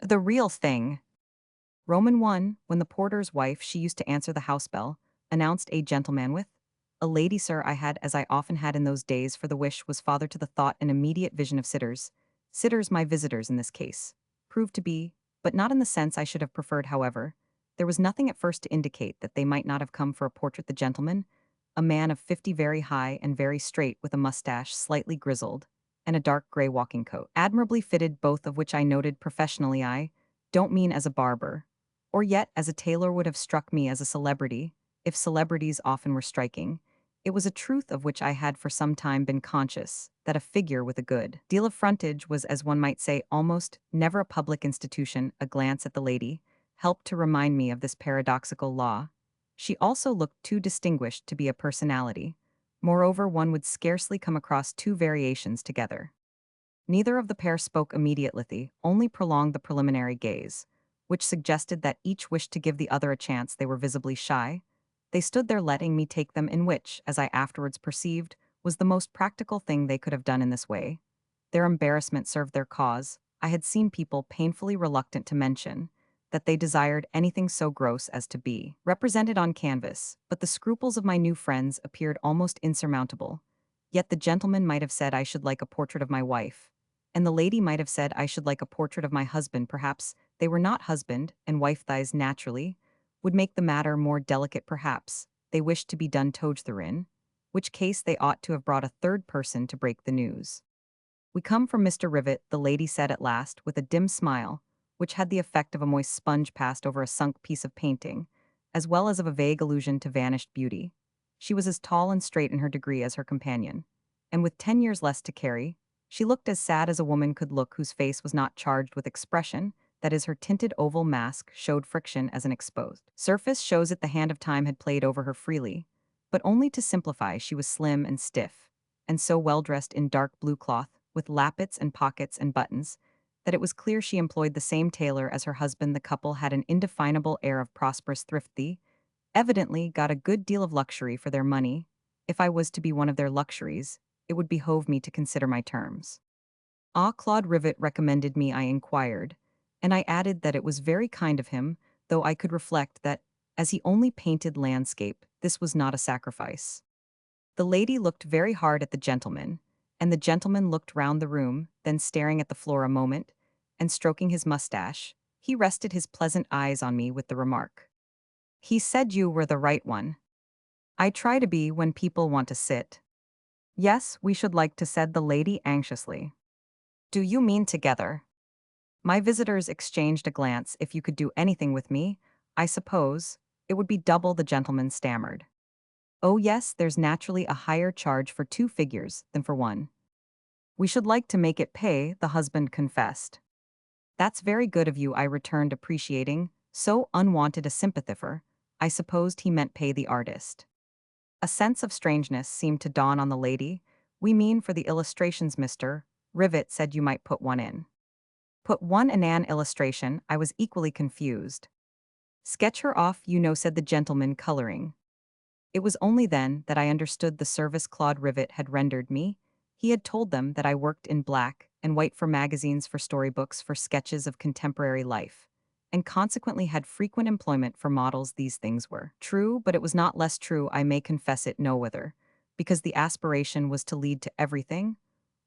The real thing. Roman 1, when the porter's wife she used to answer the house bell, announced a gentleman with, "A lady, sir," I had, as I often had in those days, for the wish was father to the thought, an immediate vision of sitters. Sitters, my visitors in this case, proved to be, but not in the sense I should have preferred, however. There was nothing at first to indicate that they might not have come for a portrait. The gentleman, a man of 50, very high and very straight, with a mustache slightly grizzled, and a dark gray walking coat, admirably fitted, both of which I noted professionally. I don't mean as a barber, or yet as a tailor would have struck me as a celebrity, if celebrities often were striking. It was a truth of which I had for some time been conscious, that a figure with a good deal of frontage was, as one might say, almost never a public institution. A glance at the lady helped to remind me of this paradoxical law. She also looked too distinguished to be a personality. Moreover, one would scarcely come across two variations together. Neither of the pair spoke immediately, only prolonged the preliminary gaze, which suggested that each wished to give the other a chance. They were visibly shy. They stood there letting me take them in, which, as I afterwards perceived, was the most practical thing they could have done in this way. Their embarrassment served their cause. I had seen people painfully reluctant to mention that they desired anything so gross as to be represented on canvas, but the scruples of my new friends appeared almost insurmountable. Yet the gentleman might have said I should like a portrait of my wife, and the lady might have said I should like a portrait of my husband. Perhaps they were not husband and wife. Thighs naturally would make the matter more delicate. Perhaps they wished to be done therein, which case they ought to have brought a third person to break the news. "We come from Mr. Rivet," the lady said at last, with a dim smile, which had the effect of a moist sponge passed over a sunk piece of painting, as well as of a vague allusion to vanished beauty. She was as tall and straight in her degree as her companion, and with 10 years less to carry, she looked as sad as a woman could look whose face was not charged with expression. That is, her tinted oval mask showed friction as an exposed surface shows it. The hand of time had played over her freely, but only to simplify. She was slim and stiff, and so well dressed in dark blue cloth, with lappets and pockets and buttons, that it was clear she employed the same tailor as her husband. The couple had an indefinable air of prosperous thrifty, evidently got a good deal of luxury for their money. If I was to be one of their luxuries, it would behove me to consider my terms. "Ah, Claude Rivet recommended me," I inquired, and I added that it was very kind of him, though I could reflect that, as he only painted landscape, this was not a sacrifice. The lady looked very hard at the gentleman, and the gentleman looked round the room, then staring at the floor a moment, and stroking his mustache, he rested his pleasant eyes on me with the remark, "He said you were the right one. I try to be when people want to sit." "Yes, we should like to," said the lady anxiously. "Do you mean together?" My visitors exchanged a glance. "If you could do anything with me, I suppose it would be double," the gentleman stammered. "Oh yes, there's naturally a higher charge for two figures than for one. We should like to make it pay," the husband confessed. "That's very good of you," I returned, appreciating so unwanted a sympathifer. I supposed he meant pay the artist. A sense of strangeness seemed to dawn on the lady. "We mean for the illustrations, Mr. Rivet said you might put one in." "Put one in an illustration?" I was equally confused. "Sketch her off, you know," said the gentleman, coloring. It was only then that I understood the service Claude Rivet had rendered me. He had told them that I worked in black and white for magazines, for storybooks, for sketches of contemporary life, and consequently had frequent employment for models. These things were true, but it was not less true, I may confess it no whither, because the aspiration was to lead to everything,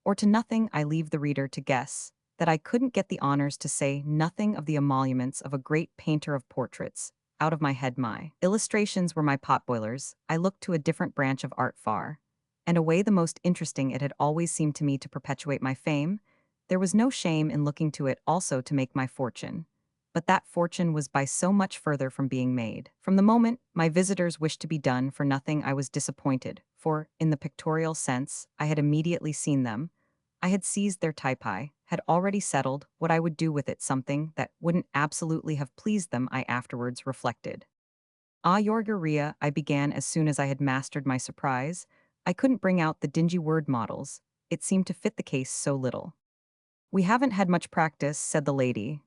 or to nothing. I leave the reader to guess that I couldn't get the honors, to say nothing of the emoluments, of a great painter of portraits, out of my head. My illustrations were my potboilers. I looked to a different branch of art far and away the most interesting. It had always seemed to me to perpetuate my fame. There was no shame in looking to it also to make my fortune. But that fortune was by so much further from being made. From the moment my visitors wished to be done for nothing, I was disappointed, for, in the pictorial sense, I had immediately seen them. I had seized their type. I had already settled what I would do with it, something that wouldn't absolutely have pleased them, I afterwards reflected. "Ah, Yorgeria," I began as soon as I had mastered my surprise. I couldn't bring out the dingy word models. It seemed to fit the case so little. "We haven't had much practice," said the lady.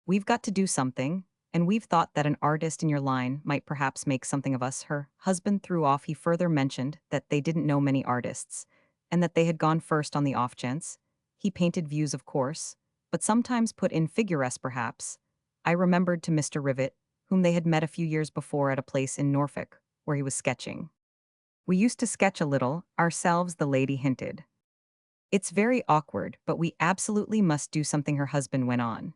"We've got to do something, and we've thought that an artist in your line might perhaps make something of us." Her husband threw off. He further mentioned that they didn't know many artists, and that they had gone first on the off chance. He painted views, of course. but sometimes put in figuresque perhaps. I remembered to Mr. Rivet, whom they had met a few years before at a place in Norfolk, where he was sketching. We used to sketch a little, ourselves, the lady hinted. It's very awkward, but we absolutely must do something, her husband went on.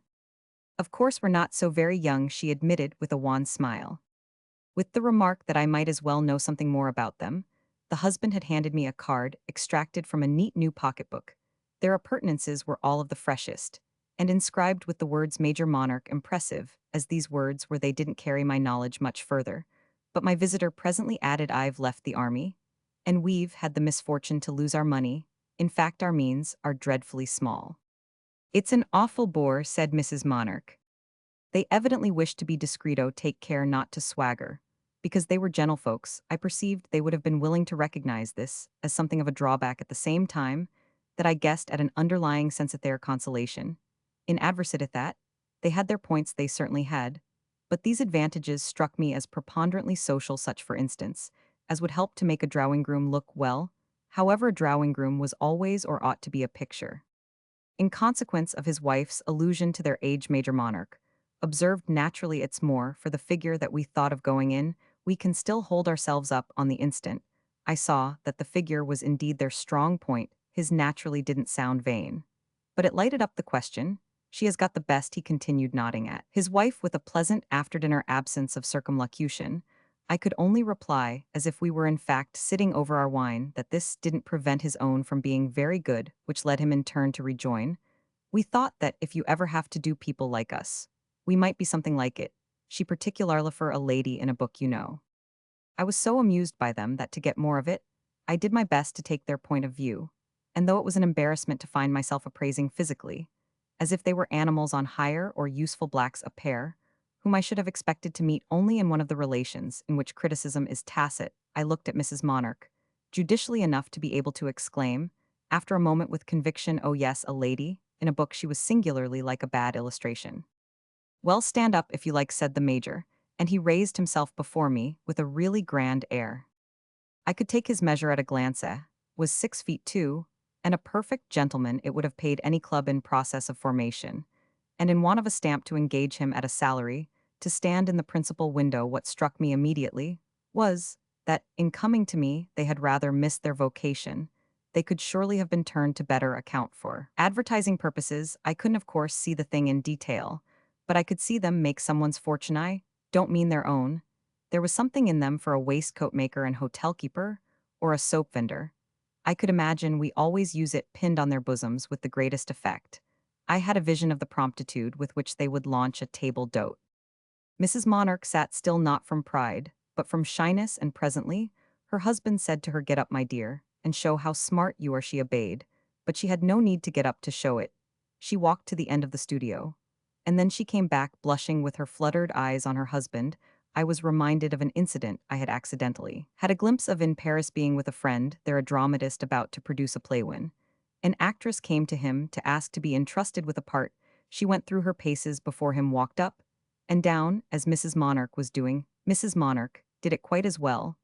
Of course, we're not so very young, she admitted with a wan smile. With the remark that I might as well know something more about them, the husband had handed me a card extracted from a neat new pocketbook. Their appurtenances were all of the freshest, and inscribed with the words Major Monarch, impressive, as these words were they didn't carry my knowledge much further. But my visitor presently added, I've left the army, and we've had the misfortune to lose our money. In fact, our means are dreadfully small. It's an awful bore, said Mrs. Monarch. They evidently wished to be discreto, take care not to swagger. Because they were gentlefolks, I perceived they would have been willing to recognize this as something of a drawback at the same time that I guessed at an underlying sense of their consolation. In adversity at that, they had their points, they certainly had, but these advantages struck me as preponderantly social, such for instance, as would help to make a drawing room look well. However, a drawing room was always or ought to be a picture. In consequence of his wife's allusion to their age, Major Monarch observed naturally it's more for the figure that we thought of going in, we can still hold ourselves up on the instant. I saw that the figure was indeed their strong point, his naturally didn't sound vain. But it lighted up the question. She has got the best, he continued, nodding at his wife with a pleasant after-dinner absence of circumlocution. I could only reply, as if we were in fact sitting over our wine, that this didn't prevent his own from being very good, which led him in turn to rejoin, we thought that if you ever have to do people like us, we might be something like it. She particularly for a lady in a book, you know. I was so amused by them that to get more of it, I did my best to take their point of view, and though it was an embarrassment to find myself appraising physically, as if they were animals on hire or useful blacks, a pair, whom I should have expected to meet only in one of the relations in which criticism is tacit, I looked at Mrs. Monarch, judicially enough to be able to exclaim, after a moment with conviction, oh yes, a lady, in a book she was singularly like a bad illustration. Well, stand up if you like, said the major, and he raised himself before me with a really grand air. I could take his measure at a glance, was 6 feet 2, and a perfect gentleman. It would have paid any club in process of formation, and in want of a stamp to engage him at a salary, to stand in the principal window. What struck me immediately was that, in coming to me, they had rather missed their vocation. They could surely have been turned to better account for advertising purposes. I couldn't, of course, see the thing in detail, but I could see them make someone's fortune. I don't mean their own. There was something in them for a waistcoat maker and hotel keeper, or a soap vendor. I could imagine we always use it pinned on their bosoms with the greatest effect. I had a vision of the promptitude with which they would launch a table d'hote. Mrs. Monarch sat still, not from pride, but from shyness, and presently her husband said to her, get up, my dear, and show how smart you are. She obeyed, but she had no need to get up to show it. She walked to the end of the studio. And then she came back, blushing, with her fluttered eyes on her husband. I was reminded of an incident I had accidentally had a glimpse of in Paris, being with a friend, there a dramatist about to produce a play when an actress came to him to ask to be entrusted with a part. She went through her paces before him, walked up and down, as Mrs. Monarch was doing. Mrs. Monarch did it quite as well,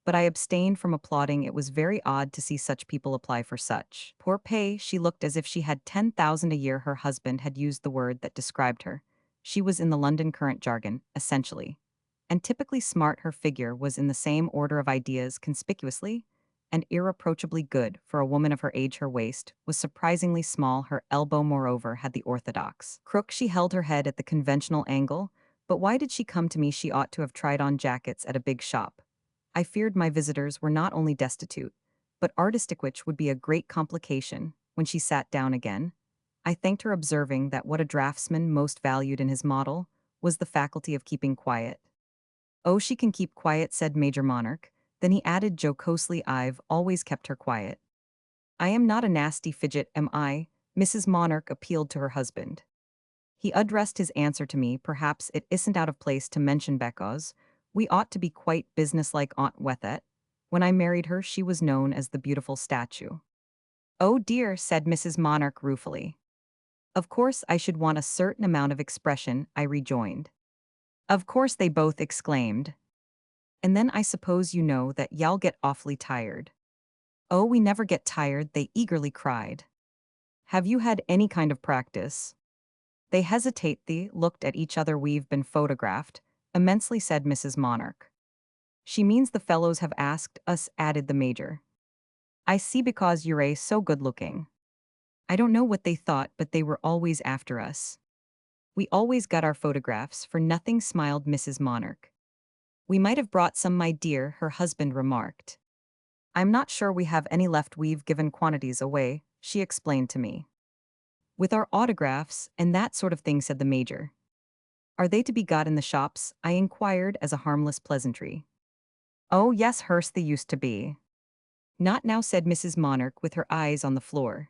but I abstained from applauding. It was very odd to see such people apply for such poor pay. She looked as if she had 10,000 a year. Her husband had used the word that described her. She was in the London current jargon, essentially. And typically smart. Her figure was in the same order of ideas, conspicuously and irreproachably good for a woman of her age. Her waist was surprisingly small. Her elbow, moreover, had the orthodox crook. She held her head at the conventional angle. But why did she come to me? She ought to have tried on jackets at a big shop. I feared my visitors were not only destitute, but artistic, which would be a great complication. When she sat down again, I thanked her, observing that what a draftsman most valued in his model was the faculty of keeping quiet. Oh, she can keep quiet, said Major Monarch. Then he added jocosely, I've always kept her quiet. I am not a nasty fidget, am I? Mrs. Monarch appealed to her husband. He addressed his answer to me. Perhaps it isn't out of place to mention because we ought to be quite businesslike. Aunt Wethet, when I married her, she was known as the beautiful statue. Oh dear, said Mrs. Monarch ruefully. Of course I should want a certain amount of expression, I rejoined. Of course, they both exclaimed. And then I suppose you know that y'all get awfully tired. Oh, we never get tired, they eagerly cried. Have you had any kind of practice? They hesitately looked at each other. We've been photographed, immensely said Mrs. Monarch. She means the fellows have asked us, added the major. I see because you're so good looking. I don't know what they thought, but they were always after us. We always got our photographs for nothing, smiled Mrs. Monarch. We might have brought some, my dear, her husband remarked. I'm not sure we have any left. We've given quantities away, she explained to me. With our autographs and that sort of thing, said the major. Are they to be got in the shops? I inquired as a harmless pleasantry. Oh, yes, Hurst, they used to be. Not now, said Mrs. Monarch with her eyes on the floor.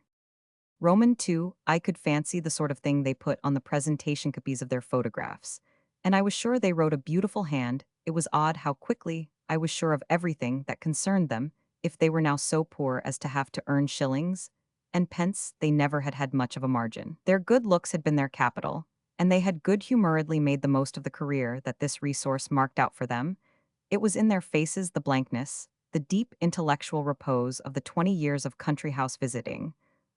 Roman, too, I could fancy the sort of thing they put on the presentation copies of their photographs. And I was sure they wrote a beautiful hand. It was odd how quickly I was sure of everything that concerned them, if they were now so poor as to have to earn shillings and pence. They never had had much of a margin. Their good looks had been their capital, and they had good-humoredly made the most of the career that this resource marked out for them. It was in their faces, the blankness, the deep intellectual repose of the 20 years of country house visiting,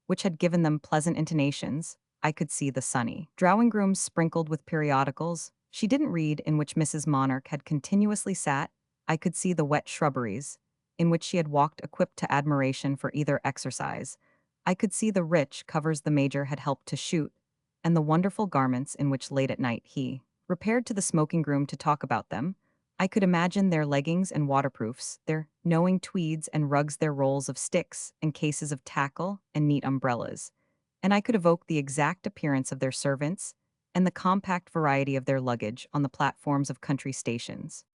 which had given them pleasant intonations. I could see the sunny drawing rooms sprinkled with periodicals she didn't read, in which Mrs. Monarch had continuously sat. I could see the wet shrubberies, in which she had walked equipped to admiration for either exercise. I could see the rich covers the major had helped to shoot, and the wonderful garments in which late at night he repaired to the smoking room to talk about them. I could imagine their leggings and waterproofs, their knowing tweeds and rugs, their rolls of sticks and cases of tackle and neat umbrellas. And I could evoke the exact appearance of their servants and the compact variety of their luggage on the platforms of country stations.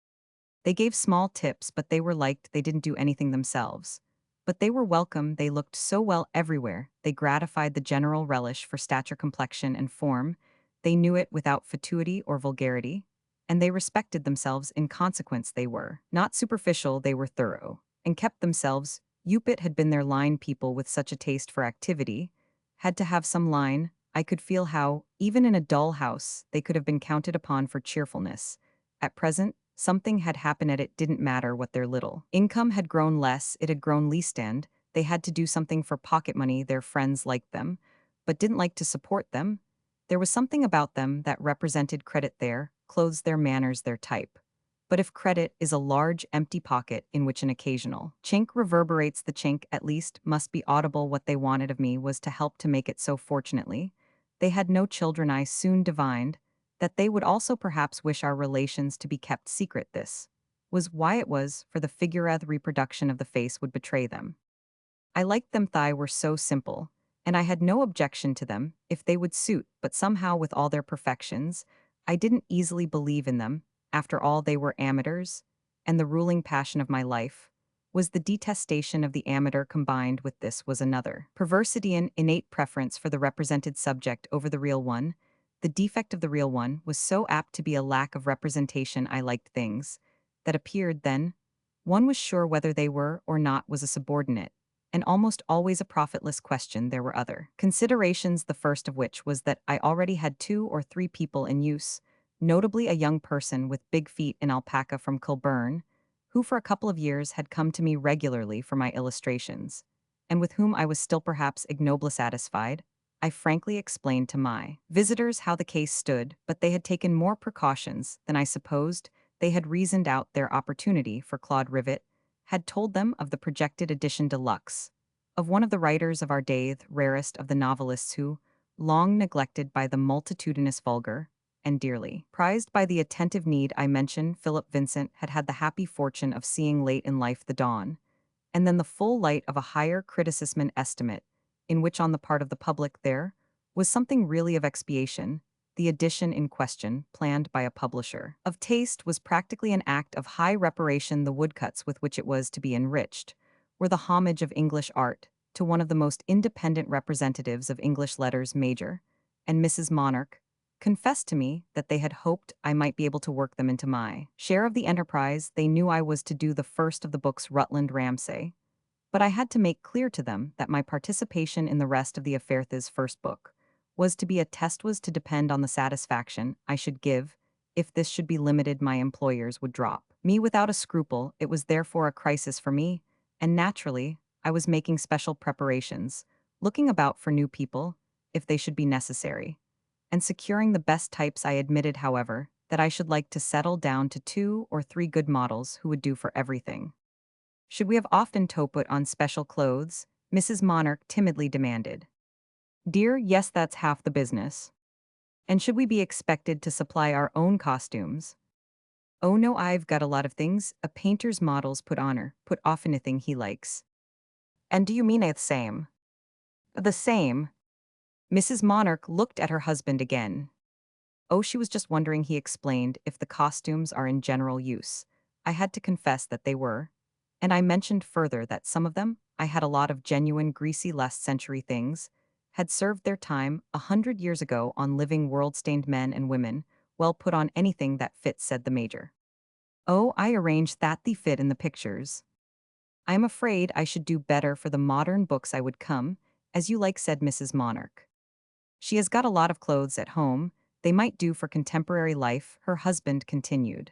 They gave small tips, but they were liked. They didn't do anything themselves. But they were welcome. They looked so well everywhere. They gratified the general relish for stature, complexion, and form. They knew it without fatuity or vulgarity. And they respected themselves in consequence. They were not superficial, they were thorough, and kept themselves. Upit had been their line. People with such a taste for activity had to have some line. I could feel how, even in a dull house, they could have been counted upon for cheerfulness. At present, something had happened, and it didn't matter what their little income had grown less, it had grown least, and they had to do something for pocket money. Their friends liked them, but didn't like to support them. There was something about them that represented credit, their clothes, their manners, their type. But if credit is a large, empty pocket in which an occasional chink reverberates, the chink at least must be audible. What they wanted of me was to help to make it so. Fortunately, they had no children. I soon divined that they would also perhaps wish our relations to be kept secret. This was why it was, for the figurate reproduction of the face would betray them. I liked them. Thigh were so simple, and I had no objection to them if they would suit, but somehow with all their perfections, I didn't easily believe in them. After all, they were amateurs, and the ruling passion of my life was the detestation of the amateur. Combined with this was another perversity, an innate preference for the represented subject over the real one. The defect of the real one was so apt to be a lack of representation. I liked things that appeared then. One was sure whether they were or not was a subordinate, and almost always a profitless question. There were other considerations, the first of which was that I already had 2 or 3 people in use, notably a young person with big feet in alpaca from Kilburn, who for a couple of years had come to me regularly for my illustrations, and with whom I was still perhaps ignobly satisfied. I frankly explained to my visitors how the case stood, but they had taken more precautions than I supposed. They had reasoned out their opportunity, for Claude Rivet had told them of the projected edition de luxe of one of the writers of our day, the rarest of the novelists, who, long neglected by the multitudinous vulgar, and dearly prized by the attentive need I mention, Philip Vincent, had had the happy fortune of seeing late in life the dawn, and then the full light of a higher criticism and estimate, in which on the part of the public there was something really of expiation. The edition in question, planned by a publisher of taste, was practically an act of high reparation. The woodcuts with which it was to be enriched were the homage of English art to one of the most independent representatives of English letters. Major and Mrs. Monarch confessed to me that they had hoped I might be able to work them into my share of the enterprise. They knew I was to do the first of the books, Rutland Ramsay, but I had to make clear to them that my participation in the rest of the affair, this first book, was to be a test, was to depend on the satisfaction I should give. If this should be limited, my employers would drop me without a scruple. It was therefore a crisis for me, and naturally, I was making special preparations, looking about for new people, if they should be necessary, and securing the best types. I admitted, however, that I should like to settle down to 2 or 3 good models who would do for everything. Should we have often to put on special clothes? Mrs. Monarch timidly demanded. Dear, yes, that's half the business. And should we be expected to supply our own costumes? Oh no, I've got a lot of things a painter's models put off anything he likes. And do you mean the same? The same. Mrs. Monarch looked at her husband again. Oh, she was just wondering, he explained, if the costumes are in general use. I had to confess that they were. And I mentioned further that some of them, I had a lot of genuine greasy last century things, had served their time 100 years ago on living world-stained men and women, well put on anything that fits, said the major. Oh, I arranged that the fit in the pictures. I am afraid I should do better for the modern books. I would come, as you like, said Mrs. Monarch. She has got a lot of clothes at home, they might do for contemporary life, her husband continued.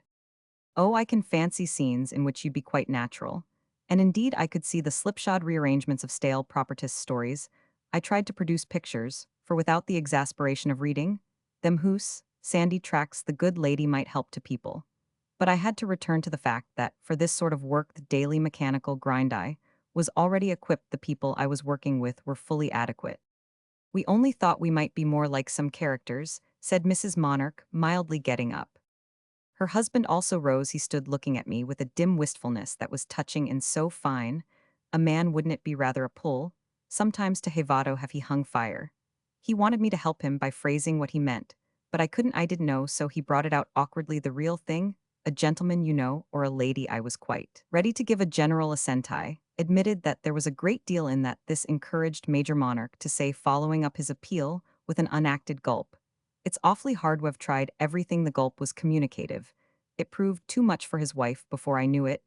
Oh, I can fancy scenes in which you'd be quite natural. And indeed, I could see the slipshod rearrangements of stale propertist stories. I tried to produce pictures, for without the exasperation of reading, them whose sandy tracks the good lady might help to people. But I had to return to the fact that, for this sort of work, the daily mechanical grind I was already equipped. The people I was working with were fully adequate. We only thought we might be more like some characters, said Mrs. Monarch, mildly getting up. Her husband also rose. He stood looking at me with a dim wistfulness that was touching and so fine. A man, wouldn't it be rather a pull? Sometimes to Hevado have he hung fire. He wanted me to help him by phrasing what he meant, but I didn't know, so he brought it out awkwardly. The real thing? A gentleman, you know, or a lady. I was quite ready to give a general assent. I admitted that there was a great deal in that. This encouraged Major Monarch to say, following up his appeal with an unacted gulp. It's awfully hard. We've tried everything. The gulp was communicative. It proved too much for his wife. Before I knew it,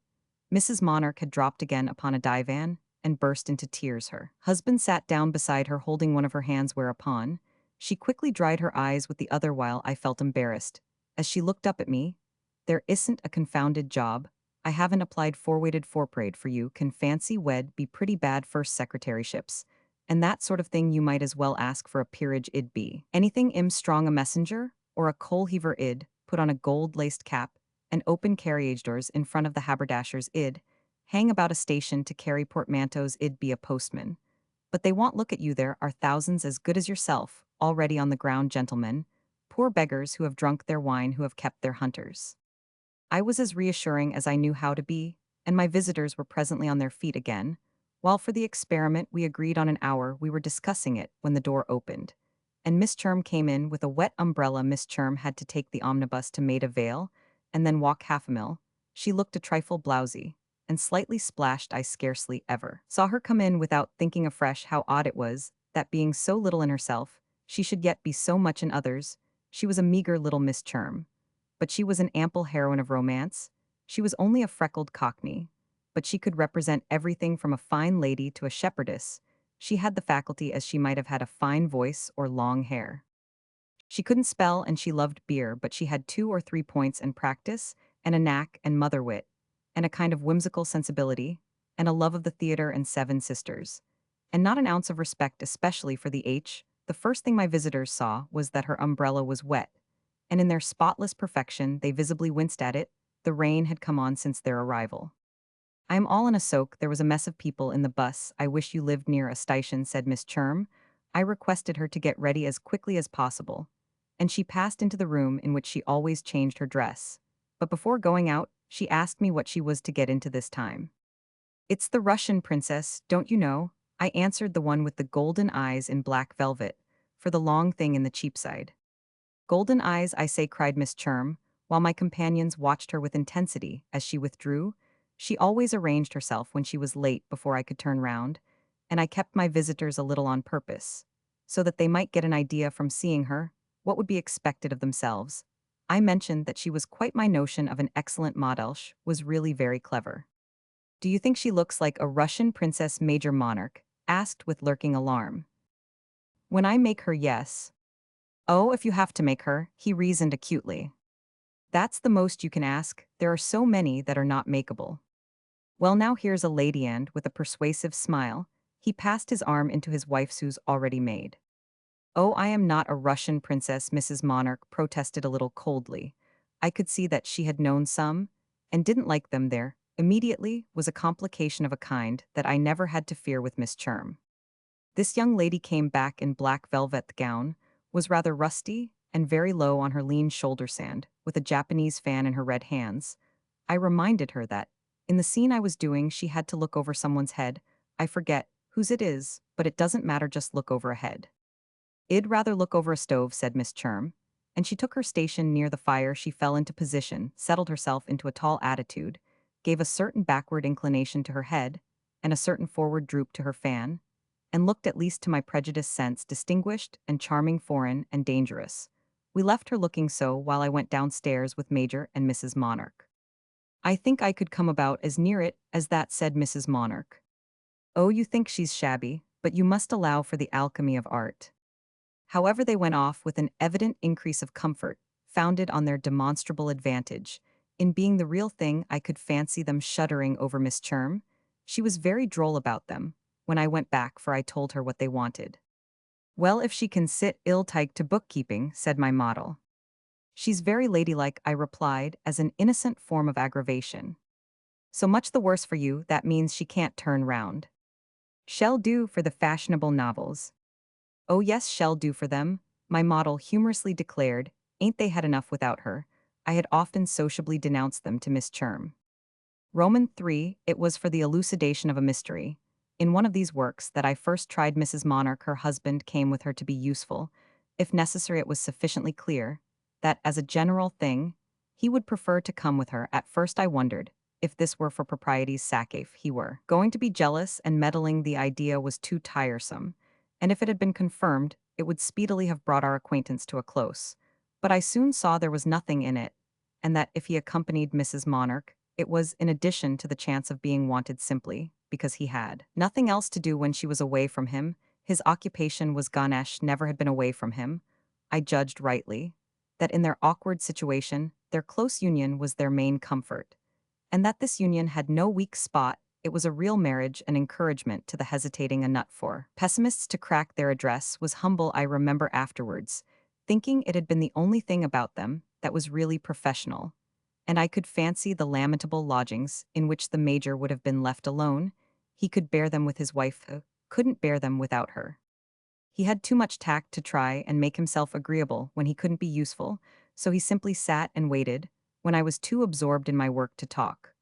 Mrs. Monarch had dropped again upon a divan and burst into tears. Her husband sat down beside her, holding one of her hands, whereupon she quickly dried her eyes with the other, while I felt embarrassed. As she looked up at me, there isn't a confounded job. I haven't applied for-weighted for-parade for you. Can fancy wed be pretty bad first secretaryships? And that sort of thing. You might as well ask for a peerage. Id be anything strong, a messenger, or a coal heaver. Id put on a gold-laced cap and open carriage doors in front of the haberdashers. Id hang about a station to carry portmanteaus. Id be a postman. But they won't look at you. There are thousands as good as yourself already on the ground, gentlemen, poor beggars who have drunk their wine, who have kept their hunters. I was as reassuring as I knew how to be, and my visitors were presently on their feet again. While for the experiment we agreed on an hour, we were discussing it when the door opened, and Miss Cherm came in with a wet umbrella. Miss Cherm had to take the omnibus to Maida Vale, and then walk half a mile. She looked a trifle blousy, and slightly splashed. I scarcely ever saw her come in without thinking afresh how odd it was that, being so little in herself, she should yet be so much in others. She was a meager little Miss Cherm, but she was an ample heroine of romance. She was only a freckled cockney, but she could represent everything from a fine lady to a shepherdess. She had the faculty, as she might have had a fine voice or long hair. She couldn't spell and she loved beer, but she had 2 or 3 points and practice, and a knack and mother wit, and a kind of whimsical sensibility, and a love of the theater and Seven Sisters, and not an ounce of respect, especially for the H. The first thing my visitors saw was that her umbrella was wet, and in their spotless perfection they visibly winced at it. The rain had come on since their arrival. I am all in a soak. There was a mess of people in the bus. I wish you lived near a station, said Miss Cherm. I requested her to get ready as quickly as possible, and she passed into the room in which she always changed her dress. But before going out, she asked me what she was to get into this time. It's the Russian princess, don't you know? I answered, the one with the golden eyes in black velvet, for the long thing in the Cheapside. Golden eyes, I say, cried Miss Cherm, while my companions watched her with intensity. As she withdrew, she always arranged herself when she was late before I could turn round, and I kept my visitors a little on purpose, so that they might get an idea from seeing her what would be expected of themselves. I mentioned that she was quite my notion of an excellent modelsch, was really very clever. Do you think she looks like a Russian princess? Major Monarch asked with lurking alarm. When I make her, yes. Oh, if you have to make her, he reasoned acutely. That's the most you can ask. There are so many that are not makeable. Well, now here's a lady, and, with a persuasive smile, He passed his arm into his wife's who's already made. "Oh, I am not a Russian princess," Mrs. Monarch protested a little coldly. I could see that she had known some, and didn't like them there. Immediately was a complication of a kind that I never had to fear with Miss Cherm. This young lady came back in black velvet gown, was rather rusty, and very low on her lean shoulder sand, with a Japanese fan in her red hands. I reminded her that, in the scene I was doing, she had to look over someone's head. I forget whose it is, but it doesn't matter, just look over a head. "I'd rather look over a stove," said Miss Cherm, and she took her station near the fire. She fell into position, settled herself into a tall attitude, gave a certain backward inclination to her head, and a certain forward droop to her fan, and looked, at least to my prejudiced sense, distinguished and charming, foreign and dangerous. We left her looking so while I went downstairs with Major and Mrs. Monarch. "I think I could come about as near it as that," said Mrs. Monarch. "Oh, you think she's shabby, but you must allow for the alchemy of art." However, they went off with an evident increase of comfort, founded on their demonstrable advantage. In being the real thing, I could fancy them shuddering over Miss Cherm. She was very droll about them, when I went back, for I told her what they wanted. "Well, if she can sit ill-tyke to bookkeeping," said my model. "She's very ladylike," I replied, as an innocent form of aggravation. "So much the worse for you, that means she can't turn round." "Shall do for the fashionable novels." "Oh yes, shall do for them," my model humorously declared. "Ain't they had enough without her?" I had often sociably denounced them to Miss Cherm. Roman 3, it was for the elucidation of a mystery. In one of these works that I first tried Mrs. Monarch, her husband came with her to be useful. If necessary, it was sufficiently clear that, as a general thing, he would prefer to come with her. At first I wondered if this were for propriety's sake, if he were going to be jealous and meddling. The idea was too tiresome, and if it had been confirmed, it would speedily have brought our acquaintance to a close. But I soon saw there was nothing in it, and that if he accompanied Mrs. Monarch, it was in addition to the chance of being wanted, simply because he had nothing else to do when she was away from him. His occupation was Ganesh never had been away from him. I judged rightly that in their awkward situation, their close union was their main comfort, and that this union had no weak spot. It was a real marriage, an encouragement to the hesitating, a nut for pessimists to crack. Their address was humble, I remember afterwards, thinking it had been the only thing about them that was really professional, and I could fancy the lamentable lodgings in which the Major would have been left alone. He could bear them with his wife, couldn't bear them without her. He had too much tact to try and make himself agreeable when he couldn't be useful, so he simply sat and waited when I was too absorbed in my work to talk.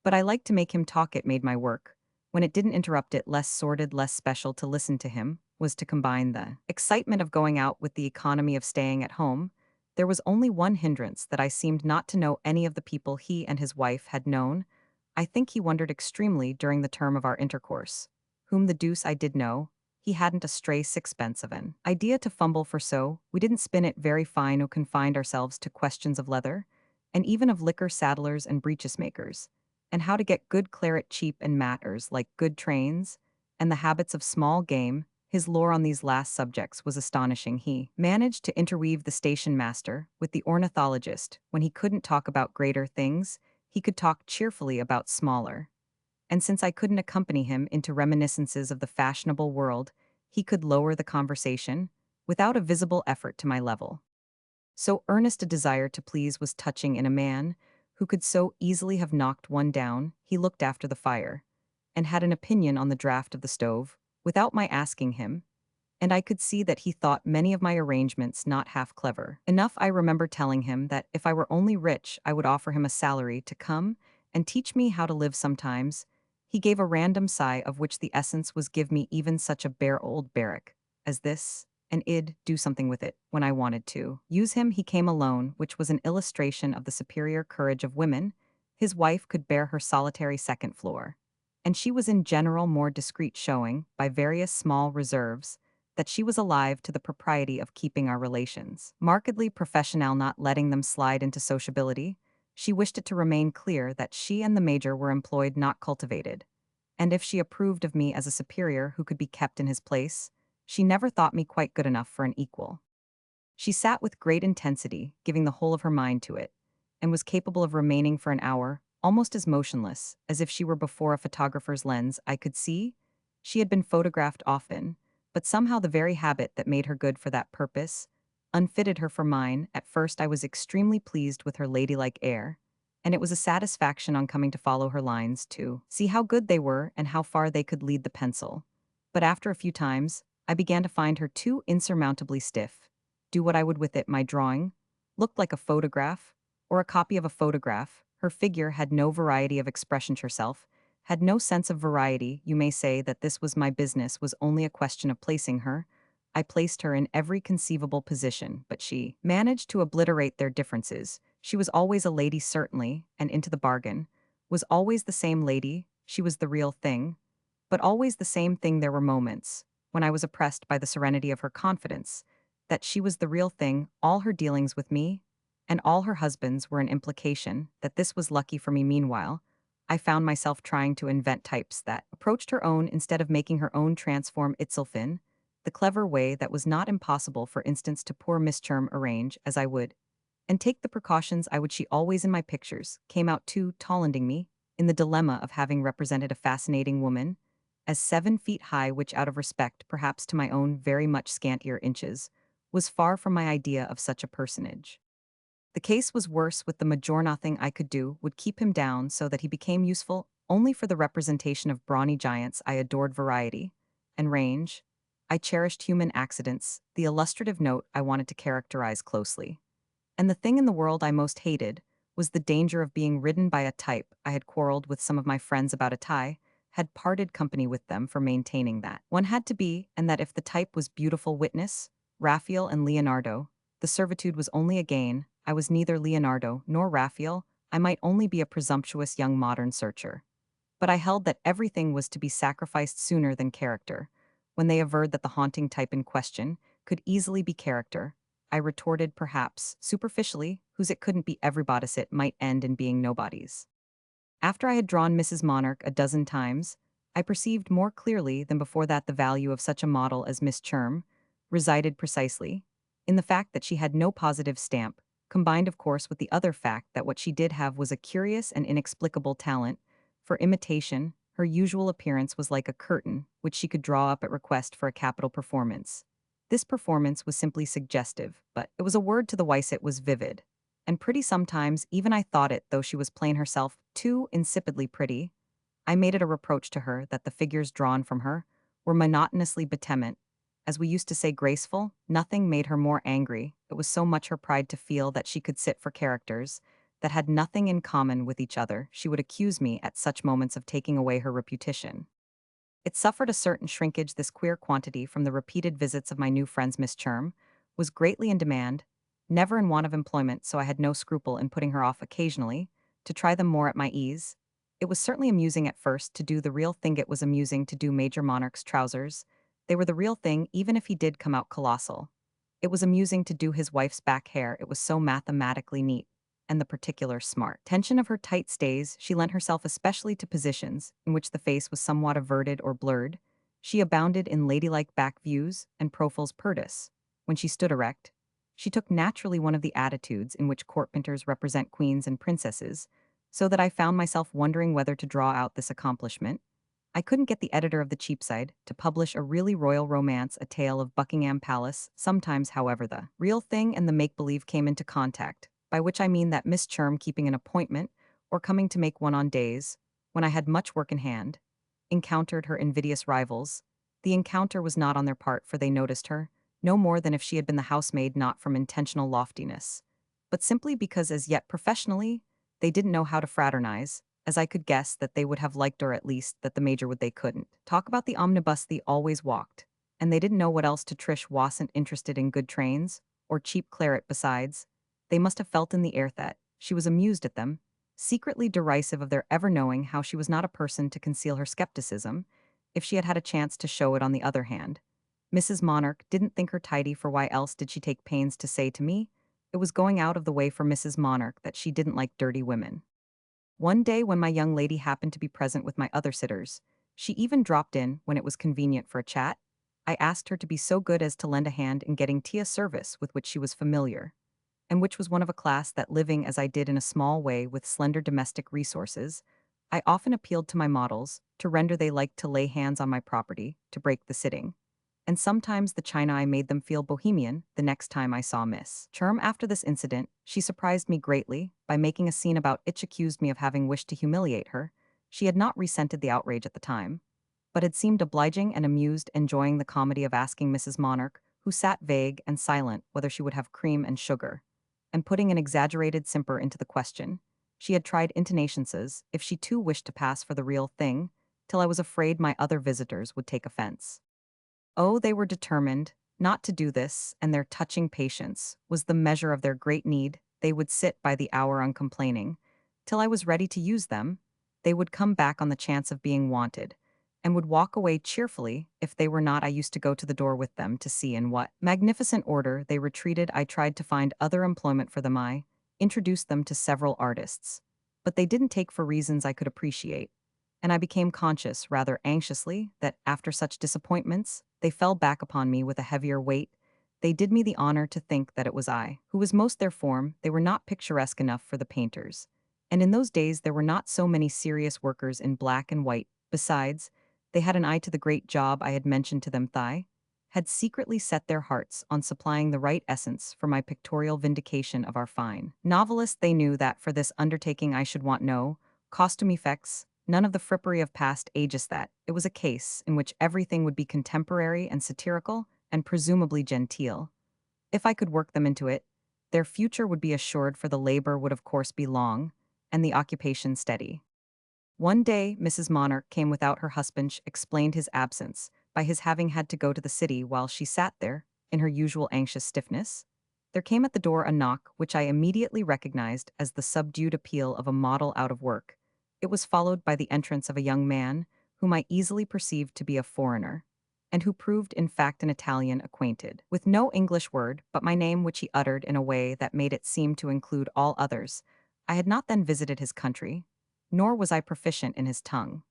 But I liked to make him talk. It made my work, when it didn't interrupt it, less sordid, less special. To listen to him was to combine the excitement of going out with the economy of staying at home. There was only one hindrance, that I seemed not to know any of the people he and his wife had known. I think he wondered extremely during the term of our intercourse. Whom the deuce I did know, he hadn't a stray sixpence of an idea to fumble for, so we didn't spin it very fine or confined ourselves to questions of leather, and even of liquor saddlers and breeches makers, and how to get good claret cheap, and matters like good trains, and the habits of small game. His lore on these last subjects was astonishing. He managed to interweave the station master with the ornithologist. When he couldn't talk about greater things, he could talk cheerfully about smaller. And since I couldn't accompany him into reminiscences of the fashionable world, he could lower the conversation without a visible effort to my level. So earnest a desire to please was touching in a man who could so easily have knocked one down. He looked after the fire, and had an opinion on the draught of the stove, without my asking him, and I could see that he thought many of my arrangements not half clever enough. I remember telling him that if I were only rich, I would offer him a salary to come and teach me how to live sometimes. He gave a random sigh, of which the essence was, give me even such a bare old barrack as this, and I'd do something with it when I wanted to use him. He came alone, which was an illustration of the superior courage of women. His wife could bear her solitary second floor, and she was in general more discreet, showing, by various small reserves, that she was alive to the propriety of keeping our relations markedly professional, not letting them slide into sociability. She wished it to remain clear that she and the Major were employed, not cultivated, and if she approved of me as a superior who could be kept in his place, she never thought me quite good enough for an equal. She sat with great intensity, giving the whole of her mind to it, and was capable of remaining for an hour, almost as motionless as if she were before a photographer's lens. I could see She had been photographed often, but somehow the very habit that made her good for that purpose unfitted her for mine. At first I was extremely pleased with her ladylike air, and it was a satisfaction on coming to follow her lines to see how good they were and how far they could lead the pencil. But after a few times, I began to find her too insurmountably stiff. Do what I would with it, my drawing looked like a photograph, or a copy of a photograph. Her figure had no variety of expression herself, had no sense of variety. You may say that this was my business, was only a question of placing her. I placed her in every conceivable position, but she managed to obliterate their differences. She was always a lady, certainly, and into the bargain, was always the same lady. She was the real thing, but always the same thing. There were moments when I was oppressed by the serenity of her confidence that she was the real thing. All her dealings with me and all her husbands were an implication that this was lucky for me. Meanwhile, I found myself trying to invent types that approached her own instead of making her own, transform itself in the clever way that was not impossible, for instance, to poor Miss Charm arrange as I would and take the precautions I would. She always in my pictures came out too tall, ending me in the dilemma of having represented a fascinating woman as 7 feet high, which, out of respect perhaps to my own very much scantier inches, was far from my idea of such a personage. The case was worse with the major. Nothing I could do would keep him down, so that he became useful only for the representation of brawny giants. I adored variety and range. I cherished human accidents, the illustrative note I wanted to characterize closely. And the thing in the world I most hated was the danger of being ridden by a type. I had quarreled with some of my friends about a tie, had parted company with them for maintaining that one had to be, and that if the type was beautiful, witness Raphael and Leonardo, the servitude was only a gain. I was neither Leonardo nor Raphael. I might only be a presumptuous young modern searcher. But I held that everything was to be sacrificed sooner than character. When they averred that the haunting type in question could easily be character, I retorted, perhaps superficially, whose it couldn't be. Everybody's it might end in being nobody's. After I had drawn Mrs. Monarch a dozen times, I perceived more clearly than before that the value of such a model as Miss Charm resided precisely in the fact that she had no positive stamp, combined of course with the other fact that what she did have was a curious and inexplicable talent for imitation. Her usual appearance was like a curtain, which she could draw up at request for a capital performance. This performance was simply suggestive, but it was a word to the wise, it was vivid. And pretty sometimes, even I thought it, though she was plain herself, too insipidly pretty. I made it a reproach to her that the figures drawn from her were monotonously betement, as we used to say, graceful. Nothing made her more angry. It was so much her pride to feel that she could sit for characters that had nothing in common with each other. She would accuse me at such moments of taking away her reputation. It suffered a certain shrinkage. This queer quantity, from the repeated visits of my new friends. Miss Charm was greatly in demand, never in want of employment, so I had no scruple in putting her off occasionally, to try them more at my ease. It was certainly amusing at first to do the real thing. It was amusing to do Major Monarch's trousers. They were the real thing, even if he did come out colossal. It was amusing to do his wife's back hair. It was so mathematically neat, and the particular smart tension of her tight stays. She lent herself especially to positions in which the face was somewhat averted or blurred. She abounded in ladylike back views and profiles. Porous. When she stood erect, she took naturally one of the attitudes in which court painters represent queens and princesses, so that I found myself wondering whether to draw out this accomplishment. I couldn't get the editor of the Cheapside to publish a really royal romance, a tale of Buckingham Palace. Sometimes, however, the real thing and the make-believe came into contact, by which I mean that Miss Charm, keeping an appointment or coming to make one on days when I had much work in hand, encountered her invidious rivals. The encounter was not on their part, for they noticed her no more than if she had been the housemaid, not from intentional loftiness, but simply because as yet professionally they didn't know how to fraternize, as I could guess that they would have liked, or at least that the major would. They couldn't talk about the omnibus they always walked, and they didn't know what else to. Trish wasn't interested in good trains or cheap claret. Besides, they must have felt in the air that she was amused at them, secretly derisive of their ever knowing how she was not a person to conceal her skepticism, if she had had a chance to show it. On the other hand, Mrs. Monarch didn't think her tidy, for why else did she take pains to say to me it was going out of the way for Mrs. Monarch that she didn't like dirty women? One day when my young lady happened to be present with my other sitters, she even dropped in when it was convenient for a chat. I asked her to be so good as to lend a hand in getting tea, a service with which she was familiar, and which was one of a class that, living as I did in a small way with slender domestic resources, I often appealed to my models to render they liked to lay hands on my property to break the sitting. And sometimes the china I made them feel bohemian the next time I saw Miss. Term after this incident, she surprised me greatly by making a scene about it accused me of having wished to humiliate her. She had not resented the outrage at the time, but had seemed obliging and amused, enjoying the comedy of asking Mrs. Monarch, who sat vague and silent, whether she would have cream and sugar, and putting an exaggerated simper into the question. She had tried intonations if she too wished to pass for the real thing, till I was afraid my other visitors would take offense. Oh, they were determined not to do this, and their touching patience was the measure of their great need. They would sit by the hour uncomplaining, till I was ready to use them. They would come back on the chance of being wanted, and would walk away cheerfully if they were not. I used to go to the door with them to see in what magnificent order they retreated. I tried to find other employment for them. I introduced them to several artists, but they didn't take for reasons I could appreciate, and I became conscious, rather anxiously, that after such disappointments, they fell back upon me with a heavier weight. They did me the honor to think that it was I who was most their form. They were not picturesque enough for the painters. And in those days there were not so many serious workers in black and white. Besides, they had an eye to the great job I had mentioned to them. Thigh had secretly set their hearts on supplying the right essence for my pictorial vindication of our fine novelist. They knew that for this undertaking I should want no costume effects, none of the frippery of past ages, that it was a case in which everything would be contemporary and satirical and presumably genteel. If I could work them into it, their future would be assured, for the labor would of course be long, and the occupation steady. One day, Mrs. Monarch came without her husband, explained his absence by his having had to go to the city. While she sat there, in her usual anxious stiffness, there came at the door a knock which I immediately recognized as the subdued appeal of a model out of work. It was followed by the entrance of a young man, whom I easily perceived to be a foreigner, and who proved in fact an Italian, acquainted with no English word but my name, which he uttered in a way that made it seem to include all others. I had not then visited his country, nor was I proficient in his tongue.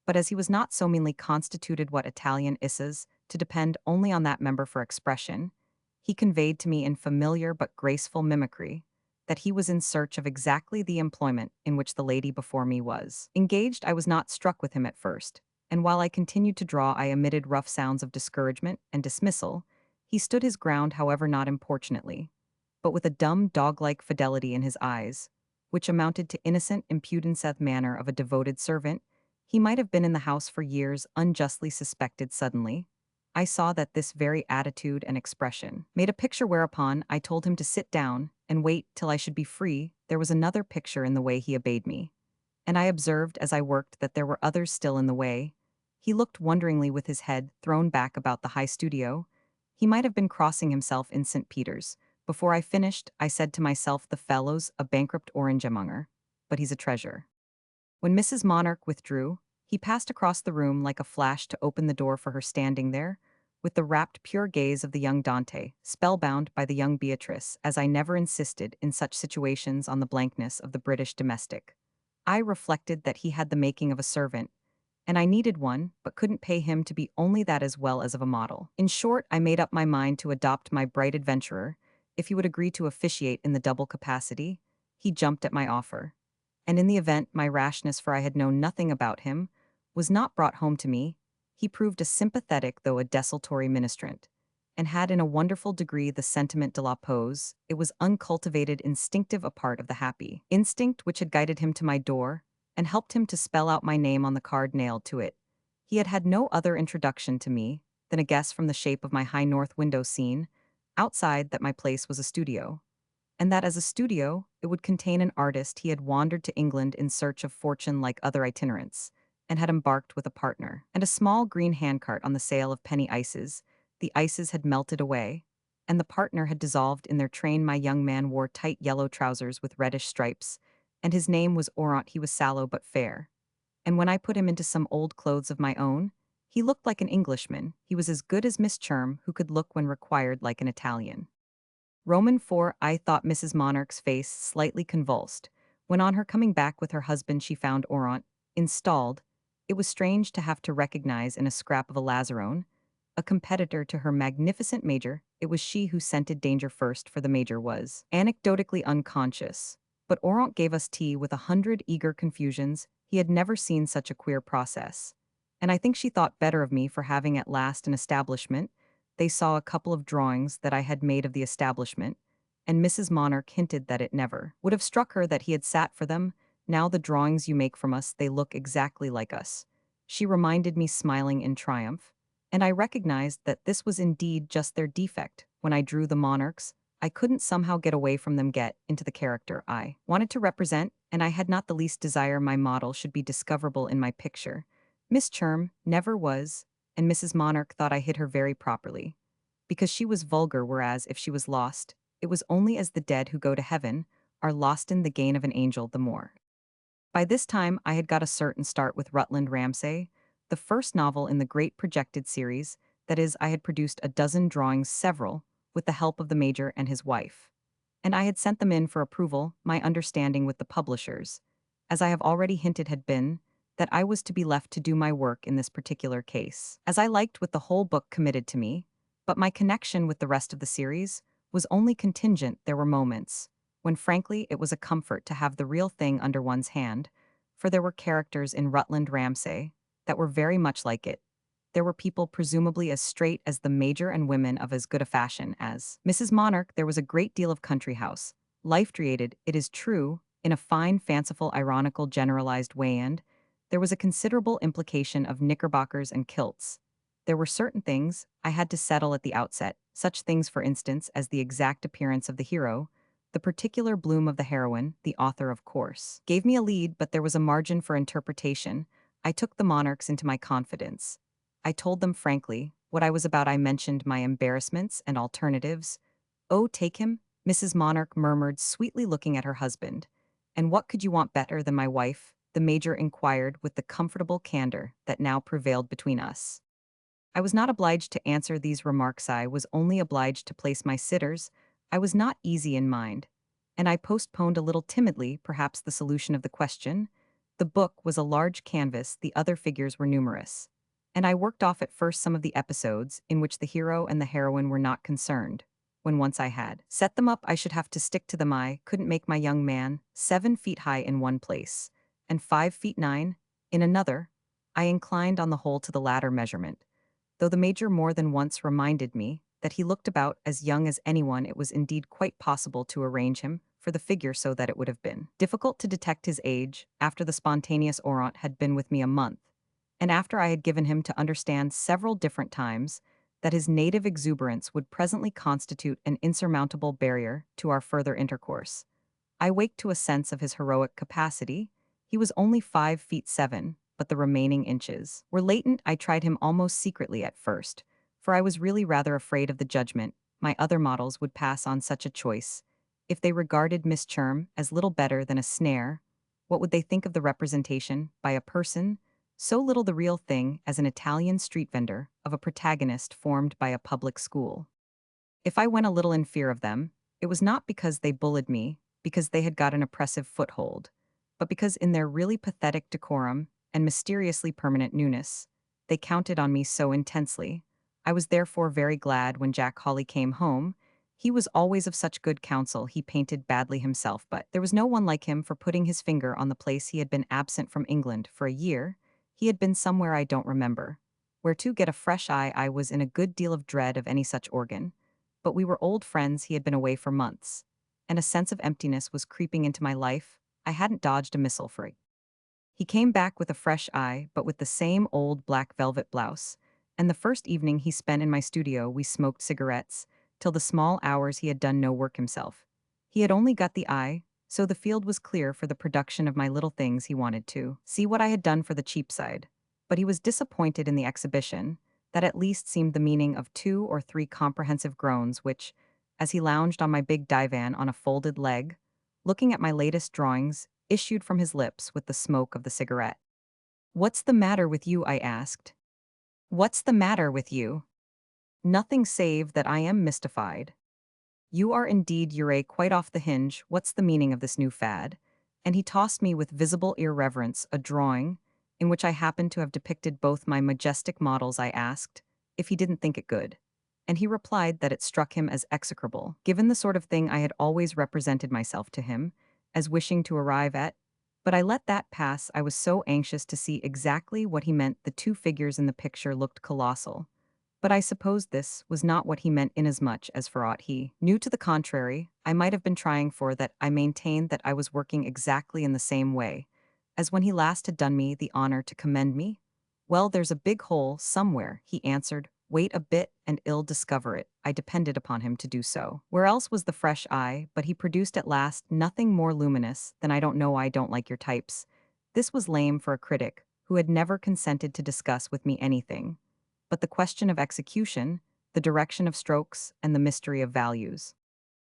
But as he was not so meanly constituted what Italian is, to depend only on that member for expression, he conveyed to me in familiar but graceful mimicry that he was in search of exactly the employment in which the lady before me was engaged. I was not struck with him at first, and while I continued to draw I emitted rough sounds of discouragement and dismissal. He stood his ground, however, not importunately, but with a dumb dog-like fidelity in his eyes, which amounted to innocent impudence manner of a devoted servant. He might have been in the house for years, unjustly suspected. Suddenly, I saw that this very attitude and expression made a picture, whereupon I told him to sit down and wait till I should be free. There was another picture in the way he obeyed me, and I observed as I worked that there were others still in the way. He looked wonderingly with his head thrown back about the high studio. He might have been crossing himself in St. Peter's. Before I finished, I said to myself, the fellow's a bankrupt orangemonger, but he's a treasure. When Mrs. Monarch withdrew, he passed across the room like a flash to open the door for her, standing there, with the rapt, pure gaze of the young Dante, spellbound by the young Beatrice. As I never insisted in such situations on the blankness of the British domestic, I reflected that he had the making of a servant, and I needed one, but couldn't pay him to be only that as well as of a model. In short, I made up my mind to adopt my bright adventurer, if he would agree to officiate in the double capacity. He jumped at my offer, and in the event my rashness, for I had known nothing about him, was not brought home to me, he proved a sympathetic though a desultory ministrant, and had in a wonderful degree the sentiment de la pose. It was uncultivated, instinctive, a part of the happy instinct which had guided him to my door, and helped him to spell out my name on the card nailed to it. He had had no other introduction to me than a guess from the shape of my high north window scene outside that my place was a studio, and that as a studio it would contain an artist. He had wandered to England in search of fortune like other itinerants, and had embarked with a partner and a small green handcart on the sale of penny ices. The ices had melted away, and the partner had dissolved in their train. My young man wore tight yellow trousers with reddish stripes, and his name was Orant. He was sallow but fair, and when I put him into some old clothes of my own, he looked like an Englishman. He was as good as Miss Cherm, who could look when required like an Italian. Roman 4. I thought Mrs. Monarch's face slightly convulsed when on her coming back with her husband she found Orant installed. It was strange to have to recognize in a scrap of a Lazarone a competitor to her magnificent major. It was she who scented danger first, for the major was anecdotically unconscious, But Orant gave us tea with 100 eager confusions. He had never seen such a queer process. And I think she thought better of me for having at last an establishment. They saw a couple of drawings that I had made of the establishment, and Mrs. Monarch hinted that it never would have struck her that he had sat for them. Now the drawings you make from us, they look exactly like us. She reminded me, smiling in triumph, and I recognized that this was indeed just their defect. When I drew the monarchs, I couldn't somehow get away from them, get into the character I wanted to represent, and I had not the least desire my model should be discoverable in my picture. Miss Cherm never was, and Mrs. Monarch thought I hid her very properly, because she was vulgar, whereas if she was lost, it was only as the dead who go to heaven are lost in the gain of an angel the more. By this time, I had got a certain start with Rutland Ramsay, the first novel in the great projected series. That is, I had produced a dozen drawings, several, with the help of the Major and his wife. And I had sent them in for approval. My understanding with the publishers, as I have already hinted, had been that I was to be left to do my work in this particular case, as I liked, with the whole book committed to me. But my connection with the rest of the series was only contingent. There were moments when frankly it was a comfort to have the real thing under one's hand, for there were characters in Rutland Ramsay that were very much like it. There were people presumably as straight as the Major and women of as good a fashion as Mrs. Monarch. There was a great deal of country house life created, it is true, in a fine, fanciful, ironical, generalized way, and there was a considerable implication of knickerbockers and kilts. There were certain things I had to settle at the outset, such things, for instance, as the exact appearance of the hero. The particular bloom of the heroine, the author, of course, gave me a lead, but there was a margin for interpretation. I took the monarchs into my confidence. I told them frankly what I was about. I mentioned my embarrassments and alternatives. "Oh, take him," Mrs. Monarch murmured, sweetly looking at her husband. "And what could you want better than my wife?" the Major inquired with the comfortable candor that now prevailed between us. I was not obliged to answer these remarks. I was only obliged to place my sitters. I was not easy in mind, and I postponed a little timidly, perhaps, the solution of the question. The book was a large canvas, the other figures were numerous, and I worked off at first some of the episodes in which the hero and the heroine were not concerned. When once I had set them up, I should have to stick to them. I couldn't make my young man 7 feet high in one place, and 5 feet 9 in another. I inclined on the whole to the latter measurement, though the Major more than once reminded me that he looked about as young as anyone. It was indeed quite possible to arrange him for the figure so that it would have been difficult to detect his age after the spontaneous Orant had been with me a month, and after I had given him to understand several different times that his native exuberance would presently constitute an insurmountable barrier to our further intercourse. I waked to a sense of his heroic capacity. He was only 5 feet 7, but the remaining inches were latent. I tried him almost secretly at first, for I was really rather afraid of the judgment my other models would pass on such a choice. If they regarded Miss Cherm as little better than a snare, what would they think of the representation, by a person so little the real thing as an Italian street vendor, of a protagonist formed by a public school? If I went a little in fear of them, it was not because they bullied me, because they had got an oppressive foothold, but because in their really pathetic decorum and mysteriously permanent newness, they counted on me so intensely. I was therefore very glad when Jack Hawley came home. He was always of such good counsel. He painted badly himself, but there was no one like him for putting his finger on the place. He had been absent from England for a year. He had been somewhere I don't remember. Where to get a fresh eye, I was in a good deal of dread of any such organ. But we were old friends. He had been away for months, and a sense of emptiness was creeping into my life. I hadn't dodged a missile for it. He came back with a fresh eye, but with the same old black velvet blouse, and the first evening he spent in my studio we smoked cigarettes till the small hours. He had done no work himself. He had only got the eye, so the field was clear for the production of my little things. He wanted to see what I had done for the cheap side, but he was disappointed in the exhibition. That at least seemed the meaning of 2 or 3 comprehensive groans which, as he lounged on my big divan on a folded leg, looking at my latest drawings, issued from his lips with the smoke of the cigarette. "What's the matter with you?" I asked. "What's the matter with you?" "Nothing, save that I am mystified." "You are indeed, you're quite off the hinge. What's the meaning of this new fad?" And he tossed me with visible irreverence a drawing in which I happened to have depicted both my majestic models. I asked if he didn't think it good, and he replied that it struck him as execrable, given the sort of thing I had always represented myself to him, as wishing to arrive at, but I let that pass. I was so anxious to see exactly what he meant. The two figures in the picture looked colossal. But I suppose this was not what he meant inasmuch as for aught he knew to the contrary, I might have been trying for that I maintained that I was working exactly in the same way, as when he last had done me the honor to commend me. Well, there's a big hole somewhere, he answered. Wait a bit and ill discover it. I depended upon him to do so. Where else was the fresh eye, but he produced at last nothing more luminous than I don't like your types. This was lame for a critic, who had never consented to discuss with me anything but the question of execution, the direction of strokes, and the mystery of values.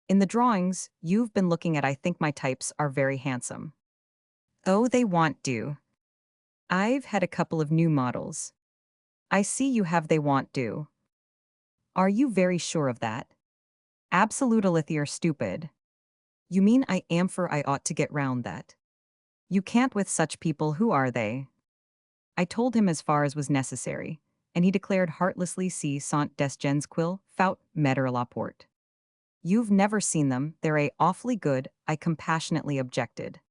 In the drawings you've been looking at, I think my types are very handsome. Oh, they want do. I've had a couple of new models. I see you have they want do. Are you very sure of that? Absolutely are stupid. You mean I am for I ought to get round that. You can't with such people, who are they? I told him as far as was necessary, and he declared heartlessly si sont des gens quil faut mettre à la porte. You've never seen them, they're awfully good, I compassionately objected.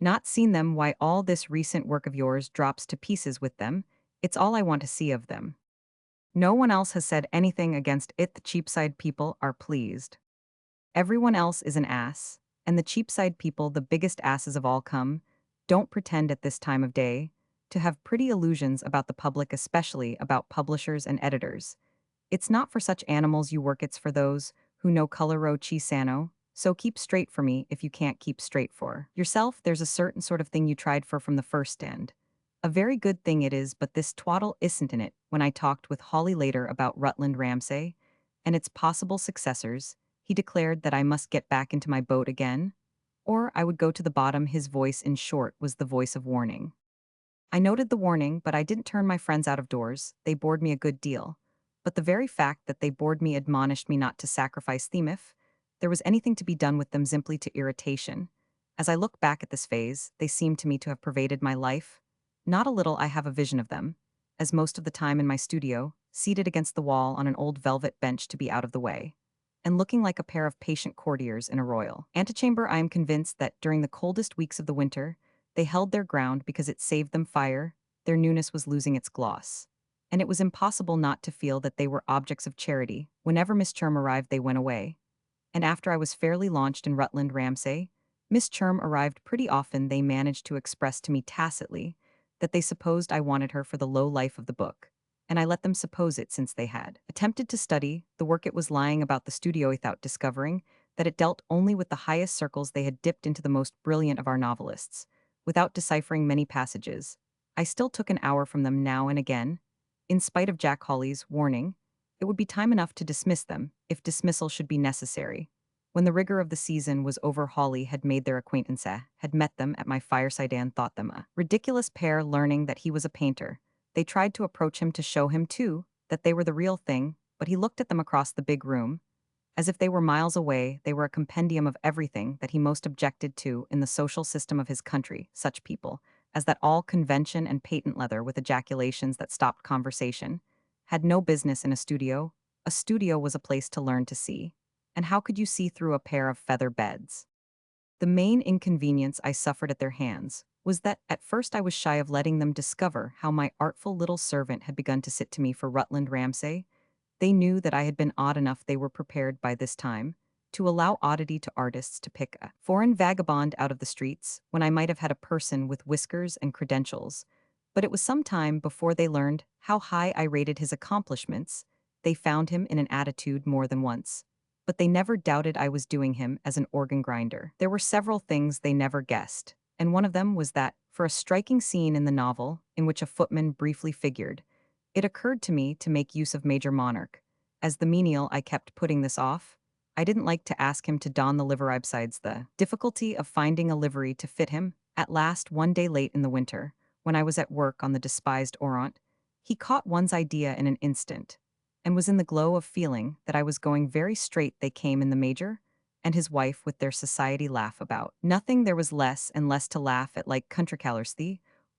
Not seen them, why all this recent work of yours drops to pieces with them, it's all I want to see of them. No one else has said anything against it, the Cheapside people are pleased. Everyone else is an ass, and the Cheapside people, the biggest asses of all, don't pretend at this time of day to have pretty illusions about the public, especially about publishers and editors. It's not for such animals you work, it's for those who know coloro chi sano, so keep straight for me if you can't keep straight for yourself. There's a certain sort of thing you tried for from the first end. A very good thing it is, but this twaddle isn't in it. When I talked with Holly later about Rutland Ramsay and its possible successors, he declared that I must get back into my boat again, or I would go to the bottom. His voice, in short, was the voice of warning. I noted the warning, but I didn't turn my friends out of doors. They bored me a good deal. But the very fact that they bored me admonished me not to sacrifice them if there was anything to be done with them, simply to irritation. As I look back at this phase, they seem to me to have pervaded my life. Not a little I have a vision of them, as most of the time in my studio, seated against the wall on an old velvet bench to be out of the way, and looking like a pair of patient courtiers in a royal antechamber. I am convinced that during the coldest weeks of the winter, they held their ground because it saved them fire, their newness was losing its gloss. And it was impossible not to feel that they were objects of charity. Whenever Miss Churm arrived, they went away. And after I was fairly launched in Rutland Ramsay, Miss Churm arrived pretty often. They managed to express to me tacitly that they supposed I wanted her for the low life of the book. And I let them suppose it, since they had attempted to study the work it was lying about the studio without discovering that it dealt only with the highest circles. They had dipped into the most brilliant of our novelists, without deciphering many passages. I still took an hour from them now and again. In spite of Jack Hawley's warning, it would be time enough to dismiss them, if dismissal should be necessary. When the rigor of the season was over, Hawley had made their acquaintance, had met them at my fireside and thought them a ridiculous pair. Learning that he was a painter, they tried to approach him to show him, too, that they were the real thing, but he looked at them across the big room, as if they were miles away. They were a compendium of everything that he most objected to in the social system of his country, such people as that all convention and patent leather with ejaculations that stopped conversation had no business in a studio. A studio was a place to learn to see. And how could you see through a pair of feather beds? The main inconvenience I suffered at their hands was that at first I was shy of letting them discover how my artful little servant had begun to sit to me for Rutland Ramsay. They knew that I had been odd enough. They were prepared by this time to allow oddity to artists to pick a foreign vagabond out of the streets when I might have had a person with whiskers and credentials. But it was some time before they learned how high I rated his accomplishments. They found him in an attitude more than once, but they never doubted I was doing him as an organ grinder. There were several things they never guessed, and one of them was that, for a striking scene in the novel, in which a footman briefly figured, it occurred to me to make use of Major Monarch. As the menial, I kept putting this off. I didn't like to ask him to don the livery. Besides the difficulty of finding a livery to fit him, at last, one day late in the winter, when I was at work on the despised Orant, he caught one's idea in an instant, and was in the glow of feeling that I was going very straight. They came in, the Major and his wife, with their society laugh about nothing. There was less and less to laugh at, like country callers.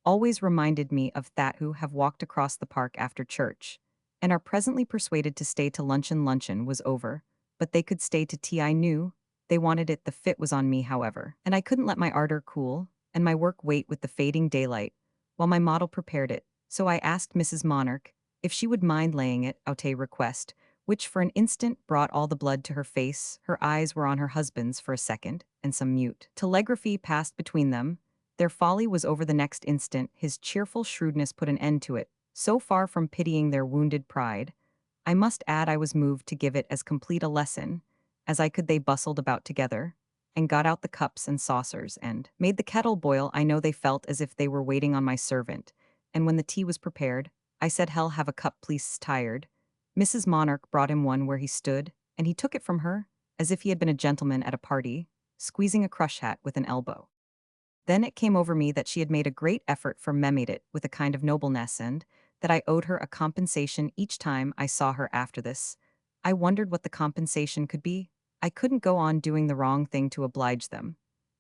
Always reminded me of that who have walked across the park after church, and are presently persuaded to stay to luncheon. Luncheon was over, but they could stay to tea. I knew They wanted it, the fit was on me, however, and I couldn't let my ardor cool and my work wait with the fading daylight while my model prepared it. So I asked Mrs. Monarch if she would mind laying it out a request, which for an instant brought all the blood to her face. Her eyes were on her husband's for a second, and some mute telegraphy passed between them. Their folly was over the next instant. His cheerful shrewdness put an end to it. So far from pitying their wounded pride, I must add I was moved to give it as complete a lesson as I could. They bustled about together and got out the cups and saucers and made the kettle boil. I know they felt as if they were waiting on my servant, and when the tea was prepared, I said, "Hell, have a cup, please, tired." Mrs. Monarch brought him one where he stood, and he took it from her, as if he had been a gentleman at a party, squeezing a crush hat with an elbow. Then it came over me that she had made a great effort for me, made it with a kind of nobleness, and that I owed her a compensation each time I saw her after this. I wondered what the compensation could be. I couldn't go on doing the wrong thing to oblige them.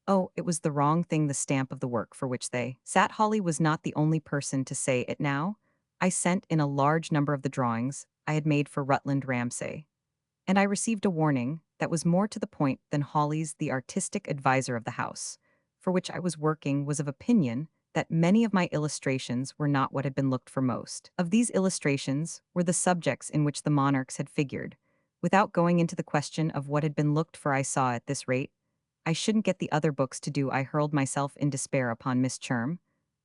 Oh, it was the wrong thing, the stamp of the work for which they sat. Holly was not the only person to say it now. I sent in a large number of the drawings I had made for Rutland Ramsay, and I received a warning that was more to the point than Holly's. The artistic advisor of the house, for which I was working, was of opinion that many of my illustrations were not what had been looked for. Most of these illustrations were the subjects in which the monarchs had figured. Without going into the question of what had been looked for, I saw at this rate I shouldn't get the other books to do. I hurled myself in despair upon Miss Cherm.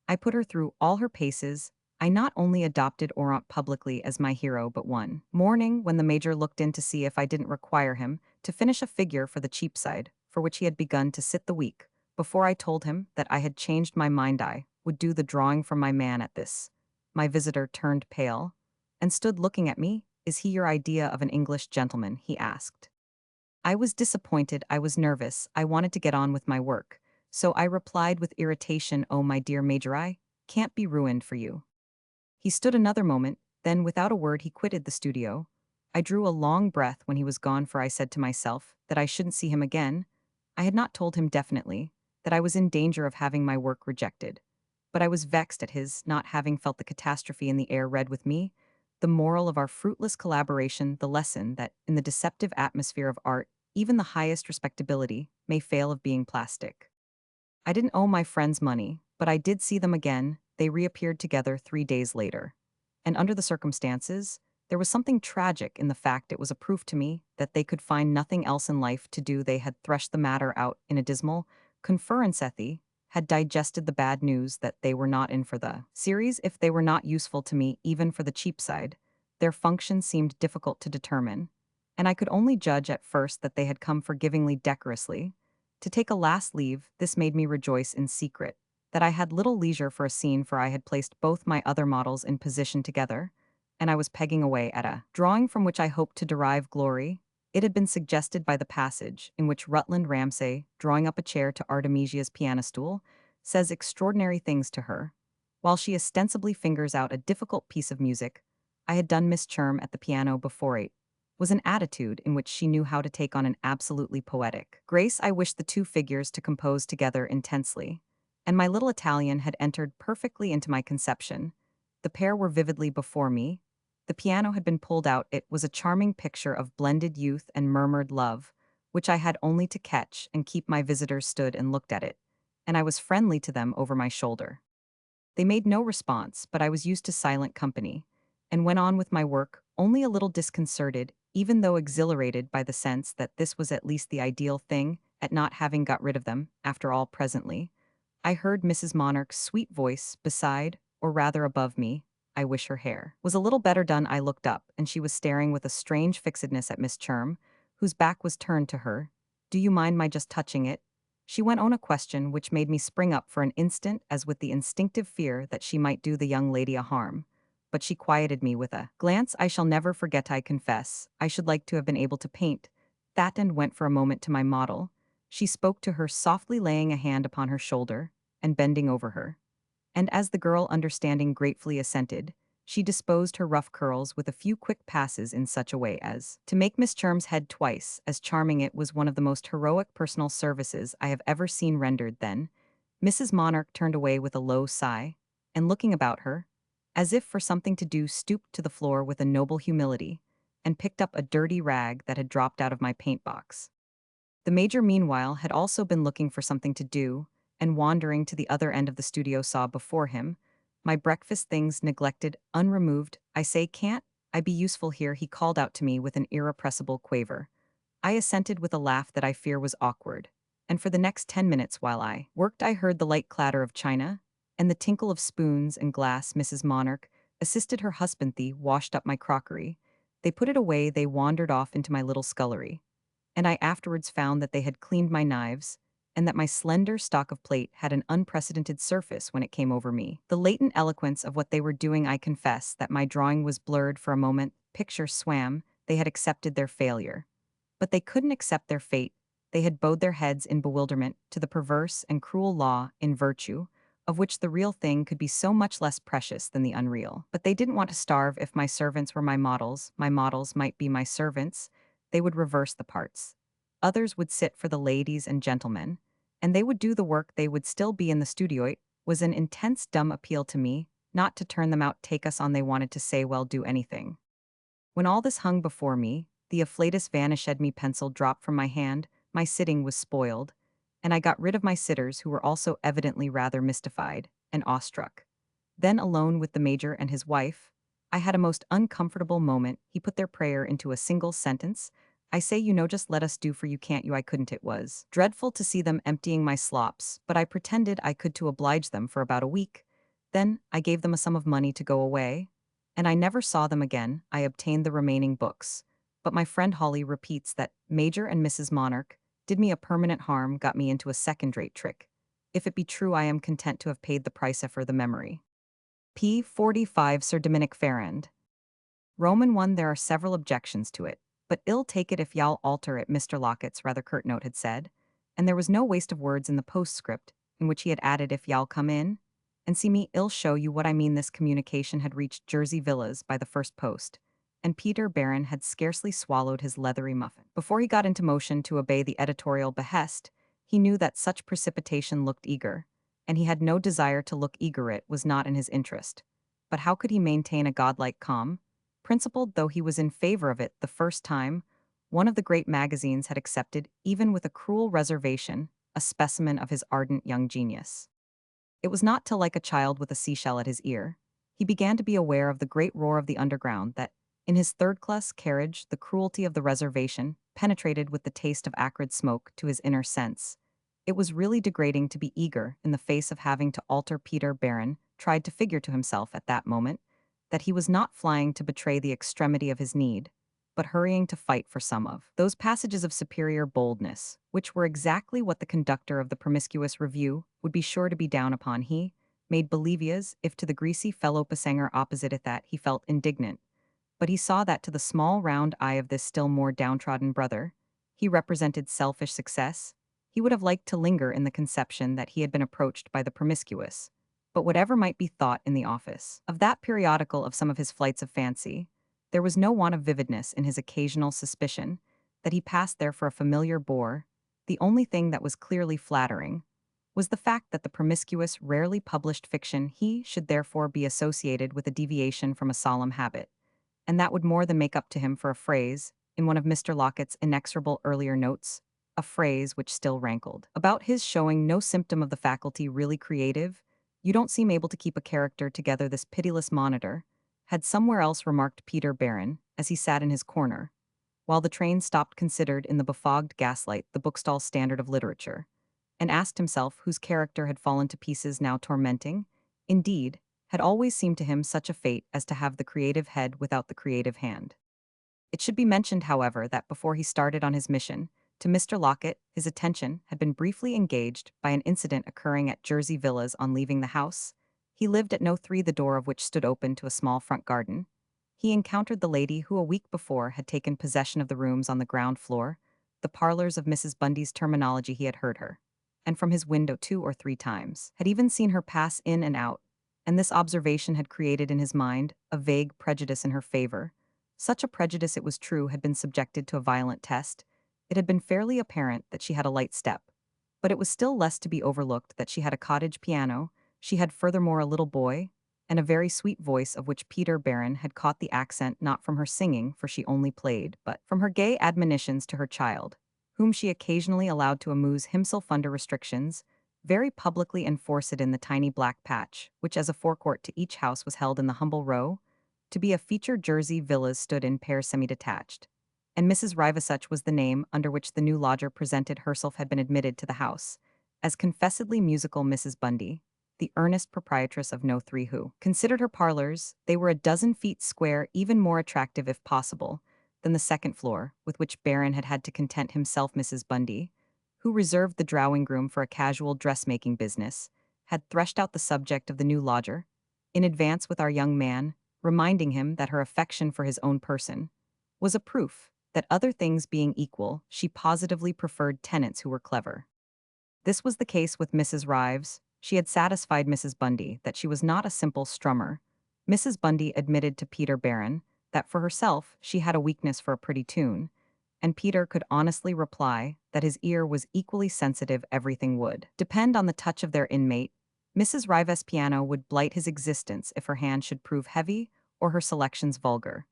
I put her through all her paces. I not only adopted Orant publicly as my hero, but one morning, when the major looked in to see if I didn't require him to finish a figure for the Cheapside, for which he had begun to sit the week before, I told him that I had changed my mind. I would do the drawing from my man. At this, my visitor turned pale and stood looking at me. "Is he your idea of an English gentleman?" he asked. I was disappointed, I was nervous, I wanted to get on with my work. So I replied with irritation, "Oh, my dear Major, I can't be ruined for you." He stood another moment, then without a word he quitted the studio. I drew a long breath when he was gone, for I said to myself that I shouldn't see him again. I had not told him definitely that I was in danger of having my work rejected, but I was vexed at his not having felt the catastrophe in the air. Read with me the moral of our fruitless collaboration, the lesson that in the deceptive atmosphere of art, even the highest respectability may fail of being plastic. I didn't owe my friends money, but I did see them again. They reappeared together 3 days later. And under the circumstances, there was something tragic in the fact. It was a proof to me that they could find nothing else in life to do. They had threshed the matter out in a dismal conference. Ethy had digested the bad news that they were not in for the series. If they were not useful to me, even for the cheap side, their function seemed difficult to determine. And I could only judge at first that they had come forgivingly, decorously, to take a last leave. This made me rejoice in secret that I had little leisure for a scene, for I had placed both my other models in position together, and I was pegging away at a drawing from which I hoped to derive glory. It had been suggested by the passage in which Rutland Ramsay, drawing up a chair to Artemisia's piano stool, says extraordinary things to her, while she ostensibly fingers out a difficult piece of music. I had done Miss Cherm at the piano before. It was an attitude in which she knew how to take on an absolutely poetic grace. I wished the two figures to compose together intensely, and my little Italian had entered perfectly into my conception. The pair were vividly before me. The piano had been pulled out. It was a charming picture of blended youth and murmured love, which I had only to catch and keep. My visitors stood and looked at it, and I was friendly to them over my shoulder. They made no response, but I was used to silent company, and went on with my work, only a little disconcerted, even though exhilarated by the sense that this was at least the ideal thing, at not having got rid of them, after all. Presently, I heard Mrs. Monarch's sweet voice beside, or rather above me. I wish her hair was a little better done. I looked up, and she was staring with a strange fixedness at Miss Cherm, whose back was turned to her. "Do you mind my just touching it?" She went on, a question which made me spring up for an instant, as with the instinctive fear that she might do the young lady a harm. But she quieted me with a glance I shall never forget. I confess, I should like to have been able to paint that, and went for a moment to my model. She spoke to her softly, laying a hand upon her shoulder and bending over her. And as the girl, understanding, gratefully assented, she disposed her rough curls with a few quick passes in such a way as to make Miss Cherm's head twice as charming. It was one of the most heroic personal services I have ever seen rendered. Then Mrs. Monarch turned away with a low sigh, and looking about her, as if for something to do, stooped to the floor with a noble humility, and picked up a dirty rag that had dropped out of my paint box. The major, meanwhile, had also been looking for something to do, and wandering to the other end of the studio saw before him, my breakfast things neglected, unremoved. I say, can't I be useful here? He called out to me with an irrepressible quaver. I assented with a laugh that I fear was awkward. And for the next 10 minutes while I worked, I heard the light clatter of china and the tinkle of spoons and glass. Mrs. Monarch assisted her husband. Thee washed up my crockery. They put it away. They wandered off into my little scullery, and I afterwards found that they had cleaned my knives, and that my slender stock of plate had an unprecedented surface when it came over me. The latent eloquence of what they were doing, I confess that my drawing was blurred for a moment, picture swam, they had accepted their failure. But they couldn't accept their fate. They had bowed their heads in bewilderment to the perverse and cruel law in virtue, of which the real thing could be so much less precious than the unreal. But they didn't want to starve. If my servants were my models might be my servants. They would reverse the parts. Others would sit for the ladies and gentlemen, and they would do the work. They would still be in the studio. It was an intense dumb appeal to me, not to turn them out, take us on. They wanted to say, well, do anything. When all this hung before me, the afflatus vanished. Me pencil dropped from my hand, my sitting was spoiled, and I got rid of my sitters, who were also evidently rather mystified and awestruck. Then, alone with the major and his wife, I had a most uncomfortable moment. He put their prayer into a single sentence. I say, just let us do for you, can't you? I couldn't. It was dreadful to see them emptying my slops, but I pretended I could to oblige them for about a week. Then I gave them a sum of money to go away, and I never saw them again. I obtained the remaining books. But my friend Holly repeats that Major and Mrs. Monarch did me a permanent harm, got me into a second-rate trick. If it be true, I am content to have paid the price for the memory. P. 45 Sir Dominic Farrand. Roman 1. There are several objections to it, but ill take it if y'all alter it, Mr. Lockett's rather curt note had said, and there was no waste of words in the postscript, in which he had added, if y'all come in and see me, I'll show you what I mean. This communication had reached Jersey Villas by the first post, and Peter Barron had scarcely swallowed his leathery muffin before he got into motion to obey the editorial behest. He knew that such precipitation looked eager, and he had no desire to look eager. It was not in his interest. But how could he maintain a godlike calm? Principled though he was in favor of it the first time, one of the great magazines had accepted, even with a cruel reservation, a specimen of his ardent young genius. It was not till, like a child with a seashell at his ear, he began to be aware of the great roar of the underground, that, in his third-class carriage, the cruelty of the reservation penetrated with the taste of acrid smoke to his inner sense. It was really degrading to be eager in the face of having to alter. Peter Barron tried to figure to himself at that moment that he was not flying to betray the extremity of his need, but hurrying to fight for some of those passages of superior boldness, which were exactly what the conductor of the Promiscuous Review would be sure to be down upon. He made believias, if to the greasy fellow passenger opposite at that he felt indignant, but he saw that to the small round eye of this still more downtrodden brother, he represented selfish success. He would have liked to linger in the conception that he had been approached by the promiscuous, but whatever might be thought in the office of that periodical of some of his flights of fancy, there was no want of vividness in his occasional suspicion that he passed there for a familiar bore. The only thing that was clearly flattering was the fact that the promiscuous rarely published fiction. He should therefore be associated with a deviation from a solemn habit, and that would more than make up to him for a phrase in one of Mr. Lockett's inexorable earlier notes, a phrase which still rankled about his showing no symptom of the faculty really creative. You don't seem able to keep a character together, this pitiless monitor had somewhere else remarked Peter Barron as he sat in his corner, while the train stopped, considered in the befogged gaslight the bookstall standard of literature, and asked himself whose character had fallen to pieces now tormenting. Indeed, had always seemed to him such a fate as to have the creative head without the creative hand. It should be mentioned, however, that before he started on his mission to Mr. Lockett, his attention had been briefly engaged by an incident occurring at Jersey Villas. On leaving the house, he lived at No. 3, the door of which stood open to a small front garden. He encountered the lady who a week before had taken possession of the rooms on the ground floor, the parlors of Mrs. Bundy's terminology. He had heard her, and from his window 2 or 3 times, had even seen her pass in and out, and this observation had created in his mind a vague prejudice in her favor. Such a prejudice, it was true, had been subjected to a violent test. It had been fairly apparent that she had a light step, but it was still less to be overlooked that she had a cottage piano. She had furthermore a little boy, and a very sweet voice of which Peter Barron had caught the accent not from her singing, for she only played, but from her gay admonitions to her child. whom she occasionally allowed to amuse himself under restrictions, very publicly enforce it in the tiny black patch, which as a forecourt to each house was held in the humble row, to be a feature Jersey villas stood in pairs semi-detached. And Mrs. Rivasuch was the name under which the new lodger presented herself had been admitted to the house, as confessedly musical Mrs. Bundy, the earnest proprietress of No 3 Who. Considered her parlors, they were a dozen feet square, even more attractive if possible, than the second floor, with which Baron had had to content himself. Mrs. Bundy, who reserved the drawing room for a casual dressmaking business, had threshed out the subject of the new lodger, in advance with our young man, reminding him that her affection for his own person was a proof that other things being equal, she positively preferred tenants who were clever. This was the case with Mrs. Rives. She had satisfied Mrs. Bundy that she was not a simple strummer. Mrs. Bundy admitted to Peter Barron that for herself she had a weakness for a pretty tune, and Peter could honestly reply that his ear was equally sensitive. Everything would depend on the touch of their inmate. Mrs. Rives' piano would blight his existence if her hand should prove heavy or her selections vulgar.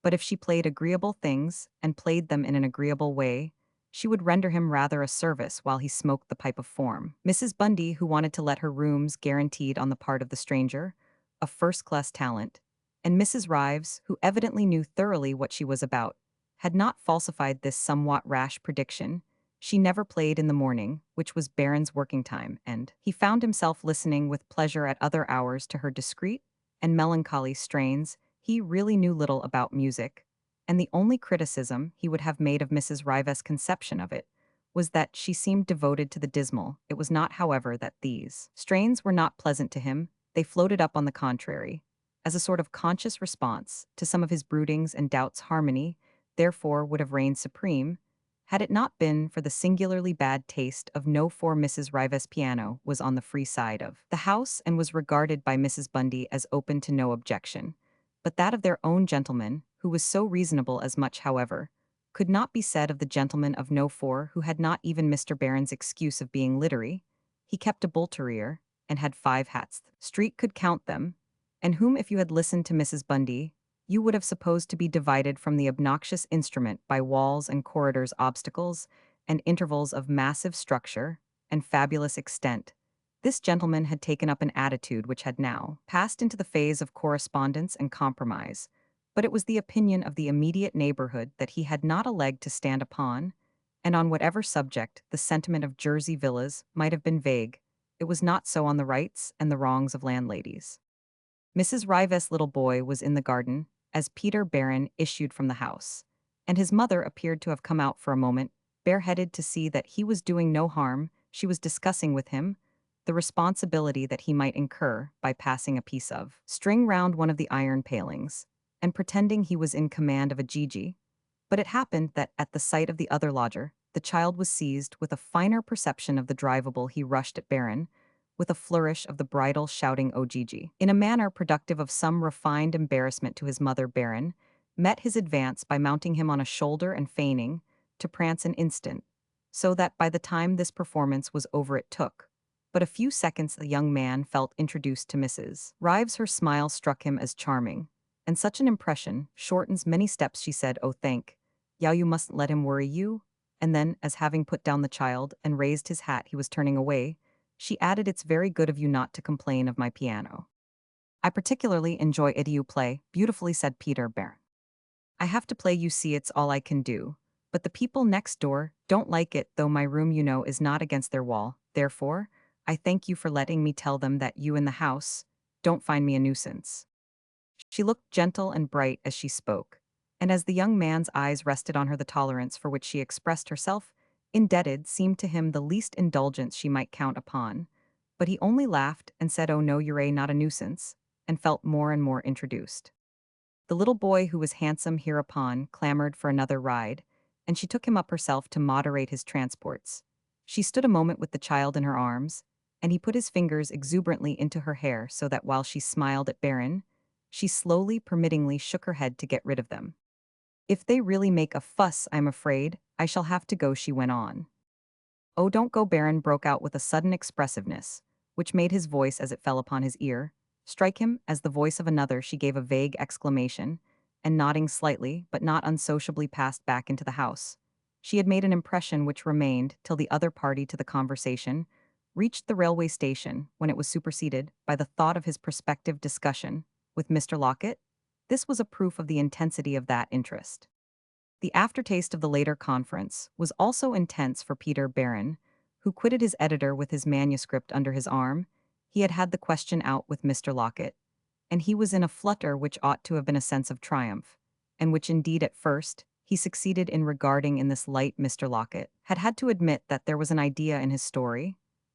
But if she played agreeable things, and played them in an agreeable way, she would render him rather a service while he smoked the pipe of form. Mrs. Bundy, who wanted to let her rooms guaranteed on the part of the stranger, a first-class talent, and Mrs. Rives, who evidently knew thoroughly what she was about, had not falsified this somewhat rash prediction. She never played in the morning, which was Baron's working time, and he found himself listening with pleasure at other hours to her discreet and melancholy strains. He really knew little about music, and the only criticism he would have made of Mrs. Rives' conception of it was that she seemed devoted to the dismal. It was not, however, that these strains were not pleasant to him. They floated up, on the contrary, as a sort of conscious response to some of his broodings and doubts. Harmony, therefore, would have reigned supreme, had it not been for the singularly bad taste of No. 4. Mrs. Rives' piano was on the free side of the house and was regarded by Mrs. Bundy as open to no objection, but that of their own gentleman, who was so reasonable. As much, however, could not be said of the gentleman of No. 4, who had not even Mr. Barron's excuse of being literary. He kept a bull-terrier, and had 5 hats. Street could count them, and whom, if you had listened to Mrs. Bundy, you would have supposed to be divided from the obnoxious instrument by walls and corridors, obstacles, and intervals of massive structure and fabulous extent. This gentleman had taken up an attitude which had now passed into the phase of correspondence and compromise, but it was the opinion of the immediate neighborhood that he had not a leg to stand upon, and on whatever subject the sentiment of Jersey villas might have been vague, it was not so on the rights and the wrongs of landladies. Mrs. Rives' little boy was in the garden as Peter Barron issued from the house, and his mother appeared to have come out for a moment, bareheaded, to see that he was doing no harm. She was discussing with him the responsibility that he might incur by passing a piece of string round one of the iron palings, and pretending he was in command of a Gigi. But it happened that, at the sight of the other lodger, the child was seized with a finer perception of the drivable. He rushed at Baron, with a flourish of the bridle, shouting, "O Gigi!" in a manner productive of some refined embarrassment to his mother. Baron met his advance by mounting him on a shoulder and feigning to prance an instant, so that by the time this performance was over it took but a few seconds. The young man felt introduced to Mrs. Rives. Her smile struck him as charming, and such an impression shortens many steps. She said, "Oh, thank you mustn't let him worry you," and then, as having put down the child and raised his hat he was turning away, she added, "It's very good of you not to complain of my piano. I particularly enjoy it. You play beautifully," said Peter Barron. "I have to play, you see, it's all I can do. But the people next door don't like it, though my room, is not against their wall. Therefore, I thank you for letting me tell them that you in the house don't find me a nuisance." She looked gentle and bright as she spoke, and as the young man's eyes rested on her, the tolerance for which she expressed herself indebted seemed to him the least indulgence she might count upon. But he only laughed and said, "Oh no, you're not a nuisance," and felt more and more introduced. The little boy, who was handsome, hereupon clamored for another ride, and she took him up herself to moderate his transports. She stood a moment with the child in her arms, and he put his fingers exuberantly into her hair, so that while she smiled at Baron, she slowly, permittingly shook her head to get rid of them. "If they really make a fuss, I'm afraid I shall have to go," she went on. "Oh, don't go," Baron broke out with a sudden expressiveness, which made his voice, as it fell upon his ear, strike him as the voice of another. She gave a vague exclamation, and nodding slightly, but not unsociably, passed back into the house. She had made an impression which remained till the other party to the conversation reached the railway station when it was superseded by the thought of his prospective discussion with Mr. Locket. This was a proof of the intensity of that interest. The aftertaste of the later conference was also intense for Peter Barron, who quitted his editor with his manuscript under his arm. He had had the question out with Mr. Locket, and he was in a flutter which ought to have been a sense of triumph, and which indeed at first he succeeded in regarding in this light. Mr. Locket had to admit that there was an idea in his story,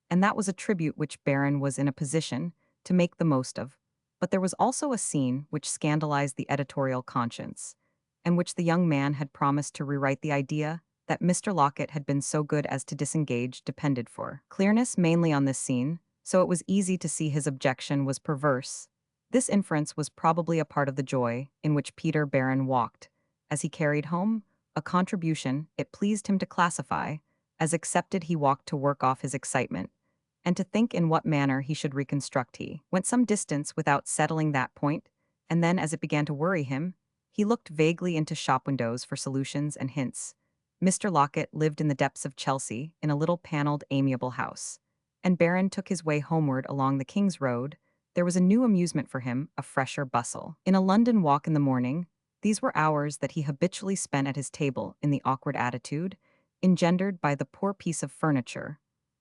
and that was a tribute which Barron was in a position to make the most of. But there was also a scene which scandalized the editorial conscience, and which the young man had promised to rewrite. The idea that Mr. Locket had been so good as to disengage depended for clearness mainly on this scene, so it was easy to see his objection was perverse. This inference was probably a part of the joy in which Peter Barron walked, as he carried home a contribution it pleased him to classify as accepted. He walked to work off his excitement, and to think in what manner he should reconstruct. He went some distance without settling that point, and then, as it began to worry him, he looked vaguely into shop windows for solutions and hints. Mr. Locket lived in the depths of Chelsea in a little panelled, amiable house, and Barron took his way homeward along the King's Road. There was a new amusement for him, a fresher bustle. In a London walk in the morning, these were hours that he habitually spent at his table in the awkward attitude engendered by the poor piece of furniture,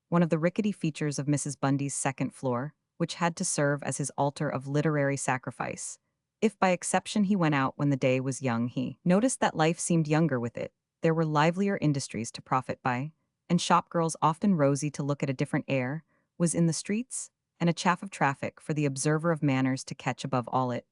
one of the rickety features of Mrs. Bundy's second floor, which had to serve as his altar of literary sacrifice. If by exception he went out when the day was young, he noticed that life seemed younger with it. There were livelier industries to profit by, and shopgirls often rosy to look at. A different air was in the streets, and a chaff of traffic for the observer of manners to catch. Above all, it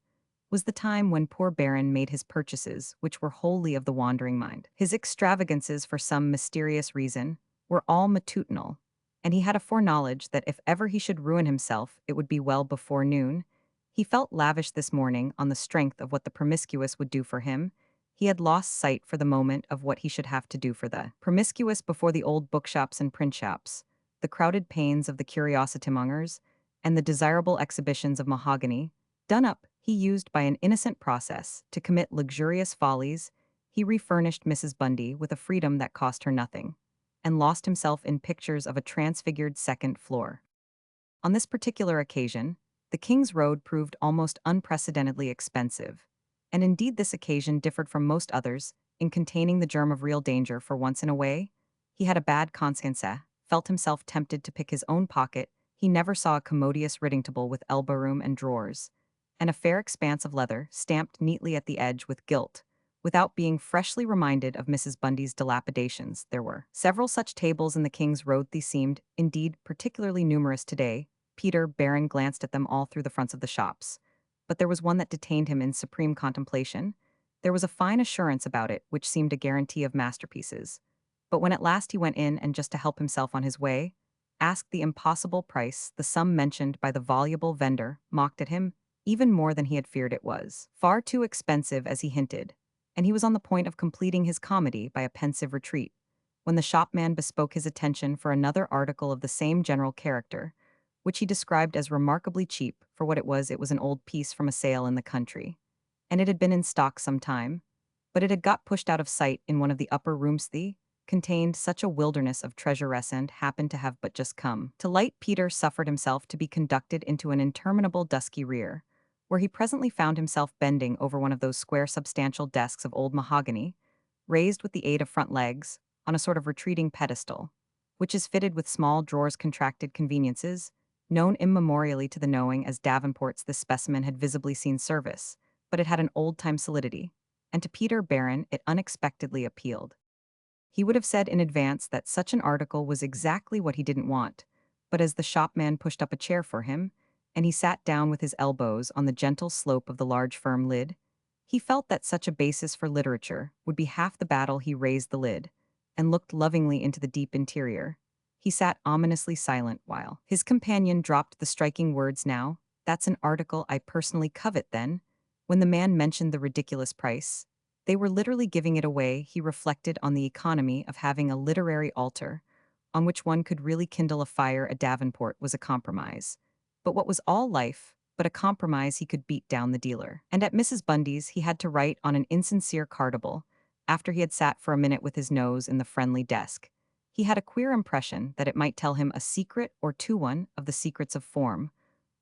was the time when poor Barron made his purchases, which were wholly of the wandering mind. His extravagances, for some mysterious reason, were all matutinal, and he had a foreknowledge that if ever he should ruin himself, it would be well before noon. He felt lavish this morning on the strength of what the promiscuous would do for him. He had lost sight for the moment of what he should have to do for the promiscuous before the old bookshops and print shops, the crowded panes of the curiosity-mongers, and the desirable exhibitions of mahogany, done up, he used by an innocent process to commit luxurious follies. He refurnished Mrs. Bundy with a freedom that cost her nothing, and lost himself in pictures of a transfigured second floor. On this particular occasion, the King's Road proved almost unprecedentedly expensive, and indeed this occasion differed from most others in containing the germ of real danger. For once in a way, he had a bad conscience, felt himself tempted to pick his own pocket. He never saw a commodious writing table with elbow room and drawers, and a fair expanse of leather stamped neatly at the edge with gilt, without being freshly reminded of Mrs. Bundy's dilapidations. There were several such tables in the King's Road. These seemed, indeed, particularly numerous today. Peter Barron glanced at them all through the fronts of the shops, but there was one that detained him in supreme contemplation. There was a fine assurance about it which seemed a guarantee of masterpieces. But when at last he went in and, just to help himself on his way, asked the impossible price, the sum mentioned by the voluble vendor mocked at him even more than he had feared. It was far too expensive, as he hinted, and he was on the point of completing his comedy by a pensive retreat, when the shopman bespoke his attention for another article of the same general character, which he described as remarkably cheap for what it was. It was an old piece from a sale in the country, and it had been in stock some time, but it had got pushed out of sight in one of the upper rooms. The contained such a wilderness of treasures and happened to have but just come to light. Peter suffered himself to be conducted into an interminable dusky rear, where he presently found himself bending over one of those square substantial desks of old mahogany, raised with the aid of front legs, on a sort of retreating pedestal, which is fitted with small drawers. Contracted conveniences, known immemorially to the knowing as Davenports. This specimen had visibly seen service, but it had an old-time solidity, and to Peter Barron it unexpectedly appealed. He would have said in advance that such an article was exactly what he didn't want, but as the shopman pushed up a chair for him, and he sat down with his elbows on the gentle slope of the large firm lid, he felt that such a basis for literature would be half the battle. He raised the lid, and looked lovingly into the deep interior. He sat ominously silent while his companion dropped the striking words, "Now, that's an article I personally covet." Then, when the man mentioned the ridiculous price, they were literally giving it away. He reflected on the economy of having a literary altar, on which one could really kindle a fire. A Davenport was a compromise. But what was all life but a compromise? He could beat down the dealer. And at Mrs. Bundy's he had to write on an insincere cartable, after he had sat for a minute with his nose in the friendly desk. He had a queer impression that it might tell him a secret or two, one of the secrets of form,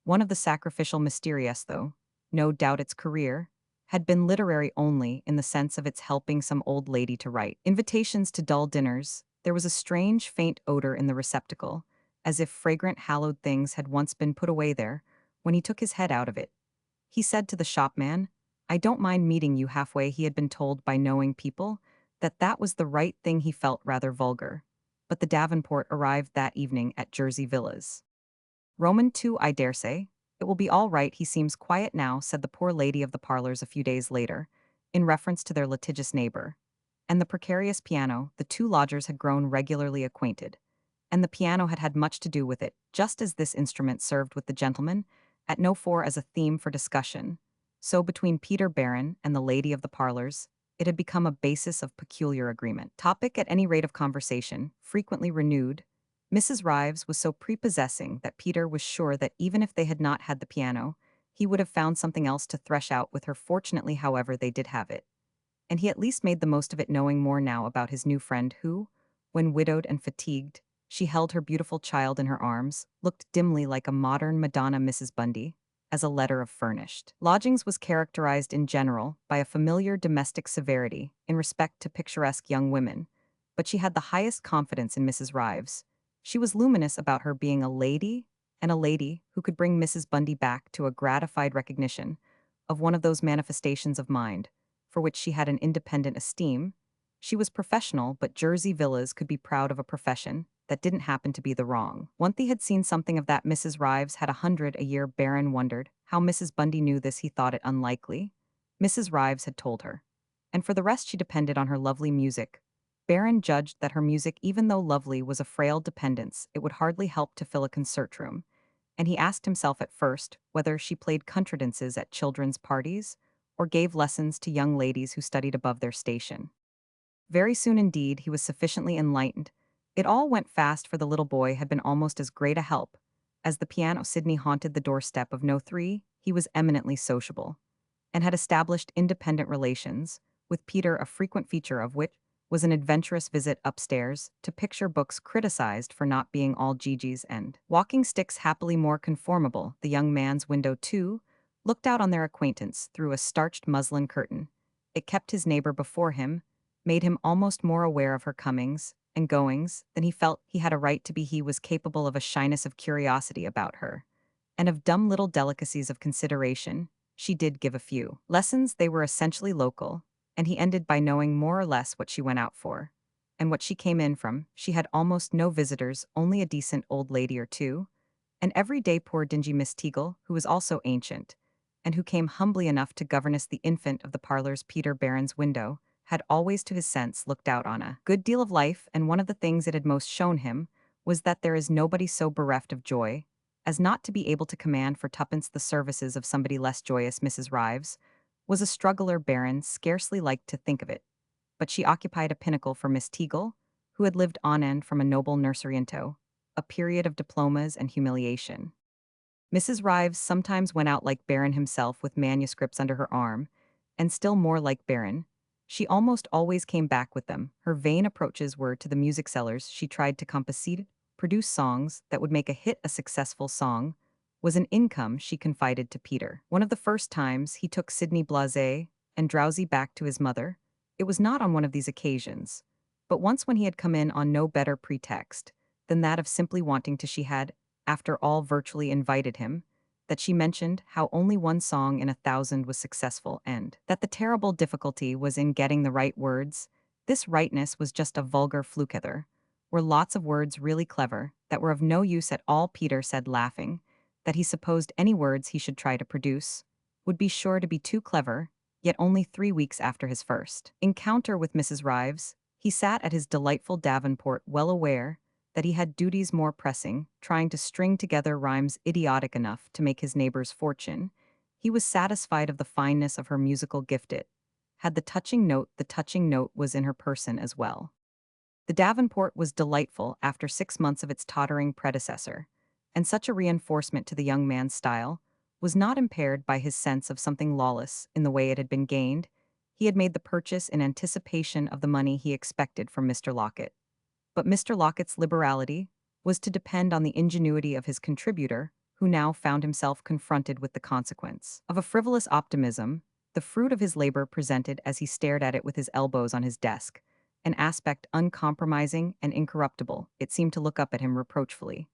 one of the sacrificial mysterious, though. No doubt its career had been literary only in the sense of its helping some old lady to write. Invitations to dull dinners, there was a strange faint odor in the receptacle, as if fragrant hallowed things had once been put away there, when he took his head out of it. He said to the shopman, "I don't mind meeting you halfway." He had been told by knowing people that that was the right thing. He felt rather vulgar. But the Davenport arrived that evening at Jersey Villas. Roman 2, I dare say. It will be all right, he seems quiet now, said the poor lady of the parlors a few days later, in reference to their litigious neighbor. And the precarious piano, the two lodgers had grown regularly acquainted. And the piano had had much to do with it, just as this instrument served with the gentleman, at no fore as a theme for discussion. So between Peter Barron and the lady of the parlors, it had become a basis of peculiar agreement. Topic at any rate of conversation, frequently renewed. Mrs. Rives was so prepossessing that Peter was sure that even if they had not had the piano, he would have found something else to thresh out with her. Fortunately, however, they did have it. And he at least made the most of it, knowing more now about his new friend who, when widowed and fatigued, she held her beautiful child in her arms, looked dimly like a modern Madonna Mrs. Bundy, as a letter of furnished. Lodgings was characterized in general by a familiar domestic severity in respect to picturesque young women, but she had the highest confidence in Mrs. Rives. She was luminous about her being a lady, and a lady who could bring Mrs. Bundy back to a gratified recognition of one of those manifestations of mind for which she had an independent esteem. She was professional, but Jersey Villas could be proud of a profession that didn't happen to be the wrong. Once he had seen something of that. Mrs. Rives had 100 a year. Barron wondered how Mrs. Bundy knew this. He thought it unlikely. Mrs. Rives had told her. And for the rest she depended on her lovely music. Barron judged that her music, even though lovely, was a frail dependence. It would hardly help to fill a concert room. And he asked himself at first whether she played contradances at children's parties or gave lessons to young ladies who studied above their station. Very soon indeed he was sufficiently enlightened. It all went fast, for the little boy had been almost as great a help. As the piano Sydney haunted the doorstep of No. 3, he was eminently sociable, and had established independent relations, with Peter, a frequent feature of which was an adventurous visit upstairs to picture books criticized for not being all Gigi's and walking sticks. Happily more conformable, the young man's window, too, looked out on their acquaintance through a starched muslin curtain. It kept his neighbor before him, made him almost more aware of her comings and goings than he felt he had a right to be. He was capable of a shyness of curiosity about her, and of dumb little delicacies of consideration. She did give a few lessons. They were essentially local, and he ended by knowing more or less what she went out for, and what she came in from. She had almost no visitors, only a decent old lady or two, and every day poor dingy Miss Teagle, who was also ancient, and who came humbly enough to governess the infant of the parlors. Peter Barron's window had always, to his sense, looked out on a good deal of life, and one of the things it had most shown him was that there is nobody so bereft of joy as not to be able to command for twopence the services of somebody less joyous. Mrs. Rives was a struggler. Barron scarcely liked to think of it, but she occupied a pinnacle for Miss Teagle, who had lived on end from a noble nursery into a period of diplomas and humiliation. Mrs. Rives sometimes went out like Barron himself with manuscripts under her arm, and still more like Barron, she almost always came back with them. Her vain approaches were to the music sellers. She tried to composite, produce songs that would make a hit. A successful song was an income, she confided to Peter. One of the first times he took Sidney blasé and drowsy back to his mother, it was not on one of these occasions, but once when he had come in on no better pretext than that of simply wanting to. She had, after all, virtually invited him, that she mentioned how only one song in 1,000 was successful, and that the terrible difficulty was in getting the right words. This rightness was just a vulgar flukeather. Were lots of words really clever that were of no use at all? Peter said, laughing, that he supposed any words he should try to produce would be sure to be too clever. Yet only 3 weeks after his first encounter with Mrs. Rives, he sat at his delightful Davenport, well aware that he had duties more pressing, trying to string together rhymes idiotic enough to make his neighbor's fortune. He was satisfied of the fineness of her musical gift. It had the touching note was in her person as well. The Davenport was delightful after 6 months of its tottering predecessor, and such a reinforcement to the young man's style was not impaired by his sense of something lawless in the way it had been gained. He had made the purchase in anticipation of the money he expected from Mr. Locket. But Mr. Locket's liberality was to depend on the ingenuity of his contributor, who now found himself confronted with the consequence of a frivolous optimism, the fruit of his labor presented as he stared at it with his elbows on his desk, an aspect uncompromising and incorruptible. It seemed to look up at him reproachfully,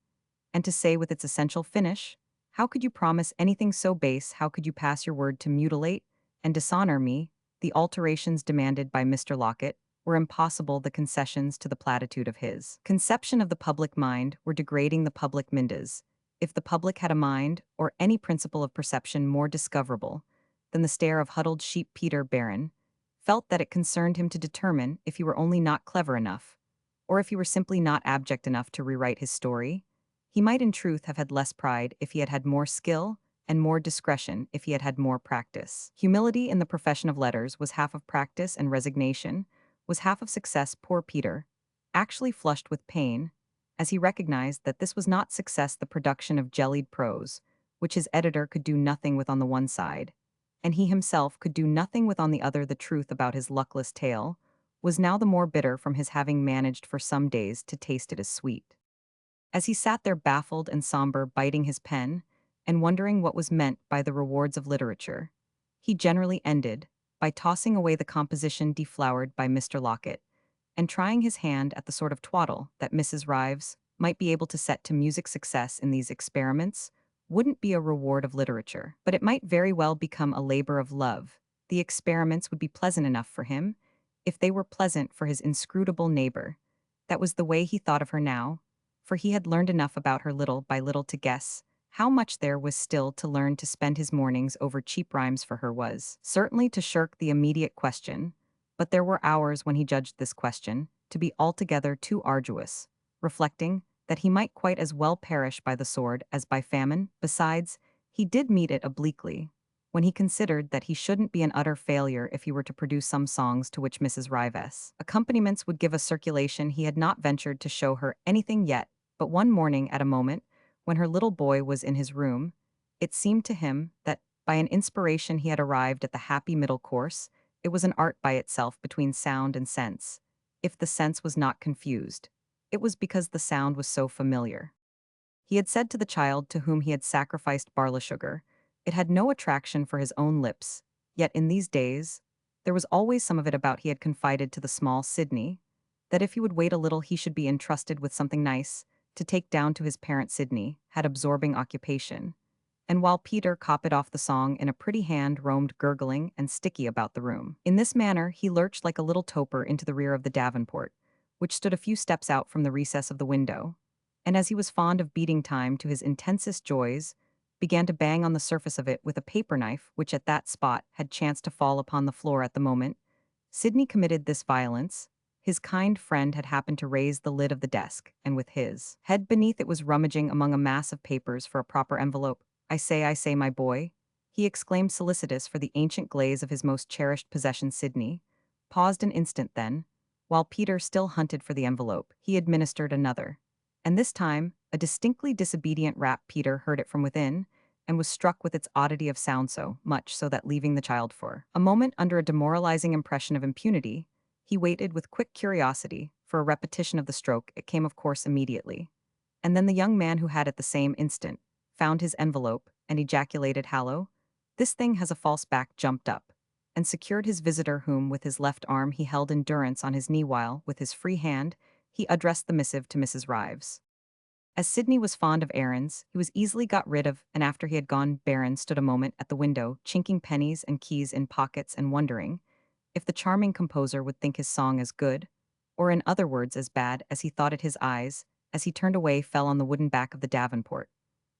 and to say with its essential finish, "How could you promise anything so base? How could you pass your word to mutilate and dishonor me?" The alterations demanded by Mr. Locket were impossible, the concessions to the platitude of his conception of the public mind were degrading the public mindas. If the public had a mind, or any principle of perception more discoverable than the stare of huddled sheep, Peter Barron felt that it concerned him to determine if he were only not clever enough, or if he were simply not abject enough to rewrite his story. He might in truth have had less pride if he had had more skill, and more discretion if he had had more practice. Humility in the profession of letters was half of practice, and resignation was half of success. Poor Peter actually flushed with pain as he recognized that this was not success, the production of jellied prose, which his editor could do nothing with on the one side, and he himself could do nothing with on the other. The truth about his luckless tale was now the more bitter from his having managed for some days to taste it as sweet. As he sat there baffled and somber, biting his pen, and wondering what was meant by the rewards of literature, he generally ended by tossing away the composition deflowered by Mr. Locket, and trying his hand at the sort of twaddle that Mrs. Rives might be able to set to music. Success in these experiments wouldn't be a reward of literature, but it might very well become a labor of love. The experiments would be pleasant enough for him, if they were pleasant for his inscrutable neighbor. That was the way he thought of her now, for he had learned enough about her little by little to guess how much there was still to learn. To spend his mornings over cheap rhymes for her was certainly to shirk the immediate question, but there were hours when he judged this question to be altogether too arduous, reflecting that he might quite as well perish by the sword as by famine. Besides, he did meet it obliquely, when he considered that he shouldn't be an utter failure if he were to produce some songs to which Mrs. Rives' accompaniments would give a circulation. He had not ventured to show her anything yet, but one morning, at a moment when her little boy was in his room, it seemed to him that, by an inspiration, he had arrived at the happy middle course. It was an art by itself between sound and sense. If the sense was not confused, it was because the sound was so familiar. He had said to the child to whom he had sacrificed barley sugar, it had no attraction for his own lips, yet in these days, there was always some of it about. He had confided to the small Sydney that if he would wait a little he should be entrusted with something nice to take down to his parent. Sydney had absorbing occupation, and while Peter copied off the song in a pretty hand, roamed gurgling and sticky about the room. In this manner he lurched like a little toper into the rear of the Davenport, which stood a few steps out from the recess of the window, and as he was fond of beating time to his intensest joys, began to bang on the surface of it with a paper knife which at that spot had chanced to fall upon the floor at the moment Sydney committed this violence. His kind friend had happened to raise the lid of the desk, and with his head beneath it was rummaging among a mass of papers for a proper envelope. I say, my boy," he exclaimed, solicitous for the ancient glaze of his most cherished possession. Sydney paused an instant, then, while Peter still hunted for the envelope, he administered another. And this time, a distinctly disobedient rap. Peter heard it from within, and was struck with its oddity of sound, so much so that, leaving the child for a moment under a demoralizing impression of impunity, he waited with quick curiosity for a repetition of the stroke. It came, of course, immediately. And then the young man, who had at the same instant found his envelope, and ejaculated, "Hallo! This thing has a false back," jumped up, and secured his visitor, whom with his left arm he held in durance on his knee, while, with his free hand, he addressed the missive to Mrs. Rives. As Sydney was fond of errands, he was easily got rid of, and after he had gone, Barron stood a moment at the window, chinking pennies and keys in pockets and wondering if the charming composer would think his song as good, or in other words as bad, as he thought it. His eyes, as he turned away, fell on the wooden back of the Davenport,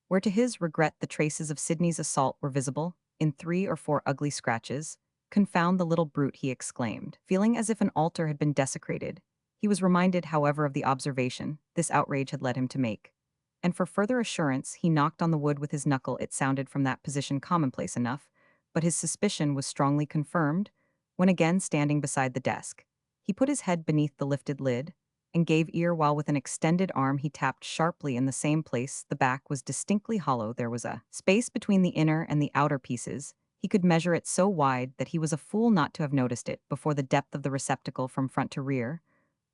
where to his regret the traces of Sydney's assault were visible, in 3 or 4 ugly scratches. "Confound the little brute," he exclaimed, feeling as if an altar had been desecrated. He was reminded, however, of the observation this outrage had led him to make, and for further assurance he knocked on the wood with his knuckle. It sounded from that position commonplace enough, but his suspicion was strongly confirmed when, again standing beside the desk, he put his head beneath the lifted lid and gave ear, while with an extended arm he tapped sharply in the same place. The back was distinctly hollow. There was a space between the inner and the outer pieces. He could measure it so wide that he was a fool not to have noticed it before the depth of the receptacle from front to rear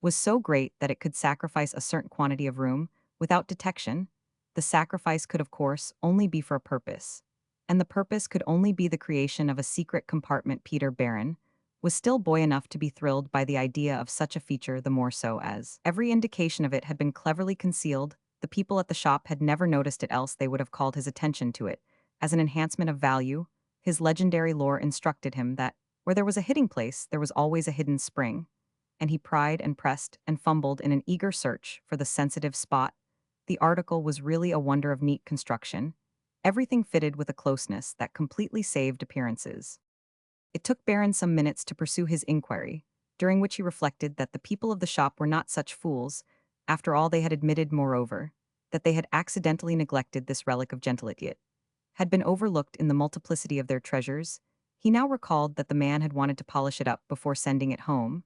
was so great that it could sacrifice a certain quantity of room without detection. The sacrifice could, of course, only be for a purpose. And the purpose could only be the creation of a secret compartment. Peter Barron was still boy enough to be thrilled by the idea of such a feature, the more so as every indication of it had been cleverly concealed. The people at the shop had never noticed it, else they would have called his attention to it. As an enhancement of value, his legendary lore instructed him that where there was a hiding place, there was always a hidden spring, and he pried and pressed and fumbled in an eager search for the sensitive spot. The article was really a wonder of neat construction. Everything fitted with a closeness that completely saved appearances. It took Barron some minutes to pursue his inquiry, during which he reflected that the people of the shop were not such fools. After all, they had admitted, moreover, that they had accidentally neglected this relic of gentility, had been overlooked in the multiplicity of their treasures. He now recalled that the man had wanted to polish it up before sending it home,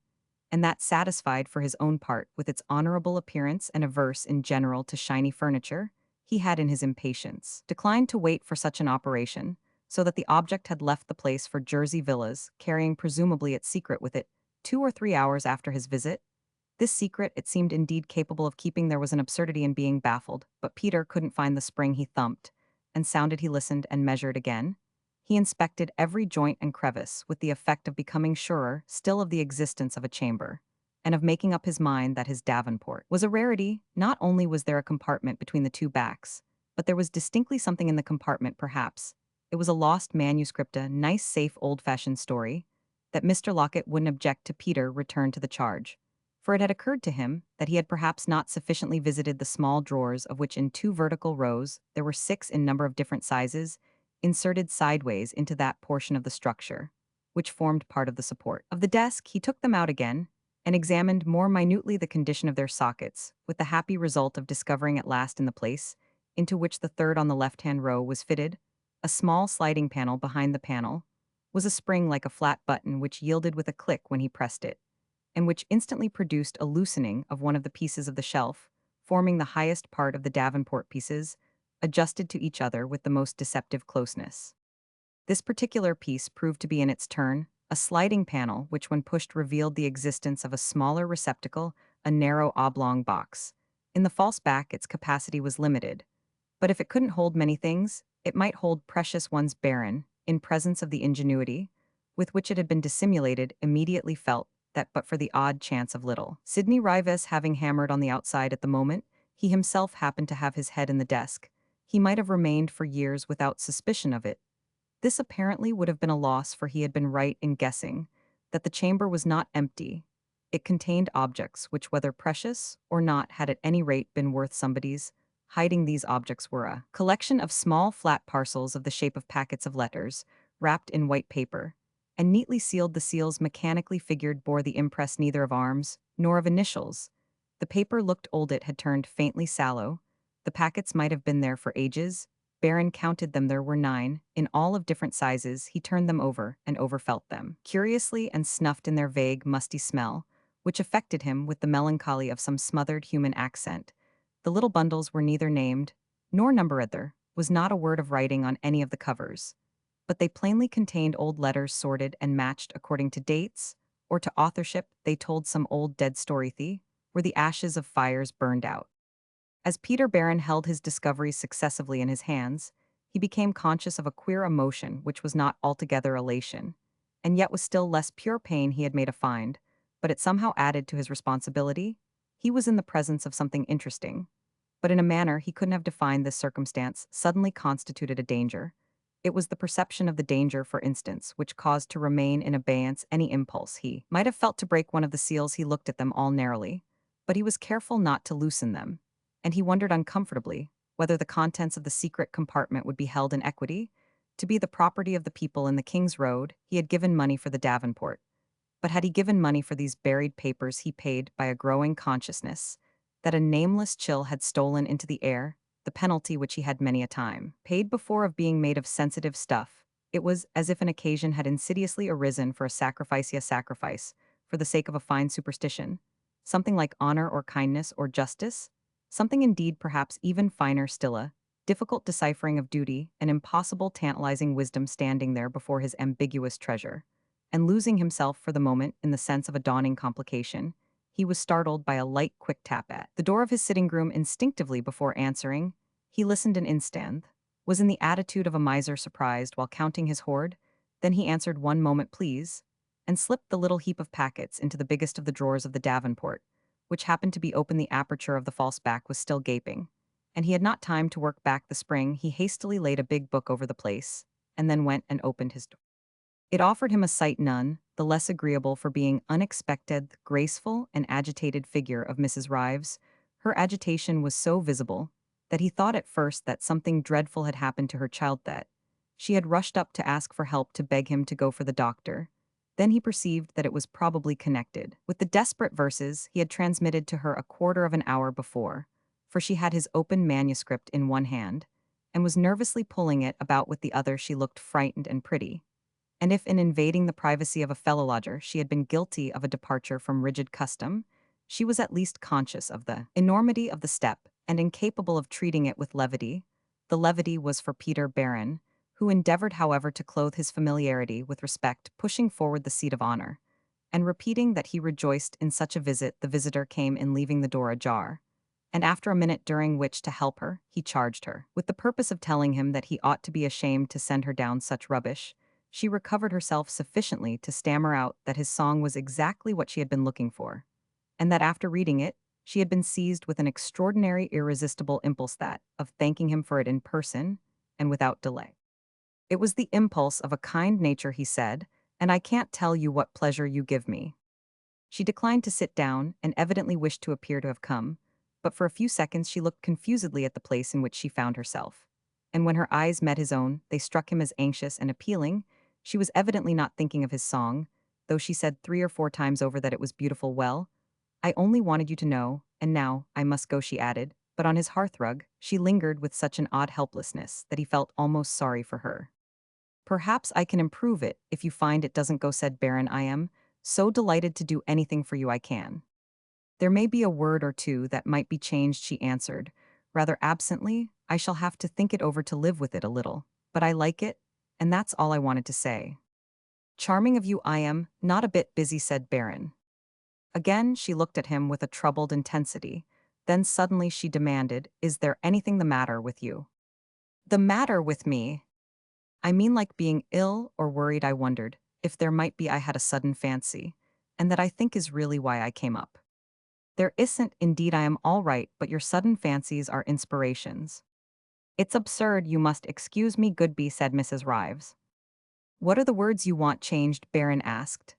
and that, satisfied for his own part with its honorable appearance and averse in general to shiny furniture, he had in his impatience declined to wait for such an operation, so that the object had left the place for Jersey villas, carrying presumably its secret with it 2 or 3 hours after his visit. This secret it seemed indeed capable of keeping. There was an absurdity in being baffled, but Peter couldn't find the spring. He thumped and sounded, he listened and measured again. He inspected every joint and crevice with the effect of becoming surer still of the existence of a chamber, and of making up his mind that his davenport was a rarity. Not only was there a compartment between the two backs, but there was distinctly something in the compartment, perhaps. It was a lost manuscript, a nice, safe, old-fashioned story, that Mr. Locket wouldn't object to. Peter returned to the charge, for it had occurred to him that he had perhaps not sufficiently visited the small drawers, of which in 2 vertical rows there were 6 in number of different sizes, inserted sideways into that portion of the structure which formed part of the support of the desk. He took them out again and examined more minutely the condition of their sockets, with the happy result of discovering at last in the place into which the third on the left-hand row was fitted a small sliding panel. Behind the panel was a spring like a flat button, which yielded with a click when he pressed it, and which instantly produced a loosening of one of the pieces of the shelf, forming the highest part of the Davenport pieces, adjusted to each other with the most deceptive closeness. This particular piece proved to be in its turn a sliding panel which, when pushed, revealed the existence of a smaller receptacle, a narrow oblong box. In the false back its capacity was limited, but if it couldn't hold many things, it might hold precious ones. Barron, in presence of the ingenuity with which it had been dissimulated, immediately felt that but for the odd chance of little Sidney Rives having hammered on the outside at the moment he himself happened to have his head in the desk, he might have remained for years without suspicion of it. This apparently would have been a loss, for he had been right in guessing that the chamber was not empty. It contained objects which, whether precious or not, had at any rate been worth somebody's. Hiding these objects were a collection of small flat parcels of the shape of packets of letters, wrapped in white paper, and neatly sealed. The seals, mechanically figured, bore the impress neither of arms nor of initials. The paper looked old, it had turned faintly sallow. The packets might have been there for ages. Barron counted them. There were 9, in all of different sizes. He turned them over and over, felt them curiously, and snuffed in their vague, musty smell, which affected him with the melancholy of some smothered human accent. The little bundles were neither named nor numbered. There was not a word of writing on any of the covers, but they plainly contained old letters sorted and matched according to dates or to authorship. They told some old dead story where the ashes of fires burned out. As Peter Barron held his discoveries successively in his hands, he became conscious of a queer emotion which was not altogether elation, and yet was still less pure pain. He had made a find, but it somehow added to his responsibility. He was in the presence of something interesting, but in a manner he couldn't have defined. This circumstance suddenly constituted a danger. It was the perception of the danger, for instance, which caused to remain in abeyance any impulse he might have felt to break one of the seals. He looked at them all narrowly, but he was careful not to loosen them, and he wondered uncomfortably whether the contents of the secret compartment would be held in equity, to be the property of the people in the King's Road. He had given money for the Davenport, but had he given money for these buried papers, he paid by a growing consciousness that a nameless chill had stolen into the air, the penalty which he had many a time paid before of being made of sensitive stuff. It was as if an occasion had insidiously arisen for a sacrifice for the sake of a fine superstition, something like honor or kindness or justice, something indeed perhaps even finer still, difficult deciphering of duty, and impossible tantalizing wisdom standing there before his ambiguous treasure. And losing himself for the moment in the sense of a dawning complication, he was startled by a light, quick tap at the door of his sitting room. Instinctively before answering, he listened an instant, was in the attitude of a miser surprised while counting his hoard. Then he answered, "One moment, please," and slipped the little heap of packets into the biggest of the drawers of the Davenport, which happened to be open. The aperture of the false back was still gaping, and he had not time to work back the spring. He hastily laid a big book over the place, and then went and opened his door. It offered him a sight none the less agreeable for being unexpected. The graceful and agitated figure of Mrs. Rives. Her agitation was so visible that he thought at first that something dreadful had happened to her child, that she had rushed up to ask for help, to beg him to go for the doctor. Then he perceived that it was probably connected with the desperate verses he had transmitted to her a quarter of an hour before, for she had his open manuscript in one hand and was nervously pulling it about with the other. She looked frightened and pretty, and if in invading the privacy of a fellow lodger she had been guilty of a departure from rigid custom, she was at least conscious of the enormity of the step and incapable of treating it with levity. The levity was for Peter Barron, who endeavored, however, to clothe his familiarity with respect, pushing forward the seat of honor, and repeating that he rejoiced in such a visit. The visitor came in, leaving the door ajar, and after a minute during which to help her, he charged her with the purpose of telling him that he ought to be ashamed to send her down such rubbish. She recovered herself sufficiently to stammer out that his song was exactly what she had been looking for, and that after reading it, she had been seized with an extraordinary irresistible impulse, that of thanking him for it in person and without delay. It was the impulse of a kind nature, he said, and I can't tell you what pleasure you give me. She declined to sit down and evidently wished to appear to have come, but for a few seconds she looked confusedly at the place in which she found herself, and when her eyes met his own, they struck him as anxious and appealing. She was evidently not thinking of his song, though she said 3 or 4 times over that it was beautiful. "Well, I only wanted you to know, and now I must go," she added, but on his hearthrug she lingered with such an odd helplessness that he felt almost sorry for her. "Perhaps I can improve it if you find it doesn't go," said Baron. "I am so delighted to do anything for you I can." "There may be a word or two that might be changed," she answered, rather absently. "I shall have to think it over, to live with it a little, but I like it, and that's all I wanted to say." "Charming of you." "I am not a bit busy," said Baron. Again she looked at him with a troubled intensity. Then suddenly she demanded, "Is there anything the matter with you?" "The matter with me? I mean like being ill or worried." I wondered if there might be. "I had a sudden fancy, and that I think is really why I came up." "There isn't, indeed. I am all right, but your sudden fancies are inspirations." "It's absurd. You must excuse me, Goodby," said Mrs. Rives. "What are the words you want changed?" Baron asked.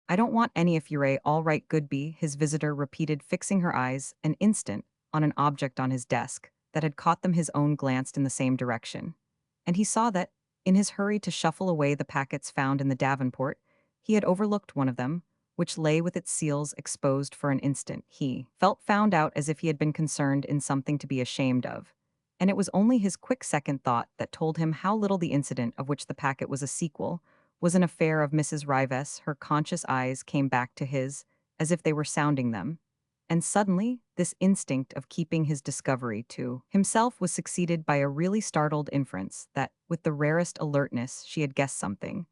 "I don't want any if you're all right, Goodby," his visitor repeated, fixing her eyes an instant on an object on his desk that had caught them. His own glanced in the same direction, and he saw that, in his hurry to shuffle away the packets found in the Davenport, he had overlooked one of them, which lay with its seals exposed. For an instant he felt found out, as if he had been concerned in something to be ashamed of, and it was only his quick second thought that told him how little the incident of which the packet was a sequel was an affair of Mrs. Rives. Her conscious eyes came back to his, as if they were sounding them, and suddenly this instinct of keeping his discovery to himself was succeeded by a really startled inference that, with the rarest alertness, she had guessed something,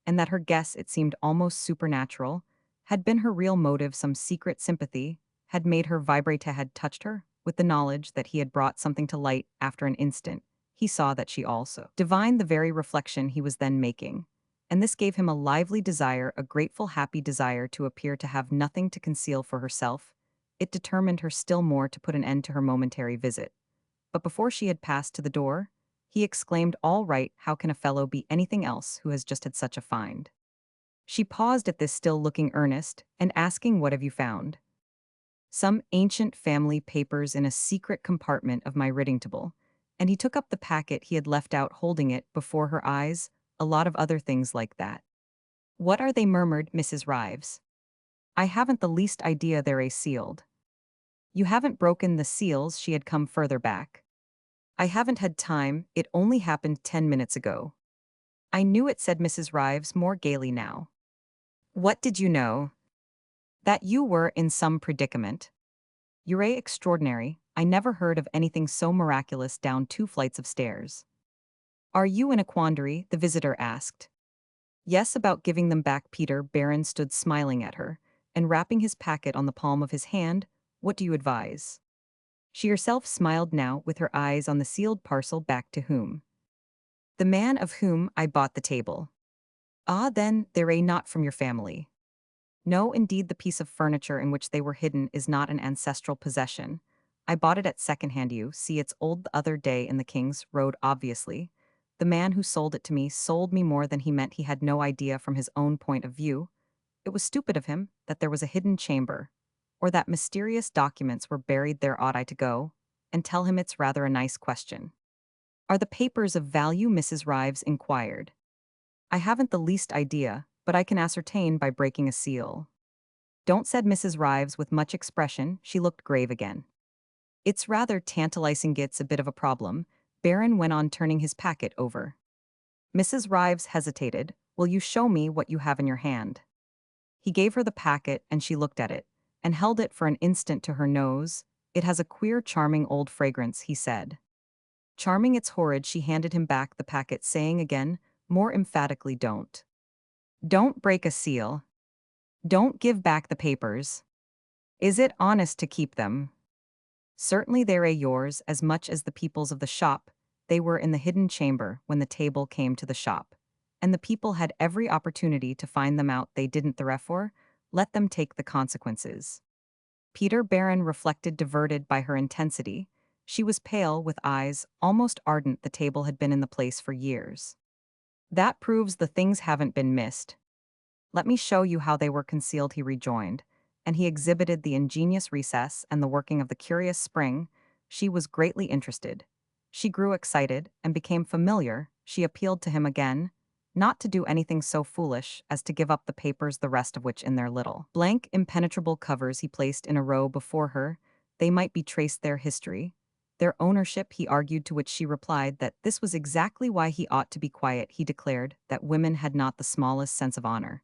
and that her guess, it seemed almost supernatural, had been her real motive. Some secret sympathy had made her vibrate, had touched her, with the knowledge that he had brought something to light. After an instant, he saw that she also divined the very reflection he was then making, and this gave him a lively desire, a grateful, happy desire, to appear to have nothing to conceal for herself. It determined her still more to put an end to her momentary visit. But before she had passed to the door, he exclaimed, "All right, how can a fellow be anything else who has just had such a find?" She paused at this, still looking earnest, and asking, "What have you found?" "Some ancient family papers in a secret compartment of my writing table," and he took up the packet he had left out, holding it before her eyes. "A lot of other things like that." "What are they?" murmured Mrs. Rives. "I haven't the least idea. They're sealed." "You haven't broken the seals?" She had come further back. "I haven't had time. It only happened 10 minutes ago." "I knew it," said Mrs. Rives more gaily now. "What did you know?" "That you were in some predicament." "You're extraordinary. I never heard of anything so miraculous down 2 flights of stairs. Are you in a quandary? The visitor asked. Yes, about giving them back. Peter Barron stood smiling at her, and wrapping his packet on the palm of his hand. What do you advise? She herself smiled now, with her eyes on the sealed parcel. Back to whom? The man of whom I bought the table. Ah, then, they're not from your family. No, indeed, the piece of furniture in which they were hidden is not an ancestral possession. I bought it at second-hand. You see, it's old. The other day in the King's Road, obviously. The man who sold it to me sold me more than he meant. He had no idea from his own point of view. It was stupid of him that there was a hidden chamber, or that mysterious documents were buried there. Ought I to go and tell him? It's rather a nice question. Are the papers of value? Mrs. Rives inquired. I haven't the least idea, but I can ascertain by breaking a seal. Don't, said Mrs. Rives with much expression. She looked grave again. It's rather tantalizing. It's a bit of a problem. Barron went on, turning his packet over. Mrs. Rives hesitated. Will you show me what you have in your hand? He gave her the packet, and she looked at it, and held it for an instant to her nose. It has a queer, charming old fragrance, he said. Charming? It's horrid. She handed him back the packet, saying again, more emphatically, Don't break a seal. Don't give back the papers. Is it honest to keep them? Certainly they're yours as much as the people's of the shop. They were in the hidden chamber when the table came to the shop. And the people had every opportunity to find them out. They didn't, therefore let them take the consequences. Peter Barron reflected, diverted by her intensity. She was pale, with eyes almost ardent. The table had been in the place for years. That proves the things haven't been missed. Let me show you how they were concealed, he rejoined, and he exhibited the ingenious recess and the working of the curious spring. She was greatly interested. She grew excited and became familiar. She appealed to him again, not to do anything so foolish as to give up the papers, the rest of which in their little, blank, impenetrable covers he placed in a row before her. They might be traced, their history, their ownership, he argued, to which she replied that this was exactly why he ought to be quiet. He declared that women had not the smallest sense of honor,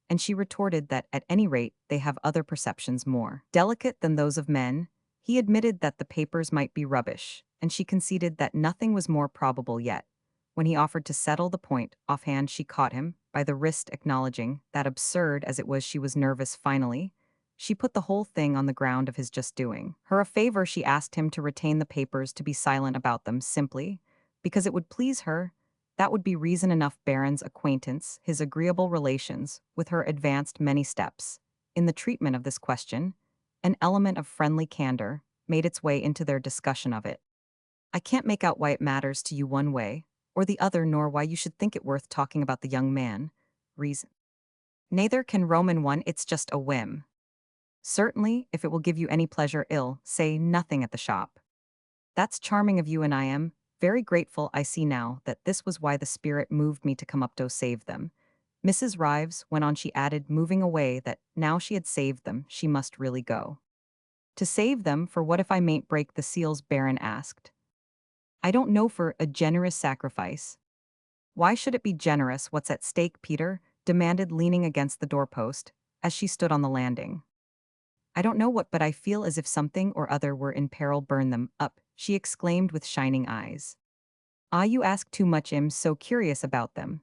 and she retorted that at any rate they have other perceptions more delicate than those of men. He admitted that the papers might be rubbish, and she conceded that nothing was more probable yet. When he offered to settle the point offhand, she caught him by the wrist, acknowledging that, absurd as it was, she was nervous. Finally, she put the whole thing on the ground of his just doing her a favor. She asked him to retain the papers, to be silent about them, simply because it would please her. That would be reason enough. Barron's acquaintance, his agreeable relations with her, advanced many steps in the treatment of this question. An element of friendly candor made its way into their discussion of it. I can't make out why it matters to you one way or the other, nor why you should think it worth talking about the young man. Reason. Neither can Roman one. It's just a whim. Certainly, if it will give you any pleasure, ill say nothing at the shop. That's charming of you, and I am very grateful. I see now that this was why the spirit moved me to come up to save them. Mrs. Rives went on, she added, moving away, that now she had saved them, she must really go. To save them, for what if I mayn't break the seals? Barron asked. I don't know, for a generous sacrifice. Why should it be generous? What's at stake? Peter demanded, leaning against the doorpost as she stood on the landing. I don't know what, but I feel as if something or other were in peril. Burn them up, she exclaimed with shining eyes. Ah, you ask too much. I'm so curious about them.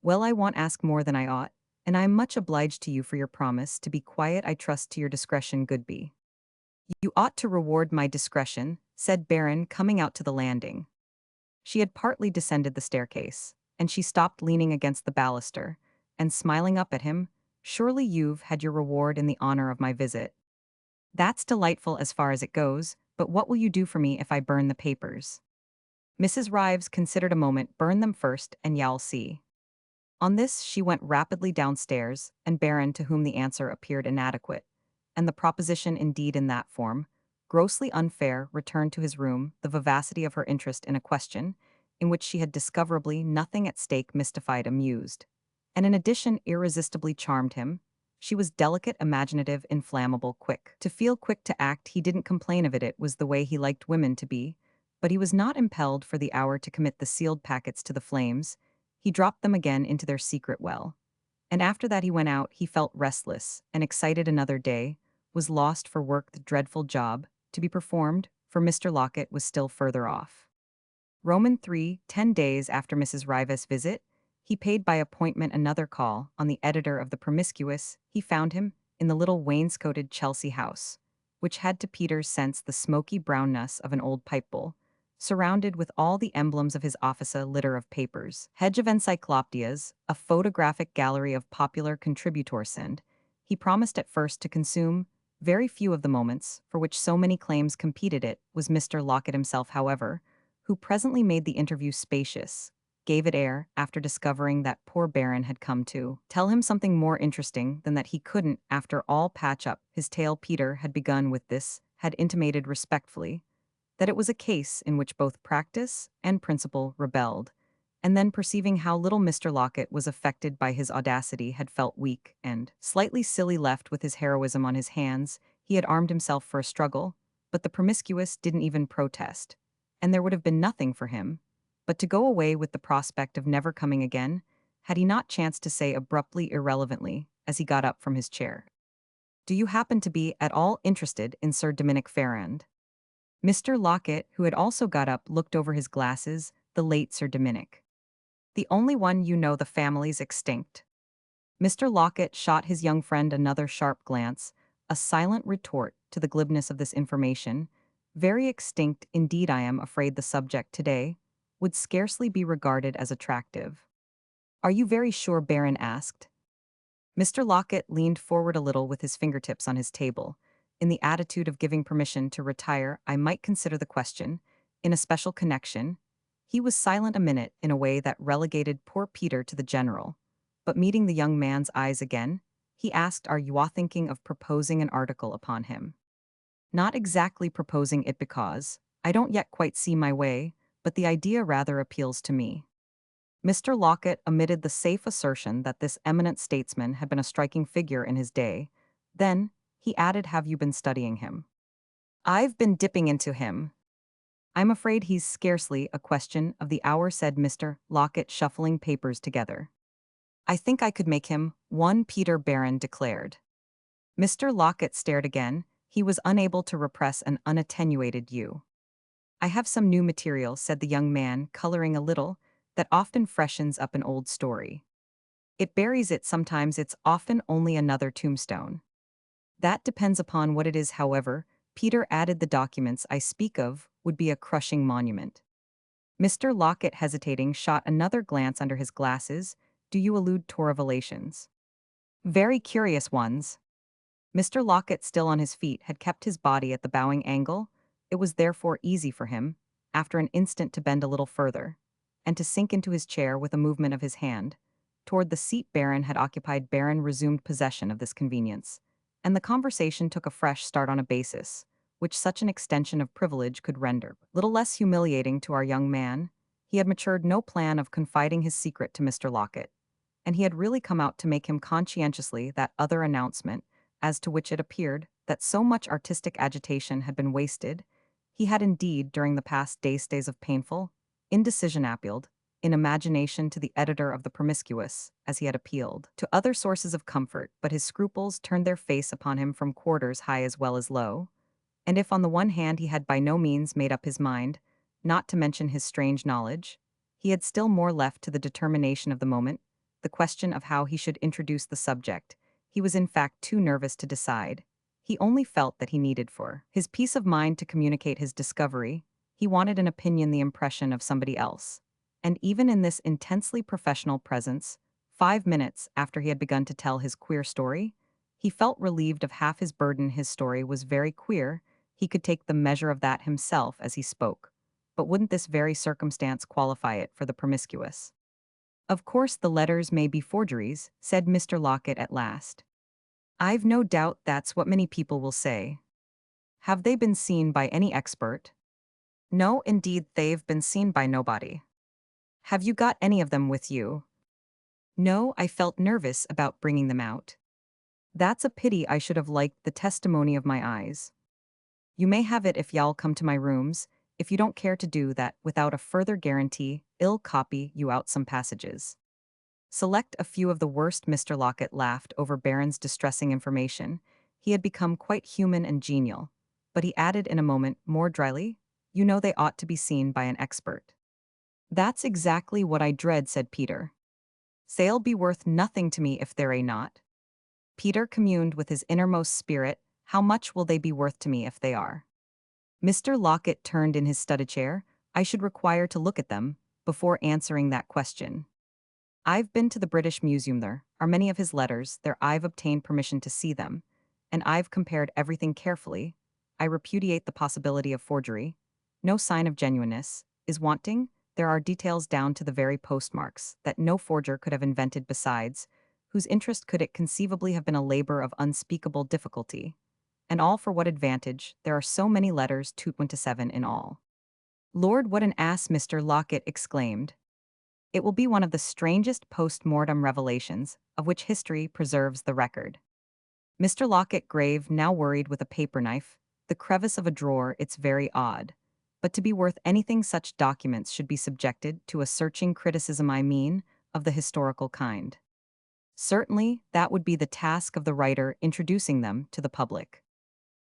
Well, I won't ask more than I ought, and I am much obliged to you for your promise to be quiet. I trust to your discretion, Goodby. You ought to reward my discretion, said Barron, coming out to the landing. She had partly descended the staircase, and she stopped, leaning against the baluster, and smiling up at him. Surely you've had your reward in the honor of my visit. That's delightful as far as it goes, but what will you do for me if I burn the papers? Mrs. Rives considered a moment. Burn them first, and you'll see. On this she went rapidly downstairs, and Barron, to whom the answer appeared inadequate, and the proposition indeed in that form, grossly unfair, returned to his room. The vivacity of her interest in a question in which she had discoverably nothing at stake mystified, amused, and in addition irresistibly charmed him. She was delicate, imaginative, inflammable, quick to feel, quick to act. He didn't complain of it, it was the way he liked women to be, but he was not impelled for the hour to commit the sealed packets to the flames. He dropped them again into their secret well. And after that he went out. He felt restless and excited. Another day was lost for work, the dreadful job to be performed, for Mr. Locket was still further off. Roman 3, 10 days after Mrs. Rivas' visit, he paid by appointment another call on the editor of the Promiscuous. He found him in the little wainscoted Chelsea house, which had to Peter's sense the smoky brownness of an old pipe bowl, surrounded with all the emblems of his office, a litter of papers, hedge of encyclopedias, a photographic gallery of popular contributors, and he promised at first to consume very few of the moments for which so many claims competed. It was Mr. Locket himself, however, who presently made the interview spacious, gave it air after discovering that poor Baron had come to tell him something more interesting than that he couldn't, after all, patch up his tale. Peter had begun with this, had intimated respectfully that it was a case in which both practice and principle rebelled, and then perceiving how little Mr. Locket was affected by his audacity, had felt weak and slightly silly left with his heroism on his hands. He had armed himself for a struggle, but the Promiscuous didn't even protest, and there would have been nothing for him but to go away with the prospect of never coming again, had he not chanced to say abruptly, irrelevantly, as he got up from his chair, "Do you happen to be at all interested in Sir Dominic Ferrand?" Mr. Locket, who had also got up, looked over his glasses. "The late Sir Dominic. The only one, you know, the family's extinct." Mr. Locket shot his young friend another sharp glance, a silent retort to the glibness of this information. "Very extinct indeed. I am afraid the subject today would scarcely be regarded as attractive." "Are you very sure?" Baron asked. Mr. Locket leaned forward a little with his fingertips on his table, in the attitude of giving permission to retire. "I might consider the question in a special connection." He was silent a minute in a way that relegated poor Peter to the general, but meeting the young man's eyes again, he asked, "Are you thinking of proposing an article upon him?" "Not exactly proposing it, because I don't yet quite see my way, but the idea rather appeals to me." Mr. Locket omitted the safe assertion that this eminent statesman had been a striking figure in his day. Then, he added, "Have you been studying him?" "I've been dipping into him." "I'm afraid he's scarcely a question of the hour," said Mr. Locket, shuffling papers together. "I think I could make him one," Peter Baron declared. Mr. Locket stared again. He was unable to repress an unattenuated "you." "I have some new material," said the young man, coloring a little, "that often freshens up an old story. It buries it sometimes, it's often only another tombstone." "That depends upon what it is, however," Peter added. "The documents I speak of would be a crushing monument." Mr. Locket, hesitating, shot another glance under his glasses. "Do you allude to revelations?" "Very curious ones." Mr. Locket, still on his feet, had kept his body at the bowing angle. It was therefore easy for him, after an instant, to bend a little further, and to sink into his chair with a movement of his hand toward the seat Baron had occupied. Baron resumed possession of this convenience, and the conversation took a fresh start on a basis which such an extension of privilege could render little less humiliating to our young man. He had matured no plan of confiding his secret to Mr. Locket, and he had really come out to make him conscientiously that other announcement, as to which it appeared that so much artistic agitation had been wasted. He had indeed, during the past days of painful indecision, appealed in imagination to the editor of the Promiscuous, as he had appealed to other sources of comfort, but his scruples turned their face upon him from quarters high as well as low. And if on the one hand he had by no means made up his mind not to mention his strange knowledge, he had still more left to the determination of the moment, the question of how he should introduce the subject. He was in fact too nervous to decide. He only felt that he needed, for his peace of mind, to communicate his discovery. He wanted an opinion, the impression of somebody else. And even in this intensely professional presence, 5 minutes after he had begun to tell his queer story, he felt relieved of half his burden. His story was very queer. He could take the measure of that himself as he spoke. But wouldn't this very circumstance qualify it for the Promiscuous? "Of course the letters may be forgeries," said Mr. Locket at last. "I've no doubt that's what many people will say." "Have they been seen by any expert?" "No, indeed, they've been seen by nobody." "Have you got any of them with you?" "No, I felt nervous about bringing them out." "That's a pity. I should have liked the testimony of my eyes." "You may have it if y'all come to my rooms. If you don't care to do that without a further guarantee, I'll copy you out some passages." "Select a few of the worst." Mr. Locket laughed over Baron's distressing information. He had become quite human and genial. But he added in a moment, more dryly, "You know they ought to be seen by an expert." "That's exactly what I dread," said Peter. "They'll be worth nothing to me if they're not." Peter communed with his innermost spirit, "How much will they be worth to me if they are?" Mr. Lockett turned in his study chair. "I should require to look at them before answering that question. I've been to the British Museum. There are many of his letters there. I've obtained permission to see them, and I've compared everything carefully. I repudiate the possibility of forgery. No sign of genuineness is wanting. There are details down to the very postmarks that no forger could have invented. Besides, whose interest could it conceivably have been a labor of unspeakable difficulty? And all for what advantage? There are so many letters, 227 in all." "Lord, what an ass!" Mr. Lockett exclaimed. "It will be one of the strangest post-mortem revelations, of which history preserves the record." Mr. Lockett grave now worried with a paper knife, the crevice of a drawer. "It's very odd. But to be worth anything, such documents should be subjected to a searching criticism, I mean, of the historical kind." "Certainly, that would be the task of the writer introducing them to the public."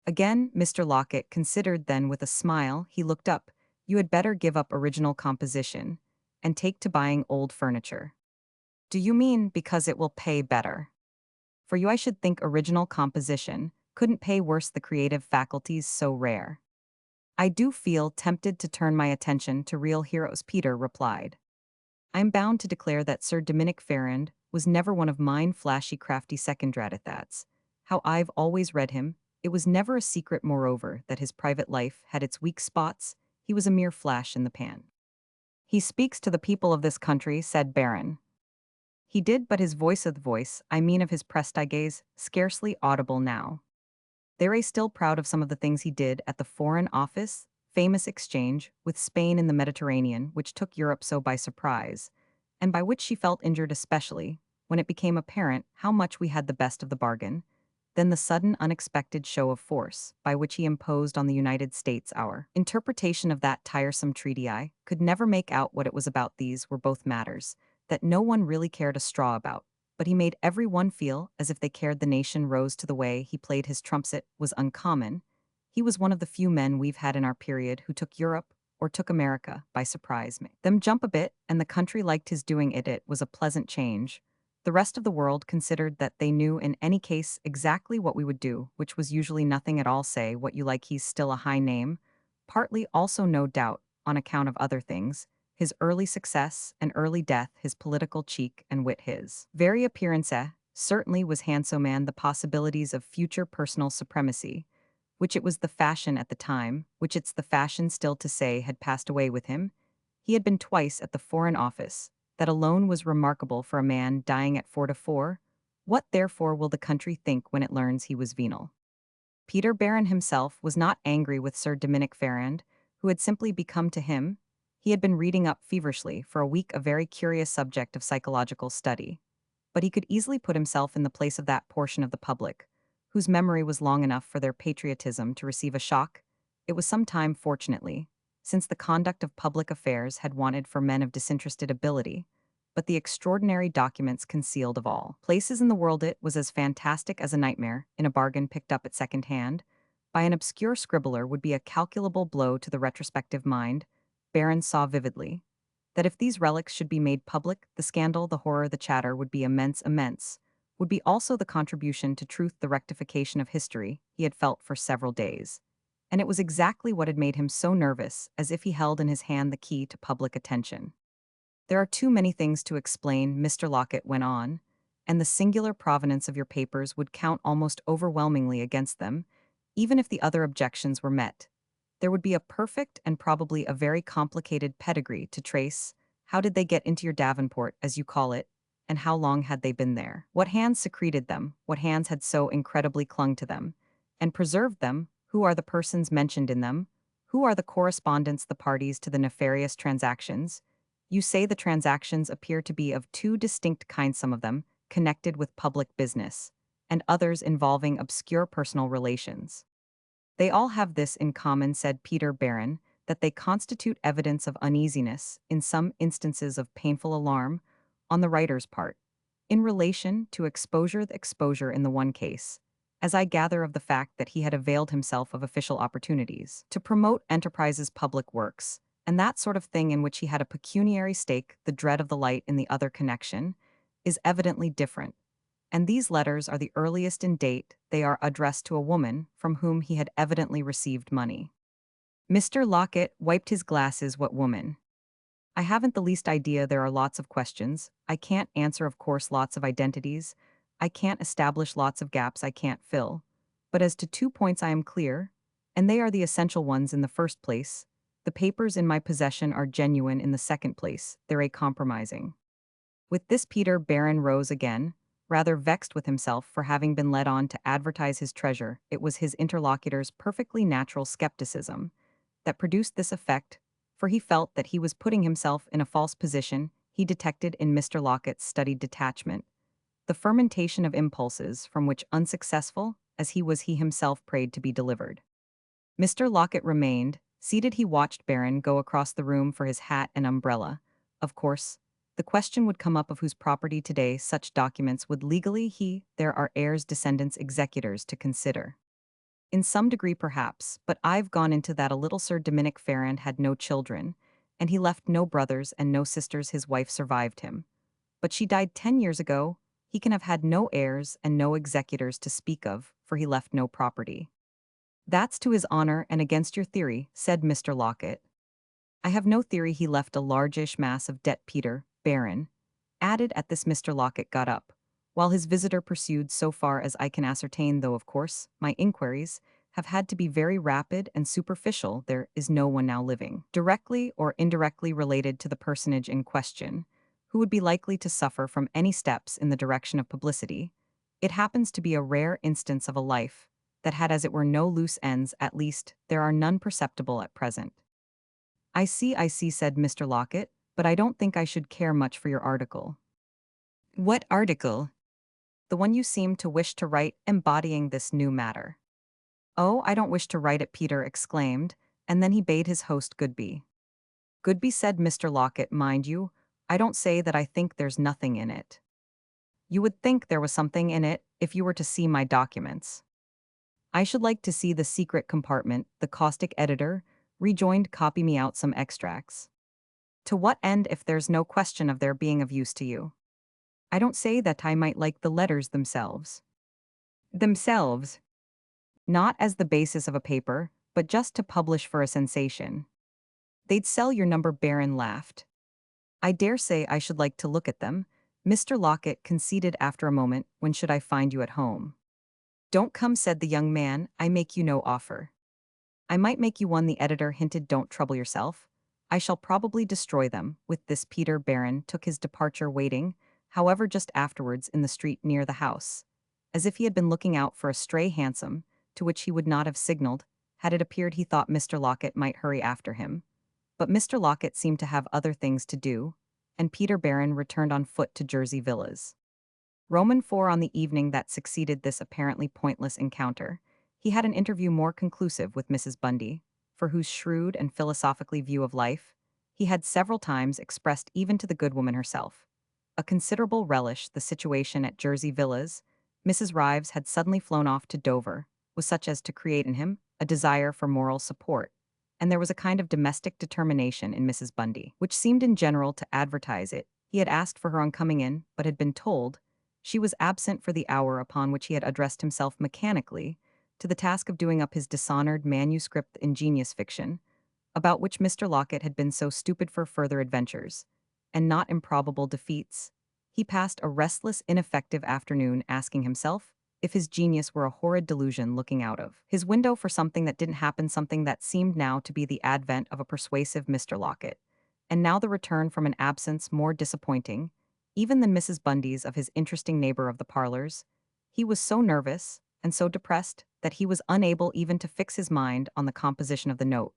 Again, Mr. Lockett considered, then with a smile, he looked up. "You had better give up original composition and take to buying old furniture." "Do you mean because it will pay better?" "For you, I should think original composition couldn't pay worse, the creative faculties so rare." "I do feel tempted to turn my attention to real heroes," Peter replied. "I am bound to declare that Sir Dominick Ferrand was never one of mine flashy crafty second-rate at that's how I've always read him. It was never a secret, moreover, that his private life had its weak spots. He was a mere flash in the pan." "He speaks to the people of this country," said Baron. "He did, but his voice of the voice, I mean of his prestiges, scarcely audible now. They're still proud of some of the things he did at the Foreign Office, famous exchange with Spain in the Mediterranean, which took Europe so by surprise, and by which she felt injured especially, when it became apparent how much we had the best of the bargain. Then the sudden unexpected show of force, by which he imposed on the United States. Our interpretation of that tiresome treaty, I could never make out what it was about. These were both matters that no one really cared a straw about, but he made every one feel as if they cared. The nation rose to the way he played his trumps. It was uncommon. He was one of the few men we've had in our period who took Europe, or took America, by surprise. Made them jump a bit, and the country liked his doing it. It was a pleasant change. The rest of the world considered that they knew in any case exactly what we would do, which was usually nothing at all. Say what you like, he's still a high name. Partly also, no doubt, on account of other things, his early success and early death, his political cheek and wit, his very appearance, certainly was handsome, and the possibilities of future personal supremacy, which it was the fashion at the time, which it's the fashion still to say, had passed away with him. He had been twice at the Foreign Office. That alone was remarkable for a man dying at 44. What therefore will the country think when it learns he was venal? Peter Baron himself was not angry with Sir Dominick Ferrand, who had simply become to him. He had been reading up feverishly for a week a very curious subject of psychological study. But he could easily put himself in the place of that portion of the public, whose memory was long enough for their patriotism to receive a shock. It was some time, fortunately, since the conduct of public affairs had wanted for men of disinterested ability, but the extraordinary documents concealed of all places in the world, it was as fantastic as a nightmare, in a bargain picked up at second hand, by an obscure scribbler, would be a calculable blow to the retrospective mind. Baron saw vividly that if these relics should be made public, the scandal, the horror, the chatter would be immense, would be also the contribution to truth, the rectification of history he had felt for several days. And it was exactly what had made him so nervous, as if he held in his hand the key to public attention. "There are too many things to explain," Mr. Lockett went on, "and the singular provenance of your papers would count almost overwhelmingly against them, even if the other objections were met. There would be a perfect and probably a very complicated pedigree to trace. How did they get into your Davenport, as you call it, and how long had they been there? What hands secreted them? What hands had so incredibly clung to them and preserved them? Who are the persons mentioned in them? Who are the correspondents, the parties to the nefarious transactions? You say the transactions appear to be of two distinct kinds, some of them connected with public business, and others involving obscure personal relations. They all have this in common," said Peter Baron, "that they constitute evidence of uneasiness, in some instances of painful alarm, on the writer's part, in relation to exposure, the exposure in the one case, as I gather of the fact that he had availed himself of official opportunities to promote Enterprise's public works, and that sort of thing in which he had a pecuniary stake, the dread of the light in the other connection, is evidently different. And these letters are the earliest in date. They are addressed to a woman from whom he had evidently received money. Mr. Lockett wiped his glasses. What woman? I haven't the least idea. There are lots of questions. I can't answer, of course, lots of identities. I can't establish lots of gaps I can't fill. But as to 2 points I am clear, and they are the essential ones in the first place. The papers in my possession are genuine in the second place. They're a compromising. With this Peter Barron rose again, rather vexed with himself for having been led on to advertise his treasure. It was his interlocutor's perfectly natural skepticism that produced this effect, for he felt that he was putting himself in a false position. He detected in Mr. Lockett's studied detachment the fermentation of impulses from which, unsuccessful as he himself prayed to be delivered. Mr. Lockett remained seated. He watched Barron go across the room for his hat and umbrella. Of course, the question would come up of whose property today such documents would legally there are heirs, descendants, executors to consider. In some degree perhaps, but I've gone into that a little. Sir Dominic Farrand had no children, and he left no brothers and no sisters. His wife survived him, but she died 10 years ago. He can have had no heirs and no executors to speak of, for he left no property. That's to his honor and against your theory, said Mr. Lockett. I have no theory. He left a largish mass of debt. Peter Barron added. At this Mr. Lockett got up, while his visitor pursued. So far as I can ascertain, though of course my inquiries have had to be very rapid and superficial, there is no one now living, directly or indirectly related to the personage in question, who would be likely to suffer from any steps in the direction of publicity. It happens to be a rare instance of a life that had as it were no loose ends. At least, there are none perceptible at present. I see, said Mr. Lockett, but I don't think I should care much for your article. What article? The one you seem to wish to write embodying this new matter. Oh, I don't wish to write it, Peter exclaimed, and then he bade his host goodby. Goodby, said Mr. Lockett, mind you, I don't say that I think there's nothing in it. You would think there was something in it if you were to see my documents. I should like to see the secret compartment. The caustic editor rejoined. Copy me out some extracts. To what end if there's no question of their being of use to you? I don't say that I might like the letters themselves. Themselves? Not as the basis of a paper, but just to publish for a sensation. They'd sell your number. Barron laughed. I dare say I should like to look at them, Mr. Lockett conceded after a moment. When should I find you at home? Don't come, said the young man, I make you no offer. I might make you one, the editor hinted. Don't trouble yourself. I shall probably destroy them. With this Peter Barron took his departure, waiting, however, just afterwards in the street near the house, as if he had been looking out for a stray hansom, to which he would not have signaled, had it appeared he thought Mr. Lockett might hurry after him. But Mr. Lockett seemed to have other things to do, and Peter Barron returned on foot to Jersey Villas. Roman 4. On the evening that succeeded this apparently pointless encounter, he had an interview more conclusive with Mrs. Bundy, for whose shrewd and philosophically view of life he had several times expressed even to the good woman herself a considerable relish. The situation at Jersey Villas, Mrs. Rives had suddenly flown off to Dover, was such as to create in him a desire for moral support, and there was a kind of domestic determination in Mrs. Bundy, which seemed in general to advertise it. He had asked for her on coming in, but had been told she was absent for the hour, upon which he had addressed himself mechanically to the task of doing up his dishonored manuscript, the ingenious fiction, about which Mr. Lockett had been so stupid for further adventures, and not improbable defeats. He passed a restless, ineffective afternoon asking himself if his genius were a horrid delusion looking out of his window for something that didn't happen, something that seemed now to be the advent of a persuasive Mr. Lockett, and now the return from an absence more disappointing even than Mrs. Bundy's of his interesting neighbor of the parlors. He was so nervous and so depressed that he was unable even to fix his mind on the composition of the note,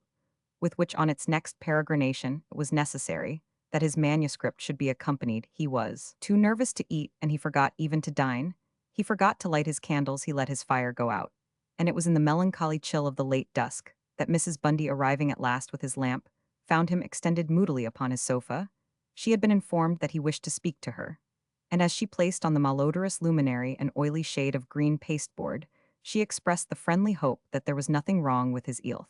with which on its next peregrination it was necessary that his manuscript should be accompanied. He was too nervous to eat, and he forgot even to dine. He forgot to light his candles. He let his fire go out, and it was in the melancholy chill of the late dusk that Mrs. Bundy, arriving at last with his lamp, found him extended moodily upon his sofa. She had been informed that he wished to speak to her, and as she placed on the malodorous luminary an oily shade of green pasteboard, she expressed the friendly hope that there was nothing wrong with his health.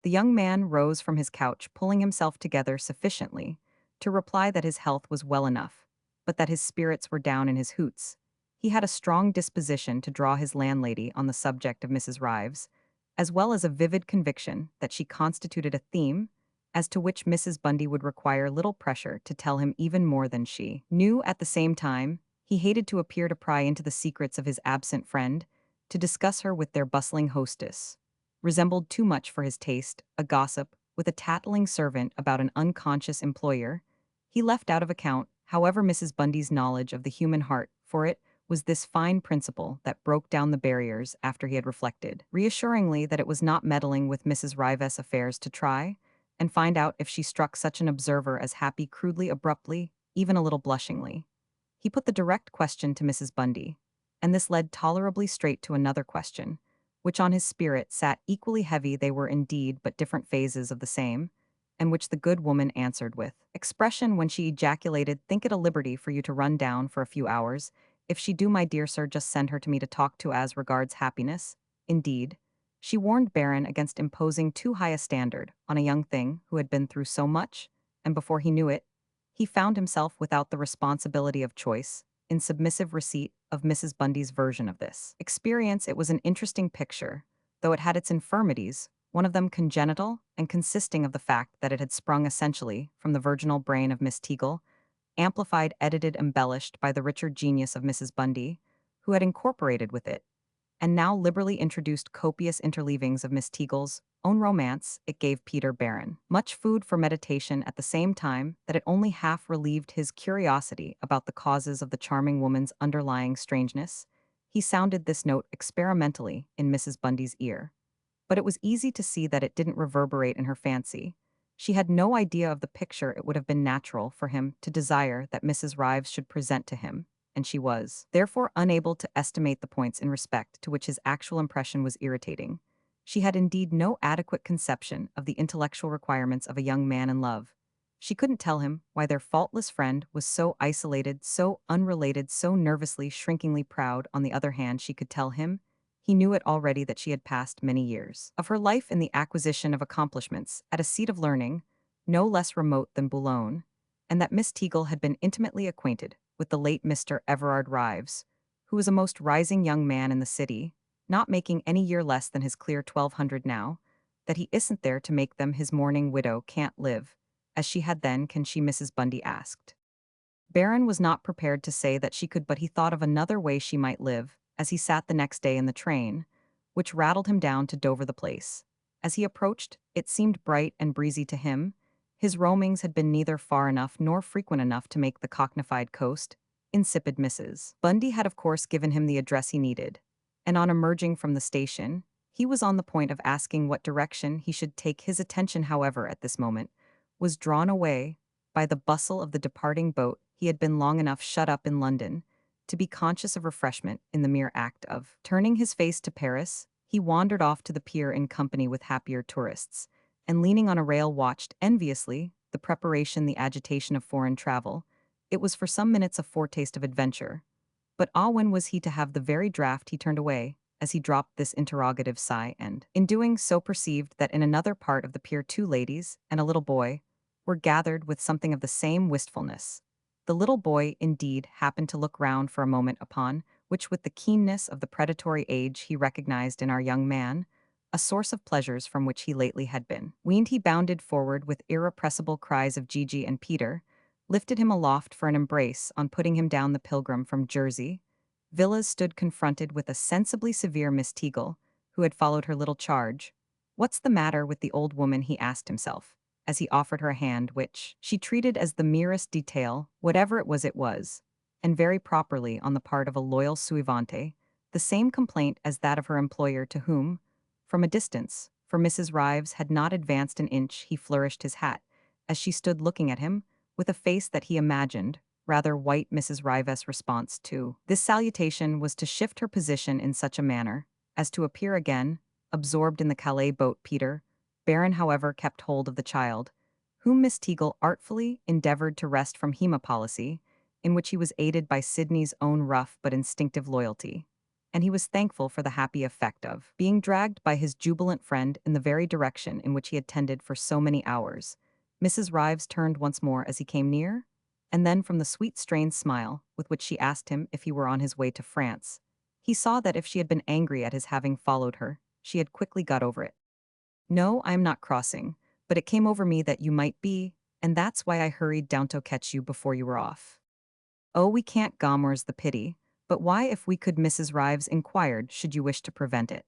The young man rose from his couch, pulling himself together sufficiently to reply that his health was well enough, but that his spirits were down in his hoots. He had a strong disposition to draw his landlady on the subject of Mrs. Rives, as well as a vivid conviction that she constituted a theme as to which Mrs. Bundy would require little pressure to tell him even more than she knew. At the same time, he hated to appear to pry into the secrets of his absent friend, to discuss her with their bustling hostess. Resembled too much for his taste, a gossip, with a tattling servant about an unconscious employer. He left out of account, however, Mrs. Bundy's knowledge of the human heart, for it was this fine principle that broke down the barriers after he had reflected reassuringly that it was not meddling with Mrs. Rives' affairs to try and find out if she struck such an observer as happy crudely, abruptly, even a little blushingly. He put the direct question to Mrs. Bundy, and this led tolerably straight to another question, which on his spirit sat equally heavy. They were indeed but different phases of the same, and which the good woman answered with expression when she ejaculated, "Think it a liberty for you to run down for a few hours. If she do, my dear sir, just send her to me to talk to as regards happiness." Indeed, she warned Baron against imposing too high a standard on a young thing who had been through so much, and before he knew it, he found himself without the responsibility of choice, in submissive receipt of Mrs. Bundy's version of this experience. It was an interesting picture, though it had its infirmities, one of them congenital and consisting of the fact that it had sprung essentially from the virginal brain of Miss Teagle, amplified, edited, embellished by the richer genius of Mrs. Bundy, who had incorporated with it and now liberally introduced copious interleavings of Miss Teagle's own romance. It gave Peter Baron much food for meditation at the same time that it only half relieved his curiosity about the causes of the charming woman's underlying strangeness. He sounded this note experimentally in Mrs. Bundy's ear, but it was easy to see that it didn't reverberate in her fancy. She had no idea of the picture it would have been natural for him to desire that Mrs. Rives should present to him, and she was, therefore, unable to estimate the points in respect to which his actual impression was irritating. She had indeed no adequate conception of the intellectual requirements of a young man in love. She couldn't tell him why their faultless friend was so isolated, so unrelated, so nervously, shrinkingly proud. On the other hand, she could tell him, he knew it already, that she had passed many years of her life in the acquisition of accomplishments at a seat of learning no less remote than Boulogne, and that Miss Teagle had been intimately acquainted with the late Mr. Everard Rives, who was a most rising young man in the city, not making any year less than his clear 1200 now, that he isn't there to make them his mourning widow can't live, as she had then, can she? Mrs. Bundy asked. Baron was not prepared to say that she could, but he thought of another way she might live, as he sat the next day in the train, which rattled him down to Dover. The place, as he approached, it seemed bright and breezy to him. His roamings had been neither far enough nor frequent enough to make the cocknified coast insipid. Mrs. Bundy had of course given him the address he needed, and on emerging from the station, he was on the point of asking what direction he should take. His attention, however, at this moment, was drawn away by the bustle of the departing boat. He had been long enough shut up in London to be conscious of refreshment in the mere act of turning his face to Paris. He wandered off to the pier in company with happier tourists, and leaning on a rail watched enviously the preparation, the agitation of foreign travel. It was for some minutes a foretaste of adventure. But when was he to have the very draught? He turned away as he dropped this interrogative sigh, and, in doing so, perceived that in another part of the pier 2 ladies and a little boy were gathered with something of the same wistfulness. The little boy, indeed, happened to look round for a moment, upon which, with the keenness of the predatory age, he recognized in our young man a source of pleasures from which he lately had been weaned. He bounded forward with irrepressible cries of Gigi, and Peter lifted him aloft for an embrace. On putting him down, the pilgrim from Jersey Villas stood confronted with a sensibly severe Miss Teagle, who had followed her little charge. "What's the matter with the old woman?" he asked himself, as he offered her a hand, which she treated as the merest detail. Whatever it was, and very properly on the part of a loyal suivante, the same complaint as that of her employer, to whom, from a distance, for Mrs. Rives had not advanced an inch, he flourished his hat, as she stood looking at him, with a face that he imagined rather white. Mrs. Rives' response to this salutation was to shift her position in such a manner as to appear again absorbed in the Calais boat. Peter Baron, however, kept hold of the child, whom Miss Teagle artfully endeavored to wrest from him, a policy in which he was aided by Sidney's own rough but instinctive loyalty. and he was thankful for the happy effect of being dragged by his jubilant friend in the very direction in which he had tended for so many hours. Mrs. Rives turned once more as he came near, and then from the sweet strained smile with which she asked him if he were on his way to France, he saw that if she had been angry at his having followed her, she had quickly got over it. "No, I am not crossing, but it came over me that you might be, and that's why I hurried down to catch you before you were off." "Oh, we can't, more's the pity, but why if we could?" Mrs. Rives inquired, "should you wish to prevent it?"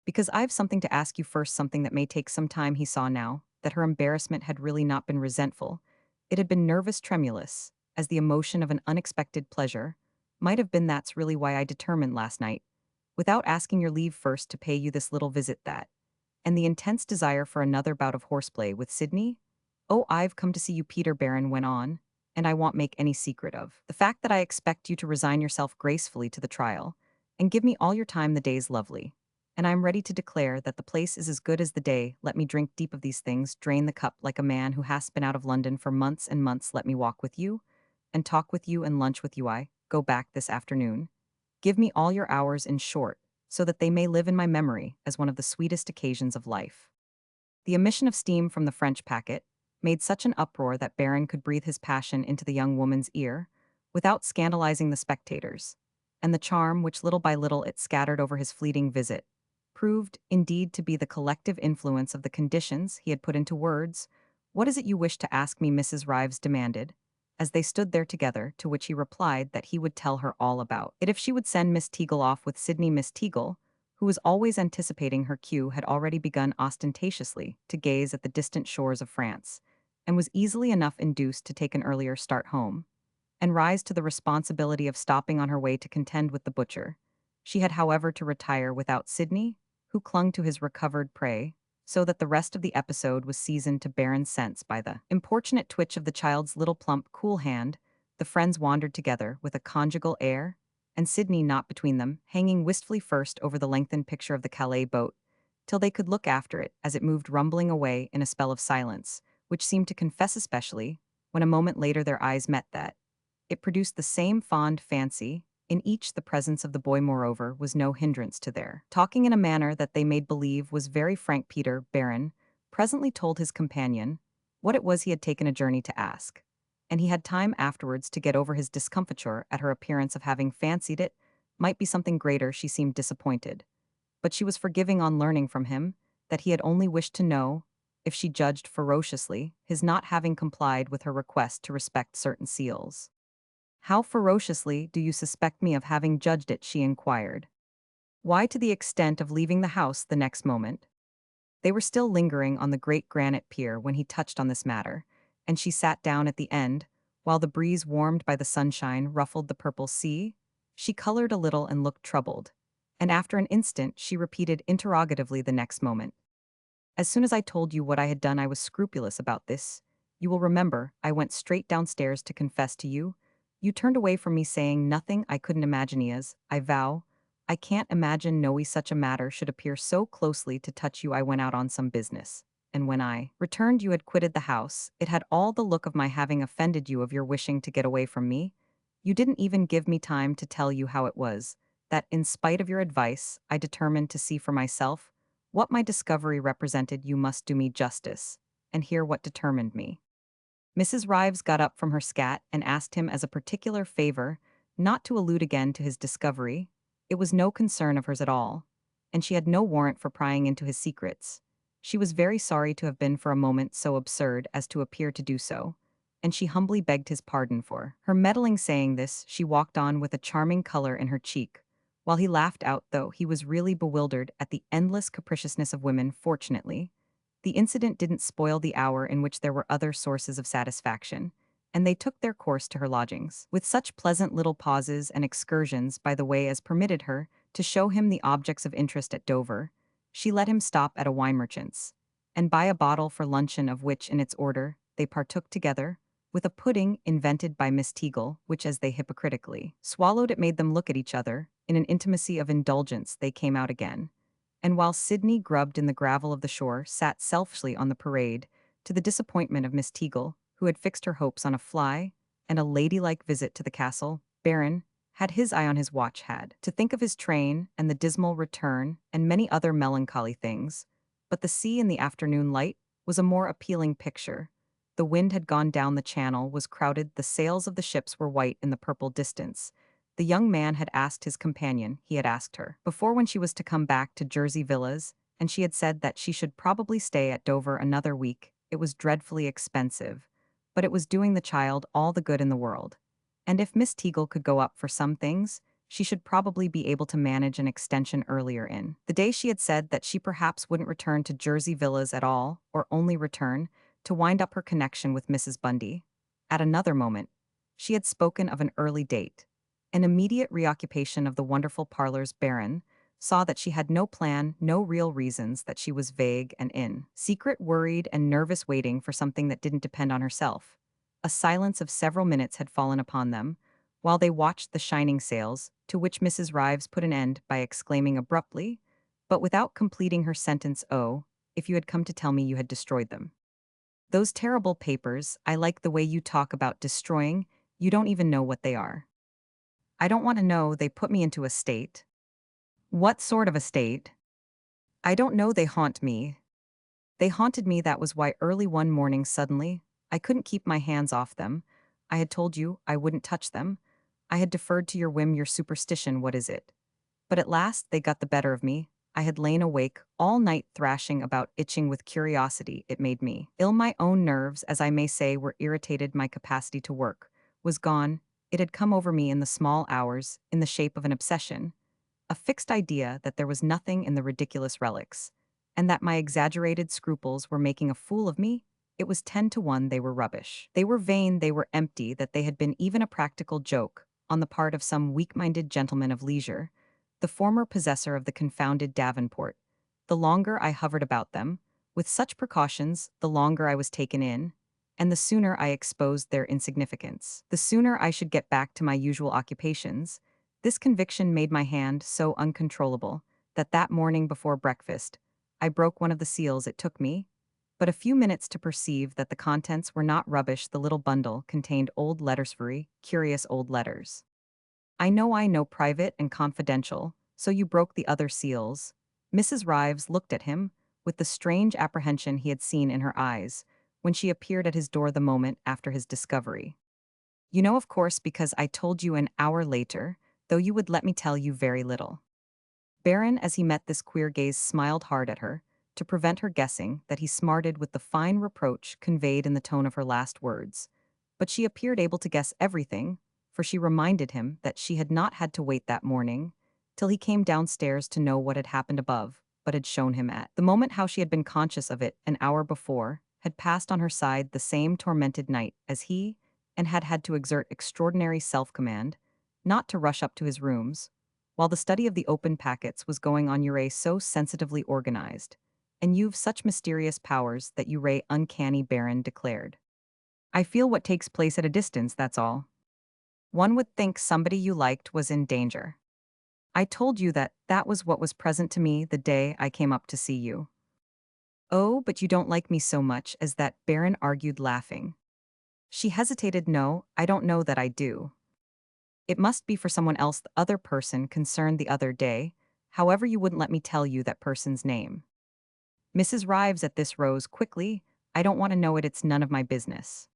"Because I've something to ask you first, something that may take some time." He saw now that her embarrassment had really not been resentful. It had been nervous, tremulous, as the emotion of an unexpected pleasure. "Might have been. That's really why I determined last night, without asking your leave first, to pay you this little visit. That and the intense desire for another bout of horseplay with Sydney. Oh, I've come to see you," Peter Barron went on, "and I won't make any secret of the fact that I expect you to resign yourself gracefully to the trial, and give me all your time. The day's lovely, and I am ready to declare that the place is as good as the day. Let me drink deep of these things, drain the cup like a man who has been out of London for months and months. Let me walk with you, and talk with you, and lunch with you. I go back this afternoon. Give me all your hours, in short, so that they may live in my memory as one of the sweetest occasions of life." The emission of steam from the French packet made such an uproar that Baron could breathe his passion into the young woman's ear without scandalizing the spectators, and the charm which little by little it scattered over his fleeting visit proved, indeed, to be the collective influence of the conditions he had put into words. "What is it you wish to ask me?" Mrs. Rives demanded, as they stood there together, to which he replied that he would tell her all about it if she would send Miss Teagle off with Sydney. Miss Teagle, who was always anticipating her cue, had already begun ostentatiously to gaze at the distant shores of France, and was easily enough induced to take an earlier start home, and rise to the responsibility of stopping on her way to contend with the butcher. She had, however, to retire without Sydney, who clung to his recovered prey, so that the rest of the episode was seasoned to Baron's sense by the importunate twitch of the child's little plump, cool hand. The friends wandered together with a conjugal air, and Sydney not between them, hanging wistfully first over the lengthened picture of the Calais boat, till they could look after it as it moved rumbling away in a spell of silence, which seemed to confess, especially when a moment later their eyes met, that it produced the same fond fancy. In each, the presence of the boy, moreover, was no hindrance to their talking in a manner that they made believe was very frank. Peter Barron presently told his companion what it was he had taken a journey to ask, and he had time afterwards to get over his discomfiture at her appearance of having fancied it might be something greater. She seemed disappointed, but she was forgiving on learning from him that he had only wished to know if she judged ferociously his not having complied with her request to respect certain seals. "How ferociously do you suspect me of having judged it?" she inquired. "Why, to the extent of leaving the house the next moment." They were still lingering on the great granite pier when he touched on this matter, and she sat down at the end, while the breeze, warmed by the sunshine, ruffled the purple sea. She colored a little and looked troubled, and after an instant she repeated interrogatively the next moment, "As soon as I told you what I had done, I was scrupulous about this. You will remember, I went straight downstairs to confess to you. You turned away from me, saying nothing I couldn't imagine is, I vow. I can't imagine no way such a matter should appear so closely to touch you. I went out on some business, and when I returned you had quitted the house. It had all the look of my having offended you, of your wishing to get away from me. You didn't even give me time to tell you how it was that, in spite of your advice, I determined to see for myself what my discovery represented. You must do me justice, and hear what determined me." Mrs. Rives got up from her scat and asked him as a particular favor not to allude again to his discovery. It was no concern of hers at all, and she had no warrant for prying into his secrets. She was very sorry to have been for a moment so absurd as to appear to do so, and she humbly begged his pardon for her meddling. Saying this, she walked on with a charming color in her cheek, while he laughed out, though he was really bewildered at the endless capriciousness of women. Fortunately, the incident didn't spoil the hour in which there were other sources of satisfaction, and they took their course to her lodgings, with such pleasant little pauses and excursions by the way as permitted her to show him the objects of interest at Dover. She let him stop at a wine merchant's, and buy a bottle for luncheon, of which, in its order, they partook together, with a pudding invented by Miss Teagle, which, as they hypocritically swallowed it, made them look at each other. In an intimacy of indulgence they came out again, and while Sydney, grubbed in the gravel of the shore, sat selfishly on the parade, to the disappointment of Miss Teagle, who had fixed her hopes on a fly and a ladylike visit to the castle, Baron, had his eye on his watch had, to think of his train and the dismal return and many other melancholy things. But the sea in the afternoon light was a more appealing picture. The wind had gone down the channel, was crowded, the sails of the ships were white in the purple distance. The young man had asked his companion, he had asked her, before when she was to come back to Jersey Villas, and she had said that she should probably stay at Dover another week. It was dreadfully expensive, but it was doing the child all the good in the world. And if Miss Teagle could go up for some things, she should probably be able to manage an extension earlier in the day. She had said that she perhaps wouldn't return to Jersey Villas at all, or only return to wind up her connection with Mrs. Bundy. At another moment, she had spoken of an early date. An immediate reoccupation of the wonderful parlors. Baron saw that she had no plan, no real reasons, that she was vague and in secret, worried and nervous, waiting for something that didn't depend on herself. A silence of several minutes had fallen upon them, while they watched the shining sails, to which Mrs. Rives put an end by exclaiming abruptly, but without completing her sentence, "Oh, if you had come to tell me you had destroyed them. Those terrible papers, I like the way you talk about destroying, you don't even know what they are." "I don't want to know, they put me into a state." "What sort of a state?" "I don't know, they haunt me. They haunted me, that was why early one morning suddenly, I couldn't keep my hands off them. I had told you I wouldn't touch them. I had deferred to your whim, your superstition, what is it? But at last they got the better of me. I had lain awake all night thrashing about, itching with curiosity. It made me ill. My own nerves, as I may say, were irritated. My capacity to work was gone. It had come over me in the small hours, in the shape of an obsession, a fixed idea that there was nothing in the ridiculous relics, and that my exaggerated scruples were making a fool of me. It was 10 to 1 they were rubbish. They were vain, they were empty, that they had been even a practical joke on the part of some weak-minded gentleman of leisure, the former possessor of the confounded Davenport. The longer I hovered about them, with such precautions, the longer I was taken in, and the sooner I exposed their insignificance, the sooner I should get back to my usual occupations. This conviction made my hand so uncontrollable that morning before breakfast, I broke one of the seals. It took me but a few minutes to perceive that the contents were not rubbish. The little bundle contained old letters, very curious old letters. I know, private and confidential, so you broke the other seals." Mrs. Rives looked at him with the strange apprehension he had seen in her eyes when she appeared at his door the moment after his discovery. "You know, of course, because I told you an hour later, though you would let me tell you very little." Baron, as he met this queer gaze, smiled hard at her, to prevent her guessing that he smarted with the fine reproach conveyed in the tone of her last words. But she appeared able to guess everything, for she reminded him that she had not had to wait that morning till he came downstairs to know what had happened above, but had shown him at the moment how she had been conscious of it an hour before, had passed on her side the same tormented night as he, and had had to exert extraordinary self-command, not to rush up to his rooms, while the study of the open packets was going on. "You're so sensitively organized, and you've such mysterious powers that you're uncanny," Baron declared. "I feel what takes place at a distance, that's all. One would think somebody you liked was in danger. I told you that that was what was present to me the day I came up to see you." "Oh, but you don't like me so much as that," Baron argued, laughing. She hesitated. "No, I don't know that I do. It must be for someone else, the other person concerned the other day. However, you wouldn't let me tell you that person's name." Mrs. Rives at this rose quickly. "I don't want to know it, it's none of my business."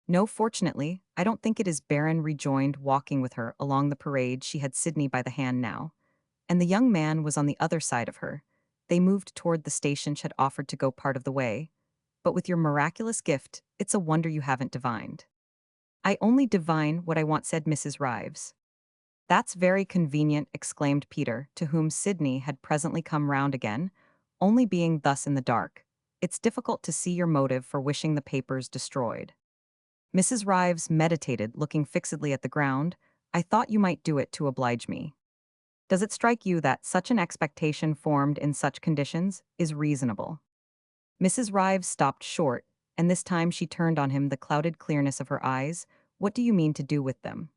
"No, fortunately, I don't think it is," Baron rejoined, walking with her along the parade. She had Sydney by the hand now, and the young man was on the other side of her. They moved toward the station. She had offered to go part of the way. "But with your miraculous gift, it's a wonder you haven't divined." "I only divine what I want," said Mrs. Rives. "That's very convenient," exclaimed Peter, to whom Sydney had presently come round again, "only being thus in the dark, it's difficult to see your motive for wishing the papers destroyed." Mrs. Rives meditated, looking fixedly at the ground. "I thought you might do it to oblige me. Does it strike you that such an expectation formed in such conditions is reasonable?" Mrs. Rives stopped short, and this time she turned on him the clouded clearness of her eyes. "What do you mean to do with them?"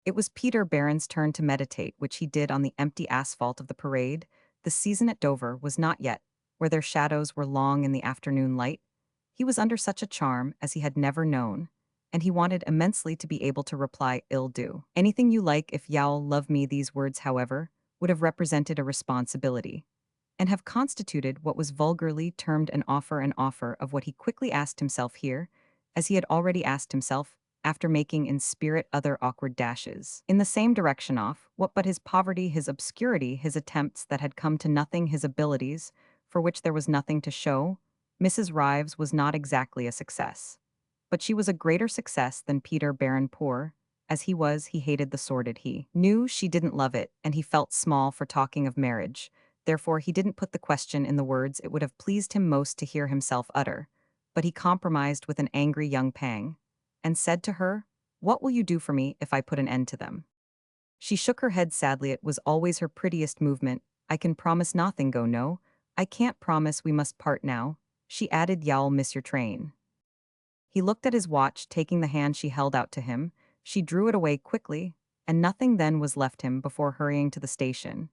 It was Peter Baron's turn to meditate, which he did on the empty asphalt of the parade. The season at Dover was not yet, where their shadows were long in the afternoon light. He was under such a charm as he had never known, and he wanted immensely to be able to reply, "Ill do. Anything you like if y'all love me." These words, however, would have represented a responsibility, and have constituted what was vulgarly termed an offer of what he quickly asked himself here, as he had already asked himself, after making in spirit other awkward dashes. In the same direction off, what but his poverty, his obscurity, his attempts that had come to nothing, his abilities, for which there was nothing to show, Mrs. Rives was not exactly a success. But she was a greater success than Peter Baron Poor. As he was, he hated the sordid. He knew she didn't love it, and he felt small for talking of marriage. Therefore, he didn't put the question in the words it would have pleased him most to hear himself utter. But he compromised with an angry young pang, and said to her, "What will you do for me if I put an end to them?" She shook her head sadly. It was always her prettiest movement. "I can promise nothing, go no. I can't promise we must part now," she added. "Y'all miss your train." He looked at his watch, taking the hand she held out to him. She drew it away quickly, and nothing then was left him before hurrying to the station,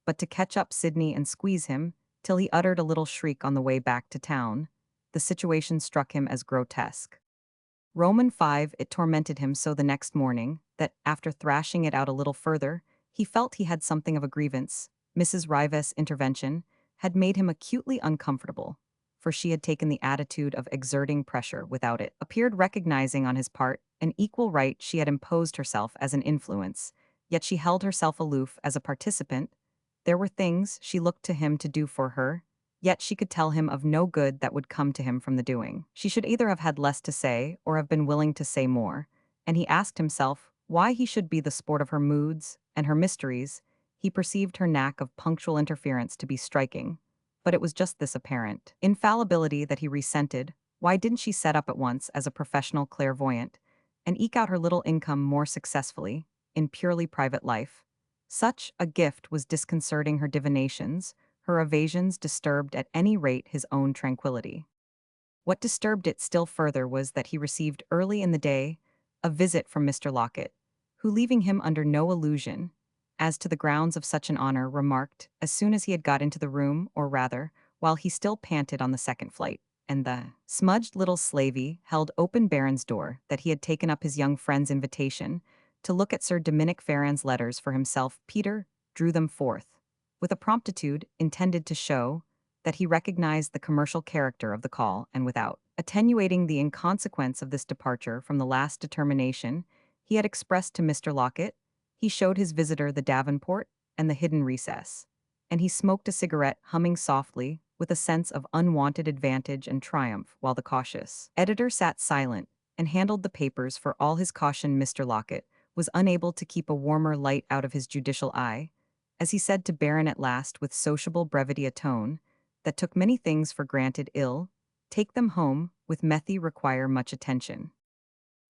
but to catch up Sidney and squeeze him, till he uttered a little shriek on the way back to town. The situation struck him as grotesque. Roman 5, it tormented him so the next morning, that, after thrashing it out a little further, he felt he had something of a grievance. Mrs. Rives' intervention had made him acutely uncomfortable, for she had taken the attitude of exerting pressure without it, appeared recognizing on his part an equal right. She had imposed herself as an influence, yet she held herself aloof as a participant. There were things she looked to him to do for her, yet she could tell him of no good that would come to him from the doing. She should either have had less to say or have been willing to say more, and he asked himself why he should be the sport of her moods and her mysteries. He perceived her knack of punctual interference to be striking, but it was just this apparent infallibility that he resented. Why didn't she set up at once as a professional clairvoyant and eke out her little income more successfully in purely private life? Such a gift was disconcerting her divinations. Her evasions disturbed at any rate his own tranquility. What disturbed it still further was that he received early in the day a visit from Mr. Locket, who, leaving him under no illusion as to the grounds of such an honor, remarked, as soon as he had got into the room, or rather, while he still panted on the second flight, and the smudged little slavey held open Baron's door, that he had taken up his young friend's invitation to look at Sir Dominick Farran's letters for himself. Peter drew them forth with a promptitude intended to show that he recognized the commercial character of the call, and without attenuating the inconsequence of this departure from the last determination he had expressed to Mr. Locket, he showed his visitor the davenport and the hidden recess, and he smoked a cigarette, humming softly, with a sense of unwanted advantage and triumph, while the cautious editor sat silent and handled the papers. For all his caution, Mr. Locket was unable to keep a warmer light out of his judicial eye, as he said to Baron at last with sociable brevity, a tone that took many things for granted: "Ill, take them home, with Methy require much attention."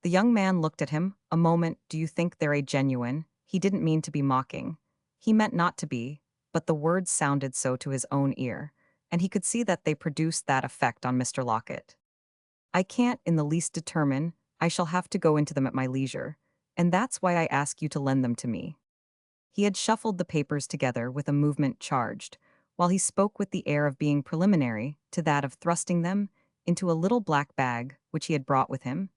The young man looked at him a moment. "Do you think they're a genuine?" He didn't mean to be mocking. He meant not to be, but the words sounded so to his own ear, and he could see that they produced that effect on Mr. Locket. "I can't in the least determine. I shall have to go into them at my leisure, and that's why I ask you to lend them to me." He had shuffled the papers together with a movement charged, while he spoke with the air of being preliminary to that of thrusting them into a little black bag which he had brought with him,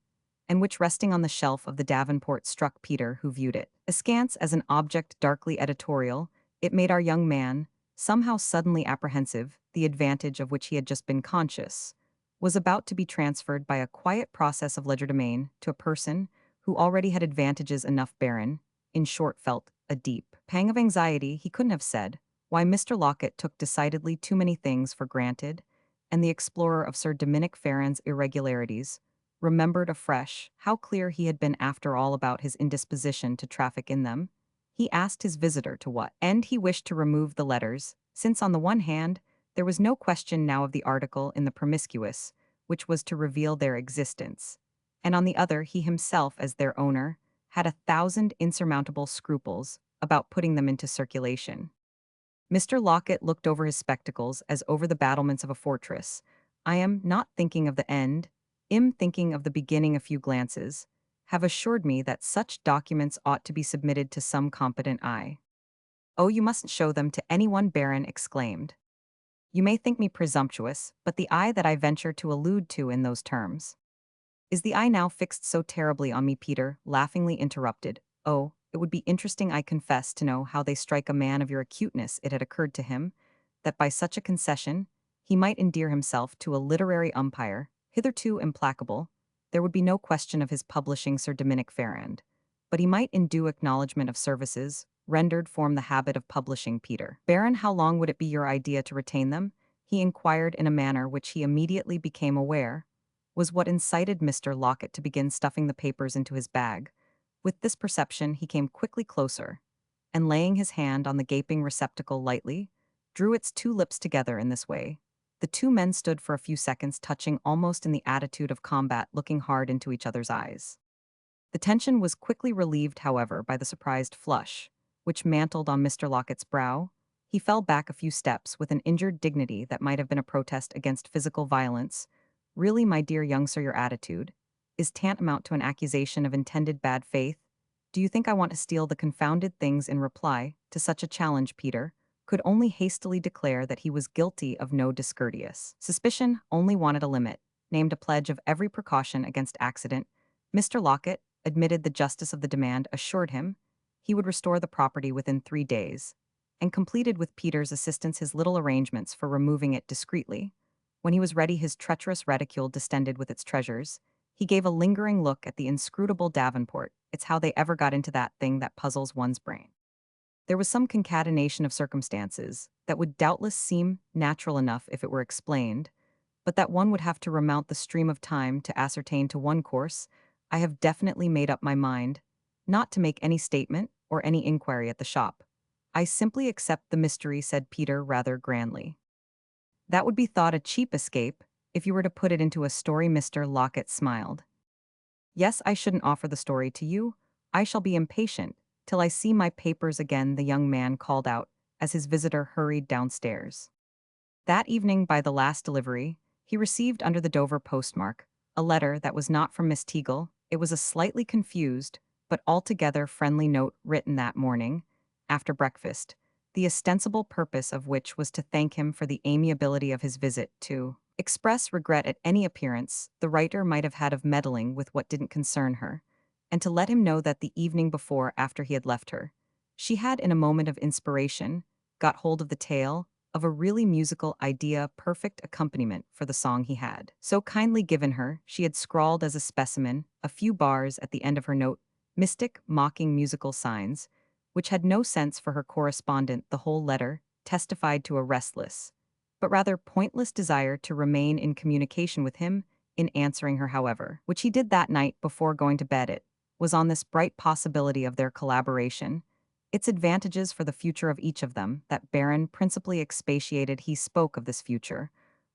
and which, resting on the shelf of the davenport, struck Peter, who viewed it askance as an object darkly editorial. It made our young man somehow suddenly apprehensive. The advantage of which he had just been conscious was about to be transferred by a quiet process of legerdemain to a person who already had advantages enough. Baron, in short, felt a deep pang of anxiety. He couldn't have said why Mr. Locket took decidedly too many things for granted, and the explorer of Sir Dominick Farran's irregularities remembered afresh how clear he had been after all about his indisposition to traffic in them. He asked his visitor to what end he wished to remove the letters, since on the one hand there was no question now of the article in the Promiscuous, which was to reveal their existence, and on the other he himself, as their owner, had 1,000 insurmountable scruples about putting them into circulation. Mr. Locket looked over his spectacles as over the battlements of a fortress. "I am not thinking of the end, I'm thinking of the beginning." A few glances have assured me that such documents ought to be submitted to some competent eye. "Oh, you mustn't show them to anyone," Baron exclaimed. "You may think me presumptuous, but the eye that I venture to allude to in those terms Is the eye now fixed so terribly on me? Peter laughingly interrupted. Oh, it would be interesting, I confess, to know how they strike a man of your acuteness. It had occurred to him that by such a concession, he might endear himself to a literary umpire, hitherto implacable. There would be no question of his publishing Sir Dominic Farrand, but he might, in due acknowledgment of services rendered, form the habit of publishing Peter. Baron, how long would it be your idea to retain them? He inquired in a manner which he immediately became aware was what incited Mr. Locket to begin stuffing the papers into his bag. With this perception, he came quickly closer, and laying his hand on the gaping receptacle lightly, drew its two lips together in this way. The two men stood for a few seconds, touching almost in the attitude of combat, looking hard into each other's eyes. The tension was quickly relieved, however, by the surprised flush, which mantled on Mr. Locket's brow. He fell back a few steps with an injured dignity that might have been a protest against physical violence. Really, my dear young sir, your attitude is tantamount to an accusation of intended bad faith. Do you think I want to steal the confounded things? In reply to such a challenge, Peter could only hastily declare that he was guilty of no discourteous suspicion, only wanted a limit, named a pledge of every precaution against accident. Mr. Locket admitted the justice of the demand, assured him he would restore the property within 3 days, and completed with Peter's assistance his little arrangements for removing it discreetly. When he was ready, his treacherous reticule distended with its treasures, he gave a lingering look at the inscrutable davenport. It's how they ever got into that thing that puzzles one's brain. There was some concatenation of circumstances that would doubtless seem natural enough if it were explained, but that one would have to remount the stream of time to ascertain. To one course, I have definitely made up my mind not to make any statement or any inquiry at the shop. I simply accept the mystery, said Peter rather grandly. That would be thought a cheap escape if you were to put it into a story. Mr. Locket smiled. Yes, I shouldn't offer the story to you. I shall be impatient till I see my papers again, the young man called out as his visitor hurried downstairs. That evening, by the last delivery, he received under the Dover postmark a letter that was not from Miss Teagle. It was a slightly confused, but altogether friendly note written that morning, after breakfast, the ostensible purpose of which was to thank him for the amiability of his visit, to express regret at any appearance the writer might have had of meddling with what didn't concern her, and to let him know that the evening before, after he had left her, she had, in a moment of inspiration, got hold of the tale of a really musical idea, perfect accompaniment for the song he had so kindly given her. She had scrawled as a specimen a few bars at the end of her note, mystic, mocking musical signs, which had no sense for her correspondent. The whole letter testified to a restless, but rather pointless desire to remain in communication with him. In answering her, however, which he did that night before going to bed, it was on this bright possibility of their collaboration, its advantages for the future of each of them, that Baron principally expatiated. He spoke of this future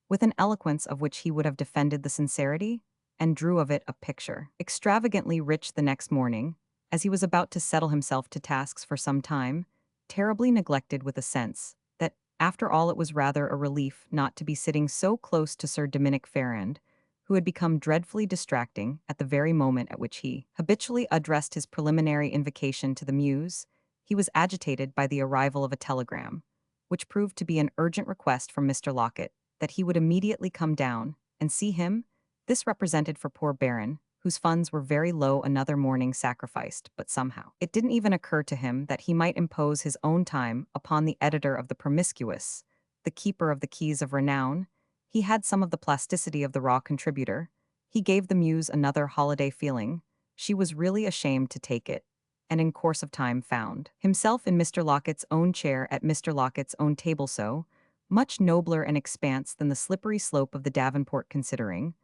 with an eloquence of which he would have defended the sincerity, and drew of it a picture extravagantly rich. The next morning, as he was about to settle himself to tasks for some time, terribly neglected, with a sense that, after all, it was rather a relief not to be sitting so close to Sir Dominic Farrand, who had become dreadfully distracting at the very moment at which he habitually addressed his preliminary invocation to the muse. He was agitated by the arrival of a telegram, which proved to be an urgent request from Mr. Locket that he would immediately come down and see him. This represented for poor Baron, whose funds were very low, another morning sacrificed, but somehow it didn't even occur to him that he might impose his own time upon the editor of the Promiscuous, the keeper of the keys of renown. He had some of the plasticity of the raw contributor. He gave the muse another holiday feeling. She was really ashamed to take it, and in course of time found himself in Mr. Locket's own chair at Mr. Locket's own table, so much nobler an expanse than the slippery slope of the Davenport, considering,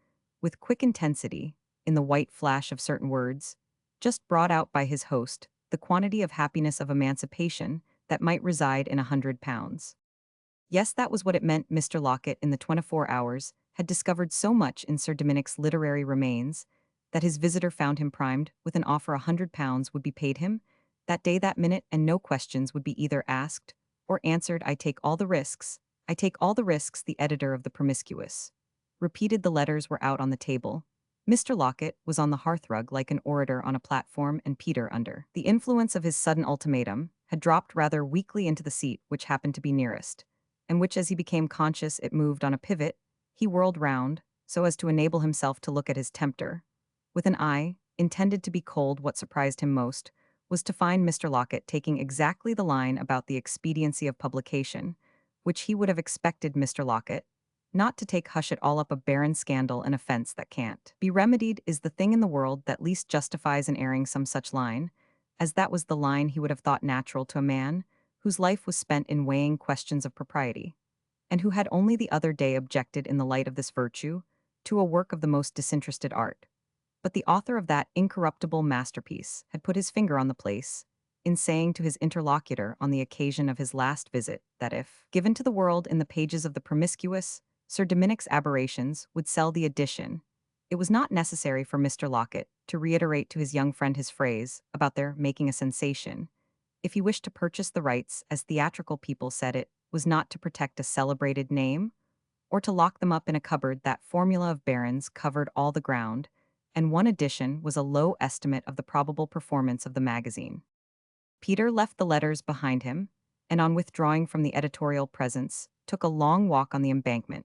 with quick intensity, in the white flash of certain words, just brought out by his host, the quantity of happiness of emancipation that might reside in £100. Yes, that was what it meant. Mr. Locket, in the 24 hours, had discovered so much in Sir Dominic's literary remains that his visitor found him primed with an offer. £100 would be paid him that day, that minute, and no questions would be either asked or answered. I take all the risks. I take all the risks. The editor of the Promiscuous repeated. The letters were out on the table. Mr. Locket was on the hearthrug like an orator on a platform, and Peter, under the influence of his sudden ultimatum, had dropped rather weakly into the seat which happened to be nearest, and which, as he became conscious it moved on a pivot, he whirled round, so as to enable himself to look at his tempter, With an eye, intended to be cold, what surprised him most was to find Mr. Locket taking exactly the line about the expediency of publication, which he would have expected Mr. Locket not to take hush it all up a barren scandal and offense that can't be remedied is the thing in the world that least justifies in airing some such line, as that was the line he would have thought natural to a man whose life was spent in weighing questions of propriety, and who had only the other day objected in the light of this virtue to a work of the most disinterested art. But the author of that incorruptible masterpiece had put his finger on the place in saying to his interlocutor on the occasion of his last visit that if given to the world in the pages of the promiscuous, Sir Dominic's aberrations would sell the edition. It was not necessary for Mr. Locket to reiterate to his young friend his phrase about their making a sensation. If he wished to purchase the rights, as theatrical people said, it was not to protect a celebrated name, or to lock them up in a cupboard. That formula of barons covered all the ground, and one edition was a low estimate of the probable performance of the magazine. Peter left the letters behind him, and on withdrawing from the editorial presence, took a long walk on the embankment.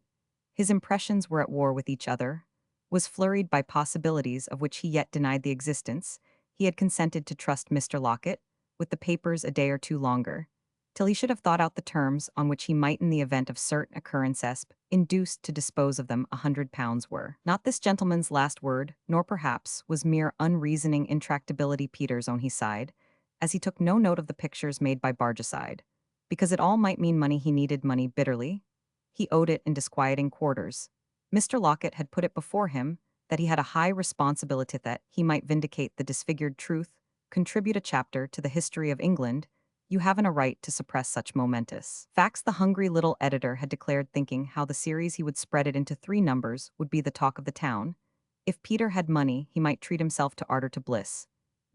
His impressions were at war with each other, was flurried by possibilities of which he yet denied the existence. He had consented to trust Mr. Locket with the papers a day or two longer, till he should have thought out the terms on which he might, in the event of certain occurrences, induced to dispose of them. £100 were not this gentleman's last word, nor perhaps was mere unreasoning intractability Peter's own. He sighed, as he took no note of the pictures made by Bargicide, because it all might mean money. He needed money bitterly. He owed it in disquieting quarters. Mr. Locket had put it before him that he had a high responsibility that he might vindicate the disfigured truth, contribute a chapter to the history of England. You haven't a right to suppress such momentous facts. The hungry little editor had declared, thinking how the series he would spread it into 3 numbers would be the talk of the town. If Peter had money, he might treat himself to ardor to bliss.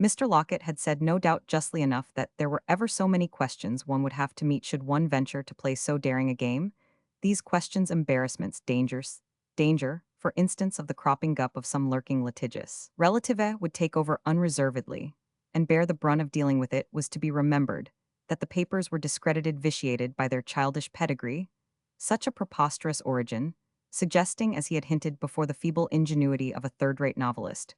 Mr. Locket had said, no doubt justly enough, that there were ever so many questions one would have to meet should one venture to play so daring a game. These questions, embarrassments, danger, for instance, of the cropping up of some lurking litigious relative would take over unreservedly, and bear the brunt of dealing with it. Was to be remembered that the papers were discredited, vitiated by their childish pedigree, such a preposterous origin, suggesting, as he had hinted before, the feeble ingenuity of a third-rate novelist,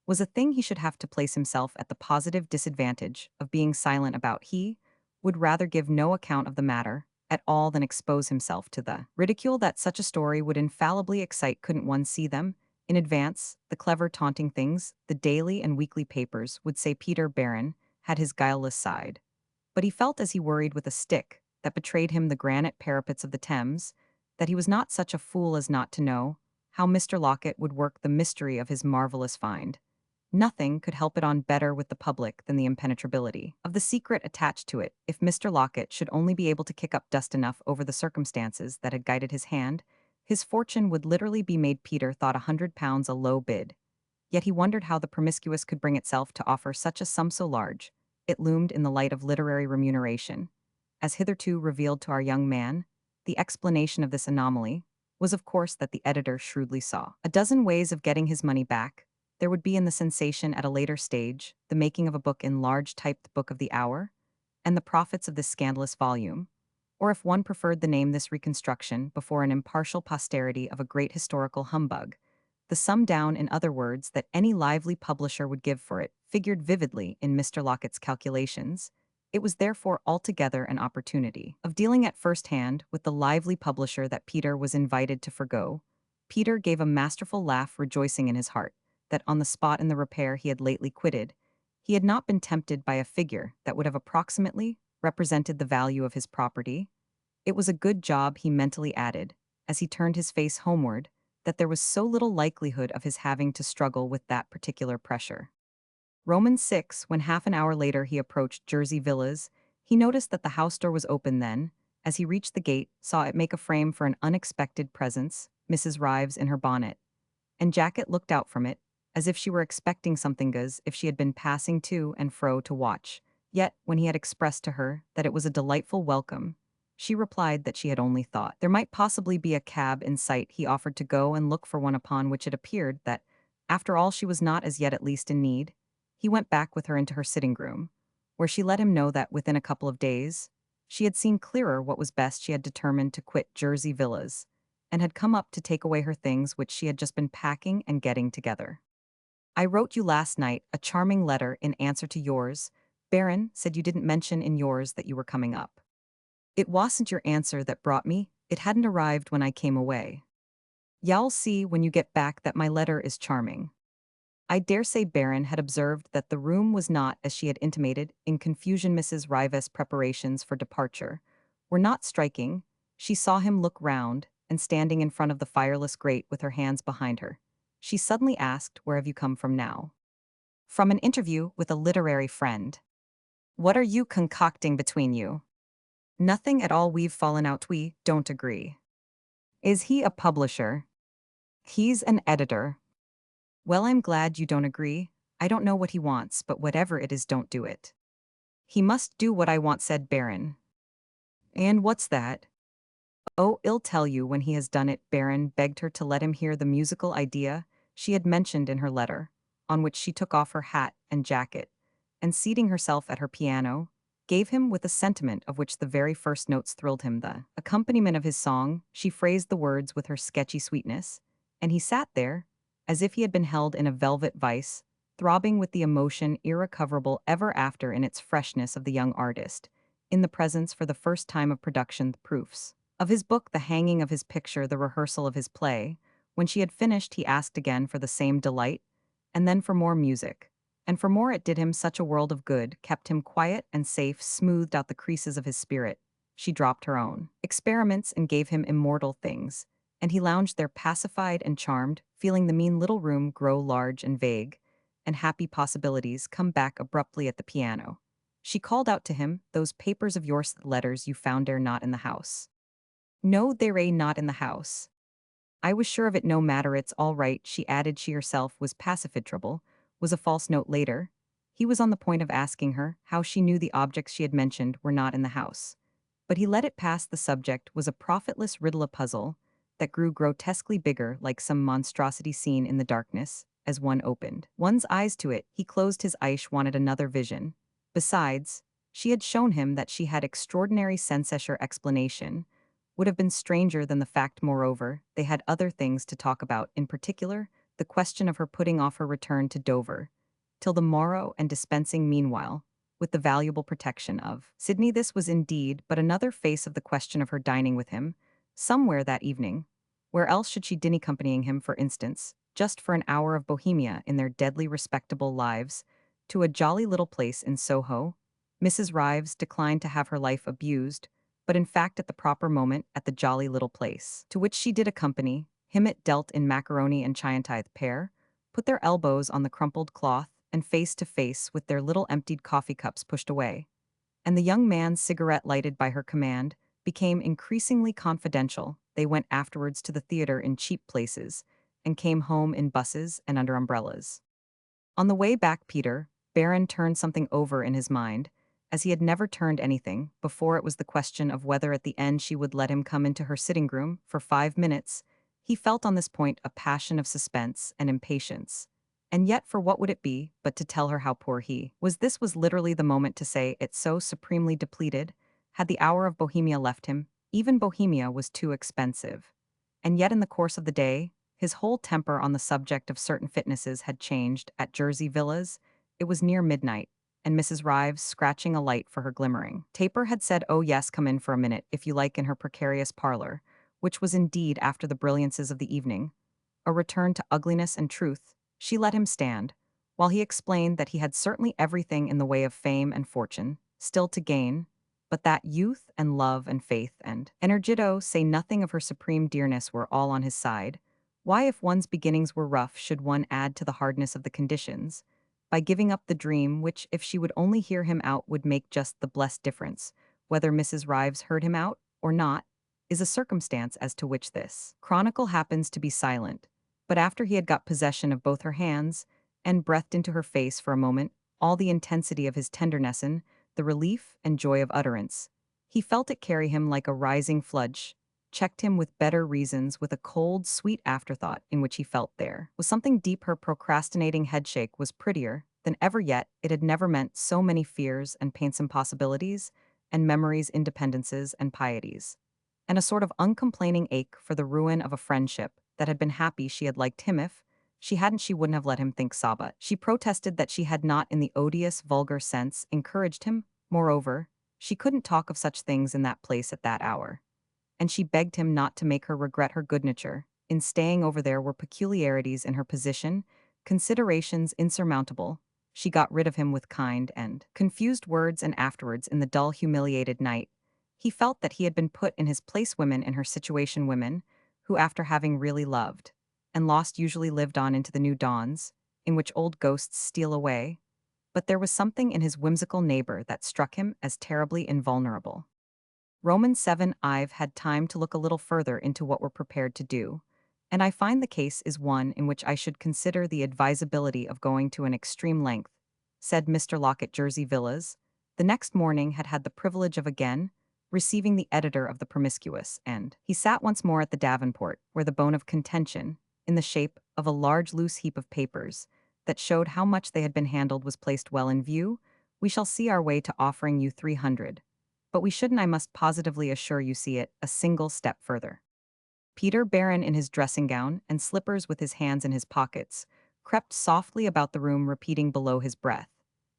was a thing he should have to place himself at the positive disadvantage of being silent about. He would rather give no account of the matter at all than expose himself to the ridicule that such a story would infallibly excite. Couldn't one see them in advance, the clever taunting things the daily and weekly papers would say? Peter Barron had his guileless side, but he felt, as he worried with a stick that betrayed him the granite parapets of the Thames, that he was not such a fool as not to know how Mr. Locket would work the mystery of his marvelous find. Nothing could help it on better with the public than the impenetrability of the secret attached to it. If Mr. Locket should only be able to kick up dust enough over the circumstances that had guided his hand, his fortune would literally be made. Peter thought £100 a low bid, yet he wondered how the promiscuous could bring itself to offer such a sum so large. It loomed in the light of literary remuneration, as hitherto revealed to our young man. The explanation of this anomaly was, of course, that the editor shrewdly saw a dozen ways of getting his money back. There would be in the sensation at a later stage the making of a book in large type, the book of the hour, and the profits of this scandalous volume, or if one preferred the name, this reconstruction before an impartial posterity of a great historical humbug. The sum down, in other words, that any lively publisher would give for it, figured vividly in Mr. Locket's calculations. It was therefore altogether an opportunity of dealing at first hand with the lively publisher that Peter was invited to forego. Peter gave a masterful laugh, rejoicing in his heart that on the spot in the repair he had lately quitted, he had not been tempted by a figure that would have approximately represented the value of his property. It was a good job, he mentally added, as he turned his face homeward, that there was so little likelihood of his having to struggle with that particular pressure. Romans 6. When half an hour later he approached Jersey Villas, he noticed that the house door was open. Then, as he reached the gate, saw it make a frame for an unexpected presence, Mrs. Rives in her bonnet and jacket looked out from it, as if she were expecting something, as if she had been passing to and fro to watch. Yet, when he had expressed to her that it was a delightful welcome, she replied that she had only thought there might possibly be a cab in sight. He offered to go and look for one, upon which it appeared that, after all, she was not as yet at least in need. He went back with her into her sitting room, where she let him know that within a couple of days she had seen clearer what was best. She had determined to quit Jersey Villas, and had come up to take away her things which she had just been packing and getting together. I wrote you last night a charming letter in answer to yours. Baron said you didn't mention in yours that you were coming up. It wasn't your answer that brought me, it hadn't arrived when I came away. You'll see when you get back that my letter is charming. I dare say Baron had observed that the room was not, as she had intimated, in confusion. Mrs. Rives' preparations for departure were not striking. She saw him look round, and standing in front of the fireless grate with her hands behind her, she suddenly asked, "Where have you come from now?" "From an interview with a literary friend." "What are you concocting between you?" "Nothing at all, we've fallen out, we don't agree." "Is he a publisher?" "He's an editor." "Well, I'm glad you don't agree. I don't know what he wants, but whatever it is, don't do it." "He must do what I want," said Baron. "And what's that?" "Oh, I'll tell you when he has done it." Baron begged her to let him hear the musical idea she had mentioned in her letter, on which she took off her hat and jacket, and seating herself at her piano, gave him with a sentiment of which the very first notes thrilled him the accompaniment of his song. She phrased the words with her sketchy sweetness, and he sat there, as if he had been held in a velvet vice, throbbing with the emotion irrecoverable ever after in its freshness of the young artist, in the presence for the first time of production proofs of his book, the hanging of his picture, the rehearsal of his play. When she had finished, he asked again for the same delight, and then for more music. And for more, it did him such a world of good, kept him quiet and safe, smoothed out the creases of his spirit. She dropped her own experiments and gave him immortal things, and he lounged there pacified and charmed, feeling the mean little room grow large and vague, and happy possibilities come back abruptly at the piano. She called out to him, "Those papers of yours, letters you found there, not in the house." "No, they're not in the house." "I was sure of it, no matter, it's all right," she added. She herself was pacifitrable, was a false note later. He was on the point of asking her how she knew the objects she had mentioned were not in the house. But he let it pass. The subject was a profitless riddle, a puzzle that grew grotesquely bigger, like some monstrosity seen in the darkness, as one opened one's eyes to it. He closed his eyes, wanted another vision. Besides, she had shown him that she had extraordinary sense. Explanation would have been stranger than the fact. Moreover, they had other things to talk about, in particular, the question of her putting off her return to Dover till the morrow, and dispensing meanwhile with the valuable protection of Sydney. This was indeed but another face of the question of her dining with him somewhere that evening. Where else should she dine? Accompanying him, for instance, just for an hour of Bohemia in their deadly respectable lives, to a jolly little place in Soho. Mrs. Rives declined to have her life abused, but in fact at the proper moment, at the jolly little place to which she did accompany him, it dealt in macaroni and chianti. The pair put their elbows on the crumpled cloth, and face to face with their little emptied coffee cups pushed away, and the young man's cigarette lighted by her command, became increasingly confidential. They went afterwards to the theater in cheap places, and came home in buses and under umbrellas. On the way back, Baron turned something over in his mind, as he had never turned anything before. It was the question of whether at the end she would let him come into her sitting room for 5 minutes. He felt on this point a passion of suspense and impatience. And yet, for what would it be but to tell her how poor he was? This was literally the moment to say it, so supremely depleted had the hour of Bohemia left him. Even Bohemia was too expensive. And yet, in the course of the day, his whole temper on the subject of certain fitnesses had changed. At Jersey Villas, it was near midnight, and Mrs. Rives, scratching a light for her glimmering taper, had said, "Oh yes, come in for a minute, if you like," in her precarious parlor, which was indeed, after the brilliances of the evening, a return to ugliness and truth. She let him stand, while he explained that he had certainly everything in the way of fame and fortune still to gain, but that youth and love and faith and energito, say nothing of her supreme dearness, were all on his side. Why, if one's beginnings were rough, should one add to the hardness of the conditions by giving up the dream which, if she would only hear him out, would make just the blessed difference? Whether Mrs. Rives heard him out or not is a circumstance as to which this chronicle happens to be silent. But after he had got possession of both her hands, and breathed into her face for a moment all the intensity of his tenderness and the relief and joy of utterance, he felt it carry him like a rising flood, checked him with better reasons, with a cold, sweet afterthought in which he felt there was something deep. Her procrastinating headshake was prettier than ever yet. It had never meant so many fears and pains, impossibilities, and memories, independences and pieties, and a sort of uncomplaining ache for the ruin of a friendship that had been happy. She had liked him if, She wouldn't have let him think Saba. She protested that she had not in the odious, vulgar sense encouraged him. Moreover, she couldn't talk of such things in that place at that hour. And she begged him not to make her regret her good nature. In staying over there were peculiarities in her position, considerations insurmountable. She got rid of him with kind and confused words, and afterwards, in the dull, humiliated night, he felt that he had been put in his place. Women in her situation, women who, after having really loved and lost, usually lived on into the new dawns, in which old ghosts steal away. But there was something in his whimsical neighbor that struck him as terribly invulnerable. Romans 7. I've had time to look a little further into what we're prepared to do, and I find the case is one in which I should consider the advisability of going to an extreme length, said Mr. Locket. Jersey Villas, the next morning, had had the privilege of again receiving the editor of the Promiscuous, and he sat once more at the Davenport, where the bone of contention, in the shape of a large loose heap of papers that showed how much they had been handled, was placed well in view. We shall see our way to offering you 300. But we shouldn't, I must positively assure you, see it a single step further. Peter Barron, in his dressing gown and slippers with his hands in his pockets, crept softly about the room, repeating below his breath,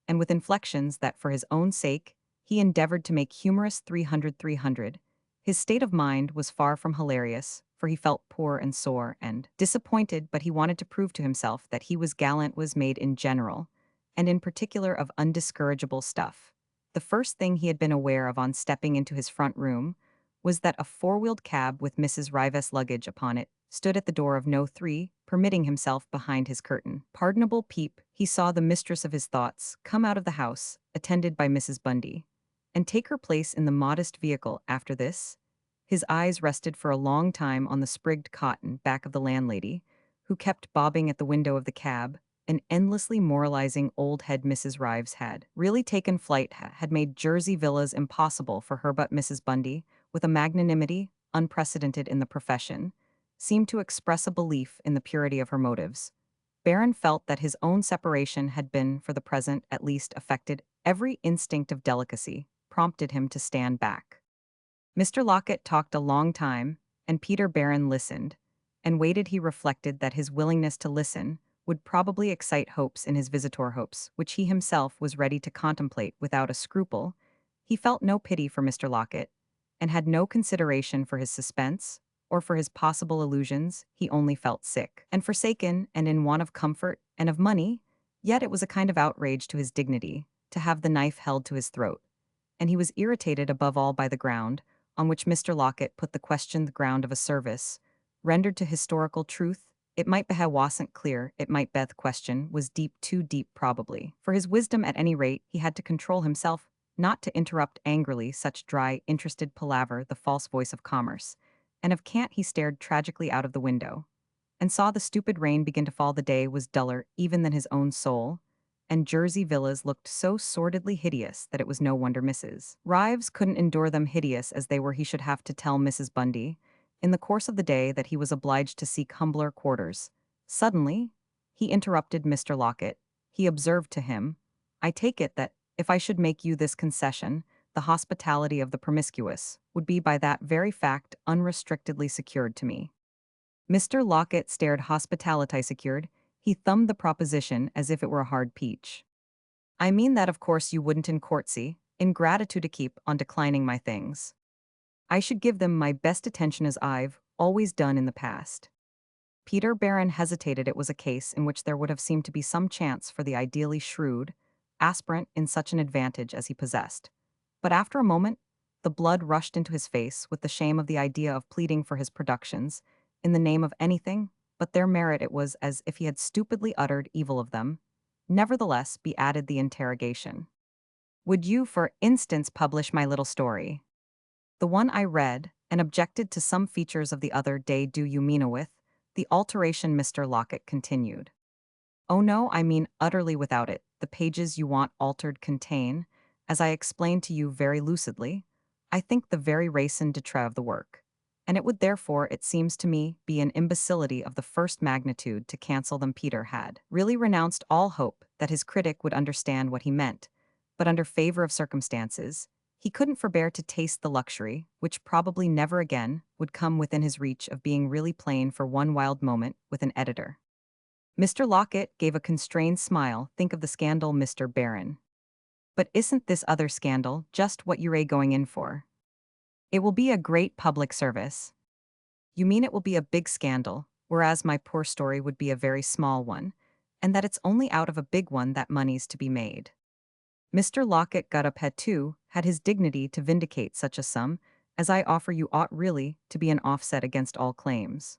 and with inflections that, for his own sake, he endeavored to make humorous, 300, 300. His state of mind was far from hilarious, for he felt poor and sore and disappointed, but he wanted to prove to himself that he was gallant, was made in general, and in particular of undiscourageable stuff. The first thing he had been aware of on stepping into his front room was that a four-wheeled cab with Mrs. Rives' luggage upon it stood at the door of No. 3, permitting himself behind his curtain. Pardonable peep, he saw the mistress of his thoughts come out of the house, attended by Mrs. Bundy, and take her place in the modest vehicle. After this, his eyes rested for a long time on the sprigged cotton back of the landlady, who kept bobbing at the window of the cab. An endlessly moralizing old head Mrs. Rives had really taken flight, had made Jersey Villas impossible for her, but Mrs. Bundy, with a magnanimity unprecedented in the profession, seemed to express a belief in the purity of her motives. Barron felt that his own separation had been, for the present at least, affected. Every instinct of delicacy prompted him to stand back. Mr. Locket talked a long time, and Peter Barron listened, and waited. He reflected that his willingness to listen would probably excite hopes in his visitor, hopes which he himself was ready to contemplate without a scruple. He felt no pity for Mr. Locket, and had no consideration for his suspense, or for his possible illusions. He only felt sick and forsaken, and in want of comfort and of money. Yet it was a kind of outrage to his dignity to have the knife held to his throat, and he was irritated above all by the ground on which Mr. Locket put the question, the ground of a service rendered to historical truth. It might be wasn't clear, it might be the question was deep, too deep probably. For his wisdom, at any rate, he had to control himself not to interrupt angrily such dry, interested palaver, the false voice of commerce. And of cant he stared tragically out of the window, and saw the stupid rain begin to fall. The day was duller even than his own soul, and Jersey Villas looked so sordidly hideous that it was no wonder Mrs. Rives couldn't endure them. Hideous as they were, he should have to tell Mrs. Bundy in the course of the day that he was obliged to seek humbler quarters. Suddenly, he interrupted Mr. Locket. He observed to him, I take it that, if I should make you this concession, the hospitality of the Promiscuous would be by that very fact unrestrictedly secured to me. Mr. Locket stared. Hospitality secured? He thumbed the proposition as if it were a hard peach. I mean that of course you wouldn't in courtesy, in gratitude to keep on declining my things. I should give them my best attention as I've always done in the past. Peter Barron hesitated. It was a case in which there would have seemed to be some chance for the ideally shrewd aspirant in such an advantage as he possessed. But after a moment, the blood rushed into his face with the shame of the idea of pleading for his productions in the name of anything but their merit. It was as if he had stupidly uttered evil of them. Nevertheless, be added the interrogation. Would you, for instance, publish my little story? The one I read, and objected to some features of the other day. Do you mean with the alteration? Mr. Locket continued. Oh no, I mean utterly without it. The pages you want altered contain, as I explained to you very lucidly, I think the very raison d'etre of the work. And it would therefore, it seems to me, be an imbecility of the first magnitude to cancel them. Peter had really renounced all hope that his critic would understand what he meant, but under favor of circumstances, he couldn't forbear to taste the luxury, which probably never again would come within his reach, of being really plain for one wild moment with an editor. Mr. Lockett gave a constrained smile. Think of the scandal, Mr. Barron. But isn't this other scandal just what you're going in for? It will be a great public service. You mean it will be a big scandal, whereas my poor story would be a very small one, and that it's only out of a big one that money's to be made. Mr. Lockett got up head too, had his dignity to vindicate such a sum, as I offer you ought really to be an offset against all claims.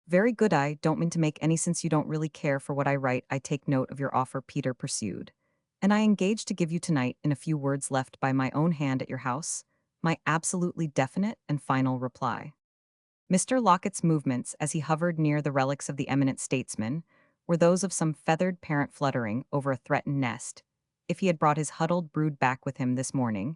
Very good, I don't mean to make any since you don't really care for what I write. I take note of your offer, Peter pursued. And I engage to give you tonight, in a few words left by my own hand at your house, my absolutely definite and final reply. Mr. Lockett's movements, as he hovered near the relics of the eminent statesman, were those of some feathered parent fluttering over a threatened nest. If he had brought his huddled brood back with him this morning,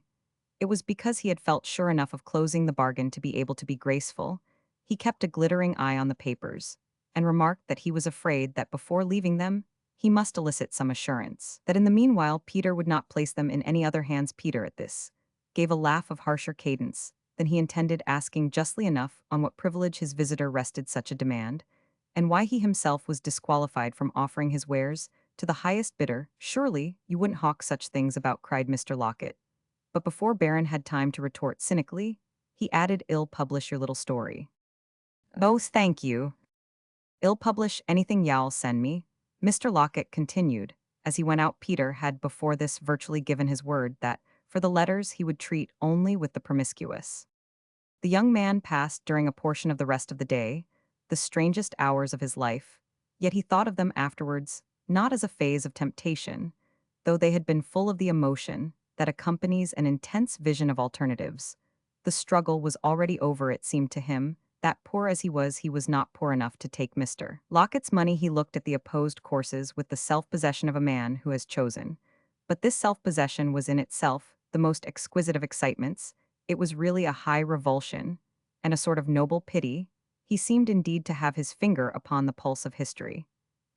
it was because he had felt sure enough of closing the bargain to be able to be graceful. He kept a glittering eye on the papers, and remarked that he was afraid that before leaving them, he must elicit some assurance that in the meanwhile Peter would not place them in any other hands. Peter, at this, gave a laugh of harsher cadence than he intended, asking justly enough on what privilege his visitor rested such a demand, and why he himself was disqualified from offering his wares to the highest bidder. Surely you wouldn't hawk such things about, cried Mr. Lockett. But before Barron had time to retort cynically, he added, "Ill publish your little story." "Oh, thank you. Ill publish anything y'all send me," Mr. Lockett continued. As he went out, Peter had before this virtually given his word that, for the letters, he would treat only with the promiscuous. The young man passed during a portion of the rest of the day the strangest hours of his life, yet he thought of them afterwards not as a phase of temptation, though they had been full of the emotion that accompanies an intense vision of alternatives. The struggle was already over, it seemed to him, that poor as he was not poor enough to take Mr. Lockett's money. He looked at the opposed courses with the self-possession of a man who has chosen. But this self-possession was in itself the most exquisite of excitements. It was really a high revulsion, and a sort of noble pity. He seemed indeed to have his finger upon the pulse of history,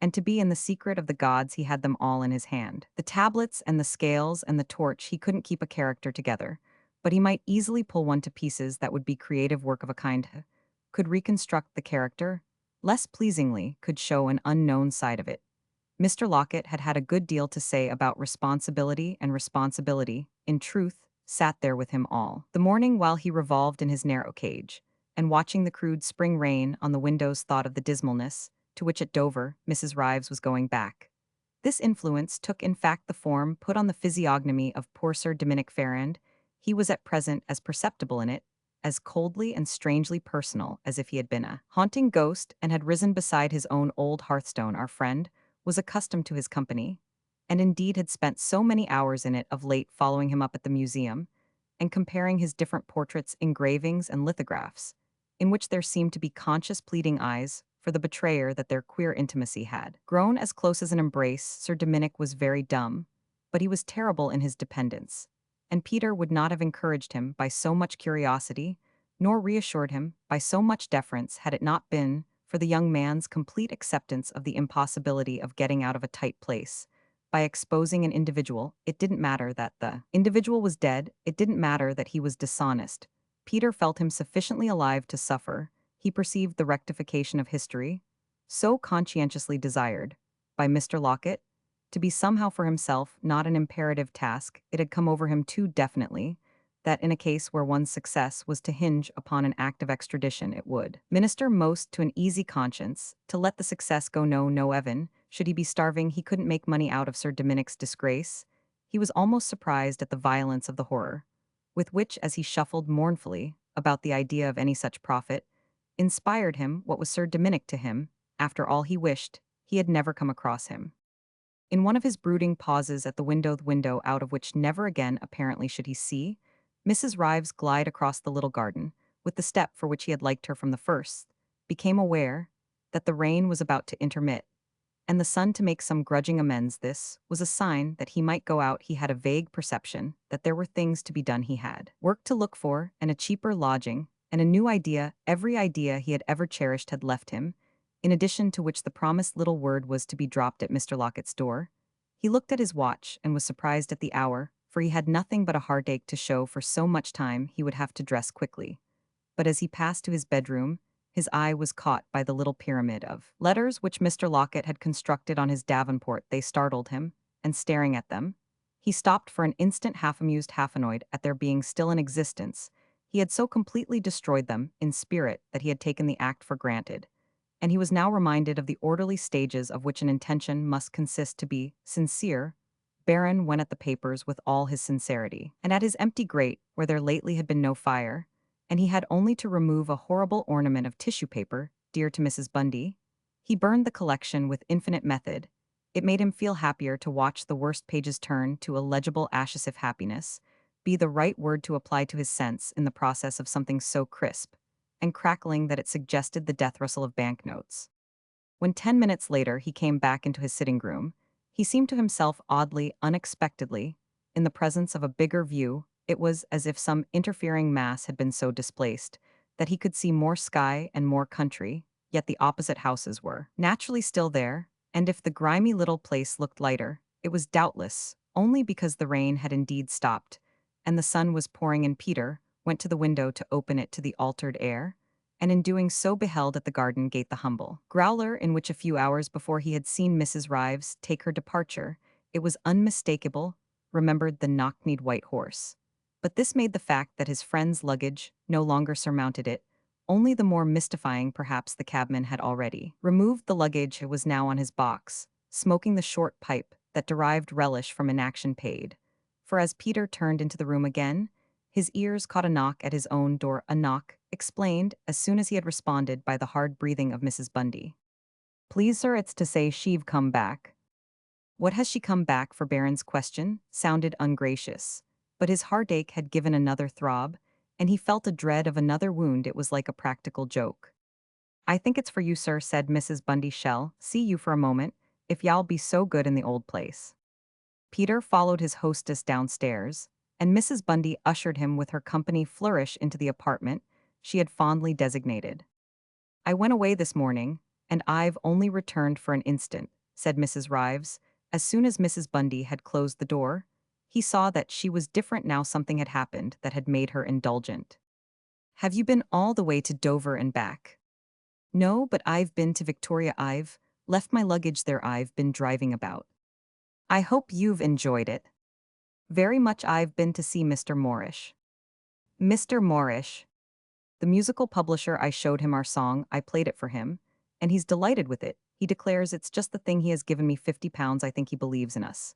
and to be in the secret of the gods. He had them all in his hand. The tablets and the scales and the torch. He couldn't keep a character together, but he might easily pull one to pieces that would be creative work of a kind. Could reconstruct the character, less pleasingly, could show an unknown side of it. Mr. Lockett had had a good deal to say about responsibility, and responsibility, in truth, sat there with him all the morning while he revolved in his narrow cage, and watching the crude spring rain on the windows thought of the dismalness to which at Dover Mrs. Rives was going back. This influence took in fact the form put on the physiognomy of poor Sir Dominick Ferrand. He was at present as perceptible in it, as coldly and strangely personal as if he had been a haunting ghost and had risen beside his own old hearthstone. Our friend was accustomed to his company, and indeed had spent so many hours in it of late, following him up at the museum, and comparing his different portraits, engravings, and lithographs, in which there seemed to be conscious pleading eyes for the betrayer that their queer intimacy had grown as close as an embrace. Sir Dominick was very dumb, but he was terrible in his dependence, and Peter would not have encouraged him by so much curiosity, nor reassured him by so much deference, had it not been for the young man's complete acceptance of the impossibility of getting out of a tight place by exposing an individual. It didn't matter that the individual was dead, it didn't matter that he was dishonest. Peter felt him sufficiently alive to suffer. He perceived the rectification of history, so conscientiously desired by Mr. Lockett, to be somehow for himself not an imperative task. It had come over him too definitely that in a case where one's success was to hinge upon an act of extradition, it would minister most to an easy conscience to let the success go. No, Evan, should he be starving, he couldn't make money out of Sir Dominick's disgrace. He was almost surprised at the violence of the horror with which, as he shuffled mournfully about the idea of any such profit, inspired him. What was Sir Dominick to him? After all, he wished he had never come across him. In one of his brooding pauses at the window out of which never again apparently should he see Mrs. Rives glide across the little garden, with the step for which he had liked her from the first, became aware that the rain was about to intermit, and the sun to make some grudging amends. This was a sign that he might go out. He had a vague perception that there were things to be done. He had work to look for, and a cheaper lodging, and a new idea. Every idea he had ever cherished had left him, in addition to which the promised little word was to be dropped at Mr. Lockett's door. He looked at his watch and was surprised at the hour, for he had nothing but a heartache to show for so much time. He would have to dress quickly. But as he passed to his bedroom, his eye was caught by the little pyramid of letters which Mr. Locket had constructed on his davenport. They startled him, and staring at them, he stopped for an instant, half amused, half annoyed at their being still in existence. He had so completely destroyed them, in spirit, that he had taken the act for granted, and he was now reminded of the orderly stages of which an intention must consist to be sincere. Baron went at the papers with all his sincerity, and at his empty grate, where there lately had been no fire, and he had only to remove a horrible ornament of tissue paper, dear to Mrs. Bundy, he burned the collection with infinite method. It made him feel happier to watch the worst pages turn to a legible ashes if happiness be the right word to apply to his sense in the process of something so crisp and crackling that it suggested the death rustle of banknotes. When 10 minutes later he came back into his sitting room, he seemed to himself oddly, unexpectedly, in the presence of a bigger view. It was as if some interfering mass had been so displaced that he could see more sky and more country, yet the opposite houses were naturally still there, and if the grimy little place looked lighter, it was doubtless only because the rain had indeed stopped, and the sun was pouring in. Peter went to the window to open it to the altered air, and in doing so beheld at the garden gate the humble growler in which a few hours before he had seen Mrs. Rives take her departure. It was unmistakable, remembered the knock-kneed white horse. But this made the fact that his friend's luggage no longer surmounted it only the more mystifying. Perhaps the cabman had already removed the luggage. It was now on his box, smoking the short pipe that derived relish from inaction paid. For as Peter turned into the room again, his ears caught a knock at his own door, a knock, explained, as soon as he had responded, by the hard breathing of Mrs. Bundy. "Please, sir, it's to say she've come back." What has she come back for? Baron's question sounded ungracious, but his heartache had given another throb, and he felt a dread of another wound. It was like a practical joke. "I think it's for you, sir," said Mrs. Bundy. "Shall see you for a moment, if y'all be so good, in the old place." Peter followed his hostess downstairs, and Mrs. Bundy ushered him with her company flourish into the apartment she had fondly designated. "I went away this morning, and I've only returned for an instant," said Mrs. Rives. As soon as Mrs. Bundy had closed the door, he saw that she was different now. Something had happened that had made her indulgent. "Have you been all the way to Dover and back?" "No, but I've been to Victoria. I've left my luggage there. I've been driving about." "I hope you've enjoyed it." "Very much. I've been to see Mr. Moorish." "Mr. Moorish?" "The musical publisher. I showed him our song. I played it for him, and he's delighted with it. He declares it's just the thing. He has given me £50. I think he believes in us."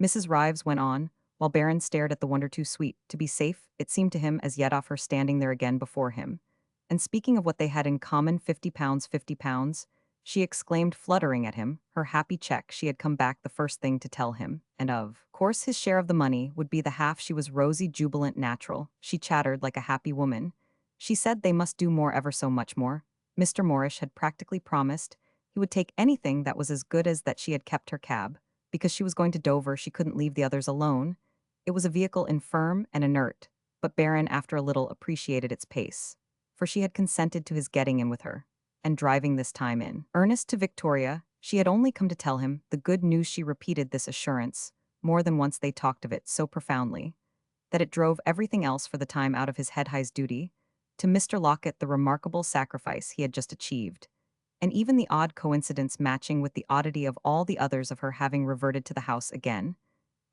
Mrs. Rives went on, while Baron stared at the wonder. Too sweet to be safe, it seemed to him, as yet, of her standing there again before him. And speaking of what they had in common, £50, £50, she exclaimed, fluttering at him, her happy check. She had come back the first thing to tell him, and of course his share of the money would be the half. She was rosy, jubilant, natural. She chattered like a happy woman. She said they must do more, ever so much more. Mr. Moorish had practically promised he would take anything that was as good as that. She had kept her cab, because she was going to Dover. She couldn't leave the others alone. It was a vehicle infirm and inert, but Baron, after a little, appreciated its pace, for she had consented to his getting in with her, and driving this time in earnest to Victoria. She had only come to tell him the good news. She repeated this assurance more than once. They talked of it so profoundly that it drove everything else for the time out of his head. His duty to Mr. Locket, the remarkable sacrifice he had just achieved, and even the odd coincidence matching with the oddity of all the others of her having reverted to the house again,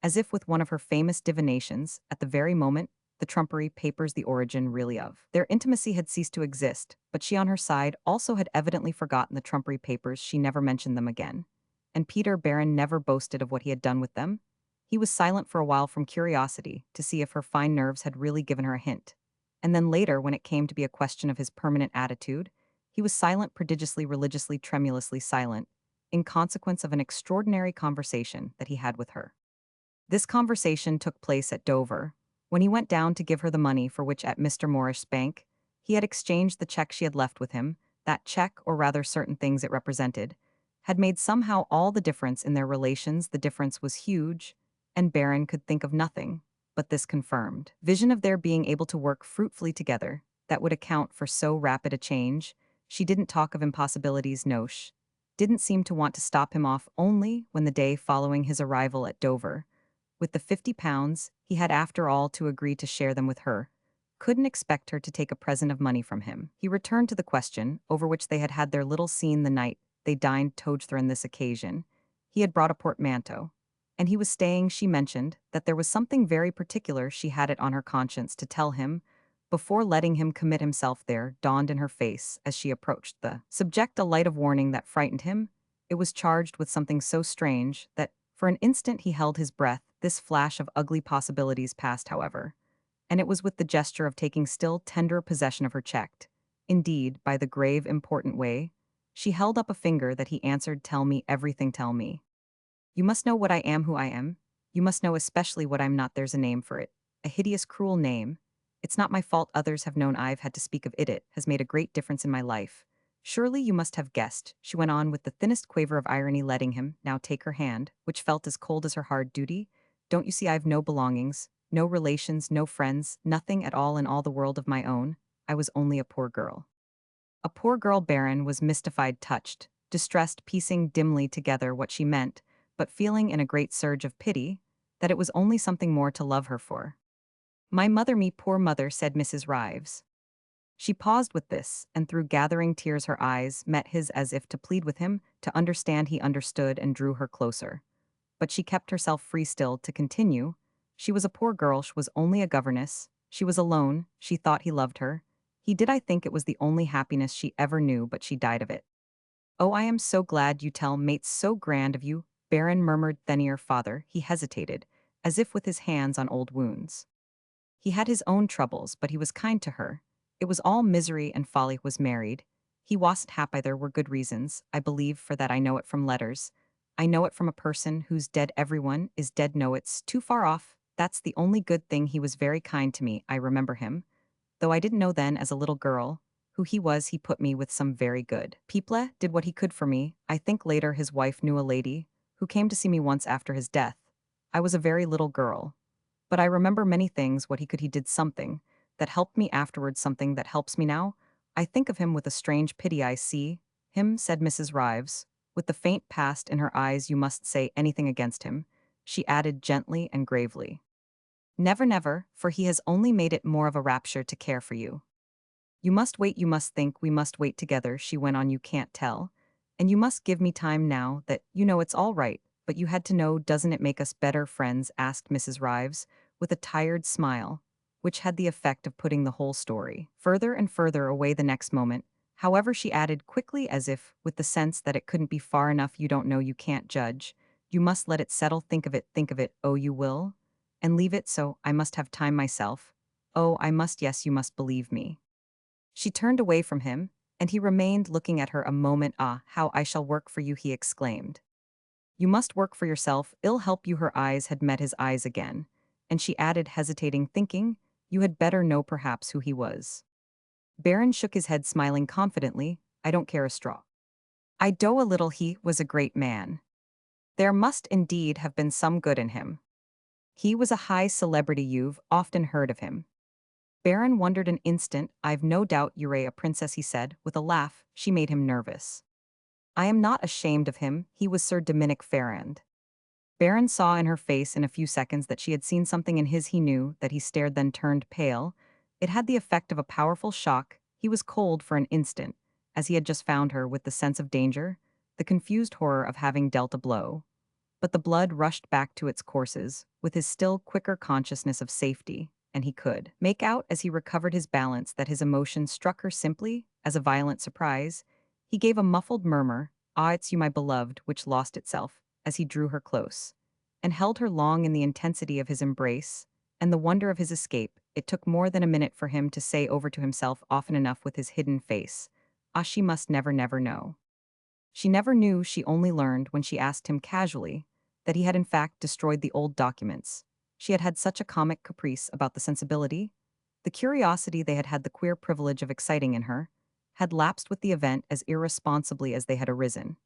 as if with one of her famous divinations, at the very moment the trumpery papers, the origin really of their intimacy, had ceased to exist. But she on her side also had evidently forgotten the trumpery papers. She never mentioned them again. And Peter Baron never boasted of what he had done with them. He was silent for a while from curiosity to see if her fine nerves had really given her a hint. And then later, when it came to be a question of his permanent attitude, he was silent, prodigiously, religiously, tremulously silent, in consequence of an extraordinary conversation that he had with her. This conversation took place at Dover, when he went down to give her the money for which, at Mr. Moorish's bank, he had exchanged the check she had left with him. That check, or rather certain things it represented, had made somehow all the difference in their relations. The difference was huge, and Baron could think of nothing but this confirmed vision of their being able to work fruitfully together that would account for so rapid a change. She didn't talk of impossibilities. No, didn't seem to want to stop him off. Only when the day following his arrival at Dover, with the £50, he had after all to agree to share them with her, couldn't expect her to take a present of money from him. He returned to the question, over which they had had their little scene the night they dined together on this occasion. He had brought a portmanteau. And he was staying, she mentioned, that there was something very particular she had it on her conscience to tell him, before letting him commit himself there, dawned in her face as she approached the subject a light of warning that frightened him. It was charged with something so strange that, for an instant he held his breath. This flash of ugly possibilities passed, however, and it was with the gesture of taking still tenderer possession of her checked. Indeed, by the grave, important way, she held up a finger that he answered, "Tell me everything, tell me. You must know what I am, who I am. You must know especially what I'm not. There's a name for it. A hideous, cruel name. It's not my fault others have known I've had to speak of it. It has made a great difference in my life. Surely you must have guessed," she went on with the thinnest quaver of irony, letting him now take her hand, which felt as cold as her hard duty. "Don't you see I've no belongings, no relations, no friends, nothing at all in all the world of my own? I was only a poor girl." A poor girl. Baron was mystified, touched, distressed, piecing dimly together what she meant, but feeling in a great surge of pity that it was only something more to love her for. "My mother, me poor mother," said Mrs. Rives. She paused with this, and through gathering tears her eyes met his as if to plead with him, to understand. He understood and drew her closer. But she kept herself free still to continue. She was a poor girl, she was only a governess, she was alone, she thought he loved her. He did. I think it was the only happiness she ever knew, but she died of it. "Oh, I am so glad you tell, mate, so grand of you," Baron murmured. "Then your father," he hesitated, as if with his hands on old wounds. "He had his own troubles, but he was kind to her. It was all misery and folly. Was married. He wasn't happy. There were good reasons, I believe, for that. I know it from letters. I know it from a person who's dead. Everyone is dead. No, it's too far off. That's the only good thing. He was very kind to me. I remember him. Though I didn't know then, as a little girl, who he was. He put me with some very good people, did what he could for me. I think later his wife knew a lady who came to see me once after his death. I was a very little girl. But I remember many things. What he could, he did something that helped me afterwards, something that helps me now. I think of him with a strange pity. I see him," said Mrs. Rives, with the faint past in her eyes. "You must say anything against him," she added gently and gravely. "Never, never, for he has only made it more of a rapture to care for you. You must wait, you must think, we must wait together," she went on. "You can't tell. And you must give me time now that you know it's all right, but you had to know. Doesn't it make us better friends?" asked Mrs. Rives, with a tired smile, which had the effect of putting the whole story further and further away the next moment. However, she added quickly, as if with the sense that it couldn't be far enough, "You don't know, you can't judge. You must let it settle. Think of it, think of it. Oh, you will? And leave it so. I must have time myself. Oh, I must. Yes, you must believe me." She turned away from him, and he remained looking at her a moment. "Ah, how I shall work for you," he exclaimed. "You must work for yourself. I'll help you." Her eyes had met his eyes again, and she added, hesitating, thinking, "You had better know perhaps who he was." Baron shook his head, smiling confidently. "I don't care a straw. I do a little. He was a great man. There must indeed have been some good in him. He was a high celebrity. You've often heard of him." Baron wondered an instant. "I've no doubt you're a princess," he said, with a laugh. She made him nervous. "I am not ashamed of him. He was Sir Dominic Ferrand." Baron saw in her face in a few seconds that she had seen something in his. He knew that. He stared, then turned pale. It had the effect of a powerful shock. He was cold for an instant, as he had just found her, with the sense of danger, the confused horror of having dealt a blow. But the blood rushed back to its courses, with his still quicker consciousness of safety, and he could make out, as he recovered his balance, that his emotion struck her simply as a violent surprise. He gave a muffled murmur, "Ah, it's you, my beloved," which lost itself as he drew her close and held her long in the intensity of his embrace and the wonder of his escape. It took more than a minute for him to say over to himself, often enough with his hidden face, "Ah, she must never, never know." She never knew. She only learned when she asked him casually that he had in fact destroyed the old documents. She had had such a comic caprice about the sensibility. The curiosity they had had the queer privilege of exciting in her had lapsed with the event as irresponsibly as they had arisen,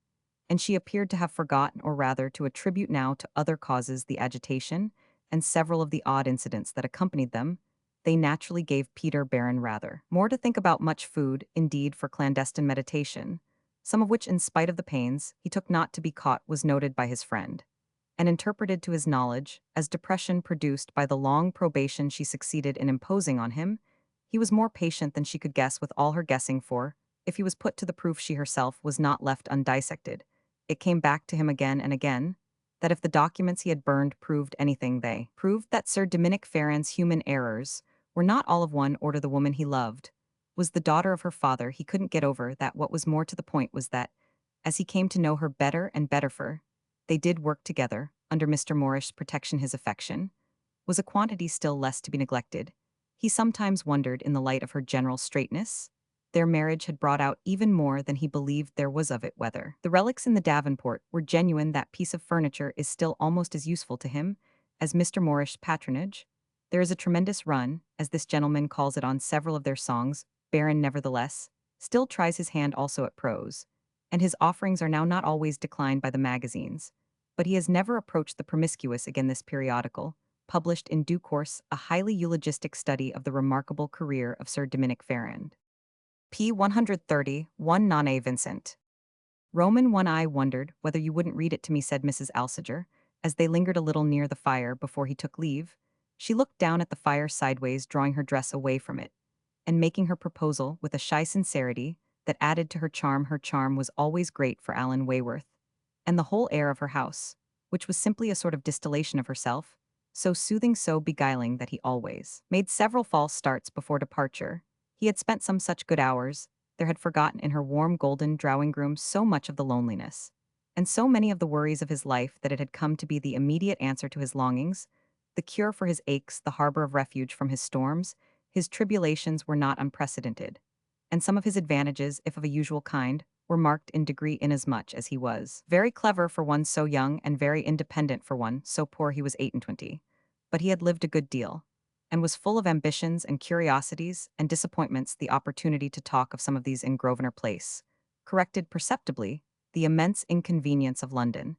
and she appeared to have forgotten, or rather to attribute now to other causes, the agitation and several of the odd incidents that accompanied them. They naturally gave Peter Baron rather more to think about, much food, indeed, for clandestine meditation, some of which, in spite of the pains he took not to be caught, was noted by his friend, and interpreted to his knowledge as depression produced by the long probation she succeeded in imposing on him. He was more patient than she could guess with all her guessing for, if he was put to the proof she herself was not left undissected. It came back to him again and again, that if the documents he had burned proved anything they proved that Sir Dominic Farran's human errors were not all of one order the woman he loved was the daughter of her father he couldn't get over that what was more to the point was that, as he came to know her better and better for, they did work together, under Mr. Morrish's protection his affection, was a quantity still less to be neglected. He sometimes wondered in the light of her general straightness, their marriage had brought out even more than he believed there was of it whether the relics in the Davenport were genuine that piece of furniture is still almost as useful to him as Mr. Morrish's patronage. There is a tremendous run, as this gentleman calls it on several of their songs. Baron nevertheless still tries his hand also at prose, and his offerings are now not always declined by the magazines. But he has never approached the promiscuous again. This periodical published in due course a highly eulogistic study of the remarkable career of Sir Dominic Farran. P. 130, 1 Nonne Vincent. Roman 1 I wondered whether you wouldn't read it to me, said Mrs. Alsager, as they lingered a little near the fire before he took leave. She looked down at the fire sideways, drawing her dress away from it, and making her proposal with a shy sincerity that added to her charm. Her charm was always great for Alan Wayworth, and the whole air of her house, which was simply a sort of distillation of herself, so soothing, so beguiling that he always made several false starts before departure. He had spent some such good hours, there had forgotten in her warm golden drawing-room so much of the loneliness, and so many of the worries of his life that it had come to be the immediate answer to his longings, the cure for his aches, the harbor of refuge from his storms. His tribulations were not unprecedented, and some of his advantages, if of a usual kind, were marked in degree inasmuch as he was very clever for one so young and very independent for one so poor. He was 28, but he had lived a good deal, and was full of ambitions and curiosities and disappointments. The opportunity to talk of some of these in Grosvenor Place corrected perceptibly the immense inconvenience of London.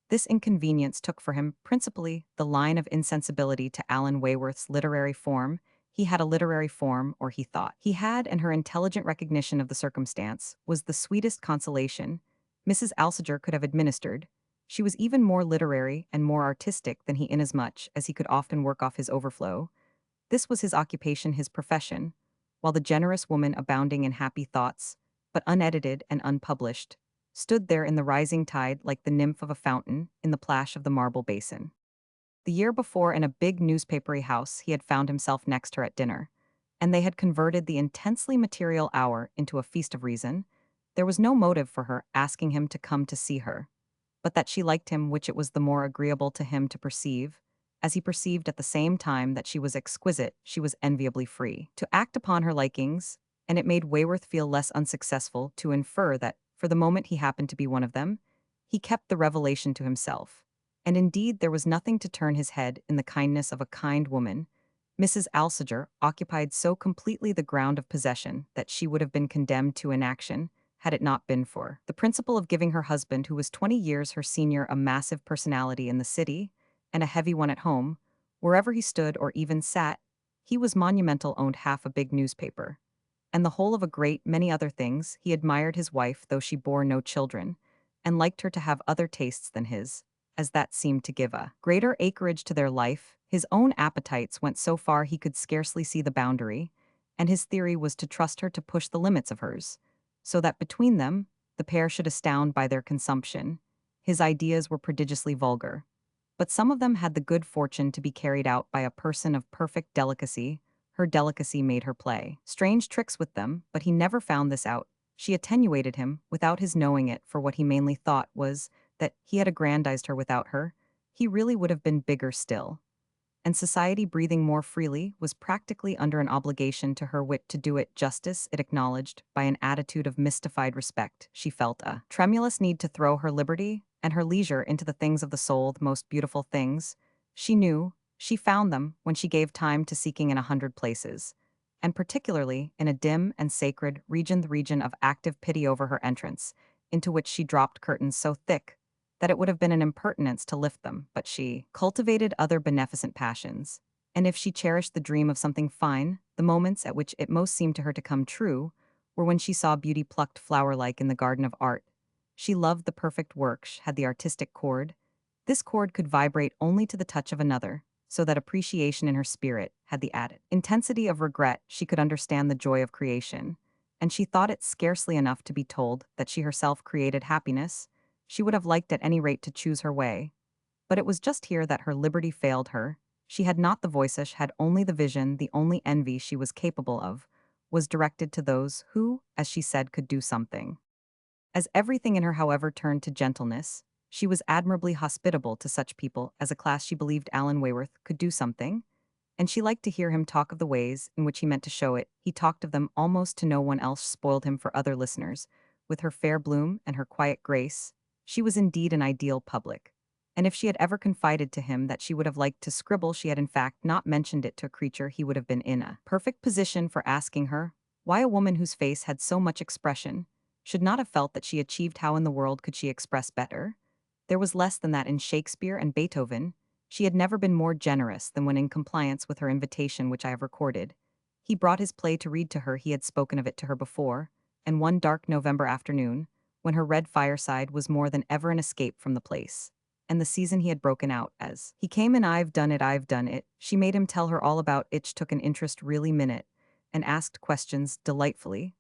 This inconvenience took for him principally the line of insensibility to Alan Wayworth's literary form. He had a literary form, or he thought he had, and her intelligent recognition of the circumstance was the sweetest consolation Mrs. Alsager could have administered. She was even more literary and more artistic than he, inasmuch as he could often work off his overflow. This was his occupation, his profession, while the generous woman, abounding in happy thoughts, but unedited and unpublished, stood there in the rising tide like the nymph of a fountain in the plash of the marble basin. The year before, in a big newspapery house, he had found himself next her at dinner, and they had converted the intensely material hour into a feast of reason. There was no motive for her asking him to come to see her, but that she liked him, which it was the more agreeable to him to perceive, as he perceived at the same time that she was exquisite, she was enviably free to act upon her likings, and it made Wayworth feel less unsuccessful to infer that, for the moment he happened to be one of them, he kept the revelation to himself. And indeed there was nothing to turn his head in the kindness of a kind woman. Mrs. Alsager occupied so completely the ground of possession that she would have been condemned to inaction had it not been for the principle of giving her husband, who was 20 years her senior, a massive personality in the city and a heavy one at home. Wherever he stood or even sat, he was monumental, owned half a big newspaper, and the whole of a great many other things. He admired his wife, though she bore no children, and liked her to have other tastes than his, as that seemed to give a greater acreage to their life. His own appetites went so far he could scarcely see the boundary, and his theory was to trust her to push the limits of hers, so that between them, the pair should astound by their consumption. His ideas were prodigiously vulgar, but some of them had the good fortune to be carried out by a person of perfect delicacy. Her delicacy made her play strange tricks with them, but he never found this out. She attenuated him, without his knowing it, for what he mainly thought was that he had aggrandized her without her. He really would have been bigger still. And society, breathing more freely, was practically under an obligation to her wit to do it justice. It acknowledged, by an attitude of mystified respect, she felt a tremulous need to throw her liberty and her leisure into the things of the soul, the most beautiful things. She knew she found them when she gave time to seeking in 100 places, and particularly in a dim and sacred region, the region of active pity over her entrance, into which she dropped curtains so thick that it would have been an impertinence to lift them. But she cultivated other beneficent passions, and if she cherished the dream of something fine, the moments at which it most seemed to her to come true were when she saw beauty plucked flower-like in the garden of art. She loved the perfect work, had the artistic chord. This chord could vibrate only to the touch of another, so that appreciation in her spirit had the added intensity of regret. She could understand the joy of creation, and she thought it scarcely enough to be told that she herself created happiness. She would have liked at any rate to choose her way. But it was just here that her liberty failed her. She had not the voice, she had only the vision. The only envy she was capable of was directed to those who, as she said, could do something. As everything in her, however, turned to gentleness, she was admirably hospitable to such people as a class. She believed Alan Wayworth could do something, and she liked to hear him talk of the ways in which he meant to show it. He talked of them almost to no one else, spoiled him for other listeners. With her fair bloom and her quiet grace, she was indeed an ideal public. And if she had ever confided to him that she would have liked to scribble, she had in fact not mentioned it to a creature he would have been in a perfect position for asking her why a woman whose face had so much expression should not have felt that she achieved. How in the world could she express better? There was less than that in Shakespeare and Beethoven. She had never been more generous than when, in compliance with her invitation which I have recorded, he brought his play to read to her. He had spoken of it to her before, and one dark November afternoon, when her red fireside was more than ever an escape from the place, and the season he had broken out as, "He came and I've done it," she made him tell her all about it. She took an interest really minute, and asked questions delightfully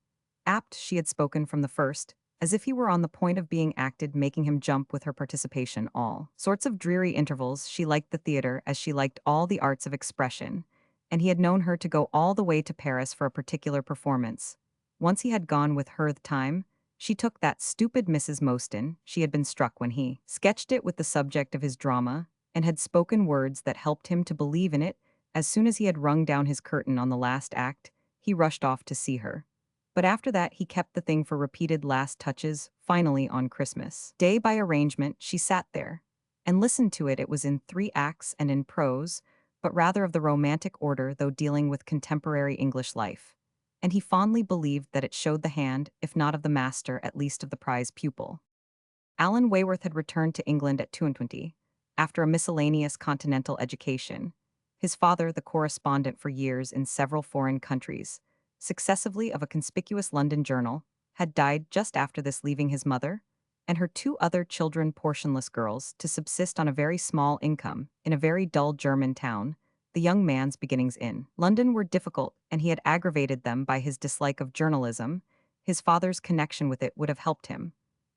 apt. She had spoken from the first, as if he were on the point of being acted, making him jump with her participation. All sorts of dreary intervals. She liked the theater as she liked all the arts of expression, and he had known her to go all the way to Paris for a particular performance. Once he had gone with her the time, she took that stupid Mrs. Mostyn. She had been struck when he sketched it with the subject of his drama, and had spoken words that helped him to believe in it. As soon as he had rung down his curtain on the last act, he rushed off to see her. But after that he kept the thing for repeated last touches. Finally, on Christmas Day, by arrangement, she sat there and listened to it. It was in 3 acts and in prose, but rather of the romantic order, though dealing with contemporary English life. And he fondly believed that it showed the hand, if not of the master, at least of the prize pupil. Alan Wayworth had returned to England at 22, after a miscellaneous continental education. His father, the correspondent for years in several foreign countries, successively of a conspicuous London journal, had died just after this, leaving his mother and her 2 other children, portionless girls, to subsist on a very small income in a very dull German town. The young man's beginnings in London were difficult, and he had aggravated them by his dislike of journalism. His father's connection with it would have helped him,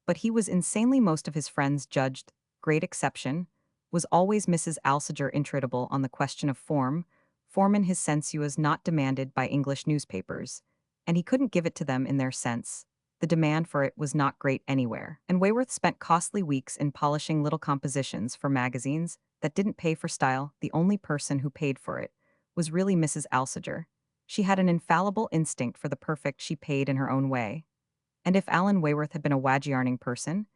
but he was insanely, most of his friends judged. Great exception was always Mrs. Alsager, intractable on the question of form. Form in his sense was not demanded by English newspapers, and he couldn't give it to them in their sense. The demand for it was not great anywhere, and Wayworth spent costly weeks in polishing little compositions for magazines that didn't pay for style. The only person who paid for it was really Mrs. Alsager. She had an infallible instinct for the perfect. She paid in her own way. And if Alan Wayworth had been a wage-earning person,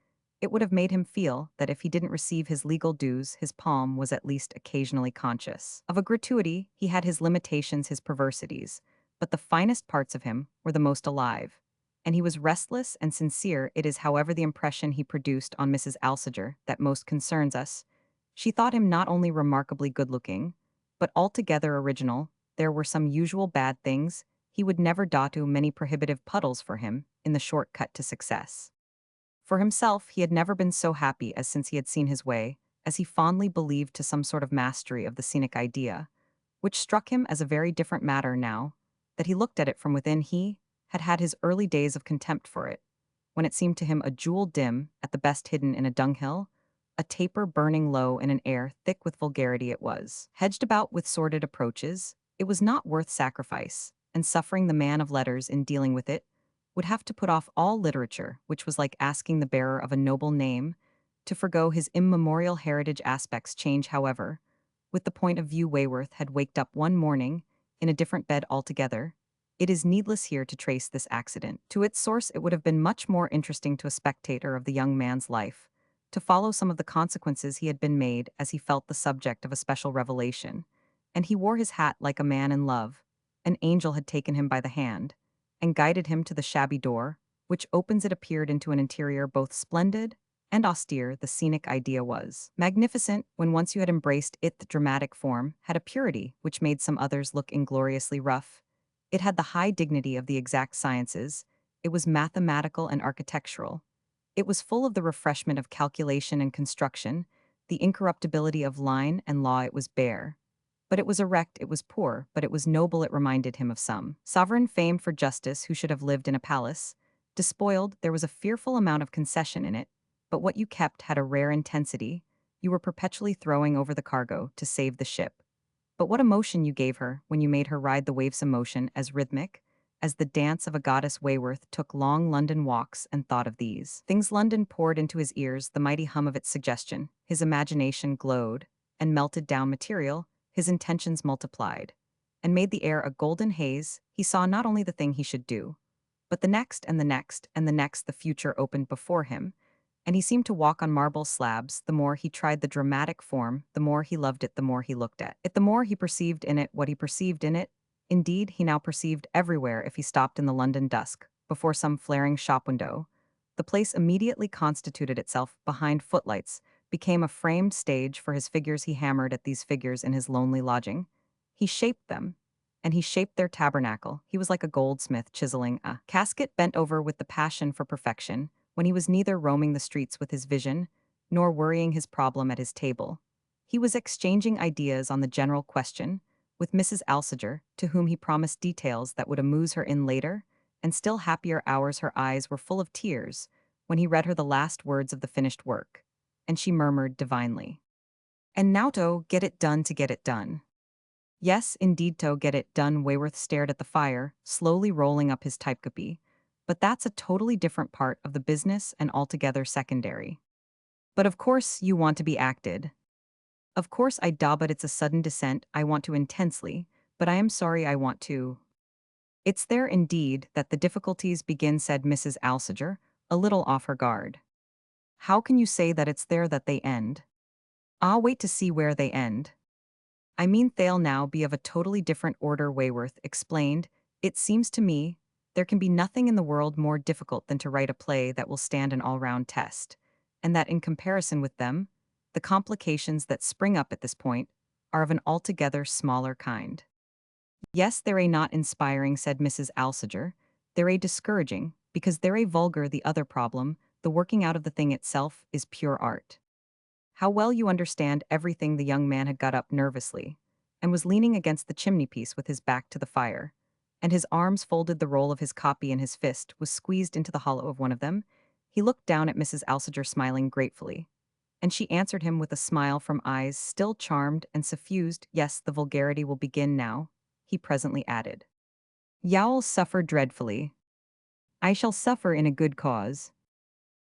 it would have made him feel that if he didn't receive his legal dues, his palm was at least occasionally conscious of a gratuity. He had his limitations, his perversities, but the finest parts of him were the most alive. And he was restless and sincere. It is, however, the impression he produced on Mrs. Alsager that most concerns us. She thought him not only remarkably good-looking, but altogether original. There were some usual bad things. He would never do many prohibitive puddles for him in the short cut to success. For himself, he had never been so happy as since he had seen his way, as he fondly believed, to some sort of mastery of the scenic idea, which struck him as a very different matter now that he looked at it from within. He had had his early days of contempt for it, when it seemed to him a jewel dim, at the best hidden in a dunghill, a taper burning low in an air thick with vulgarity. It was hedged about with sordid approaches. It was not worth sacrifice, and suffering. The man of letters, in dealing with it, would have to put off all literature, which was like asking the bearer of a noble name to forgo his immemorial heritage. Aspects change, however, with the point of view. Wayworth had waked up one morning in a different bed altogether. It is needless here to trace this accident to its source. It would have been much more interesting to a spectator of the young man's life to follow some of the consequences he had been made, as he felt the subject of a special revelation, and he wore his hat like a man in love. An angel had taken him by the hand and guided him to the shabby door, which opens. It appeared into an interior both splendid and austere. The scenic idea was magnificent when once you had embraced it. The dramatic form had a purity which made some others look ingloriously rough. It had the high dignity of the exact sciences. It was mathematical and architectural. It was full of the refreshment of calculation and construction, the incorruptibility of line and law. It was bare, But it was erect, it was poor, but it was noble, it reminded him of some sovereign famed for justice who should have lived in a palace. Despoiled, there was a fearful amount of concession in it, but what you kept had a rare intensity. You were perpetually throwing over the cargo to save the ship. But what emotion you gave her when you made her ride the waves emotion as rhythmic as the dance of a goddess. Wayworth took long London walks and thought of these things. London poured into his ears the mighty hum of its suggestion. His imagination glowed and melted down material, his intentions multiplied, and made the air a golden haze. He saw not only the thing he should do, but the next and the next and the next. The future opened before him, and he seemed to walk on marble slabs. The more he tried the dramatic form, the more he loved it, the more he looked at it, the more he perceived in it what he perceived in it. Indeed, he now perceived everywhere if he stopped in the London dusk, before some flaring shop window. The place immediately constituted itself behind footlights, became a framed stage for his figures. He hammered at these figures in his lonely lodging. He shaped them, and he shaped their tabernacle. He was like a goldsmith chiseling a casket bent over with the passion for perfection, when he was neither roaming the streets with his vision, nor worrying his problem at his table. He was exchanging ideas on the general question with Mrs. Alsager, to whom he promised details that would amuse her in later and still happier hours. Her eyes were full of tears when he read her the last words of the finished work, and she murmured divinely, "And now to get it done, to get it done." Yes, indeed, to get it done. Wayworth stared at the fire, slowly rolling up his typecopy. But that's a totally different part of the business and altogether secondary. But of course you want to be acted. Of course I do, but it's a sudden descent. I want to intensely, but I am sorry I want to. It's there indeed that the difficulties begin, said Mrs. Alsager, a little off her guard. How can you say that it's there that they end? I'll wait to see where they end. I mean, they'll now be of a totally different order, Wayworth explained. It seems to me there can be nothing in the world more difficult than to write a play that will stand an all-round test, and that in comparison with them, the complications that spring up at this point are of an altogether smaller kind. Yes, they're a not inspiring, said Mrs. Alsager. They're a discouraging, because they're a vulgar. The other problem, the working out of the thing itself, is pure art. How well you understand everything. The young man had got up nervously and was leaning against the chimney-piece with his back to the fire, and his arms folded. The roll of his copy in his fist was squeezed into the hollow of one of them. He looked down at Mrs. Alsager, smiling gratefully, and she answered him with a smile from eyes still charmed and suffused. Yes, the vulgarity will begin now, he presently added. You'll suffer dreadfully. I shall suffer in a good cause.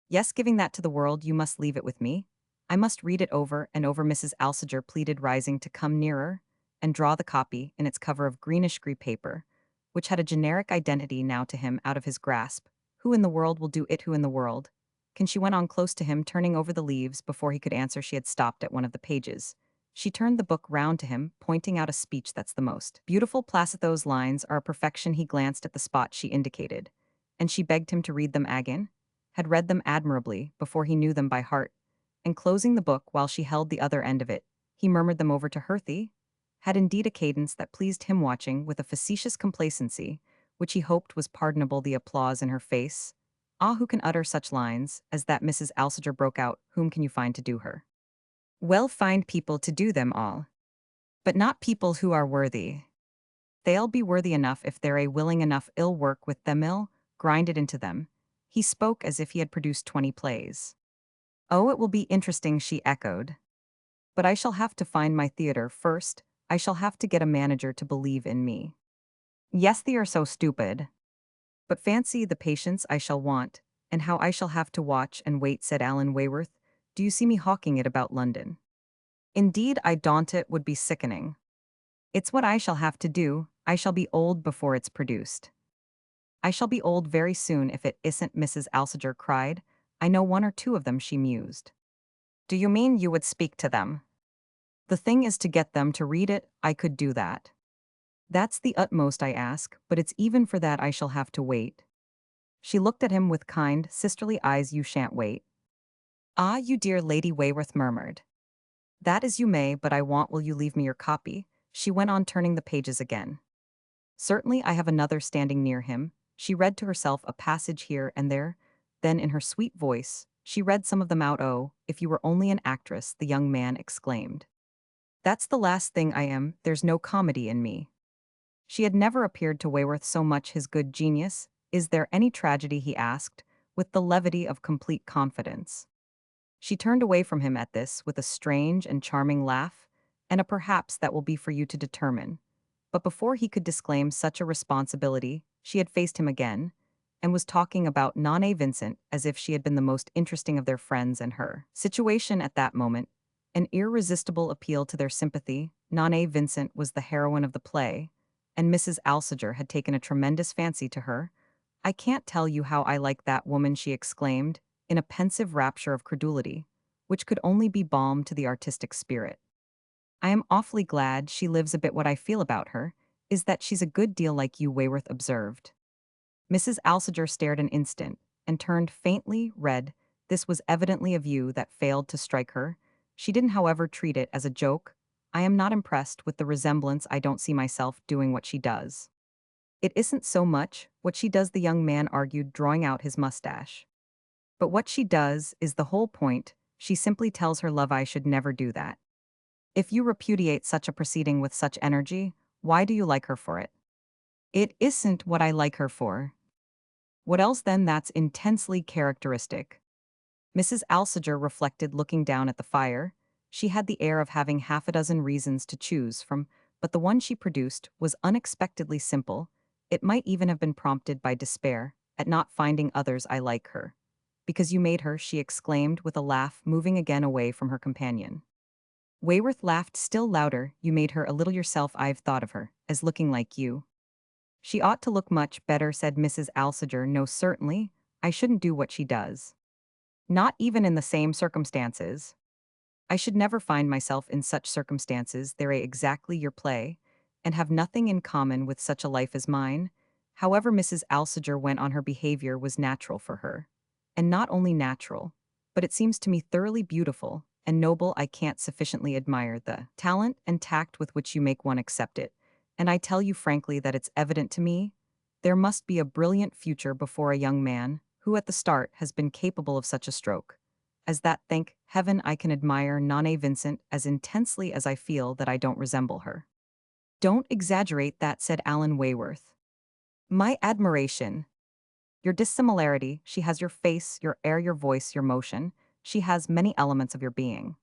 Yes, giving that to the world, you must leave it with me. I must read it over and over. Mrs. Alsager pleaded, rising to come nearer and draw the copy in its cover of greenish-gray paper, which had a generic identity now to him, out of his grasp. Who in the world will do it? Who in the world? Can she went on close to him, turning over the leaves. Before he could answer, she had stopped at one of the pages. She turned the book round to him, pointing out a speech. That's the most beautiful placid. Those lines are a perfection. He glanced at the spot she indicated, and she begged him to read them again. Had read them admirably before he knew them by heart, and closing the book while she held the other end of it, he murmured them over to her. Thee had indeed a cadence that pleased him, watching with a facetious complacency, which he hoped was pardonable, the applause in her face. Ah, who can utter such lines as that? Mrs. Alsager broke out. Whom can you find to do her? Well, find people to do them all. But not people who are worthy. They'll be worthy enough if they're a willing enough. Ill work with them, ill grind it into them. He spoke as if he had produced 20 plays. Oh, it will be interesting, she echoed. But I shall have to find my theater first. I shall have to get a manager to believe in me. Yes, they are so stupid. But fancy the patience I shall want, and how I shall have to watch and wait, said Alan Wayworth. Do you see me hawking it about London? Indeed, I daunt it would be sickening. It's what I shall have to do. I shall be old before it's produced. I shall be old very soon if it isn't, Mrs. Alsager cried. I know one or two of them, she mused. Do you mean you would speak to them? The thing is to get them to read it. I could do that. That's the utmost I ask, but it's even for that I shall have to wait. She looked at him with kind, sisterly eyes. You shan't wait. Ah, you dear Lady, Wayworth murmured. That is you may, but I want, will you leave me your copy? She went on, turning the pages again. Certainly, I have another standing near him. She read to herself a passage here and there. Then in her sweet voice, she read some of them out. Oh, if you were only an actress, the young man exclaimed. That's the last thing I am, there's no comedy in me. She had never appeared to Wayworth so much his good genius. Is there any tragedy, he asked, with the levity of complete confidence. She turned away from him at this with a strange and charming laugh, and a perhaps that will be for you to determine. But before he could disclaim such a responsibility, she had faced him again, and was talking about Nane Vincent as if she had been the most interesting of their friends and her situation at that moment, an irresistible appeal to their sympathy. Nane Vincent was the heroine of the play, and Mrs. Alsager had taken a tremendous fancy to her. I can't tell you how I like that woman, she exclaimed, in a pensive rapture of credulity, which could only be balm to the artistic spirit. I am awfully glad she lives a bit. What I feel about her is that she's a good deal like you, Wayworth observed. Mrs. Alsager stared an instant, and turned faintly red. This was evidently a view that failed to strike her. She didn't, however, treat it as a joke. I am not impressed with the resemblance. I don't see myself doing what she does. It isn't so much what she does, the young man argued, drawing out his mustache. But what she does is the whole point. She simply tells her love I should never do that. If you repudiate such a proceeding with such energy, why do you like her for it? It isn't what I like her for. What else then? That's intensely characteristic. Mrs. Alsager reflected, looking down at the fire. She had the air of having half a dozen reasons to choose from, but the one she produced was unexpectedly simple. It might even have been prompted by despair at not finding others I like her. Because you made her, she exclaimed with a laugh, moving again away from her companion. Wayworth laughed still louder. You made her a little yourself. I've thought of her as looking like you. She ought to look much better, said Mrs. Alsager. No, certainly, I shouldn't do what she does. Not even in the same circumstances. I should never find myself in such circumstances. They're exactly your play, and have nothing in common with such a life as mine. However, Mrs. Alsager went on, her behavior was natural for her. And not only natural, but it seems to me thoroughly beautiful and noble. I can't sufficiently admire the talent and tact with which you make one accept it. And I tell you frankly that it's evident to me there must be a brilliant future before a young man who at the start has been capable of such a stroke. As that, thank heaven, I can admire Nane Vincent as intensely as I feel that I don't resemble her. Don't exaggerate that, said Alan Wayworth. My admiration. Your dissimilarity, she has your face, your air, your voice, your motion. She has many elements of your being.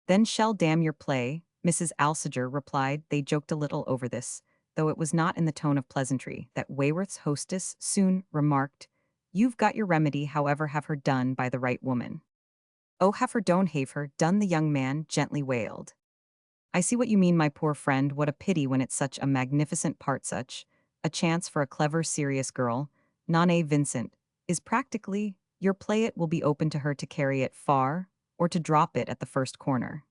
Then shall damn your play, Mrs. Alsager replied. They joked a little over this, though it was not in the tone of pleasantry that Wayworth's hostess soon remarked. You've got your remedy, however, have her done by the right woman. Oh, have her, don't have her done, the young man gently wailed. I see what you mean, my poor friend. What a pity when it's such a magnificent part, such a chance for a clever, serious girl. Nane Vincent is practically your play. It will be open to her to carry it far or to drop it at the first corner.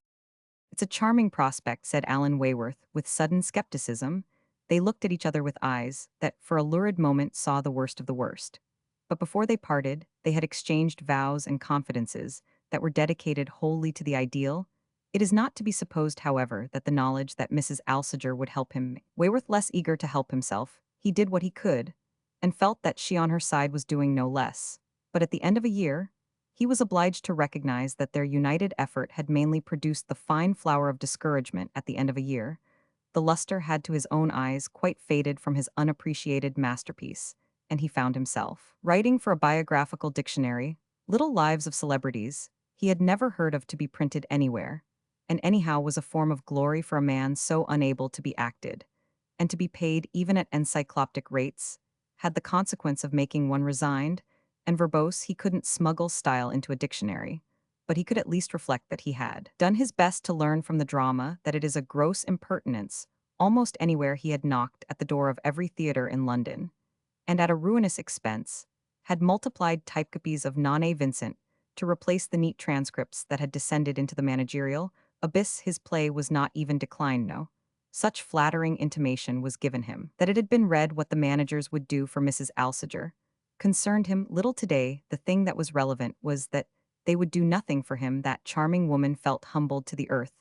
It's a charming prospect, said Alan Wayworth, with sudden skepticism. They looked at each other with eyes that, for a lurid moment, saw the worst of the worst. But before they parted, they had exchanged vows and confidences that were dedicated wholly to the ideal. It is not to be supposed, however, that the knowledge that Mrs. Alsager would help him, Wayworth less eager to help himself, he did what he could, and felt that she on her side was doing no less. But at the end of a year, he was obliged to recognize that their united effort had mainly produced the fine flower of discouragement. At the end of a year, the luster had to his own eyes quite faded from his unappreciated masterpiece, and he found himself writing for a biographical dictionary, little lives of celebrities he had never heard of to be printed anywhere, and anyhow was a form of glory for a man so unable to be acted, and to be paid even at encyclopedic rates, had the consequence of making one resigned and verbose. He couldn't smuggle style into a dictionary, but he could at least reflect that he had done his best to learn from the drama that it is a gross impertinence almost anywhere. He had knocked at the door of every theatre in London, and at a ruinous expense, had multiplied typecopies of Nane Vincent to replace the neat transcripts that had descended into the managerial abyss. His play was not even declined, no. Such flattering intimation was given him that it had been read. What the managers would do for Mrs. Alsager concerned him little today. The thing that was relevant was that they would do nothing for him. That charming woman felt humbled to the earth.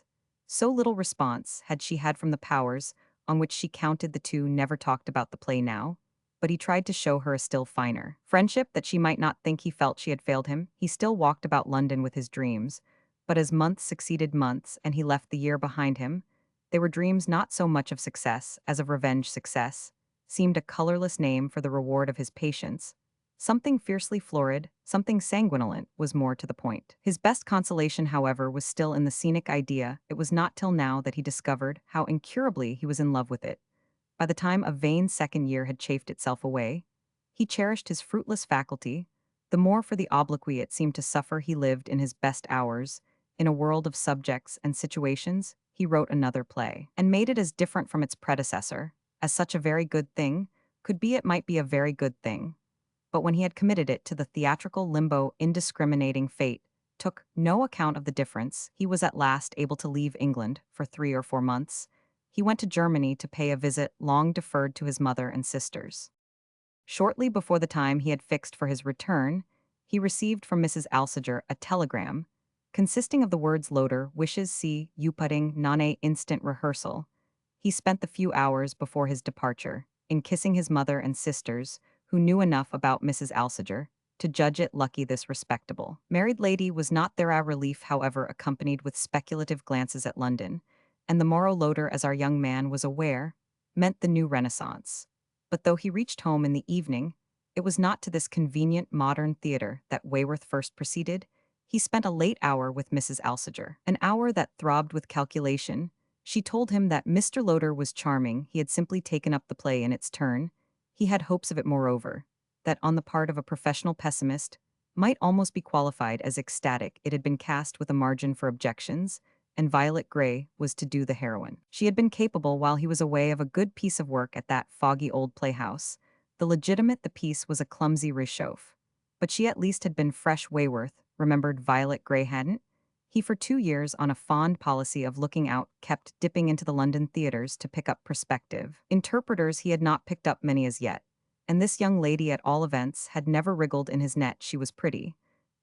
So little response had she had from the powers on which she counted. The two never talked about the play now, but he tried to show her a still finer friendship, that she might not think he felt she had failed him. He still walked about London with his dreams, But as months succeeded months and he left the year behind him, they were dreams not so much of success as of revenge success, seemed a colorless name for the reward of his patience. Something fiercely florid, something sanguinolent was more to the point. His best consolation, however, was still in the scenic idea. It was not till now that he discovered how incurably he was in love with it. By the time a vain second year had chafed itself away, he cherished his fruitless faculty. The more for the obloquy it seemed to suffer he lived in his best hours. In a world of subjects and situations, he wrote another play, and made it as different from its predecessor, as such a very good thing could be. It might be a very good thing. But when he had committed it to the theatrical limbo, indiscriminating fate took no account of the difference. He was at last able to leave England for 3 or 4 months. He went to Germany to pay a visit long deferred to his mother and sisters. Shortly before the time he had fixed for his return, he received from Mrs. Alsager a telegram, consisting of the words Loder wishes see uputting nane instant rehearsal. He spent the few hours before his departure in kissing his mother and sisters, who knew enough about Mrs. Alsager to judge it lucky this respectable married lady was not there. A relief, however, accompanied with speculative glances at London, and the morrow Loder, as our young man was aware, meant the new Renaissance. But though he reached home in the evening, it was not to this convenient modern theater that Wayworth first proceeded. He spent a late hour with Mrs. Alsager, an hour that throbbed with calculation. She told him that Mr. Loder was charming. He had simply taken up the play in its turn. He had hopes of it, moreover, that on the part of a professional pessimist might almost be qualified as ecstatic. It had been cast with a margin for objections, and Violet Grey was to do the heroine. She had been capable while he was away of a good piece of work at that foggy old playhouse. The piece was a clumsy réchauffe. But she at least had been fresh. Wayworth remembered Violet Grey hadn't. He for 2 years, on a fond policy of looking out, kept dipping into the London theatres to pick up prospective interpreters. He had not picked up many as yet, and this young lady, at all events, had never wriggled in his net. She was pretty,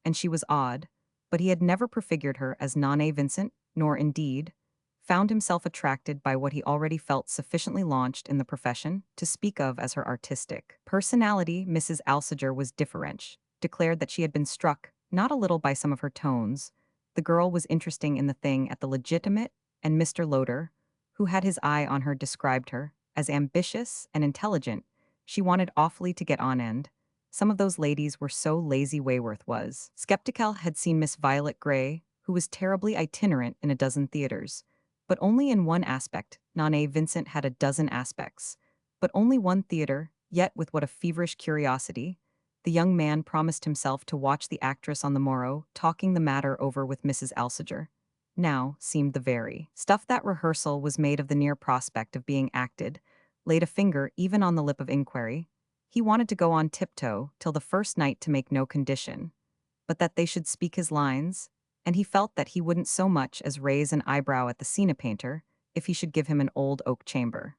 and she was odd, but he had never prefigured her as Nane Vincent, nor, indeed, found himself attracted by what he already felt sufficiently launched in the profession to speak of as her artistic personality. Mrs. Alsager was different, declared that she had been struck not a little by some of her tones. The girl was interesting in the thing at the legitimate, and Mr. Loder, who had his eye on her, described her as ambitious and intelligent. She wanted awfully to get on end. Some of those ladies were so lazy. Wayworth was skeptical. Had seen Miss Violet Grey, who was terribly itinerant in a dozen theaters, but only in one aspect. Nane Vincent had a dozen aspects, but only one theater. Yet with what a feverish curiosity the young man promised himself to watch the actress on the morrow, talking the matter over with Mrs. Alsager. Now seemed the very stuff. That rehearsal was made of the near prospect of being acted, laid a finger even on the lip of inquiry. He wanted to go on tiptoe till the first night to make no condition, but that they should speak his lines, and he felt that he wouldn't so much as raise an eyebrow at the scene painter if he should give him an old oak chamber.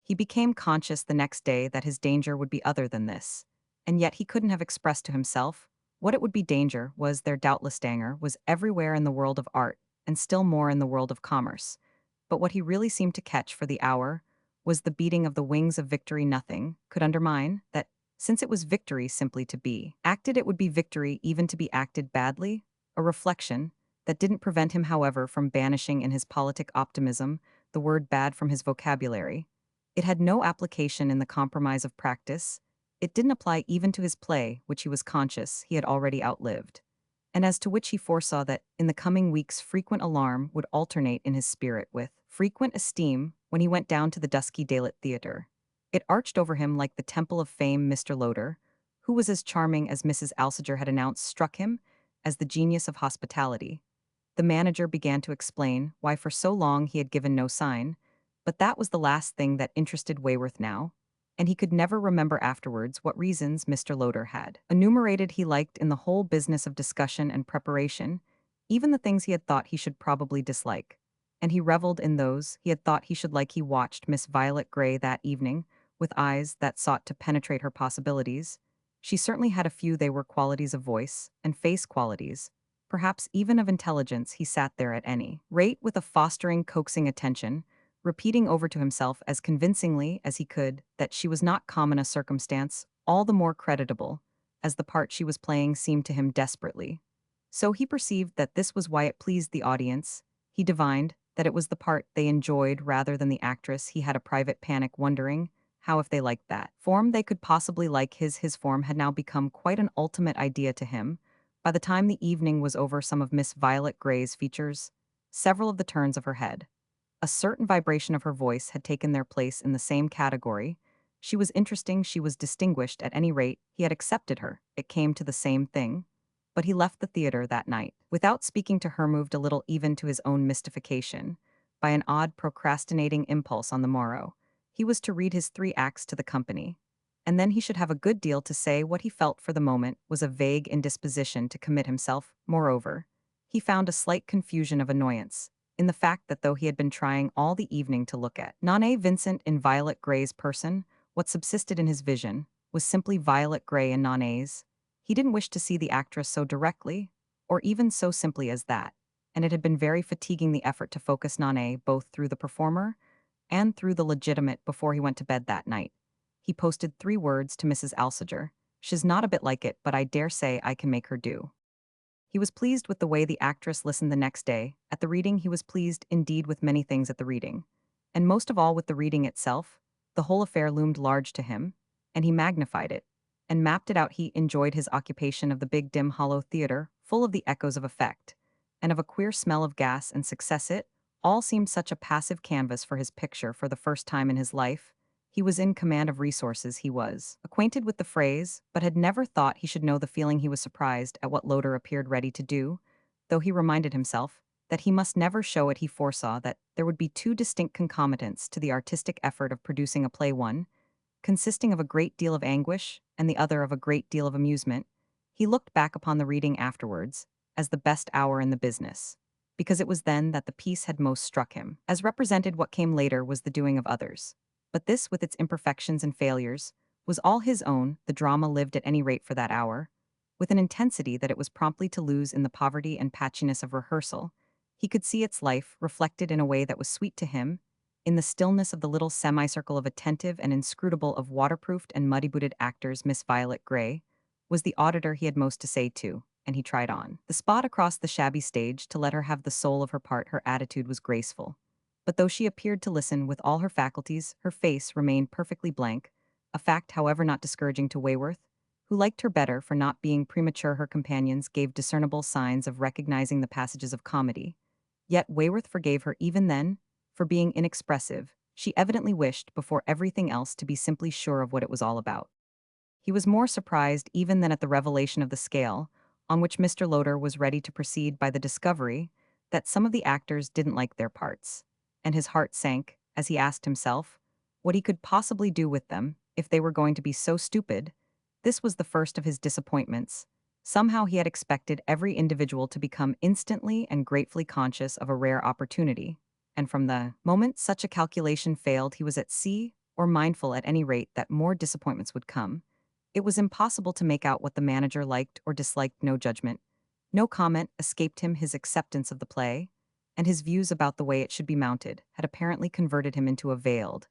He became conscious the next day that his danger would be other than this, and yet he couldn't have expressed to himself what it would be. Danger was there doubtless. Danger was everywhere in the world of art, and still more in the world of commerce. But what he really seemed to catch for the hour was the beating of the wings of victory. Nothing could undermine that. Since it was victory simply to be acted, it would be victory even to be acted badly, a reflection that didn't prevent him, however, from banishing in his politic optimism the word bad from his vocabulary. It had no application in the compromise of practice. It didn't apply even to his play, which he was conscious he had already outlived, and as to which he foresaw that, in the coming weeks, frequent alarm would alternate in his spirit with frequent esteem. When he went down to the dusky daylit theatre, it arched over him like the temple of fame. Mr. Loder, who was as charming as Mrs. Alsager had announced, struck him as the genius of hospitality. The manager began to explain why for so long he had given no sign, but that was the last thing that interested Wayworth now, and he could never remember afterwards what reasons Mr. Loder had enumerated he liked in the whole business of discussion and preparation, even the things he had thought he should probably dislike. And he reveled in those he had thought he should like. He watched Miss Violet Grey that evening with eyes that sought to penetrate her possibilities. She certainly had a few. They were qualities of voice and face qualities, perhaps even of intelligence. He sat there at any rate with a fostering, coaxing attention, repeating over to himself as convincingly as he could that she was not common, a circumstance all the more creditable as the part she was playing seemed to him desperately So he perceived that this was why it pleased the audience. He divined that it was the part they enjoyed rather than the actress. He had a private panic wondering how if they liked that form they could possibly like his form had now become quite an ultimate idea to him. By the time the evening was over, some of Miss Violet Grey's features, several of the turns of her head, a certain vibration of her voice had taken their place in the same category. She was interesting, she was distinguished, at any rate, he had accepted her. It came to the same thing. But he left the theater that night, without speaking to her, moved a little even to his own mystification, by an odd procrastinating impulse on the morrow. He was to read his 3 acts to the company. And then he should have a good deal to say. What he felt for the moment was a vague indisposition to commit himself. Moreover, he found a slight confusion of annoyance in the fact that though he had been trying all the evening to look at Nane Vincent in Violet Grey's person, what subsisted in his vision was simply Violet Grey in Nane's. He didn't wish to see the actress so directly, or even so simply as that, and it had been very fatiguing the effort to focus Nane both through the performer and through the legitimate. Before he went to bed that night, he posted 3 words to Mrs. Alsager: "She's not a bit like it, but I dare say I can make her do." He was pleased with the way the actress listened the next day. At the reading, he was pleased indeed with many things at the reading, and most of all with the reading itself. The whole affair loomed large to him, and he magnified it and mapped it out. He enjoyed his occupation of the big, dim, hollow theater, full of the echoes of effect and of a queer smell of gas and success. It all seemed such a passive canvas for his picture. For the first time in his life, he was in command of resources. He was acquainted with the phrase, but had never thought he should know the feeling. He was surprised at what Loder appeared ready to do, though he reminded himself that he must never show it. He foresaw that there would be 2 distinct concomitants to the artistic effort of producing a play, one consisting of a great deal of anguish and the other of a great deal of amusement. He looked back upon the reading afterwards as the best hour in the business, because it was then that the piece had most struck him. As represented, what came later was the doing of others. But this, with its imperfections and failures, was all his own. The drama lived, at any rate for that hour, with an intensity that it was promptly to lose in the poverty and patchiness of rehearsal. He could see its life reflected in a way that was sweet to him, in the stillness of the little semicircle of attentive and inscrutable of waterproofed and muddy-booted actors. Miss Violet Grey was the auditor he had most to say to, and he tried on the spot across the shabby stage to let her have the soul of her part. Her attitude was graceful, but though she appeared to listen with all her faculties, her face remained perfectly blank, a fact, however, not discouraging to Wayworth, who liked her better for not being premature. Her companions gave discernible signs of recognizing the passages of comedy, yet Wayworth forgave her even then for being inexpressive. She evidently wished, before everything else, to be simply sure of what it was all about. He was more surprised even than at the revelation of the scale on which Mr. Loder was ready to proceed by the discovery that some of the actors didn't like their parts, and his heart sank as he asked himself what he could possibly do with them if they were going to be so stupid. This was the first of his disappointments. Somehow he had expected every individual to become instantly and gratefully conscious of a rare opportunity, and from the moment such a calculation failed, he was at sea, or mindful at any rate that more disappointments would come. It was impossible to make out what the manager liked or disliked. No judgment, no comment escaped him. His acceptance of the play, and his views about the way it should be mounted, had apparently converted him into a veiled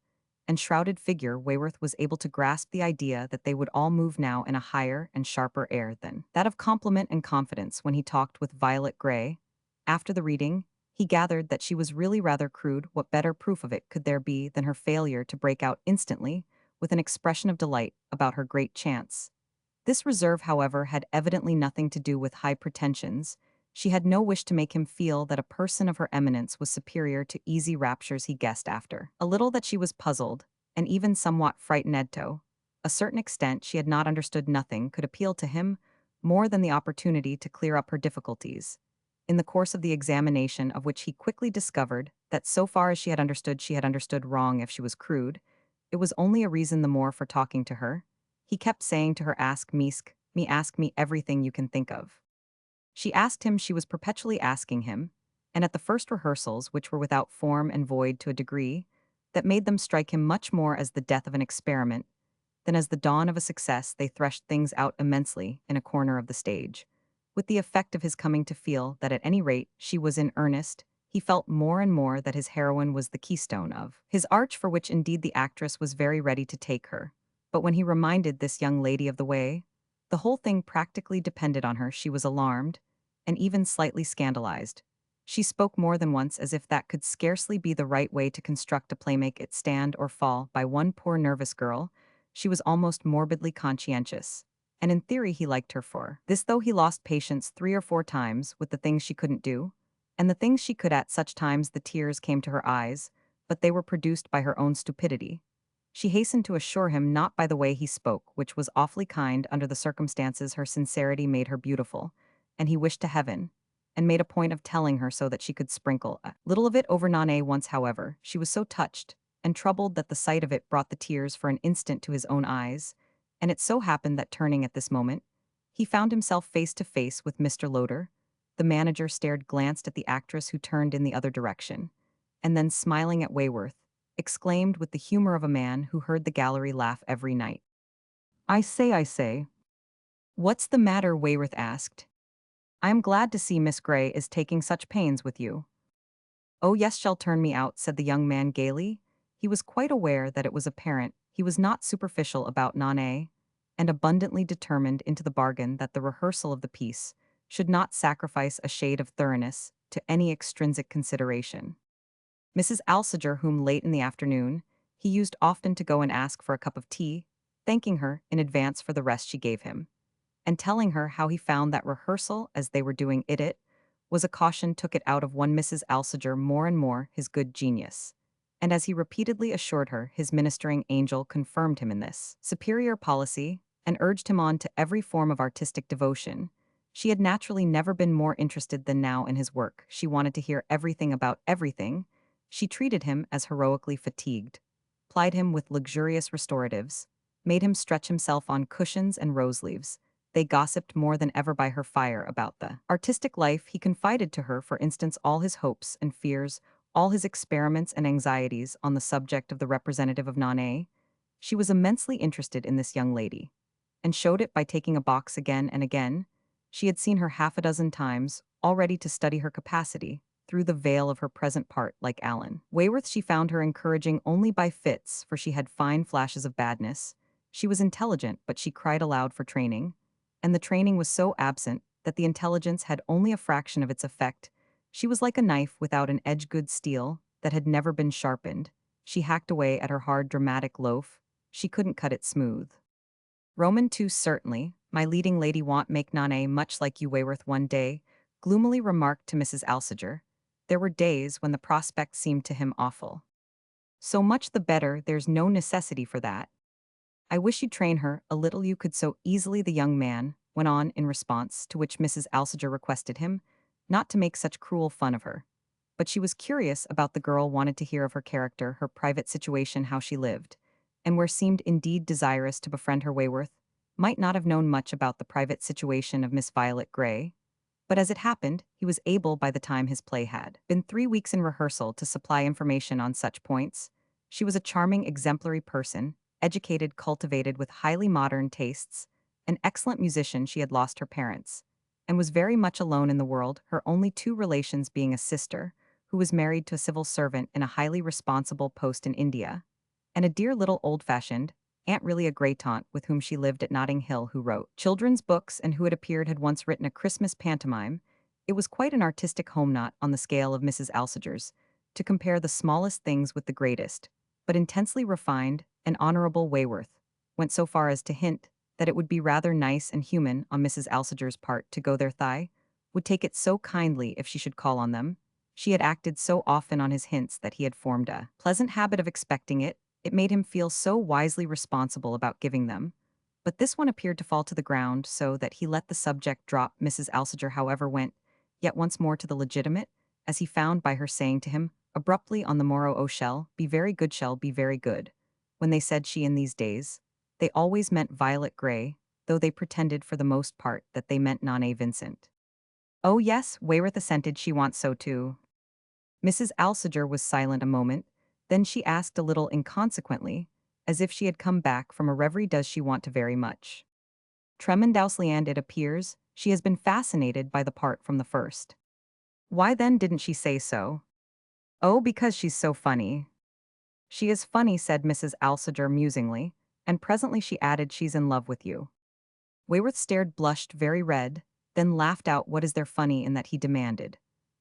and shrouded figure. Wayworth was able to grasp the idea that they would all move now in a higher and sharper air than that of compliment and confidence. When he talked with Violet Grey after the reading, he gathered that she was really rather crude. What better proof of it could there be than her failure to break out instantly with an expression of delight about her great chance? This reserve, however, had evidently nothing to do with high pretensions. She had no wish to make him feel that a person of her eminence was superior to easy raptures. He guessed after a little that she was puzzled, and even somewhat frightened. To a certain extent she had not understood. Nothing could appeal to him more than the opportunity to clear up her difficulties, in the course of the examination of which he quickly discovered that so far as she had understood wrong. If she was crude, it was only a reason the more for talking to her. He kept saying to her, ask me everything you can think of." She asked him, she was perpetually asking him, and at the first rehearsals, which were without form and void to a degree that made them strike him much more as the death of an experiment than as the dawn of a success, they threshed things out immensely in a corner of the stage, with the effect of his coming to feel that at any rate she was in earnest. He felt more and more that his heroine was the keystone of his arch, for which indeed the actress was very ready to take her. But when he reminded this young lady of the way the whole thing practically depended on her, she was alarmed, and even slightly scandalized. She spoke more than once as if that could scarcely be the right way to construct a play, make it stand or fall by one poor nervous girl. She was almost morbidly conscientious. And in theory he liked her for this, though he lost patience 3 or 4 times with the things she couldn't do. And the things she could, at such times the tears came to her eyes, but they were produced by her own stupidity. She hastened to assure him, not by the way he spoke, which was awfully kind under the circumstances, her sincerity made her beautiful, and he wished to heaven, and made a point of telling her so that she could sprinkle a little of it over Nane once. However, she was so touched and troubled that the sight of it brought the tears for an instant to his own eyes, and it so happened that, turning at this moment, he found himself face to face with Mr. Loder. The manager stared, glanced at the actress, who turned in the other direction, and then, smiling at Wayworth, exclaimed with the humor of a man who heard the gallery laugh every night. I say. What's the matter?" Wayworth asked. "I am glad to see Miss Grey is taking such pains with you." "Oh yes, shall turn me out," said the young man gaily. He was quite aware that it was apparent he was not superficial about Nane, and abundantly determined into the bargain that the rehearsal of the piece should not sacrifice a shade of thoroughness to any extrinsic consideration. Mrs. Alsager, whom late in the afternoon he used often to go and ask for a cup of tea, thanking her in advance for the rest she gave him, and telling her how he found that rehearsal as they were doing it was a caution, took it out of one Mrs. Alsager more and more his good genius. And as he repeatedly assured her, his ministering angel confirmed him in this superior policy, and urged him on to every form of artistic devotion. She had naturally never been more interested than now in his work. She wanted to hear everything about everything. She treated him as heroically fatigued, plied him with luxurious restoratives, made him stretch himself on cushions and rose leaves. They gossiped more than ever by her fire about the artistic life. He confided to her, for instance, all his hopes and fears, all his experiments and anxieties on the subject of the representative of Nane. She was immensely interested in this young lady, and showed it by taking a box again and again. She had seen her half a dozen times, all ready to study her capacity, through the veil of her present part, like Alan Wayworth. She found her encouraging only by fits, for she had fine flashes of badness. She was intelligent, but she cried aloud for training, and the training was so absent that the intelligence had only a fraction of its effect. She was like a knife without an edge, good steel that had never been sharpened. She hacked away at her hard dramatic loaf. She couldn't cut it smooth. Roman 2. "Certainly, my leading lady want make Nane much like you," Wayworth one day gloomily remarked to Mrs. Alsager. There were days when the prospect seemed to him awful. "So much the better, there's no necessity for that. I wish you'd train her a little, you could so easily," the young man went on, in response to which Mrs. Alsager requested him not to make such cruel fun of her. But she was curious about the girl, wanted to hear of her character, her private situation, how she lived, and where seemed indeed desirous to befriend her. Wayworth might not have known much about the private situation of Miss Violet Grey, but as it happened, he was able, by the time his play had been 3 weeks in rehearsal, to supply information on such points. She was a charming, exemplary person, educated, cultivated, with highly modern tastes, an excellent musician. She had lost her parents, and was very much alone in the world, her only 2 relations being a sister, who was married to a civil servant in a highly responsible post in India, and a dear little old-fashioned aunt, really a great aunt, with whom she lived at Notting Hill, who wrote children's books and who had appeared had once written a Christmas pantomime. It was quite an artistic home, not on the scale of Mrs. Alsager's, to compare the smallest things with the greatest, but intensely refined and honorable. Wayworth went so far as to hint that it would be rather nice and human on Mrs. Alsager's part to go there. Thigh would take it so kindly if she should call on them. She had acted so often on his hints that he had formed a pleasant habit of expecting it. It made him feel so wisely responsible about giving them. But this one appeared to fall to the ground, so that he let the subject drop. Mrs. Alsager, however, went yet once more to the legitimate, as he found by her saying to him abruptly on the morrow, "Oh, shall be very good, shall be very good." When they said she in these days, they always meant Violet Grey, though they pretended for the most part that they meant Nane Vincent. "Oh yes," Wayworth assented, "she wants so too." Mrs. Alsager was silent a moment. Then she asked a little inconsequently, as if she had come back from a reverie, "Does she want to very much?" "Tremendously, and it appears she has been fascinated by the part from the first." "Why then didn't she say so?" "Oh, because she's so funny." "She is funny," said Mrs. Alsager musingly, and presently she added, "She's in love with you." Wayworth stared, blushed very red, then laughed out what is there funny in that he demanded.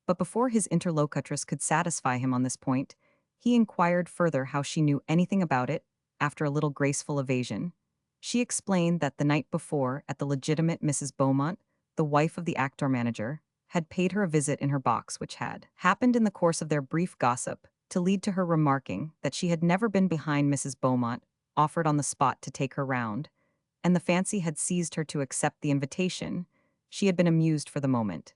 But before his interlocutress could satisfy him on this point, he inquired further how she knew anything about it. After a little graceful evasion, she explained that the night before, at the legitimate Mrs. Beaumont, the wife of the actor manager, had paid her a visit in her box, which had happened in the course of their brief gossip to lead to her remarking that she had never been behind Mrs. Beaumont, offered on the spot to take her round, and the fancy had seized her to accept the invitation. She had been amused for the moment.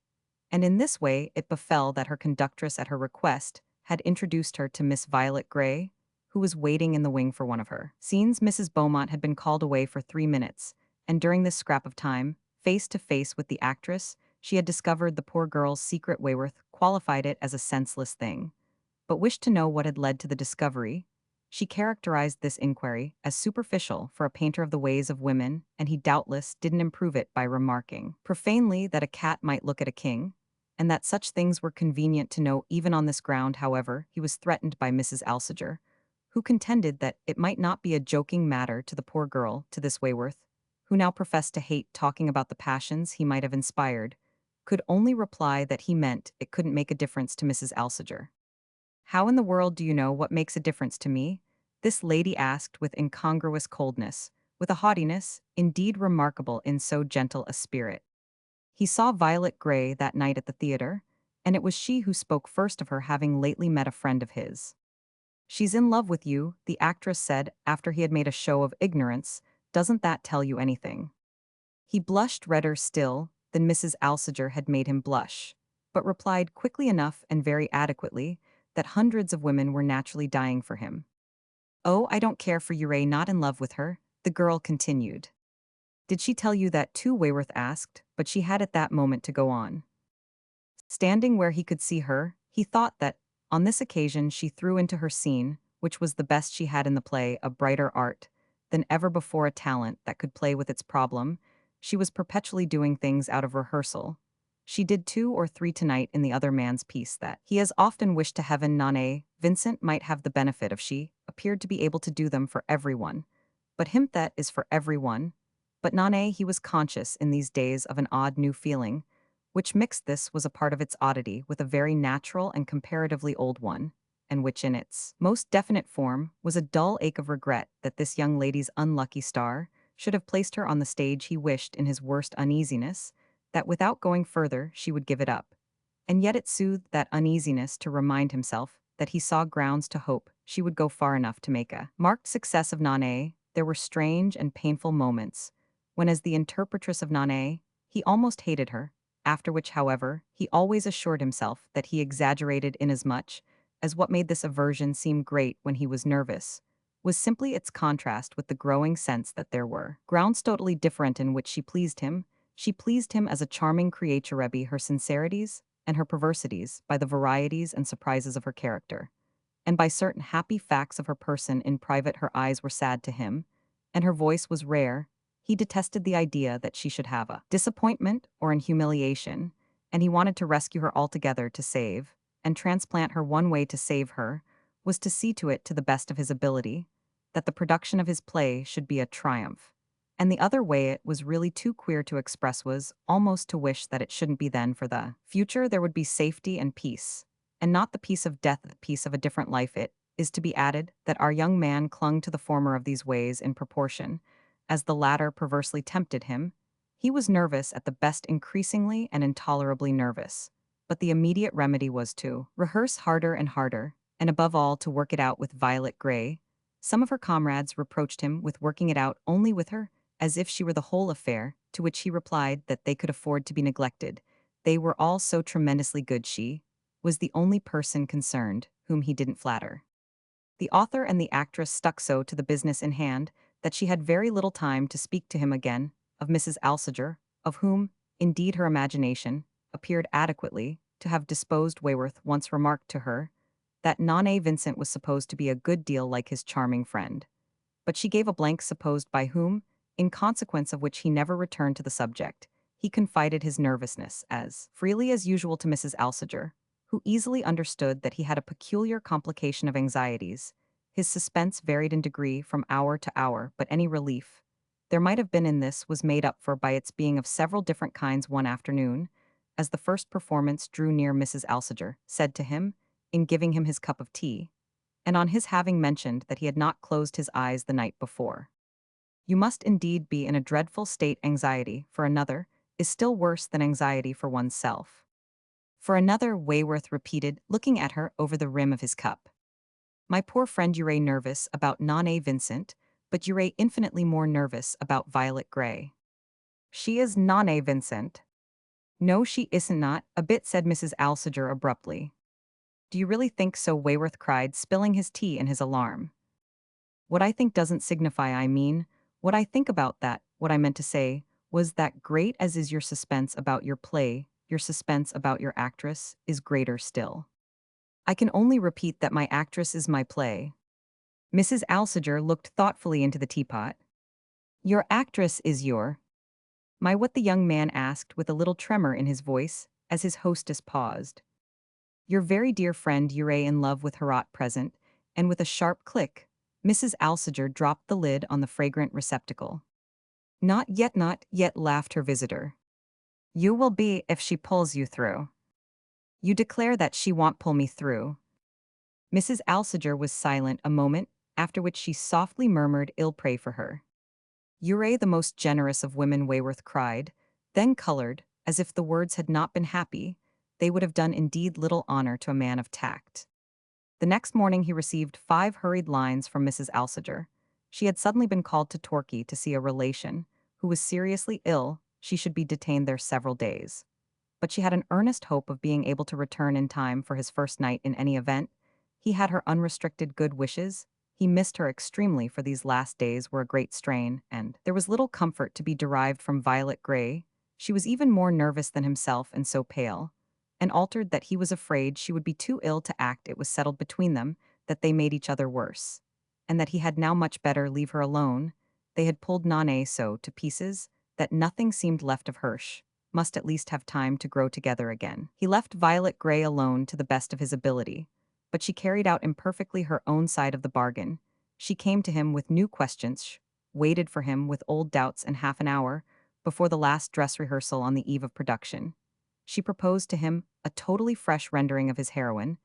And in this way it befell that her conductress at her request had introduced her to Miss Violet Grey, who was waiting in the wing for one of her scenes. Mrs. Beaumont had been called away for 3 minutes, and during this scrap of time, face to face with the actress, she had discovered the poor girl's secret. Wayworth qualified it as a senseless thing, but wished to know what had led to the discovery. She characterized this inquiry as superficial for a painter of the ways of women, and he doubtless didn't improve it by remarking profanely that a cat might look at a king, and that such things were convenient to know. Even on this ground, however, he was threatened by Mrs. Alsager, who contended that it might not be a joking matter to the poor girl. To this Wayworth, who now professed to hate talking about the passions he might have inspired, could only reply that he meant it couldn't make a difference to Mrs. Alsager. "How in the world do you know what makes a difference to me?" this lady asked with incongruous coldness, with a haughtiness indeed remarkable in so gentle a spirit. He saw Violet Grey that night at the theater, and it was she who spoke first of her having lately met a friend of his. "She's in love with you," the actress said after he had made a show of ignorance. "Doesn't that tell you anything?" He blushed redder still than Mrs. Alsager had made him blush, but replied quickly enough and very adequately that hundreds of women were naturally dying for him. "Oh, I don't care for Ure, not in love with her," the girl continued. "Did she tell you that too?" Wayworth asked, but she had at that moment to go on. Standing where he could see her, he thought that, on this occasion, she threw into her scene, which was the best she had in the play, a brighter art than ever before, a talent that could play with its problem. She was perpetually doing things out of rehearsal. She did 2 or 3 tonight in the other man's piece that he has often wished to heaven Nane Vincent might have the benefit of. She appeared to be able to do them for everyone. But him that is for everyone. But Nane, he was conscious in these days of an odd new feeling, which mixed this was a part of its oddity with a very natural and comparatively old one, and which in its most definite form was a dull ache of regret that this young lady's unlucky star should have placed her on the stage. He wished in his worst uneasiness that without going further she would give it up, and yet it soothed that uneasiness to remind himself that he saw grounds to hope she would go far enough to make a marked success of Nane. There were strange and painful moments when, as the interpretress of Nane, he almost hated her, after which, however, he always assured himself that he exaggerated, inasmuch as what made this aversion seem great when he was nervous was simply its contrast with the growing sense that there were grounds totally different in which she pleased him. She pleased him as a charming creature, her sincerities and her perversities, by the varieties and surprises of her character, and by certain happy facts of her person. In private her eyes were sad to him, and her voice was rare. He detested the idea that she should have a disappointment or an humiliation, and he wanted to rescue her altogether, to save and transplant her. One way to save her was to see to it, to the best of his ability, that the production of his play should be a triumph. And the other way, it was really too queer to express, was almost to wish that it shouldn't be. Then for the future there would be safety and peace, and not the peace of death, the peace of a different life. It is to be added that our young man clung to the former of these ways in proportion as the latter perversely tempted him. He was nervous at the best, increasingly and intolerably nervous, but the immediate remedy was to rehearse harder and harder, and above all to work it out with Violet Grey. Some of her comrades reproached him with working it out only with her, as if she were the whole affair, to which he replied that they could afford to be neglected. They were all so tremendously good. She was the only person concerned whom he didn't flatter. The author and the actress stuck so to the business in hand that she had very little time to speak to him again of Mrs. Alsager, of whom, indeed, her imagination appeared adequately to have disposed. Wayworth once remarked to her that Nane Vincent was supposed to be a good deal like his charming friend, but she gave a blank. Supposed by whom, in consequence of which he never returned to the subject. He confided his nervousness as freely as usual to Mrs. Alsager, who easily understood that he had a peculiar complication of anxieties. His suspense varied in degree from hour to hour, but any relief there might have been in this was made up for by its being of several different kinds one afternoon, as the first performance drew near Mrs. Alsager, said to him, in giving him his cup of tea, and on his having mentioned that he had not closed his eyes the night before. You must indeed be in a dreadful state. Anxiety, for another, is still worse than anxiety for oneself. For another, Wayworth repeated, looking at her over the rim of his cup. My poor friend, you're nervous about Nonne Vincent, but you're infinitely more nervous about Violet Grey. She is Nonne Vincent. No, she isn't not, a bit, said Mrs. Alsager abruptly. Do you really think so? Wayworth cried, spilling his tea in his alarm. What I think doesn't signify, I mean, what I think about that, what I meant to say, was that great as is your suspense about your play, your suspense about your actress is greater still. I can only repeat that my actress is my play. Mrs. Alsager looked thoughtfully into the teapot. Your actress is your... My, what the young man asked with a little tremor in his voice, as his hostess paused. Your very dear friend Ure in love with her at present, and with a sharp click, Mrs. Alsager dropped the lid on the fragrant receptacle. Not yet, laughed her visitor. You will be if she pulls you through. You declare that she won't pull me through. Mrs. Alsager was silent a moment, after which she softly murmured, "Ill pray for her." Ure, the most generous of women, Wayworth cried, then colored, as if the words had not been happy, they would have done indeed little honor to a man of tact. The next morning he received 5 hurried lines from Mrs. Alsager. She had suddenly been called to Torquay to see a relation, who was seriously ill. She should be detained there several days. But she had an earnest hope of being able to return in time for his first night in any event. He had her unrestricted good wishes. He missed her extremely, for these last days were a great strain, and there was little comfort to be derived from Violet Grey. She was even more nervous than himself, and so pale and altered that he was afraid she would be too ill to act. It was settled between them that they made each other worse, and that he had now much better leave her alone. They had pulled Nonne so to pieces that nothing seemed left of Hirsch, must at least have time to grow together again. He left Violet Grey alone to the best of his ability, but she carried out imperfectly her own side of the bargain. She came to him with new questions, waited for him with old doubts, and half an hour before the last dress rehearsal on the eve of production, she proposed to him a totally fresh rendering of his heroine.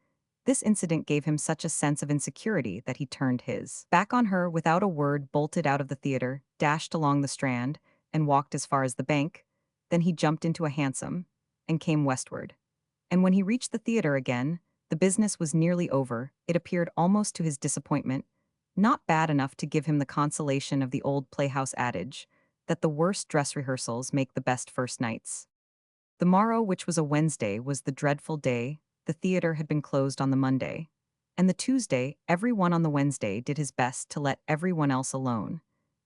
This incident gave him such a sense of insecurity that he turned his back on her without a word, bolted out of the theater, dashed along the Strand, and walked as far as the Bank. Then he jumped into a hansom and came westward. And when he reached the theater again, the business was nearly over. It appeared, almost to his disappointment, not bad enough to give him the consolation of the old playhouse adage that the worst dress rehearsals make the best first nights. The morrow, which was a Wednesday, was the dreadful day. The theater had been closed on the Monday. And the Tuesday, every one on the Wednesday did his best to let every one else alone.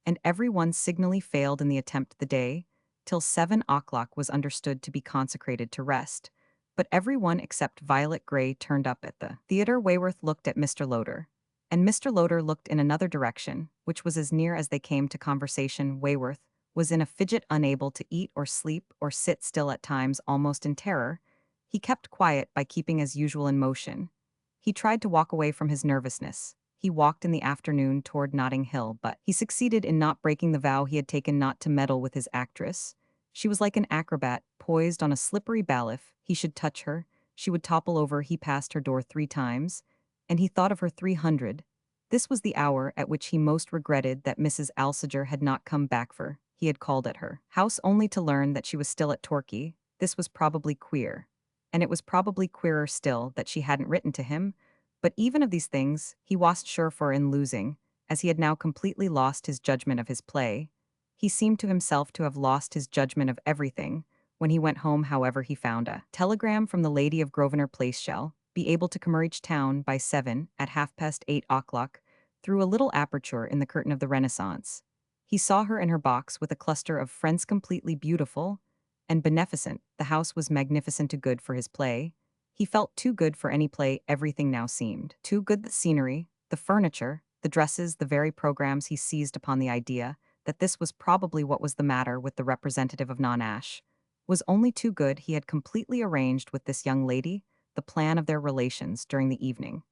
And every one signally failed in the attempt the day, till 7 o'clock was understood to be consecrated to rest. But every one except Violet Grey turned up at the theater. Wayworth looked at Mr. Loder, and Mr. Loder looked in another direction, which was as near as they came to conversation. Wayworth was in a fidget, unable to eat or sleep or sit still, at times almost in terror. He kept quiet by keeping as usual in motion. He tried to walk away from his nervousness. He walked in the afternoon toward Notting Hill, but he succeeded in not breaking the vow he had taken not to meddle with his actress. She was like an acrobat, poised on a slippery bough. If he should touch her, she would topple over. He passed her door 3 times, and he thought of her 300. This was the hour at which he most regretted that Mrs. Alsager had not come back, for he had called at her house only to learn that she was still at Torquay. This was probably queer, and it was probably queerer still that she hadn't written to him. But even of these things he wasn't sure, for in losing, as he had now completely lost his judgment of his play, he seemed to himself to have lost his judgment of everything. When he went home, however, he found a telegram from the lady of Grosvenor Place shall be able to come reach town by 7 at 8:30 through a little aperture in the curtain of the Renaissance. He saw her in her box with a cluster of friends, completely beautiful and beneficent. The house was magnificent, too good for his play. He felt too good for any play. Everything now seemed too good: the scenery, the furniture, the dresses, the very programs. He seized upon the idea that this was probably what was the matter with the representative of Non-Ash. Was only too good. He had completely arranged with this young lady the plan of their relations during the evening.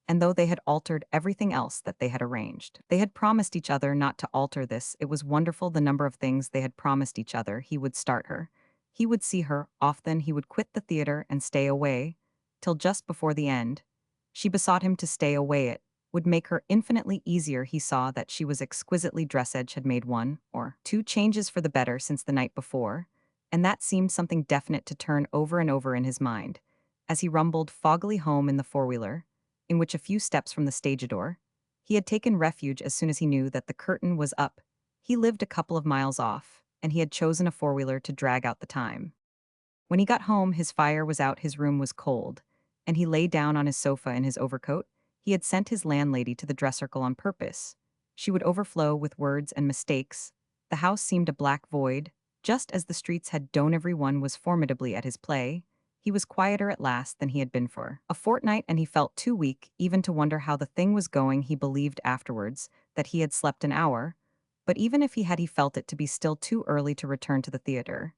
and though they had altered everything else that they had arranged. They had promised each other not to alter this. It was wonderful the number of things they had promised each other. He would start her. He would see her often. He would quit the theater and stay away, till just before the end. She besought him to stay away. It would make her infinitely easier. He saw that she was exquisitely dressed. Had made one or two changes for the better since the night before, and that seemed something definite to turn over and over in his mind as he rumbled foggily home in the four-wheeler, in which a few steps from the stage door. He had taken refuge as soon as he knew that the curtain was up. He lived a couple of miles off, and he had chosen a four-wheeler to drag out the time. When he got home, his fire was out, his room was cold, and he lay down on his sofa in his overcoat. He had sent his landlady to the dress circle on purpose. She would overflow with words and mistakes. The house seemed a black void, just as the streets had done. Everyone was formidably at his play. He was quieter at last than he had been for a fortnight, and he felt too weak even to wonder how the thing was going. He believed afterwards that he had slept an hour, but even if he had, he felt it to be still too early to return to the theater.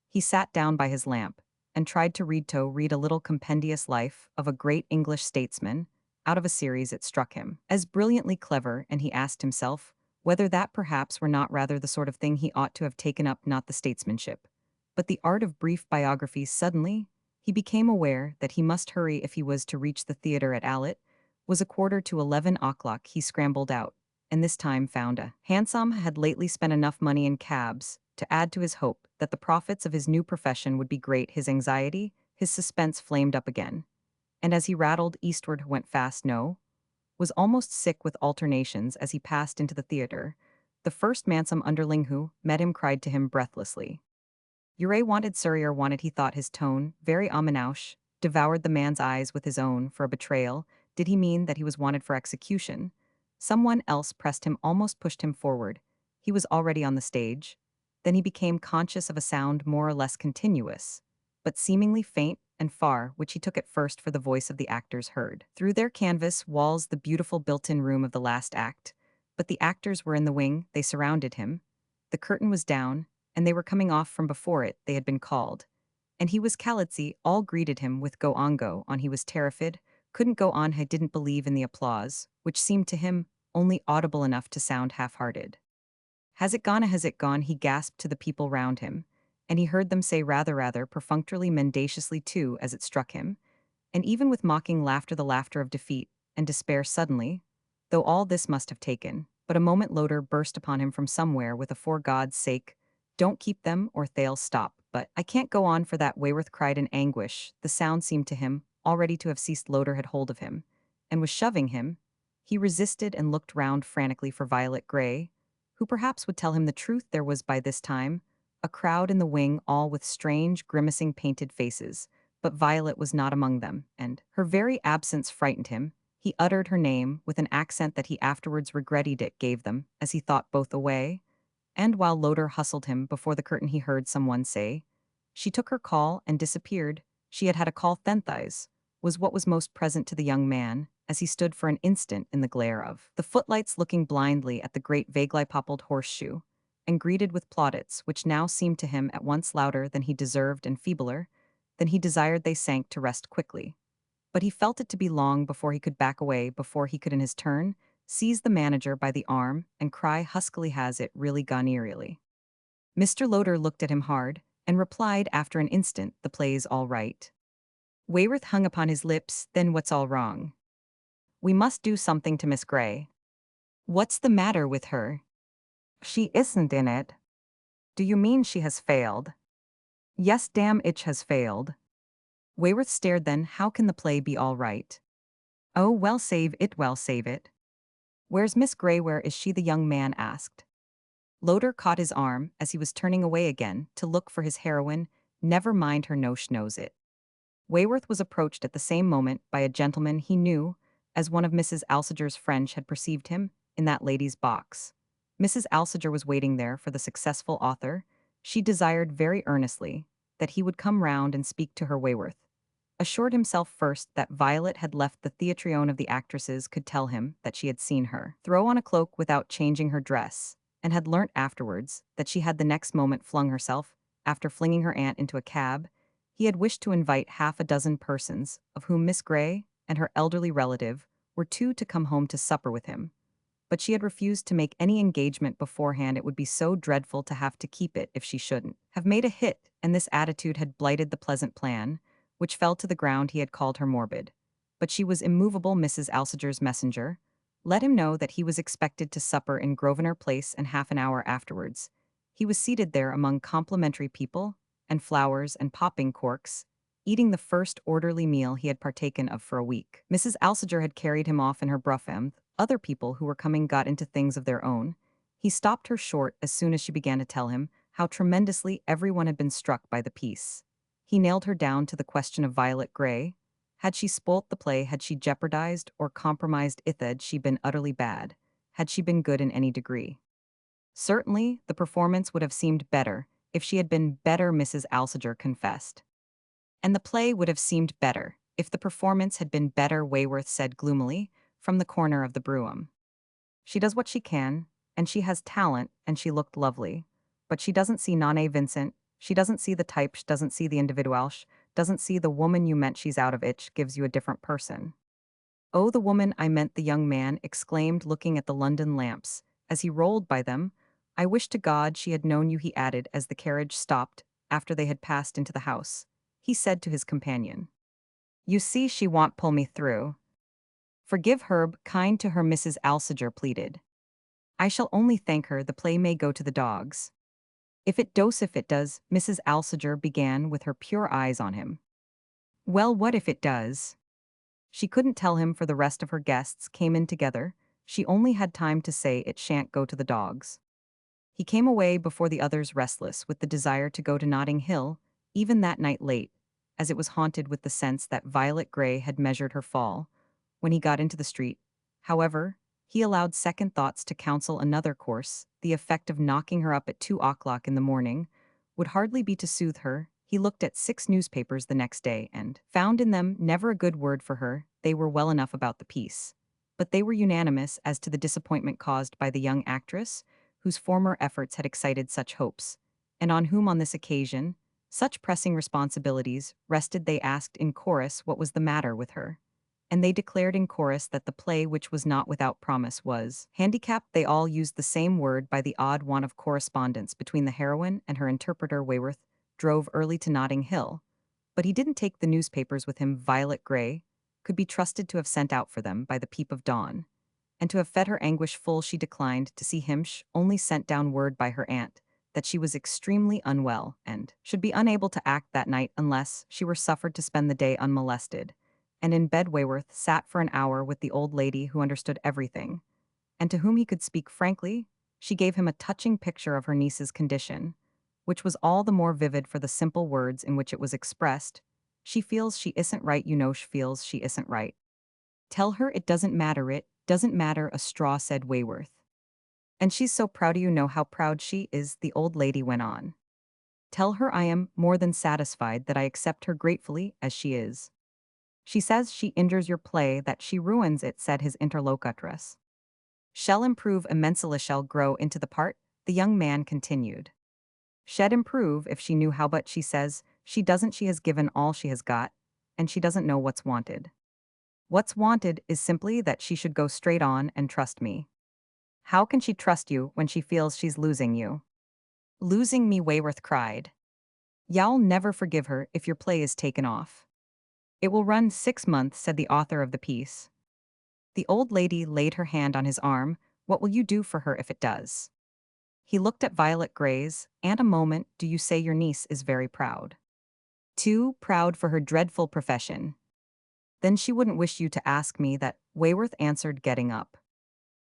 He sat down by his lamp and tried to read a little compendious life of a great English statesman out of a series. It struck him as brilliantly clever, and he asked himself whether that perhaps were not rather the sort of thing he ought to have taken up, not the statesmanship, but the art of brief biographies. Suddenly, he became aware that he must hurry if he was to reach the theater at Allet. Was a quarter to 11 o'clock. He scrambled out, and this time found a hansom. Had lately spent enough money in cabs to add to his hope that the profits of his new profession would be great. His anxiety, his suspense flamed up again, and as he rattled eastward, went fast, no, was almost sick with alternations as he passed into the theater. The first hansom underling who met him cried to him breathlessly, "You're wanted, sir, you're wanted." He thought his tone very ominous, devoured the man's eyes with his own for a betrayal. Did he mean that he was wanted for execution? Someone else pressed him, almost pushed him forward. He was already on the stage. Then he became conscious of a sound more or less continuous, but seemingly faint and far, which he took at first for the voice of the actors heard through their canvas walls, the beautiful built-in room of the last act. But the actors were in the wing, they surrounded him. The curtain was down, and they were coming off from before it. They had been called. And he was Calitzi. All greeted him with "Go on, go on." He was terrified, couldn't go on. He didn't believe in the applause, which seemed to him only audible enough to sound half-hearted. "Has it gone? Has it gone?" he gasped to the people round him, and he heard them say rather, perfunctorily, mendaciously too, as it struck him, and even with mocking laughter, the laughter of defeat and despair. Suddenly, though all this must have taken but a moment, Loder burst upon him from somewhere with a "For God's sake, don't keep them or they'll stop." "But I can't go on for that," Wayworth cried in anguish. The sound seemed to him already to have ceased. Loder had hold of him and was shoving him. He resisted and looked round frantically for Violet Grey, who perhaps would tell him the truth. There was by this time a crowd in the wing, all with strange, grimacing, painted faces, but Violet was not among them, and her very absence frightened him. He uttered her name with an accent that he afterwards regretted. It gave them, as he thought, both away. And while Loder hustled him before the curtain, he heard someone say, "She took her call and disappeared." She had had a call. Thenthighs was what was most present to the young man, as he stood for an instant in the glare of the footlights, looking blindly at the great vaguely-poppled horseshoe, and greeted with plaudits which now seemed to him at once louder than he deserved and feebler than he desired. They sank to rest quickly, but he felt it to be long before he could back away, before he could in his turn seize the manager by the arm and cry huskily, "Has it really gone?" Eerily. Mr. Loder looked at him hard and replied after an instant, "The play's all right." Wayworth hung upon his lips. "Then what's all wrong?" "We must do something to Miss Grey." "What's the matter with her?" "She isn't in it." "Do you mean she has failed?" "Yes, damn it, has failed." Wayworth stared. "Then how can the play be all right?" "Oh, well, save it, well, save it." "Where's Miss Grey? Where is she?" the young man asked. Loder caught his arm as he was turning away again to look for his heroine. "Never mind her, no, she knows it." Wayworth was approached at the same moment by a gentleman he knew, as one of Mrs. Alsager's friends had perceived him in that lady's box. Mrs. Alsager was waiting there for the successful author. She desired very earnestly that he would come round and speak to her. Wayworth assured himself first that Violet had left the theatrion of the actresses, could tell him that she had seen her throw on a cloak without changing her dress, and had learnt afterwards that she had the next moment flung herself, after flinging her aunt, into a cab. He had wished to invite half a dozen persons, of whom Miss Grey and her elderly relative were to come home to supper with him, but she had refused to make any engagement beforehand. It would be so dreadful to have to keep it if she shouldn't have made a hit, and this attitude had blighted the pleasant plan, which fell to the ground. He had called her morbid. But she was immovable. Mrs. Alsager's messenger let him know that he was expected to supper in Grosvenor Place, and half an hour afterwards he was seated there among complimentary people, and flowers and popping corks, eating the first orderly meal he had partaken of for a week. Mrs. Alsager had carried him off in her brougham. Other people who were coming got into things of their own. He stopped her short as soon as she began to tell him how tremendously everyone had been struck by the piece. He nailed her down to the question of Violet Grey. Had she spoilt the play? Had she jeopardized or compromised it? Had she been utterly bad? Had she been good in any degree? Certainly, the performance would have seemed better if she had been better, Mrs. Alsager confessed. And the play would have seemed better if the performance had been better, Wayworth said gloomily, from the corner of the brougham. She does what she can, and she has talent, and she looked lovely. But she doesn't see Nane Vincent, she doesn't see the type, she doesn't see the individual, she doesn't see the woman you meant. She's out of it, she gives you a different person. Oh, the woman I meant, the young man exclaimed, looking at the London lamps as he rolled by them. I wish to God she had known you, he added as the carriage stopped after they had passed into the house. He said to his companion, You see, she won't pull me through. Forgive Herb, kind to her, Mrs. Alsager pleaded. I shall only thank her, the play may go to the dogs. If it does, Mrs. Alsager began with her pure eyes on him. Well, what if it does? She couldn't tell him, for the rest of her guests came in together. She only had time to say it shan't go to the dogs. He came away before the others, restless with the desire to go to Notting Hill, even that night late, as it was haunted with the sense that Violet Grey had measured her fall. When he got into the street, however, he allowed second thoughts to counsel another course. The effect of knocking her up at 2 o'clock in the morning would hardly be to soothe her. He looked at 6 newspapers the next day and found in them never a good word for her. They were well enough about the piece, but they were unanimous as to the disappointment caused by the young actress, whose former efforts had excited such hopes, and on whom on this occasion such pressing responsibilities rested. They asked in chorus what was the matter with her, and they declared in chorus that the play, which was not without promise, was handicapped. They all used the same word by the odd want of correspondence between the heroine and her interpreter. Wayworth drove early to Notting Hill, but he didn't take the newspapers with him. Violet Grey could be trusted to have sent out for them by the peep of dawn, and to have fed her anguish full. She declined to see him. She only sent down word by her aunt that she was extremely unwell and should be unable to act that night unless she were suffered to spend the day unmolested. And in bed Wayworth sat for an hour with the old lady who understood everything, and to whom he could speak frankly. She gave him a touching picture of her niece's condition, which was all the more vivid for the simple words in which it was expressed. She feels she isn't right, you know, she feels she isn't right. Tell her it doesn't matter, it doesn't matter a straw, said Wayworth. And she's so proud of you, know how proud she is, the old lady went on. Tell her I am more than satisfied, that I accept her gratefully as she is. She says she injures your play, that she ruins it, said his interlocutress. Shall improve immensely, shall grow into the part, the young man continued. She'd improve if she knew how, but she says she doesn't. She has given all she has got, and she doesn't know what's wanted. What's wanted is simply that she should go straight on and trust me. How can she trust you when she feels she's losing you? Losing me, Wayworth cried. You'll never forgive her if your play is taken off. It will run 6 months, said the author of the piece. The old lady laid her hand on his arm. What will you do for her if it does? He looked at Violet Grey's. And a moment, do you say your niece is very proud? Too proud for her dreadful profession. Then she wouldn't wish you to ask me that, Wayworth answered, getting up.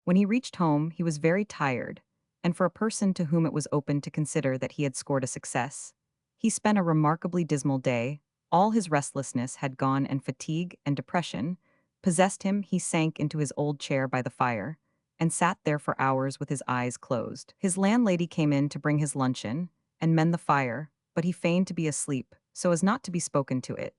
When he reached home, he was very tired, and for a person to whom it was open to consider that he had scored a success, he spent a remarkably dismal day. All his restlessness had gone, and fatigue and depression possessed him. He sank into his old chair by the fire, and sat there for hours with his eyes closed. His landlady came in to bring his luncheon and mend the fire, but he feigned to be asleep, so as not to be spoken to. It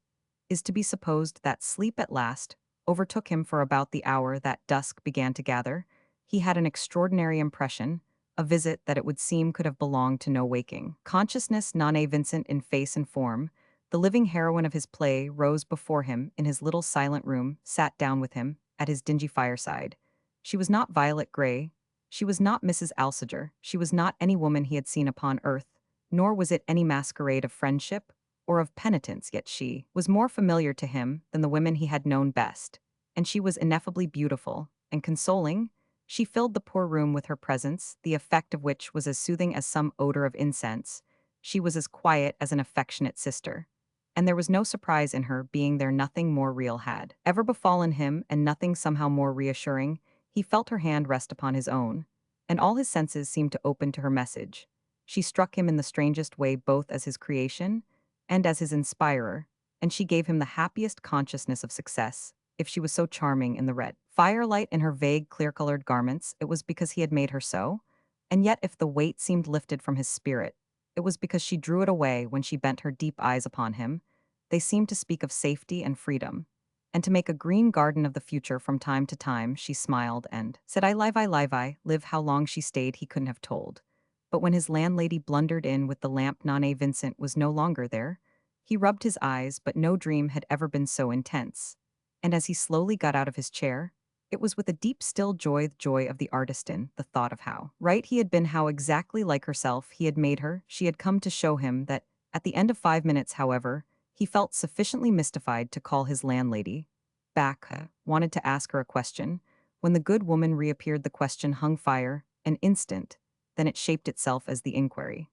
is to be supposed that sleep at last overtook him for about the hour that dusk began to gather. He had an extraordinary impression, a visit that it would seem could have belonged to no waking consciousness. Nane Vincent in face and form, the living heroine of his play, rose before him in his little silent room, sat down with him at his dingy fireside. She was not Violet Grey. She was not Mrs. Alsager. She was not any woman he had seen upon earth, nor was it any masquerade of friendship or of penitence, yet she was more familiar to him than the women he had known best, and she was ineffably beautiful and consoling. She filled the poor room with her presence, the effect of which was as soothing as some odor of incense. She was as quiet as an affectionate sister. And there was no surprise in her being there nothing more real had ever befallen him and nothing somehow more reassuring. He felt her hand rest upon his own, and all his senses seemed to open to her message. She struck him in the strangest way both as his creation and as his inspirer, and she gave him the happiest consciousness of success, if she was so charming in the red firelight in her vague clear-colored garments, it was because he had made her so, and yet if the weight seemed lifted from his spirit, it was because she drew it away when she bent her deep eyes upon him. They seemed to speak of safety and freedom, and to make a green garden of the future from time to time. She smiled and said, I live. How long she stayed he couldn't have told. But when his landlady blundered in with the lamp, Nane Vincent was no longer there. He rubbed his eyes, but no dream had ever been so intense. And as he slowly got out of his chair, it was with a deep still joy, the joy of the artist, the thought of how right he had been, how exactly like herself he had made her. She had come to show him that, at the end of 5 minutes, however, he felt sufficiently mystified to call his landlady back, wanted to ask her a question. When the good woman reappeared, the question hung fire, an instant, then it shaped itself as the inquiry.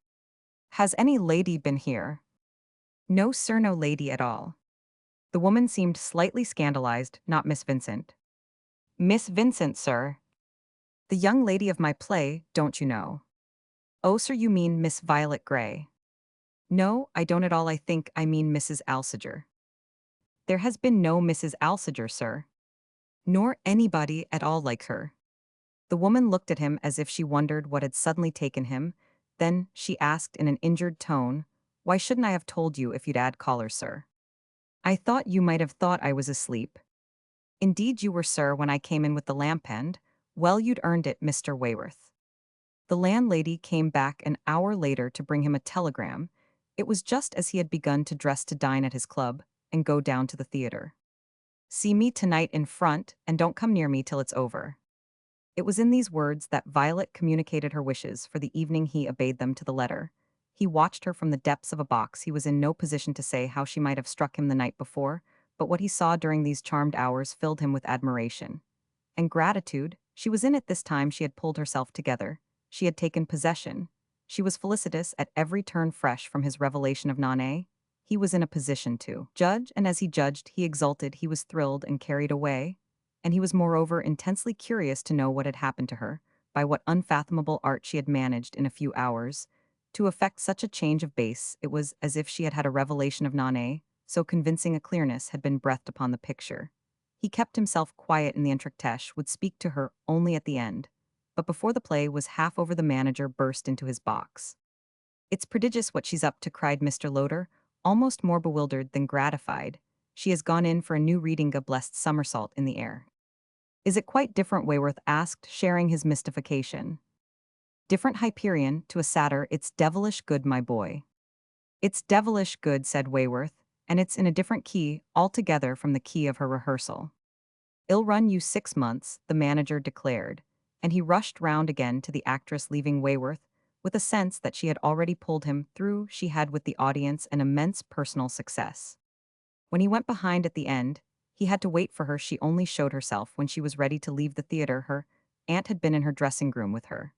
Has any lady been here? No, sir, no lady at all. The woman seemed slightly scandalized, not Miss Vincent. Miss Vincent, sir. The young lady of my play, don't you know? Oh, sir, you mean Miss Violet Grey. No, I don't at all. I mean Mrs. Alsager. There has been no Mrs. Alsager, sir. Nor anybody at all like her. The woman looked at him as if she wondered what had suddenly taken him. Then she asked in an injured tone, Why shouldn't I have told you if you'd add callers, sir? I thought you might have thought I was asleep. Indeed you were, sir, when I came in with the lamp end. Well, you'd earned it, Mr. Wayworth. The landlady came back an hour later to bring him a telegram. It was just as he had begun to dress to dine at his club and go down to the theater. See me tonight in front, and don't come near me till it's over. It was in these words that Violet communicated her wishes for the evening. He obeyed them to the letter. He watched her from the depths of a box. He was in no position to say how she might have struck him the night before, but what he saw during these charmed hours filled him with admiration and gratitude. She was in it this time. She had pulled herself together. She had taken possession. She was felicitous at every turn, fresh from his revelation of Nane. He was in a position to judge, and as he judged, he exulted. He was thrilled and carried away, and he was moreover intensely curious to know what had happened to her, by what unfathomable art she had managed in a few hours to effect such a change of base. It was as if she had had a revelation of Nane, so convincing a clearness had been breathed upon the picture. He kept himself quiet in the entr'acte, would speak to her only at the end. But before the play was half over, the manager burst into his box. It's prodigious what she's up to, cried Mr. Loder, almost more bewildered than gratified. She has gone in for a new reading, a blessed somersault in the air. Is it quite different? Wayworth asked, sharing his mystification. Different, Hyperion, to a satyr. It's devilish good, my boy. It's devilish good, said Wayworth, and it's in a different key altogether from the key of her rehearsal. It'll run you 6 months, the manager declared, and he rushed round again to the actress, leaving Wayworth with a sense that she had already pulled him through. She had with the audience an immense personal success. When he went behind at the end, he had to wait for her. She only showed herself when she was ready to leave the theater. Her aunt had been in her dressing room with her,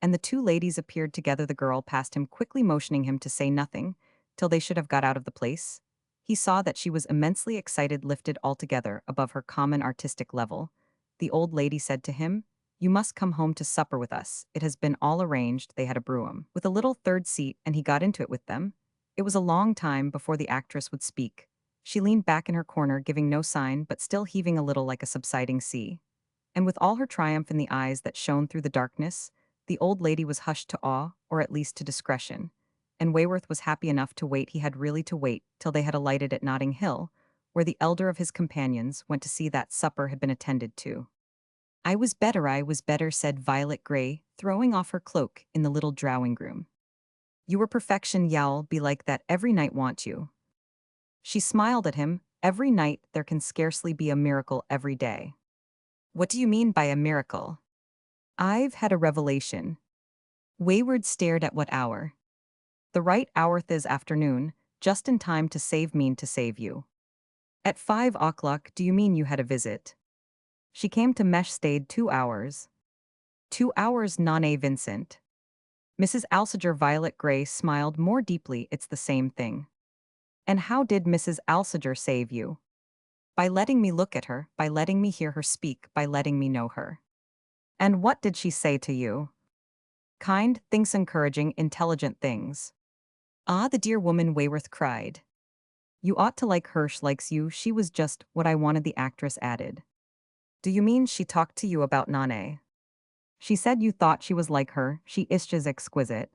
and the two ladies appeared together. The girl passed him quickly, motioning him to say nothing till they should have got out of the place. He saw that she was immensely excited, lifted altogether above her common artistic level. The old lady said to him, You must come home to supper with us. It has been all arranged. They had a brougham with a little third seat, and he got into it with them. It was a long time before the actress would speak. She leaned back in her corner, giving no sign, but still heaving a little like a subsiding sea. And with all her triumph in the eyes that shone through the darkness, the old lady was hushed to awe, or at least to discretion. And Wayworth was happy enough to wait. He had really to wait till they had alighted at Notting Hill, where the elder of his companions went to see that supper had been attended to. I was better, said Violet Grey, throwing off her cloak in the little drawing room. You were perfection. Y'all be like that every night, want you? She smiled at him. Every night there can scarcely be a miracle every day. What do you mean by a miracle? I've had a revelation. Wayward stared at what hour? The right hour this afternoon, just in time to save mean to save you. At 5 o'clock, do you mean you had a visit? She came to Mesh stayed 2 hours. 2 hours non-a Vincent. Mrs. Alsager Violet Gray smiled more deeply. It's the same thing. And how did Mrs. Alsager save you? By letting me look at her, by letting me hear her speak, by letting me know her. And what did she say to you? Kind things, encouraging, intelligent things. Ah, the dear woman, Wayworth cried. You ought to like Hirsch likes you. She was just what I wanted, the actress added. Do you mean she talked to you about Nane? She said you thought she was like her. She is just exquisite.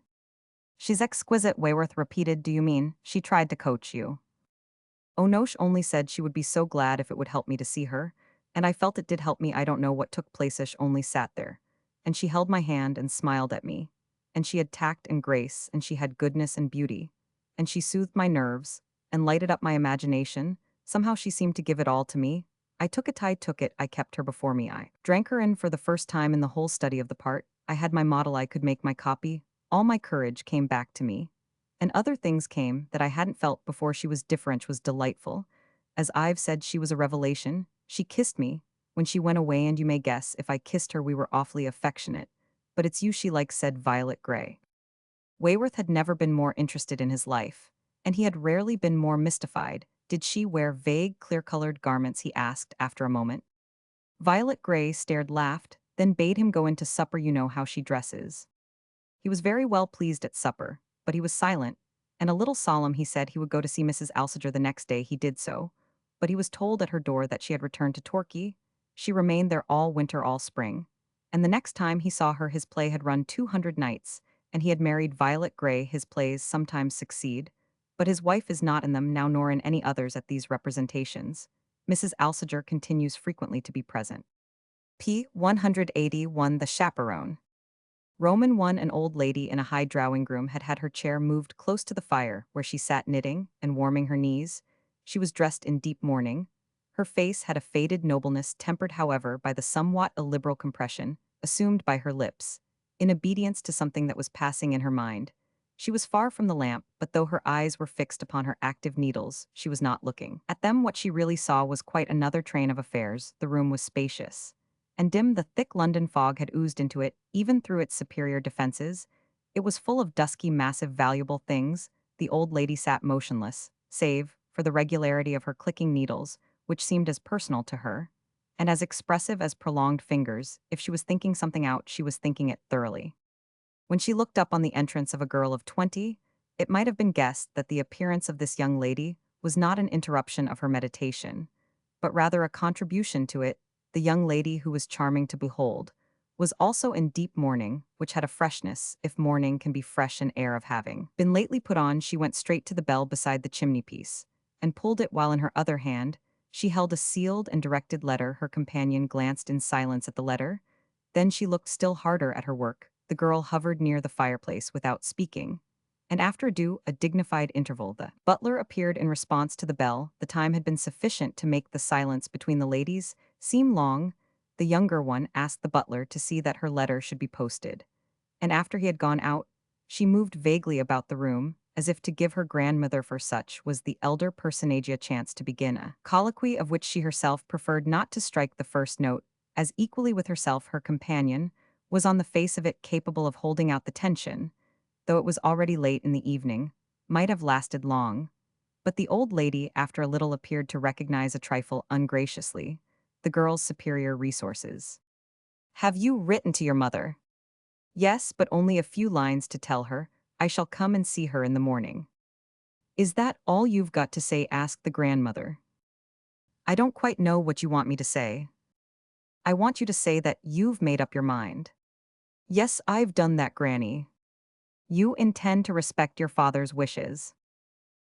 She's exquisite, Wayworth repeated. Do you mean she tried to coach you? Onosh only said she would be so glad if it would help me to see her, and I felt it did help me. I don't know what took place. Ish only sat there. And she held my hand and smiled at me. And she had tact and grace, and she had goodness and beauty. And she soothed my nerves, and lighted up my imagination. Somehow she seemed to give it all to me. I took it, I kept her before me. I drank her in for the first time in the whole study of the part. I had my model, I could make my copy. All my courage came back to me. And other things came that I hadn't felt before. She was different, was delightful. As I've said, she was a revelation. She kissed me when she went away, and you may guess if I kissed her we were awfully affectionate. But it's you she likes, said Violet Gray. Wayworth had never been more interested in his life, and he had rarely been more mystified. Did she wear vague, clear-colored garments, he asked after a moment. Violet Gray stared, laughed, then bade him go into supper. You know how she dresses. He was very well pleased at supper, but he was silent, and a little solemn. He said he would go to see Mrs. Alsager the next day. He did so, but he was told at her door that she had returned to Torquay. She remained there all winter, all spring. And the next time he saw her, his play had run 200 nights, and he had married Violet Gray. His plays sometimes succeed, but his wife is not in them now, nor in any others at these representations. Mrs. Alsager continues frequently to be present. P. 181. The Chaperone. Roman 1. An old lady in a high drawing room had had her chair moved close to the fire, where she sat knitting and warming her knees. She was dressed in deep mourning. Her face had a faded nobleness, tempered, however, by the somewhat illiberal compression assumed by her lips, in obedience to something that was passing in her mind. She was far from the lamp, but though her eyes were fixed upon her active needles, she was not looking at them. What she really saw was quite another train of affairs. The room was spacious and dim. The thick London fog had oozed into it, even through its superior defenses. It was full of dusky, massive, valuable things. The old lady sat motionless, save for the regularity of her clicking needles, which seemed as personal to her, and as expressive as prolonged fingers. If she was thinking something out, she was thinking it thoroughly. When she looked up on the entrance of a girl of 20, it might have been guessed that the appearance of this young lady was not an interruption of her meditation, but rather a contribution to it. The young lady, who was charming to behold, was also in deep mourning, which had a freshness, if mourning can be fresh, an air of having been lately put on. She went straight to the bell beside the chimney-piece, and pulled it, while in her other hand she held a sealed and directed letter. Her companion glanced in silence at the letter. Then she looked still harder at her work. The girl hovered near the fireplace without speaking, and after a dignified interval, the butler appeared in response to the bell. The time had been sufficient to make the silence between the ladies seem long. The younger one asked the butler to see that her letter should be posted, and after he had gone out, she moved vaguely about the room, as if to give her grandmother, for such was the elder personage, a chance to begin a colloquy of which she herself preferred not to strike the first note, as equally with herself her companion was on the face of it capable of holding out the tension, though it was already late in the evening, might have lasted long. But the old lady, after a little, appeared to recognize a trifle ungraciously the girl's superior resources. Have you written to your mother? Yes, but only a few lines to tell her I shall come and see her in the morning. Is that all you've got to say? Asked the grandmother. I don't quite know what you want me to say. I want you to say that you've made up your mind. Yes, I've done that, Granny. You intend to respect your father's wishes.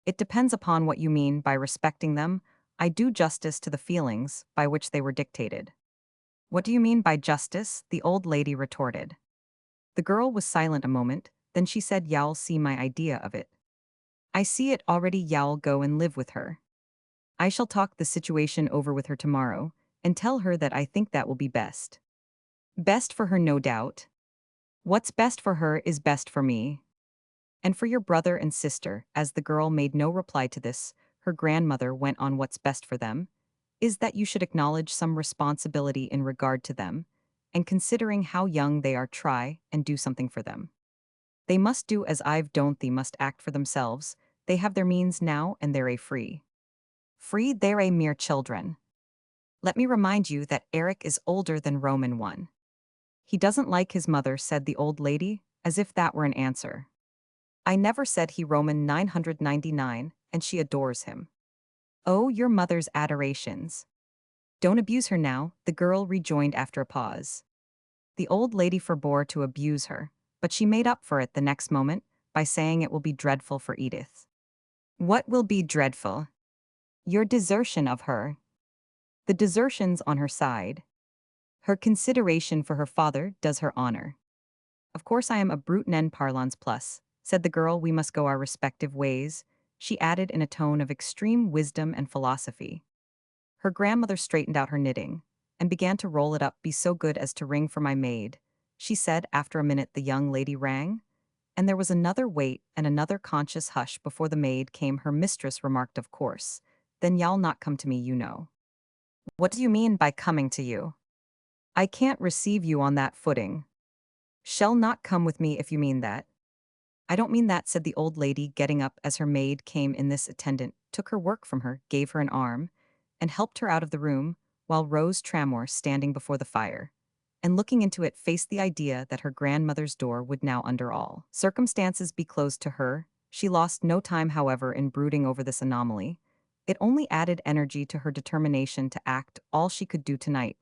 It depends upon what you mean by respecting them. I do justice to the feelings by which they were dictated. What do you mean by justice? The old lady retorted. The girl was silent a moment, then she said, You'll see my idea of it. I see it already. You'll go and live with her. I shall talk the situation over with her tomorrow, and tell her that I think that will be best. Best for her, no doubt. What's best for her is best for me. And for your brother and sister, as the girl made no reply to this, her grandmother went on what's best for them, is that you should acknowledge some responsibility in regard to them, and considering how young they are, try and do something for them. They must do as I've don't they must act for themselves, they have their means now and they're a free. Free they're a mere children. Let me remind you that Eric is older than Roman 1. He doesn't like his mother, said the old lady, as if that were an answer. I never said he Roman 999, and she adores him. Oh, your mother's adorations. Don't abuse her now, the girl rejoined after a pause. The old lady forbore to abuse her, but she made up for it the next moment by saying it will be dreadful for Edith. What will be dreadful? Your desertion of her. The desertion's on her side. Her consideration for her father does her honor. Of course I am a brute en parlance plus, said the girl, we must go our respective ways, she added in a tone of extreme wisdom and philosophy. Her grandmother straightened out her knitting, and began to roll it up. Be so good as to ring for my maid, she said. After a minute the young lady rang, and there was another wait and another conscious hush before the maid came. Her mistress remarked, of course, then y'all not come to me, you know. What do you mean by coming to you? I can't receive you on that footing. Shall not come with me if you mean that. I don't mean that, said the old lady, getting up as her maid came in. This attendant took her work from her, gave her an arm, and helped her out of the room, while Rose Tramore, standing before the fire, and looking into it, faced the idea that her grandmother's door would now under all circumstances be closed to her. She lost no time, however, in brooding over this anomaly. It only added energy to her determination to act. All she could do tonight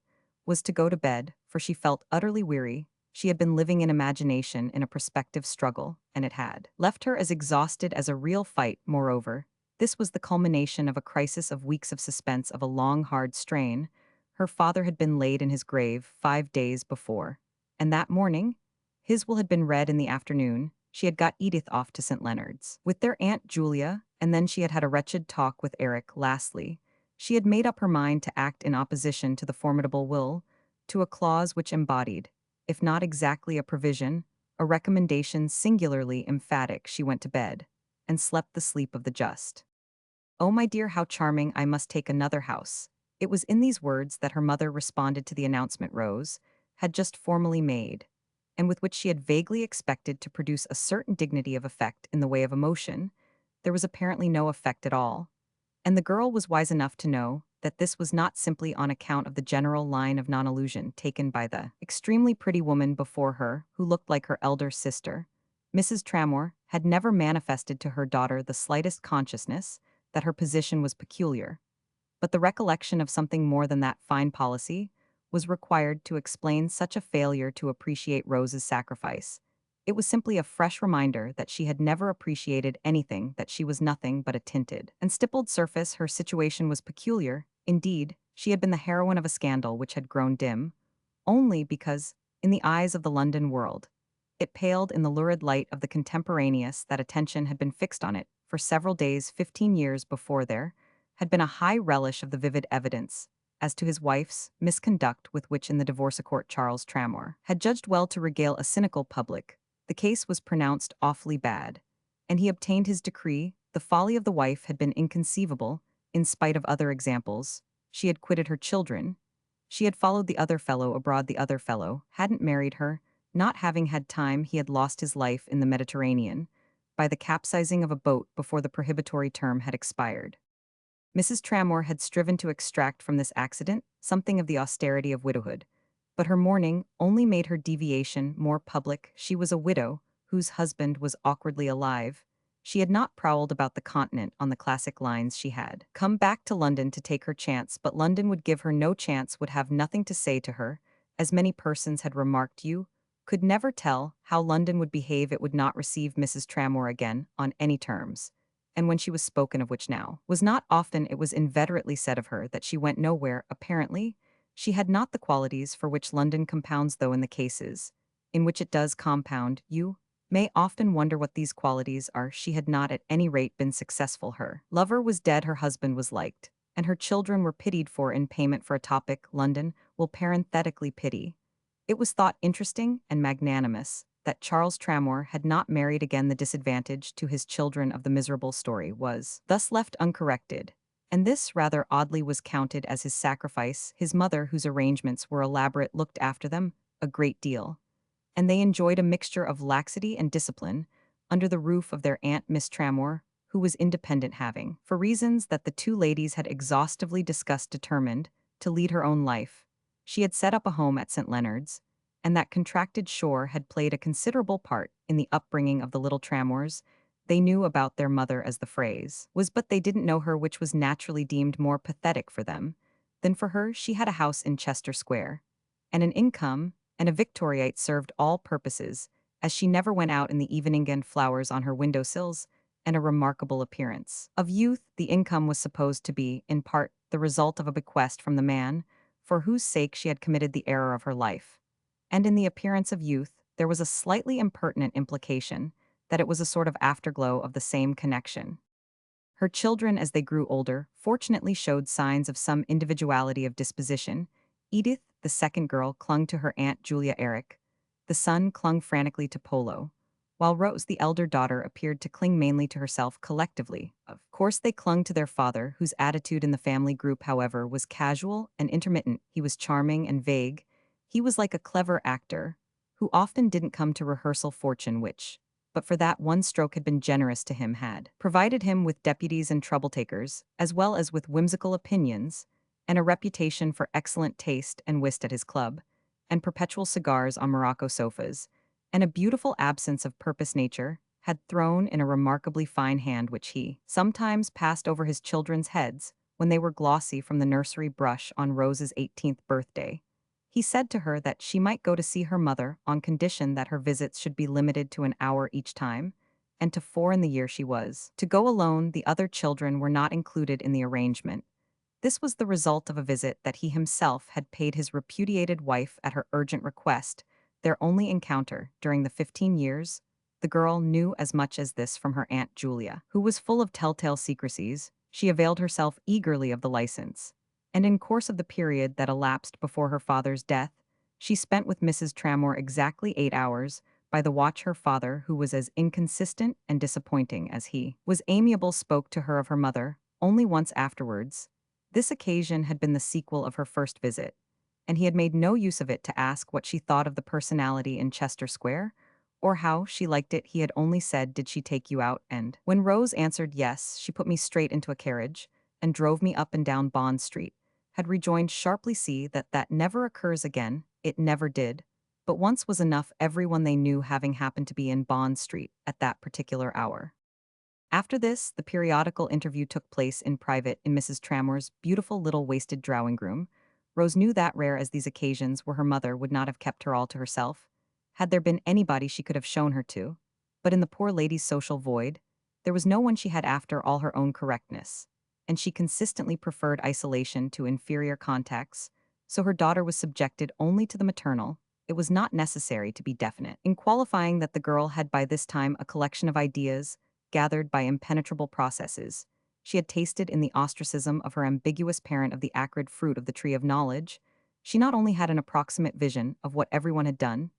was to go to bed, for she felt utterly weary. She had been living in imagination in a prospective struggle, and it had left her as exhausted as a real fight. Moreover, this was the culmination of a crisis of weeks of suspense, of a long, hard strain. Her father had been laid in his grave 5 days before, and that morning, his will had been read in the afternoon. She had got Edith off to St. Leonard's with their Aunt Julia, and then she had had a wretched talk with Eric. Lastly, she had made up her mind to act in opposition to the formidable will, to a clause which embodied, if not exactly a provision, a recommendation singularly emphatic. She went to bed, and slept the sleep of the just. Oh, my dear, how charming! I must take another house. It was in these words that her mother responded to the announcement Rose had just formally made, and with which she had vaguely expected to produce a certain dignity of effect in the way of emotion. There was apparently no effect at all, and the girl was wise enough to know that this was not simply on account of the general line of non-illusion taken by the extremely pretty woman before her, who looked like her elder sister. Mrs. Tramore had never manifested to her daughter the slightest consciousness that her position was peculiar, but the recollection of something more than that fine policy was required to explain such a failure to appreciate Rose's sacrifice. It was simply a fresh reminder that she had never appreciated anything, that she was nothing but a tinted and stippled surface. Her situation was peculiar. Indeed, she had been the heroine of a scandal which had grown dim, only because, in the eyes of the London world, it paled in the lurid light of the contemporaneous. That attention had been fixed on it for several days 15 years before. There had been a high relish of the vivid evidence as to his wife's misconduct, with which in the divorce court Charles Tramore had judged well to regale a cynical public. The case was pronounced awfully bad, and he obtained his decree. The folly of the wife had been inconceivable, in spite of other examples. She had quitted her children. She had followed the other fellow abroad. The other fellow hadn't married her. Not having had time, he had lost his life in the Mediterranean by the capsizing of a boat before the prohibitory term had expired. Mrs. Tramore had striven to extract from this accident something of the austerity of widowhood, but her mourning only made her deviation more public. She was a widow whose husband was awkwardly alive. She had not prowled about the continent on the classic lines. She had come back to London to take her chance, but London would give her no chance, would have nothing to say to her. As many persons had remarked, you could never tell how London would behave. It would not receive Mrs. Tramore again on any terms, and when she was spoken of, which now was not often, it was inveterately said of her that she went nowhere. Apparently, she had not the qualities for which London compounds, though in the cases in which it does compound, you may often wonder what these qualities are. She had not at any rate been successful. Her lover was dead, her husband was liked, and her children were pitied for in payment for a topic London will parenthetically pity. It was thought interesting and magnanimous that Charles Tramore had not married again. The disadvantage to his children of the miserable story was thus left uncorrected, and this rather oddly was counted as his sacrifice. His mother, whose arrangements were elaborate, looked after them a great deal, and they enjoyed a mixture of laxity and discipline under the roof of their Aunt Miss Tramore, who was independent, having, for reasons that the two ladies had exhaustively discussed, determined to lead her own life. She had set up a home at St. Leonard's, and that contracted shore had played a considerable part in the upbringing of the little Tramores. They knew about their mother, as the phrase was, but they didn't know her, which was naturally deemed more pathetic for them than for her. She had a house in Chester Square, and an income, and a Victoriate served all purposes, as she never went out in the evening, and flowers on her windowsills, and a remarkable appearance. Of youth, the income was supposed to be, in part, the result of a bequest from the man for whose sake she had committed the error of her life. And in the appearance of youth, there was a slightly impertinent implication that it was a sort of afterglow of the same connection. Her children, as they grew older, fortunately showed signs of some individuality of disposition. Edith, the second girl, clung to her Aunt Julia Eric. The son clung frantically to Polo, while Rose, the elder daughter, appeared to cling mainly to herself. Collectively, of course, they clung to their father, whose attitude in the family group, however, was casual and intermittent. He was charming and vague. He was like a clever actor, who often didn't come to rehearsal. Fortune, which, but for that one stroke had been generous to him, had provided him with deputies and trouble-takers, as well as with whimsical opinions, and a reputation for excellent taste and whist at his club, and perpetual cigars on Morocco sofas, and a beautiful absence of purpose. Nature had thrown in a remarkably fine hand, which he sometimes passed over his children's heads when they were glossy from the nursery brush on Rose's 18th birthday. He said to her that she might go to see her mother on condition that her visits should be limited to an hour each time, and to 4 in the year she was to go alone. The other children were not included in the arrangement. This was the result of a visit that he himself had paid his repudiated wife at her urgent request, their only encounter during the 15 years. The girl knew as much as this from her Aunt Julia, who was full of telltale secrecies. She availed herself eagerly of the license, and in course of the period that elapsed before her father's death, she spent with Mrs. Tramore exactly 8 hours, by the watch. Her father, who was as inconsistent and disappointing as he was amiable, spoke to her of her mother only once afterwards. This occasion had been the sequel of her first visit, and he had made no use of it to ask what she thought of the personality in Chester Square, or how she liked it. He had only said, "Did she take you out?" And when Rose answered yes, she put me straight into a carriage and drove me up and down Bond Street, had rejoined sharply, "See that never occurs again." It never did, but once was enough, everyone they knew having happened to be in Bond Street at that particular hour. After this, the periodical interview took place in private in Mrs. Tramore's beautiful little waisted drawing-room. Rose knew that, rare as these occasions were, her mother would not have kept her all to herself, had there been anybody she could have shown her to. But in the poor lady's social void, there was no one. She had, after all, her own correctness, and she consistently preferred isolation to inferior contacts, so her daughter was subjected only to the maternal. It was not necessary to be definite in qualifying that the girl had by this time a collection of ideas gathered by impenetrable processes. She had tasted in the ostracism of her ambiguous parent of the acrid fruit of the tree of knowledge. She not only had an approximate vision of what everyone had done,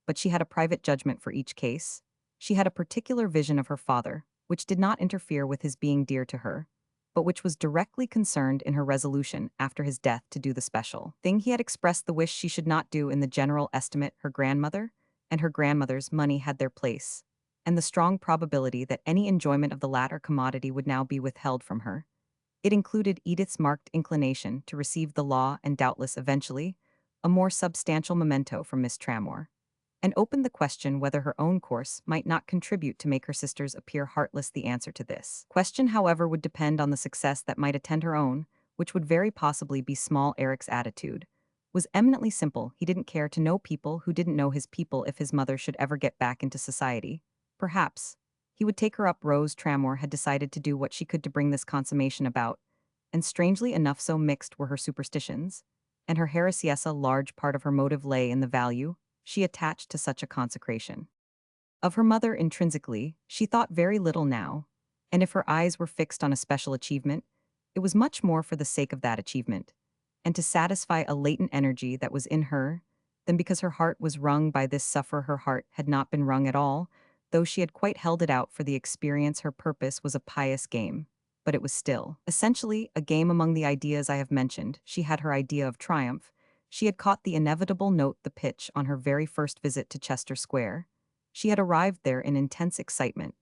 but she had a private judgment for each case. She had a particular vision of her father, which did not interfere with his being dear to her, but which was directly concerned in her resolution after his death to do the special thing he had expressed the wish she should not do. In the general estimate, her grandmother and her grandmother's money had their place, and the strong probability that any enjoyment of the latter commodity would now be withheld from her. It included Edith's marked inclination to receive the law, and doubtless eventually a more substantial memento from Miss Tramore, and opened the question whether her own course might not contribute to make her sisters appear heartless. The answer to this question, however, would depend on the success that might attend her own, which would very possibly be small. Eric's attitude was eminently simple. He didn't care to know people who didn't know his people. If his mother should ever get back into society, perhaps he would take her up. Rose Tramore had decided to do what she could to bring this consummation about, and strangely enough, so mixed were her superstitions and her heresies, a large part of her motive lay in the value she attached to such a consecration. Of her mother intrinsically, she thought very little now, and if her eyes were fixed on a special achievement, It was much more for the sake of that achievement, and to satisfy a latent energy that was in her, than because her heart was wrung by this sufferer. Her heart had not been wrung at all, though she had quite held it out for the experience. Her purpose was a pious game, but it was still, essentially, a game among the ideas I have mentioned. She had her idea of triumph. She had caught the inevitable note, the pitch, on her very first visit to Chester Square. She had arrived there in intense excitement,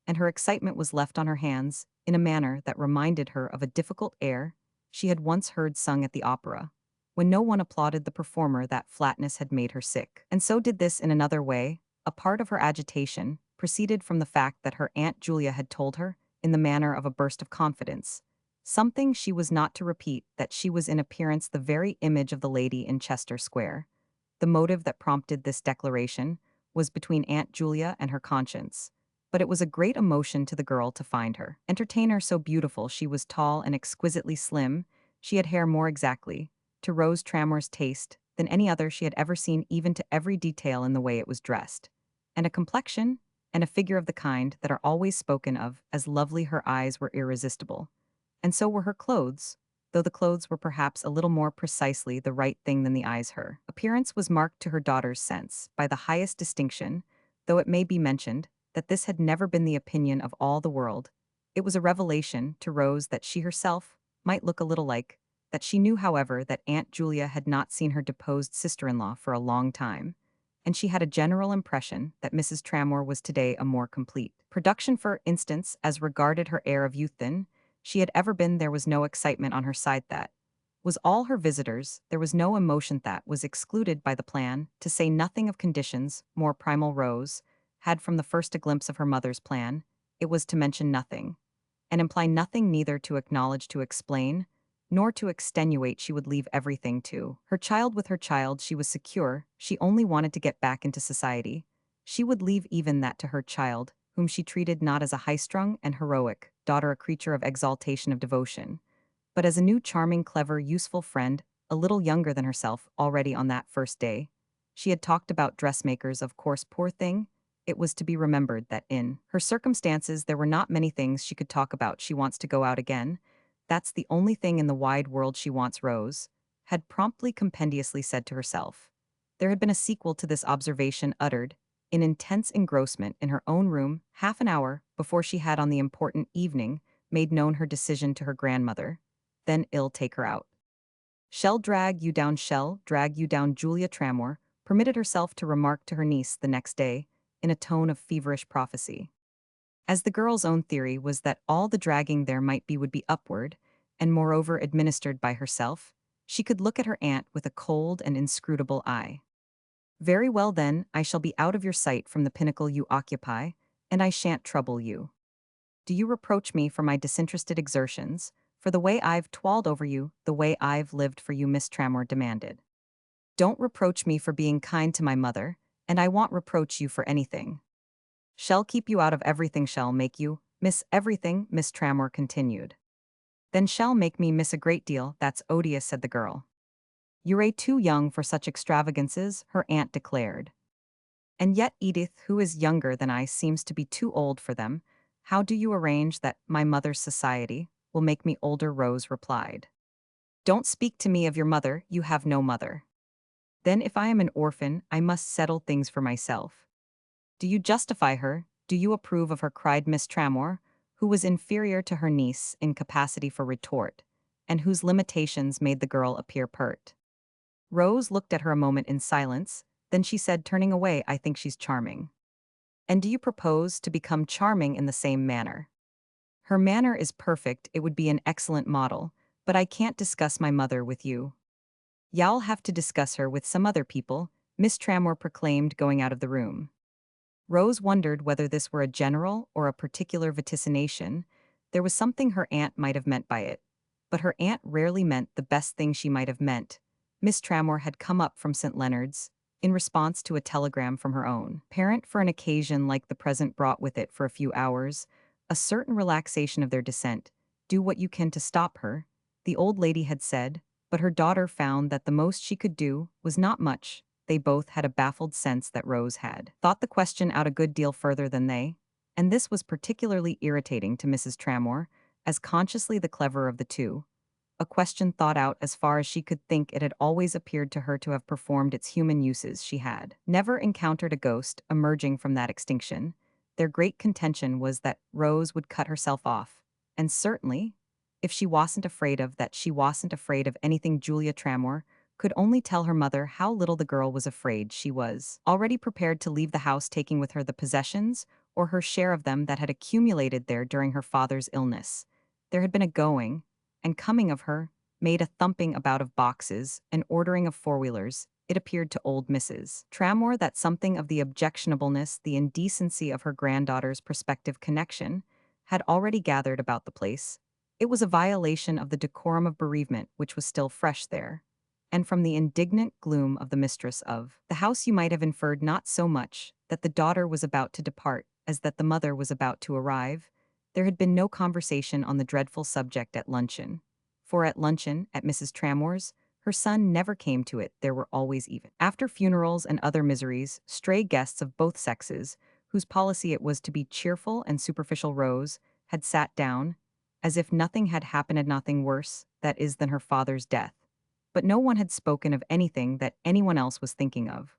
and her excitement was left on her hands in a manner that reminded her of a difficult air she had once heard sung at the opera. When no one applauded the performer, that flatness had made her sick. And so did this in another way. A part of her agitation proceeded from the fact that her Aunt Julia had told her, in the manner of a burst of confidence, something she was not to repeat, that she was in appearance the very image of the lady in Chester Square. The motive that prompted this declaration was between Aunt Julia and her conscience, but it was a great emotion to the girl to find her. Entertain her so beautiful. She was tall and exquisitely slim. She had hair more exactly, to Rose Tramor's taste, than any other she had ever seen, even to every detail in the way it was dressed, and a complexion and a figure of the kind that are always spoken of as lovely. Her eyes were irresistible, and so were her clothes, though the clothes were perhaps a little more precisely the right thing than the eyes. Her appearance was marked to her daughter's sense by the highest distinction, though it may be mentioned that this had never been the opinion of all the world. It was a revelation to Rose that she herself might look a little like, that she knew, however, that Aunt Julia had not seen her deposed sister-in-law for a long time, and she had a general impression that Mrs. Tramore was today a more complete production. For instance, as regarded her air of youth than she had ever been. There was no excitement on her side that was all her visitors. There was no emotion that was excluded by the plan, to say nothing of conditions more primal. Rose had from the first a glimpse of her mother's plan. It was to mention nothing, and imply nothing, neither to acknowledge, to explain, nor to extenuate. She would leave everything to her child. With her child she was secure. She only wanted to get back into society. She would leave even that to her child, whom she treated not as a high-strung and heroic daughter, a creature of exaltation, of devotion, but as a new, charming, clever, useful friend, a little younger than herself. Already on that first day she had talked about dressmakers. Of course, poor thing, it was to be remembered that in her circumstances there were not many things she could talk about. She wants to go out again. That's the only thing in the wide world she wants, Rose had promptly, compendiously said to herself. There had been a sequel to this observation, uttered in intense engrossment in her own room, half an hour before she had on the important evening made known her decision to her grandmother. Then ill take her out. Shall drag you down, shall drag you down. Julia Tramore permitted herself to remark to her niece the next day, in a tone of feverish prophecy. As the girl's own theory was that all the dragging there might be would be upward, and moreover administered by herself, she could look at her aunt with a cold and inscrutable eye. Very well then, I shall be out of your sight from the pinnacle you occupy, and I shan't trouble you. Do you reproach me for my disinterested exertions, for the way I've twalled over you, the way I've lived for you? Miss Tramore demanded. Don't reproach me for being kind to my mother, and I won't reproach you for anything. Shall keep you out of everything, shall make you miss everything, Miss Tramore continued. Then shall make me miss a great deal. That's odious, said the girl. You're too young for such extravagances, her aunt declared. And yet Edith, who is younger than I, seems to be too old for them. How do you arrange that? My mother's society will make me older, Rose replied. Don't speak to me of your mother, you have no mother. Then if I am an orphan, I must settle things for myself. Do you justify her? Do you approve of her? Cried Miss Tramore, who was inferior to her niece in capacity for retort, and whose limitations made the girl appear pert. Rose looked at her a moment in silence, then she said, turning away, I think she's charming. And do you propose to become charming in the same manner? Her manner is perfect, it would be an excellent model, but I can't discuss my mother with you. You'll have to discuss her with some other people, Miss Tramore proclaimed, going out of the room. Rose wondered whether this were a general or a particular vaticination. There was something her aunt might have meant by it, but her aunt rarely meant the best thing she might have meant. Miss Tramore had come up from St. Leonard's, in response to a telegram from her own parent. For an occasion like the present brought with it, for a few hours, a certain relaxation of their descent. Do what you can to stop her, the old lady had said, but her daughter found that the most she could do was not much. They both had a baffled sense that Rose had thought the question out a good deal further than they, and this was particularly irritating to Mrs. Tramore, as consciously the cleverer of the two, a question thought out as far as she could think. It had always appeared to her to have performed its human uses. She had never encountered a ghost emerging from that extinction. Their great contention was that Rose would cut herself off, and certainly, if she wasn't afraid of that, she wasn't afraid of anything. Julia Tramore could only tell her mother how little the girl was afraid. She was already prepared to leave the house, taking with her the possessions or her share of them that had accumulated there during her father's illness. There had been a going and coming of her, made a thumping about of boxes, and ordering of four-wheelers. It appeared to old Mrs. Tramore that something of the objectionableness, the indecency of her granddaughter's prospective connection, had already gathered about the place. It was a violation of the decorum of bereavement which was still fresh there. And from the indignant gloom of the mistress of the house you might have inferred not so much that the daughter was about to depart as that the mother was about to arrive. There had been no conversation on the dreadful subject at luncheon. For at luncheon, at Mrs. Tramore's, her son never came to it. There were always, even after funerals and other miseries, stray guests of both sexes, whose policy it was to be cheerful and superficial. Rose had sat down, as if nothing had happened, and nothing worse, that is, than her father's death. But no one had spoken of anything that anyone else was thinking of.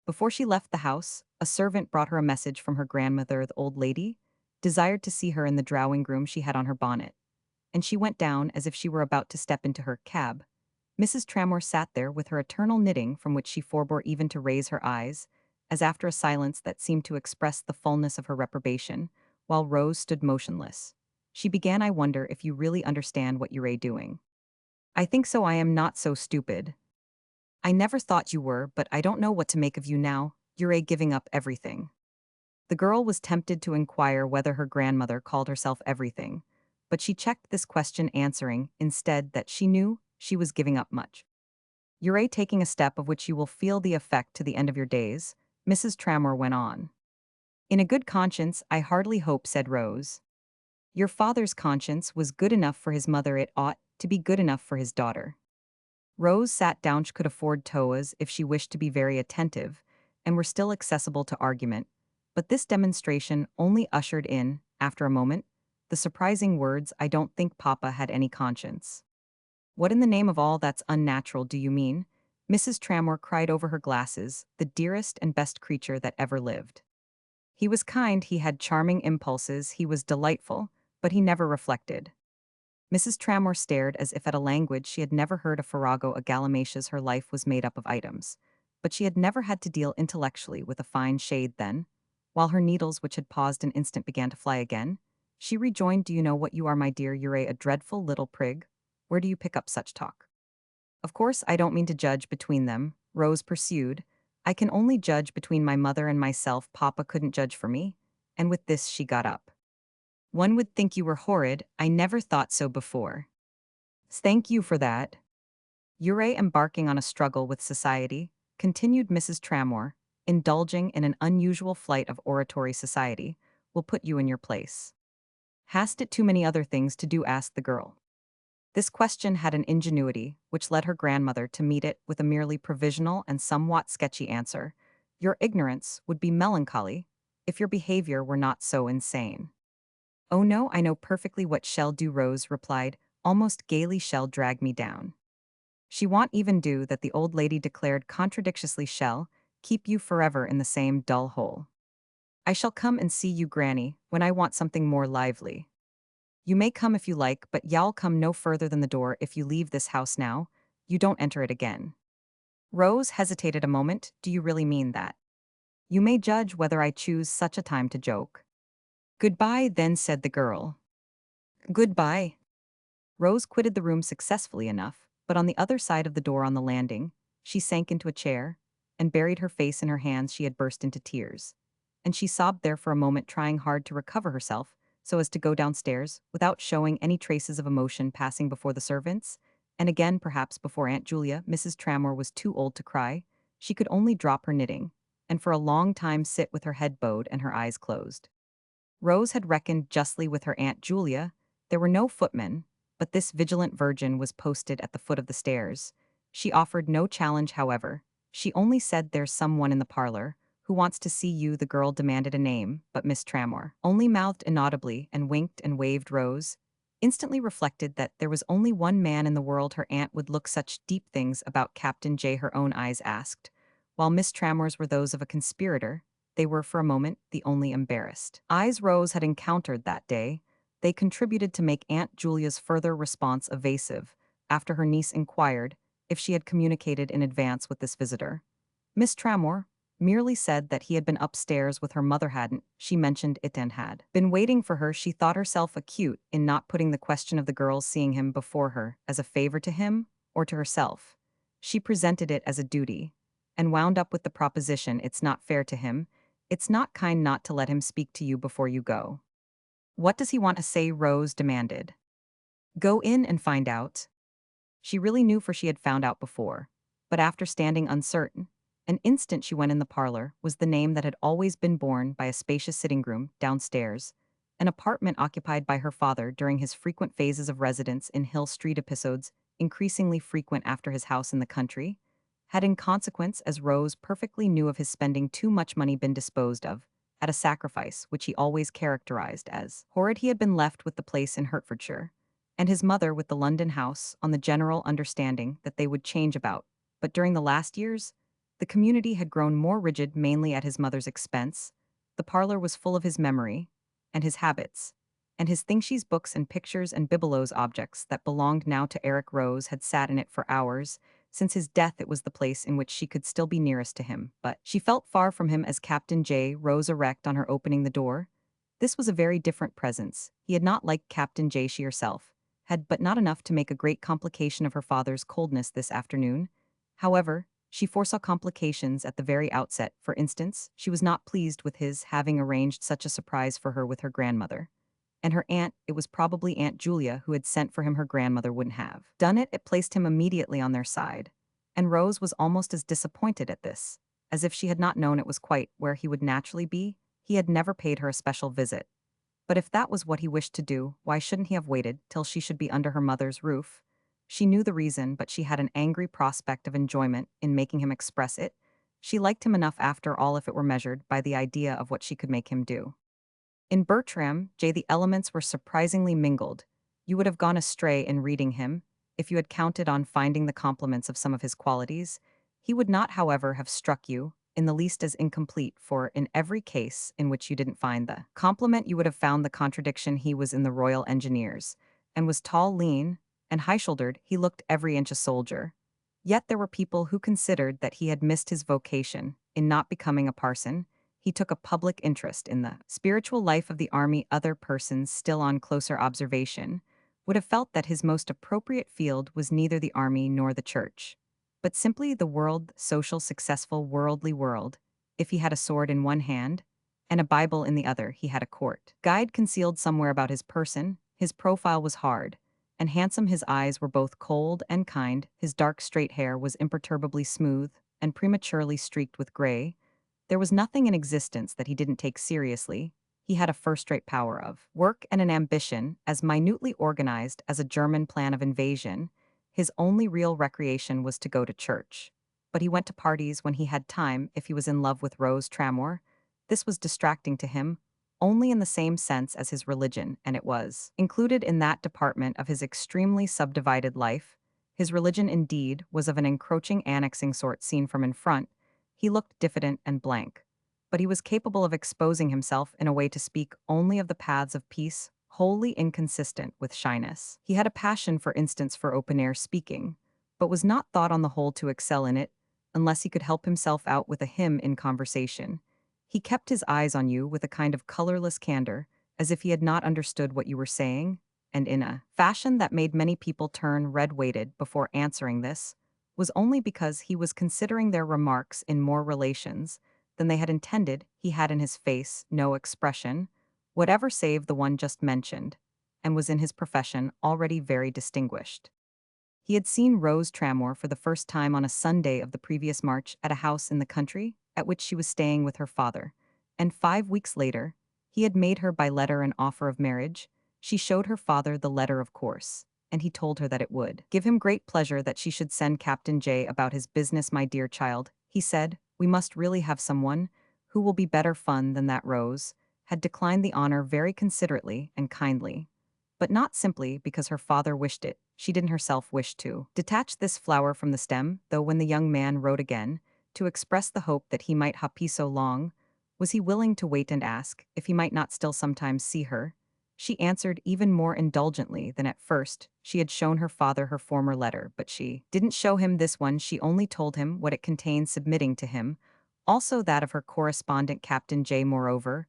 Before she left the house, a servant brought her a message from her grandmother. The old lady desired to see her in the drawing-room. She had on her bonnet, and she went down as if she were about to step into her cab. Mrs. Tramore sat there with her eternal knitting, from which she forbore even to raise her eyes, as after a silence that seemed to express the fullness of her reprobation, while Rose stood motionless. She began, "I wonder if you really understand what you're doing." "I think so. I am not so stupid." "I never thought you were, but I don't know what to make of you now. You're giving up everything." The girl was tempted to inquire whether her grandmother called herself everything, but she checked this question, answering, instead, that she knew she was giving up much. "You're taking a step of which you will feel the effect to the end of your days," Mrs. Tramore went on. "In a good conscience, I hardly hope," said Rose. "Your father's conscience was good enough for his mother. It ought to be good enough for his daughter." Rose sat down. She could afford toas if she wished to be very attentive, and were still accessible to argument, but this demonstration only ushered in, after a moment, the surprising words, "I don't think Papa had any conscience." "What in the name of all that's unnatural do you mean?" Mrs. Tramore cried over her glasses. "The dearest and best creature that ever lived. He was kind, he had charming impulses, he was delightful, but he never reflected." Mrs. Tramore stared as if at a language she had never heard. A farrago, a gallimatias. Her life was made up of items, but she had never had to deal intellectually with a fine shade. Then, while her needles, which had paused an instant, began to fly again, she rejoined, "Do you know what you are, my dear? You're a dreadful little prig. Where do you pick up such talk?" "Of course I don't mean to judge between them," Rose pursued. "I can only judge between my mother and myself. Papa couldn't judge for me." And with this she got up. "One would think you were horrid. I never thought so before." "Thank you for that." "You're embarking on a struggle with society," continued Mrs. Tramore. "Indulging in an unusual flight of oratory. Society will put you in your place." "Hast it too many other things to do?" asked the girl. This question had an ingenuity which led her grandmother to meet it with a merely provisional and somewhat sketchy answer. "Your ignorance would be melancholy if your behavior were not so insane." "Oh no, I know perfectly what shall do," Rose replied, almost gaily. "Shall drag me down." "She won't even do that," the old lady declared contradictiously. "Shall keep you forever in the same dull hole." "I shall come and see you, Granny, when I want something more lively." "You may come if you like, but you'll come no further than the door. If you leave this house now, you don't enter it again." Rose hesitated a moment. "Do you really mean that?" "You may judge whether I choose such a time to joke." "Goodbye then," said the girl. "Goodbye." Rose quitted the room successfully enough, but on the other side of the door, on the landing, she sank into a chair and buried her face in her hands. She had burst into tears, and she sobbed there for a moment, trying hard to recover herself so as to go downstairs without showing any traces of emotion. Passing before the servants, and again perhaps before Aunt Julia, Mrs. Tramore was too old to cry. She could only drop her knitting, and for a long time sit with her head bowed and her eyes closed. Rose had reckoned justly with her Aunt Julia. There were no footmen, but this vigilant virgin was posted at the foot of the stairs. She offered no challenge, however. She only said, "There's someone in the parlor who wants to see you." The girl demanded a name, but Miss Tramore only mouthed inaudibly and winked and waved Rose instantly reflected that there was only one man in the world her aunt would look such deep things about Captain J. Her own eyes asked. While Miss Tramor's were those of a conspirator, they were for a moment the only embarrassed eyes Rose had encountered that day. They contributed to make Aunt Julia's further response evasive, after her niece inquired if she had communicated in advance with this visitor. Miss Tramor merely said that he had been upstairs with her mother hadn't, she mentioned it and had been waiting for her. She thought herself acute in not putting the question of the girls seeing him before her as a favor to him or to herself. She presented it as a duty, and wound up with the proposition it's not fair to him, it's not kind not to let him speak to you before you go. What does he want to say? Rose demanded. Go in and find out. She really knew, for she had found out before. But after standing uncertain, an instant she went in the parlor was the name that had always been borne by a spacious sitting room downstairs, an apartment occupied by her father during his frequent phases of residence in Hill Street, episodes increasingly frequent after his house in the country, had in consequence, as Rose perfectly knew of his spending too much money, been disposed of, at a sacrifice which he always characterized as horrid. He had been left with the place in Hertfordshire, and his mother with the London house, on the general understanding that they would change about. But during the last years, the community had grown more rigid, mainly at his mother's expense. The parlor was full of his memory, and his habits, and his thingshe's books and pictures and bibelots. Objects that belonged now to Eric. Rose had sat in it for hours. Since his death it was the place in which she could still be nearest to him, but she felt far from him as Captain J. rose erect on her opening the door. This was a very different presence. He had not liked Captain J. She herself had, but not enough to make a great complication of her father's coldness this afternoon. However, she foresaw complications at the very outset. For instance, she was not pleased with his having arranged such a surprise for her with her grandmother. And her aunt, it was probably Aunt Julia who had sent for him. Her grandmother wouldn't have done it. It placed him immediately on their side. And Rose was almost as disappointed at this, as if she had not known it was quite where he would naturally be. He had never paid her a special visit. But if that was what he wished to do, why shouldn't he have waited till she should be under her mother's roof? She knew the reason, but she had an angry prospect of enjoyment in making him express it. She liked him enough after all if it were measured by the idea of what she could make him do. In Bertram J. the elements were surprisingly mingled. You would have gone astray in reading him if you had counted on finding the compliments of some of his qualities. He would not, however, have struck you in the least as incomplete, for in every case in which you didn't find the compliment you would have found the contradiction. He was in the Royal Engineers, and was tall, lean, and high-shouldered. He looked every inch a soldier. Yet there were people who considered that he had missed his vocation in not becoming a parson. He took a public interest in the spiritual life of the army. Other persons, still on closer observation, would have felt that his most appropriate field was neither the army nor the church, but simply the world, social, successful, worldly world. If he had a sword in one hand and a Bible in the other, he had a court guide concealed somewhere about his person. His profile was hard and handsome. His eyes were both cold and kind. His dark straight hair was imperturbably smooth and prematurely streaked with gray. There was nothing in existence that he didn't take seriously. He had a first-rate power of work and an ambition as minutely organized as a German plan of invasion. His only real recreation was to go to church. But he went to parties when he had time. If he was in love with Rose Tramor, this was distracting to him, only in the same sense as his religion, and it was included in that department of his extremely subdivided life. His religion, indeed, was of an encroaching, annexing sort. Seen from in front, he looked diffident and blank, but he was capable of exposing himself in a way to speak only of the paths of peace, wholly inconsistent with shyness. He had a passion, for instance, for open-air speaking, but was not thought on the whole to excel in it, unless he could help himself out with a hymn in conversation. He kept his eyes on you with a kind of colorless candor, as if he had not understood what you were saying, and in a fashion that made many people turn red-weighted before answering. This was only because he was considering their remarks in more relations than they had intended. He had in his face no expression, whatever save the one just mentioned, and was in his profession already very distinguished. He had seen Rose Tramor for the first time on a Sunday of the previous March at a house in the country, at which she was staying with her father, and 5 weeks later, he had made her by letter an offer of marriage. She showed her father the letter, of course, and he told her that it would give him great pleasure that she should send Captain J about his business. My dear child, he said, we must really have someone who will be better fun than that. Rose had declined the honor very considerately and kindly, but not simply because her father wished it, she didn't herself wish to detach this flower from the stem, though when the young man wrote again, to express the hope that he might happy so long, was he willing to wait and ask if he might not still sometimes see her? She answered even more indulgently than at first she had shown her father her former letter, but she didn't show him this one, she only told him what it contained, submitting to him, also that of her correspondent Captain J. Moreover,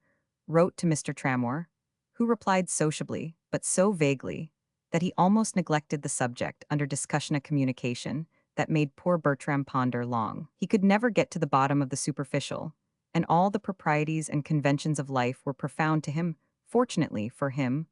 wrote to Mr. Tramore, who replied sociably, but so vaguely, that he almost neglected the subject under discussion, a communication that made poor Bertram ponder long. He could never get to the bottom of the superficial, and all the proprieties and conventions of life were profound to him. Fortunately for him,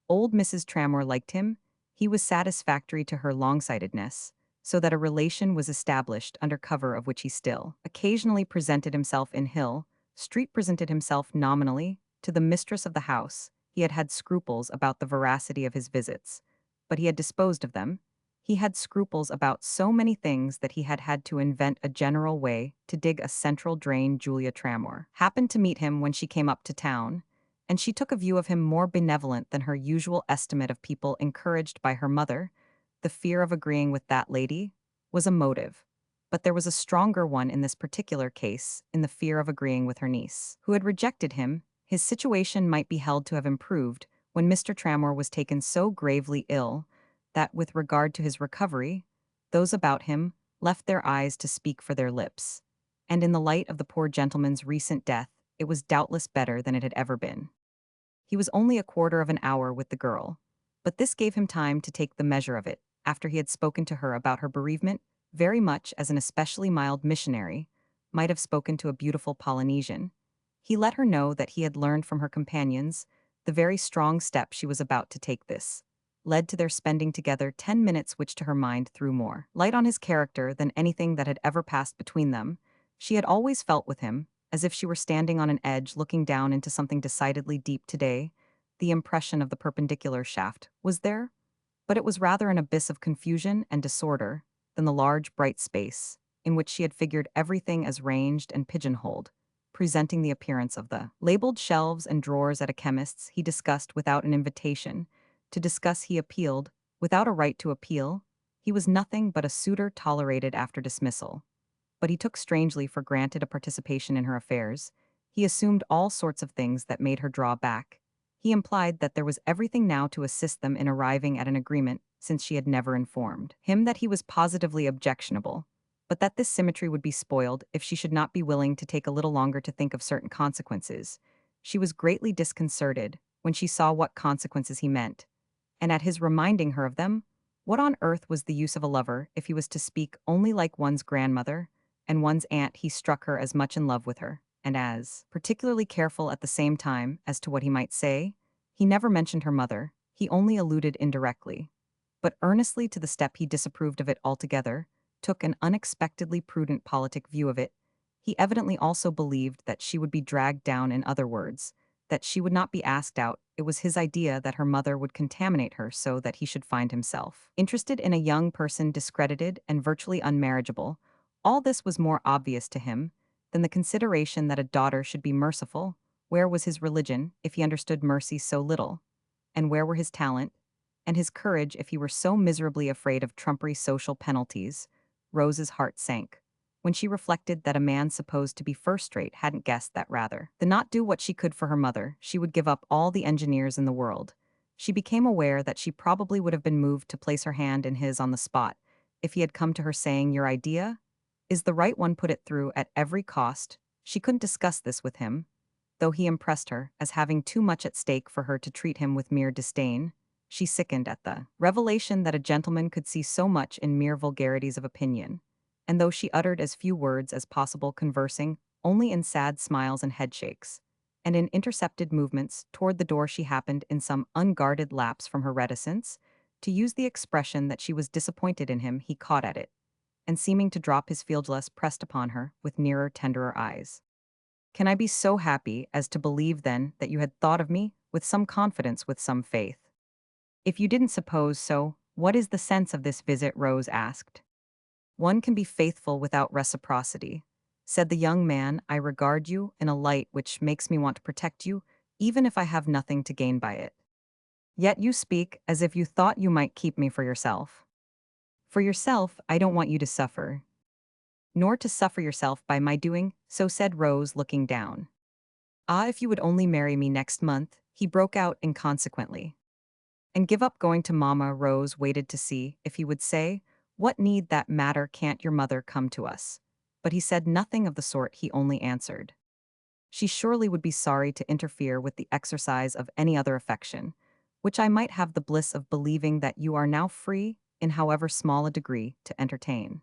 old Mrs. Tramore liked him, he was satisfactory to her long-sightedness, so that a relation was established under cover of which he still occasionally presented himself in Hill Street, presented himself nominally to the mistress of the house. He had had scruples about the veracity of his visits, but he had disposed of them. He had scruples about so many things that he had had to invent a general way to dig a central drain. Julia Tramore happened to meet him when she came up to town, and she took a view of him more benevolent than her usual estimate of people, encouraged by her mother. The fear of agreeing with that lady was a motive, but there was a stronger one in this particular case, in the fear of agreeing with her niece, who had rejected him. His situation might be held to have improved when Mr. Tramore was taken so gravely ill that, with regard to his recovery, those about him left their eyes to speak for their lips. And in the light of the poor gentleman's recent death, it was doubtless better than it had ever been. He was only a quarter of an hour with the girl, but this gave him time to take the measure of it, after he had spoken to her about her bereavement, very much as an especially mild missionary might have spoken to a beautiful Polynesian. He let her know that he had learned from her companions the very strong step she was about to take. This led to their spending together 10 minutes, which to her mind threw more light on his character than anything that had ever passed between them. She had always felt with him as if she were standing on an edge looking down into something decidedly deep. Today, the impression of the perpendicular shaft was there, but it was rather an abyss of confusion and disorder than the large, bright space in which she had figured everything as ranged and pigeonholed, presenting the appearance of the labeled shelves and drawers at a chemist's. He discussed without an invitation to discuss, he appealed without a right to appeal. He was nothing but a suitor tolerated after dismissal, but he took strangely for granted a participation in her affairs. He assumed all sorts of things that made her draw back. He implied that there was everything now to assist them in arriving at an agreement, since she had never informed him that he was positively objectionable, but that this symmetry would be spoiled if she should not be willing to take a little longer to think of certain consequences. She was greatly disconcerted when she saw what consequences he meant, and at his reminding her of them, what on earth was the use of a lover if he was to speak only like one's grandmother and one's aunt? He struck her as much in love with her, and as particularly careful at the same time as to what he might say. He never mentioned her mother, he only alluded indirectly, but earnestly, to the step. He disapproved of it altogether, took an unexpectedly prudent politic view of it. He evidently also believed that she would be dragged down, in other words, that she would not be asked out. It was his idea that her mother would contaminate her so that he should find himself interested in a young person discredited and virtually unmarriageable. All this was more obvious to him than the consideration that a daughter should be merciful. Where was his religion if he understood mercy so little? And where were his talent and his courage if he were so miserably afraid of trumpery social penalties? Rose's heart sank when she reflected that a man supposed to be first-rate hadn't guessed that rather than not do what she could for her mother, she would give up all the engineers in the world. She became aware that she probably would have been moved to place her hand in his on the spot if he had come to her saying, "Your idea is the right one, put it through at every cost." She couldn't discuss this with him, though he impressed her as having too much at stake for her to treat him with mere disdain. She sickened at the revelation that a gentleman could see so much in mere vulgarities of opinion, and though she uttered as few words as possible, conversing only in sad smiles and headshakes, and in intercepted movements toward the door, she happened, in some unguarded lapse from her reticence, to use the expression that she was disappointed in him. He caught at it, and seeming to drop his fieldglass, pressed upon her with nearer, tenderer eyes. "Can I be so happy as to believe, then, that you had thought of me with some confidence, with some faith? If you didn't suppose so, what is the sense of this visit?" Rose asked. "One can be faithful without reciprocity," said the young man. "I regard you in a light which makes me want to protect you, even if I have nothing to gain by it." Yet you speak as if you thought you might keep me for yourself. For yourself, I don't want you to suffer, nor to suffer yourself by my doing, so said Rose, looking down. Ah, if you would only marry me next month, he broke out inconsequently. And give up going to Mama. Rose waited to see if he would say, "What need that matter, can't your mother come to us?" But he said nothing of the sort, he only answered. She surely would be sorry to interfere with the exercise of any other affection, which I might have the bliss of believing that you are now free, in however small a degree, to entertain.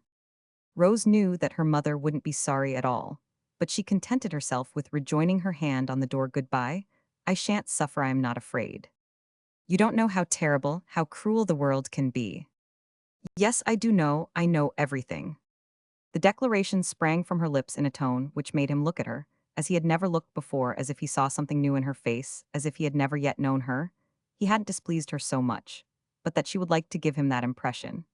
Rose knew that her mother wouldn't be sorry at all, but she contented herself with rejoining her hand on the door. "Goodbye. I shan't suffer, I am not afraid. You don't know how terrible, how cruel the world can be." "Yes, I do know, I know everything." The declaration sprang from her lips in a tone which made him look at her, as he had never looked before, as if he saw something new in her face, as if he had never yet known her. He hadn't displeased her so much, but that she would like to give him that impression.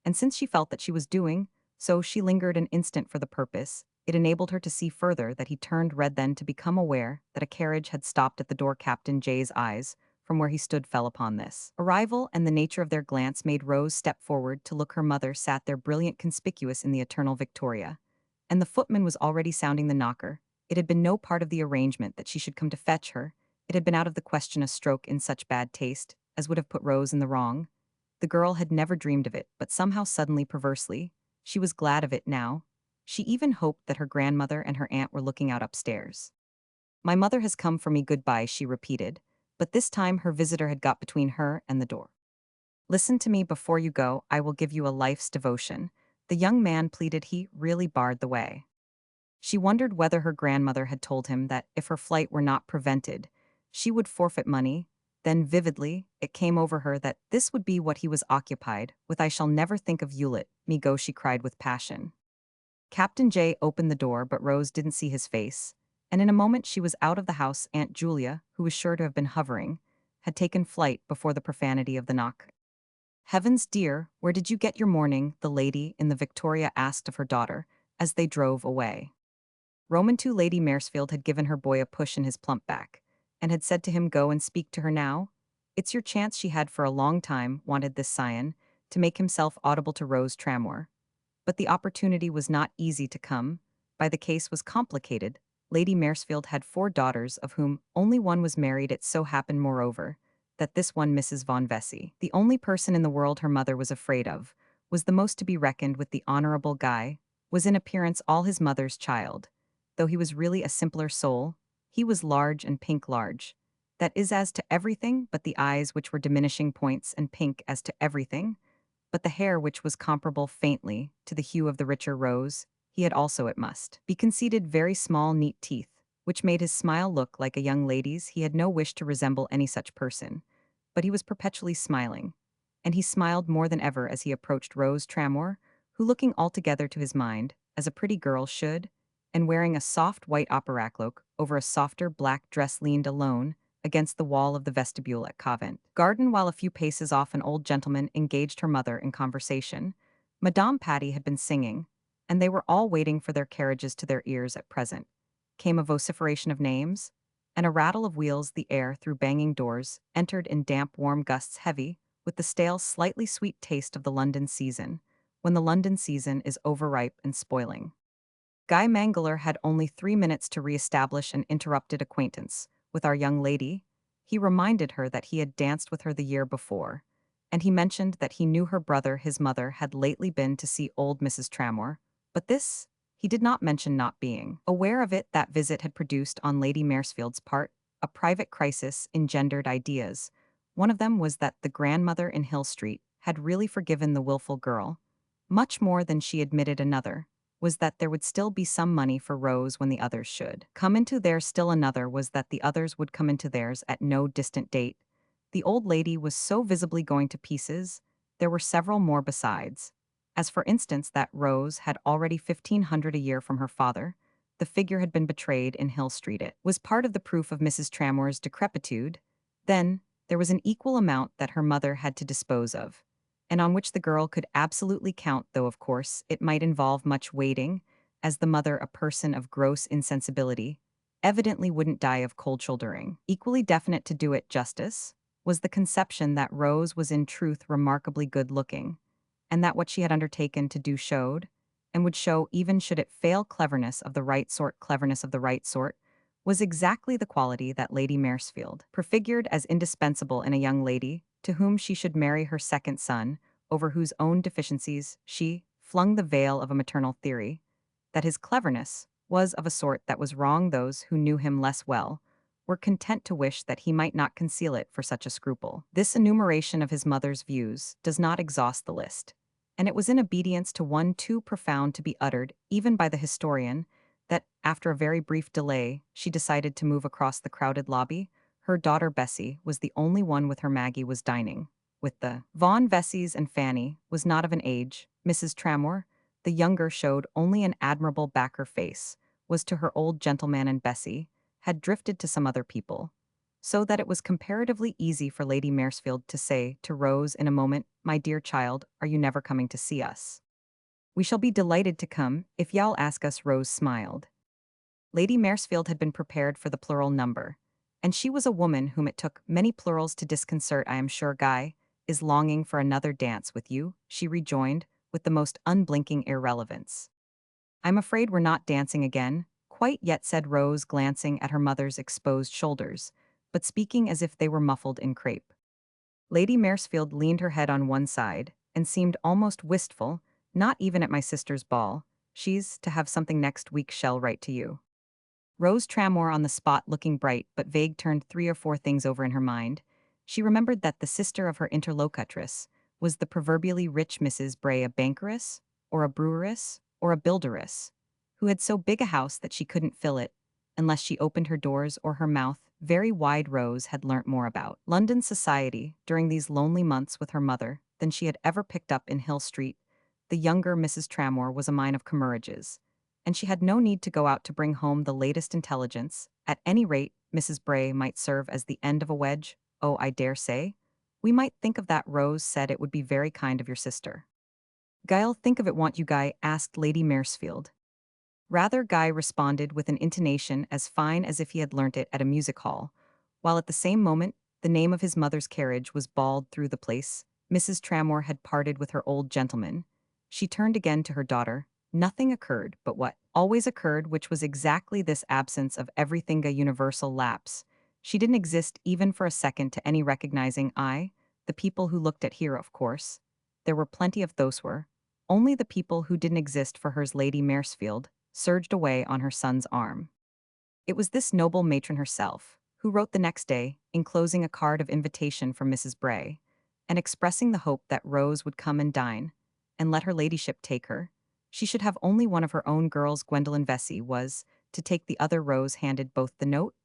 And since she felt that she was doing so, she lingered an instant for the purpose. It enabled her to see further that he turned red, then to become aware that a carriage had stopped at the door. Captain Jay's eyes, from where he stood, fell upon this arrival, and the nature of their glance made Rose step forward to look. Her mother sat there, brilliant, conspicuous in the eternal Victoria, and the footman was already sounding the knocker. It had been no part of the arrangement that she should come to fetch her. It had been out of the question, a stroke in such bad taste as would have put Rose in the wrong. The girl had never dreamed of it, but somehow, suddenly, perversely, she was glad of it now. She even hoped that her grandmother and her aunt were looking out upstairs. "My mother has come for me, goodbye," she repeated, but this time her visitor had got between her and the door. "Listen to me before you go, I will give you a life's devotion." The young man pleaded. He really barred the way. She wondered whether her grandmother had told him that if her flight were not prevented, she would forfeit money. Then vividly, it came over her that this would be what he was occupied with. "I shall never think of you, let me go," she cried with passion. Captain Jay opened the door, but Rose didn't see his face, and in a moment she was out of the house. Aunt Julia, who was sure to have been hovering, had taken flight before the profanity of the knock. "Heavens, dear, where did you get your morning?" the lady in the Victoria asked of her daughter, as they drove away. Roman 2 Lady Maresfield had given her boy a push in his plump back, and had said to him, "Go and speak to her now." It's your chance. She had for a long time wanted this scion to make himself audible to Rose Tramore. But the opportunity was not easy to come, by the case was complicated. Lady Maresfield had 4 daughters, of whom only one was married. It so happened, moreover, that this one, Mrs. von Vesey, the only person in the world her mother was afraid of, was the most to be reckoned with. The Honorable Guy was in appearance all his mother's child. Though he was really a simpler soul, he was large and pink, large. That is, as to everything but the eyes, which were diminishing points, and pink as to everything but the hair, which was comparable faintly to the hue of the richer rose. He had also, it must be conceded, very small, neat teeth, which made his smile look like a young lady's. He had no wish to resemble any such person, but he was perpetually smiling, and he smiled more than ever as he approached Rose Tramore, who, looking altogether to his mind, as a pretty girl should, and wearing a soft white opera cloak over a softer black dress, leaned alone against the wall of the vestibule at Covent Garden, while a few paces off an old gentleman engaged her mother in conversation. Madame Patty had been singing, and they were all waiting for their carriages. To their ears at present came a vociferation of names, and a rattle of wheels. The air, through banging doors, entered in damp warm gusts, heavy with the stale, slightly sweet taste of the London season, when the London season is overripe and spoiling. Guy Mangler had only 3 minutes to re-establish an interrupted acquaintance with our young lady. He reminded her that he had danced with her the year before, and he mentioned that he knew her brother. His mother had lately been to see old Mrs. Tramore, but this he did not mention, not being aware of it. That visit had produced on Lady Maresfield's part a private crisis, engendered ideas. One of them was that the grandmother in Hill Street had really forgiven the wilful girl, much more than she admitted. Another was that there would still be some money for Rose when the others should come into theirs. Still another was that the others would come into theirs at no distant date. The old lady was so visibly going to pieces. There were several more besides. As for instance, that Rose had already 1,500 a year from her father. The figure had been betrayed in Hill Street. It was part of the proof of Mrs. Tramore's decrepitude. Then, there was an equal amount that her mother had to dispose of, and on which the girl could absolutely count, though of course it might involve much waiting, as the mother, a person of gross insensibility, evidently wouldn't die of cold shouldering. Equally definite, to do it justice, was the conception that Rose was in truth remarkably good-looking, and that what she had undertaken to do showed, and would show even should it fail cleverness of the right sort, was exactly the quality that Lady Maresfield prefigured as indispensable in a young lady to whom she should marry her second son, over whose own deficiencies she flung the veil of a maternal theory, that his cleverness was of a sort that was wrong those who knew him less well, were content to wish that he might not conceal it for such a scruple. This enumeration of his mother's views does not exhaust the list, and it was in obedience to one too profound to be uttered even by the historian that, after a very brief delay, she decided to move across the crowded lobby. Her daughter Bessie was the only one with her Maggie was dining. With the Vaughn Vessies and Fanny was not of an age. Mrs. Tramore, the younger, showed only an admirable backer face, was to her old gentleman, and Bessie had drifted to some other people, so that it was comparatively easy for Lady Maresfield to say to Rose in a moment, "My dear child, are you never coming to see us?" "We shall be delighted to come, if y'all ask us," Rose smiled. Lady Maresfield had been prepared for the plural number, and she was a woman whom it took many plurals to disconcert. "I am sure Guy is longing for another dance with you," she rejoined, with the most unblinking irrelevance. "I'm afraid we're not dancing again, quite yet," said Rose, glancing at her mother's exposed shoulders, but speaking as if they were muffled in crape. Lady Maresfield leaned her head on one side, and seemed almost wistful. "Not even at my sister's ball. She's to have something next week. Shall write to you." Rose Tramore, on the spot, looking bright but vague, turned 3 or 4 things over in her mind. She remembered that the sister of her interlocutress was the proverbially rich Mrs. Bray, a bankeress, or a breweress, or a builderess, who had so big a house that she couldn't fill it unless she opened her doors or her mouth very wide. Rose had learnt more about London society during these lonely months with her mother than she had ever picked up in Hill Street. The younger Mrs. Tramore was a mine of Comerages, and she had no need to go out to bring home the latest intelligence. At any rate, Mrs. Bray might serve as the end of a wedge. "Oh, I dare say we might think of that," Rose said. "It would be very kind of your sister." "Guy'll think of it, won't you, Guy?" asked Lady Maresfield. "Rather," Guy responded with an intonation as fine as if he had learnt it at a music hall, while at the same moment the name of his mother's carriage was bawled through the place. Mrs. Tramore had parted with her old gentleman. She turned again to her daughter. Nothing occurred but what always occurred, which was exactly this absence of everything, a universal lapse. She didn't exist even for a second to any recognizing eye. The people who looked at her, of course. There were plenty of those were. Only the people who didn't exist for hers. Lady Maresfield surged away on her son's arm. It was this noble matron herself who wrote the next day, enclosing a card of invitation from Mrs. Bray, and expressing the hope that Rose would come and dine, and let her ladyship take her. She should have only one of her own girls. Gwendolen Vesey was to take the other. Rose handed both the note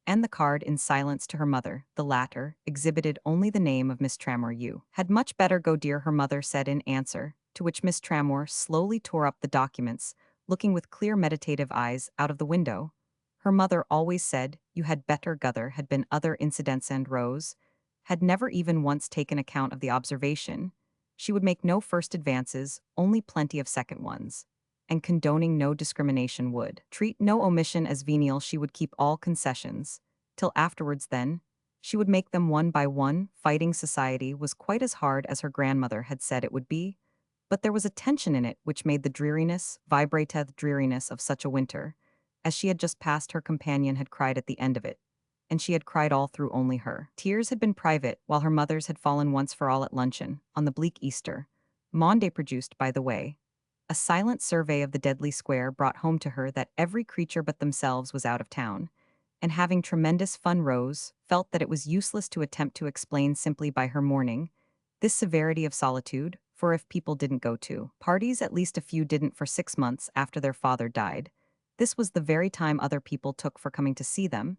and the card in silence to her mother. The latter exhibited only the name of Miss Tramore. "You had much better go, dear," her mother said in answer, to which Miss Tramore slowly tore up the documents, looking with clear meditative eyes out of the window. Her mother always said you had better. Guther had been other incidents, and Rose had never even once taken account of the observation. She would make no first advances, only plenty of second ones, and condoning no discrimination would treat no omission as venial. She would keep all concessions till afterwards. Then she would make them one by one. Fighting society was quite as hard as her grandmother had said it would be, but there was a tension in it which made the dreariness, vibrateth dreariness of such a winter, as she had just passed. Her companion had cried at the end of it, and she had cried all through. Only her tears had been private, while her mother's had fallen once for all at luncheon, on the bleak Easter Maunday. Produced, by the way, a silent survey of the deadly square brought home to her that every creature but themselves was out of town, and having tremendous fun. Rose felt that it was useless to attempt to explain simply by her mourning this severity of solitude, for if people didn't go to parties, at least a few didn't for 6 months after their father died. This was the very time other people took for coming to see them.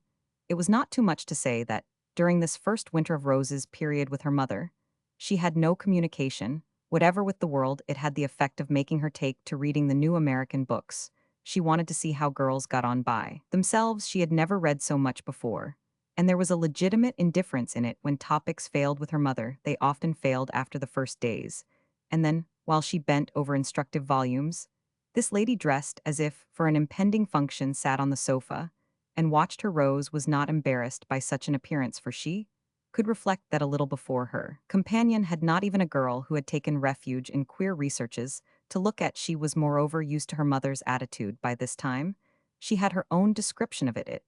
It was not too much to say that, during this first winter of Rose's period with her mother, she had no communication whatever with the world. It had the effect of making her take to reading the new American books. She wanted to see how girls got on by themselves. She had never read so much before, and there was a legitimate indifference in it. When topics failed with her mother, they often failed after the first days, and then, while she bent over instructive volumes, this lady, dressed as if for an impending function, sat on the sofa and watched her. Rose was not embarrassed by such an appearance, for she could reflect that a little before her companion had not even a girl who had taken refuge in queer researches to look at. She was moreover used to her mother's attitude by this time. She had her own description of it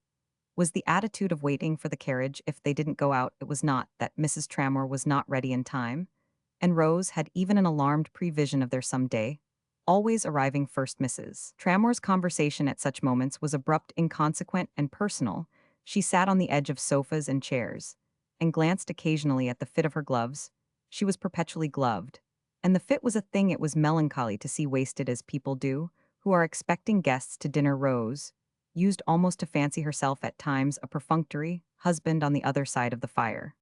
was the attitude of waiting for the carriage if they didn't go out. It was not that Mrs. Tramore was not ready in time, and Rose had even an alarmed prevision of their some day, always arriving first. Mrs. Tramore's conversation at such moments was abrupt, inconsequent, and personal. She sat on the edge of sofas and chairs, and glanced occasionally at the fit of her gloves. She was perpetually gloved, and the fit was a thing it was melancholy to see wasted as people do, who are expecting guests to dinner. Rose used almost to fancy herself at times a perfunctory husband on the other side of the fire.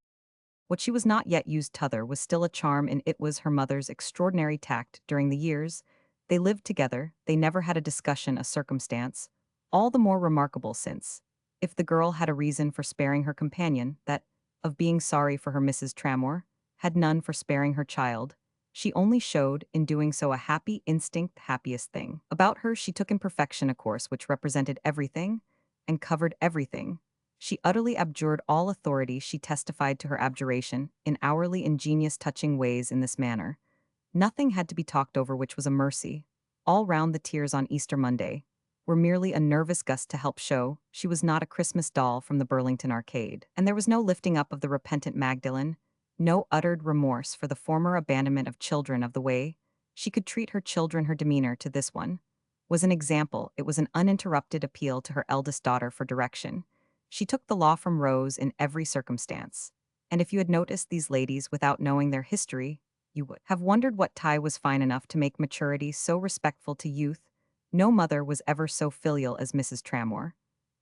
What she was not yet used t'other was still a charm in it was her mother's extraordinary tact during the years they lived together. They never had a discussion, a circumstance, all the more remarkable since, if the girl had a reason for sparing her companion, that, of being sorry for her Mrs. Tramore, had none for sparing her child. She only showed, in doing so, a happy instinct, happiest thing. About her she took in perfection a course which represented everything and covered everything. She utterly abjured all authority. She testified to her abjuration in hourly ingenious touching ways in this manner. Nothing had to be talked over, which was a mercy. All round the tears on Easter Monday were merely a nervous gust to help show she was not a Christmas doll from the Burlington arcade. And there was no lifting up of the repentant Magdalene, no uttered remorse for the former abandonment of children of the way she could treat her children. Her demeanor to this one was an example. It was an uninterrupted appeal to her eldest daughter for direction. She took the law from Rose in every circumstance. And if you had noticed these ladies without knowing their history, you would have wondered what tie was fine enough to make maturity so respectful to youth. No mother was ever so filial as Mrs. Tramore,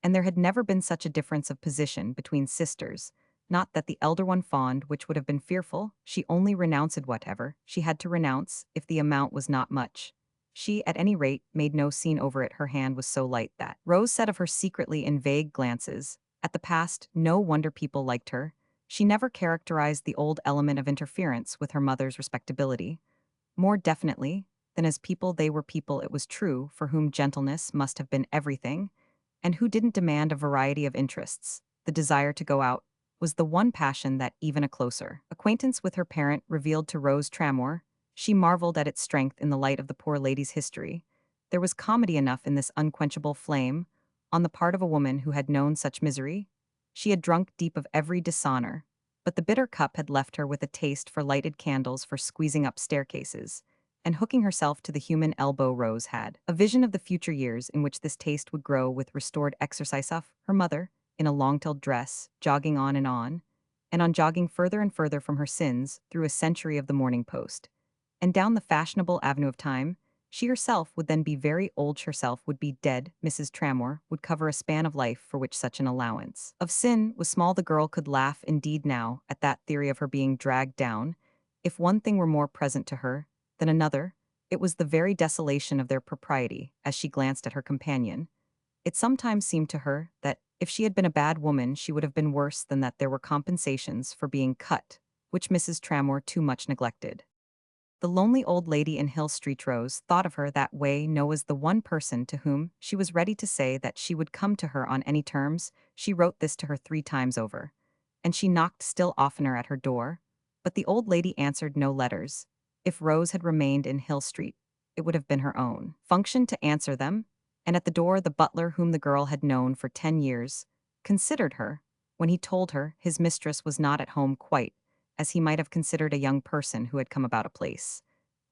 and there had never been such a difference of position between sisters. Not that the elder one fond, which would have been fearful, she only renounced whatever she had to renounce, if the amount was not much. She, at any rate, made no scene over it. Her hand was so light that Rose said of her secretly in vague glances at the past, no wonder people liked her. She never characterized the old element of interference with her mother's respectability more definitely than as people. They were people, it was true, for whom gentleness must have been everything, and who didn't demand a variety of interests. The desire to go out was the one passion that even a closer acquaintance with her parent revealed to Rose Tramore. She marveled at its strength in the light of the poor lady's history. There was comedy enough in this unquenchable flame on the part of a woman who had known such misery. She had drunk deep of every dishonor, but the bitter cup had left her with a taste for lighted candles, for squeezing up staircases, and hooking herself to the human elbow. Rose had a vision of the future years in which this taste would grow with restored exercise. Of her mother, in a long-tailed dress, jogging on, and on jogging further and further from her sins through a century of the Morning Post, and down the fashionable avenue of time. She herself would then be very old, herself would be dead. Mrs. Tramore would cover a span of life for which such an allowance of sin was small. The girl could laugh indeed now at that theory of her being dragged down. If one thing were more present to her than another, it was the very desolation of their propriety. As she glanced at her companion, it sometimes seemed to her that if she had been a bad woman she would have been worse than that. There were compensations for being cut, which Mrs. Tramore too much neglected. The lonely old lady in Hill Street. Rose thought of her that way. No was the one person to whom she was ready to say that she would come to her on any terms. She wrote this to her 3 times over, and she knocked still oftener at her door, but the old lady answered no letters. If Rose had remained in Hill Street, it would have been her own function to answer them, and at the door the butler, whom the girl had known for 10 years, considered her, when he told her his mistress was not at home, quite as he might have considered a young person who had come about a place,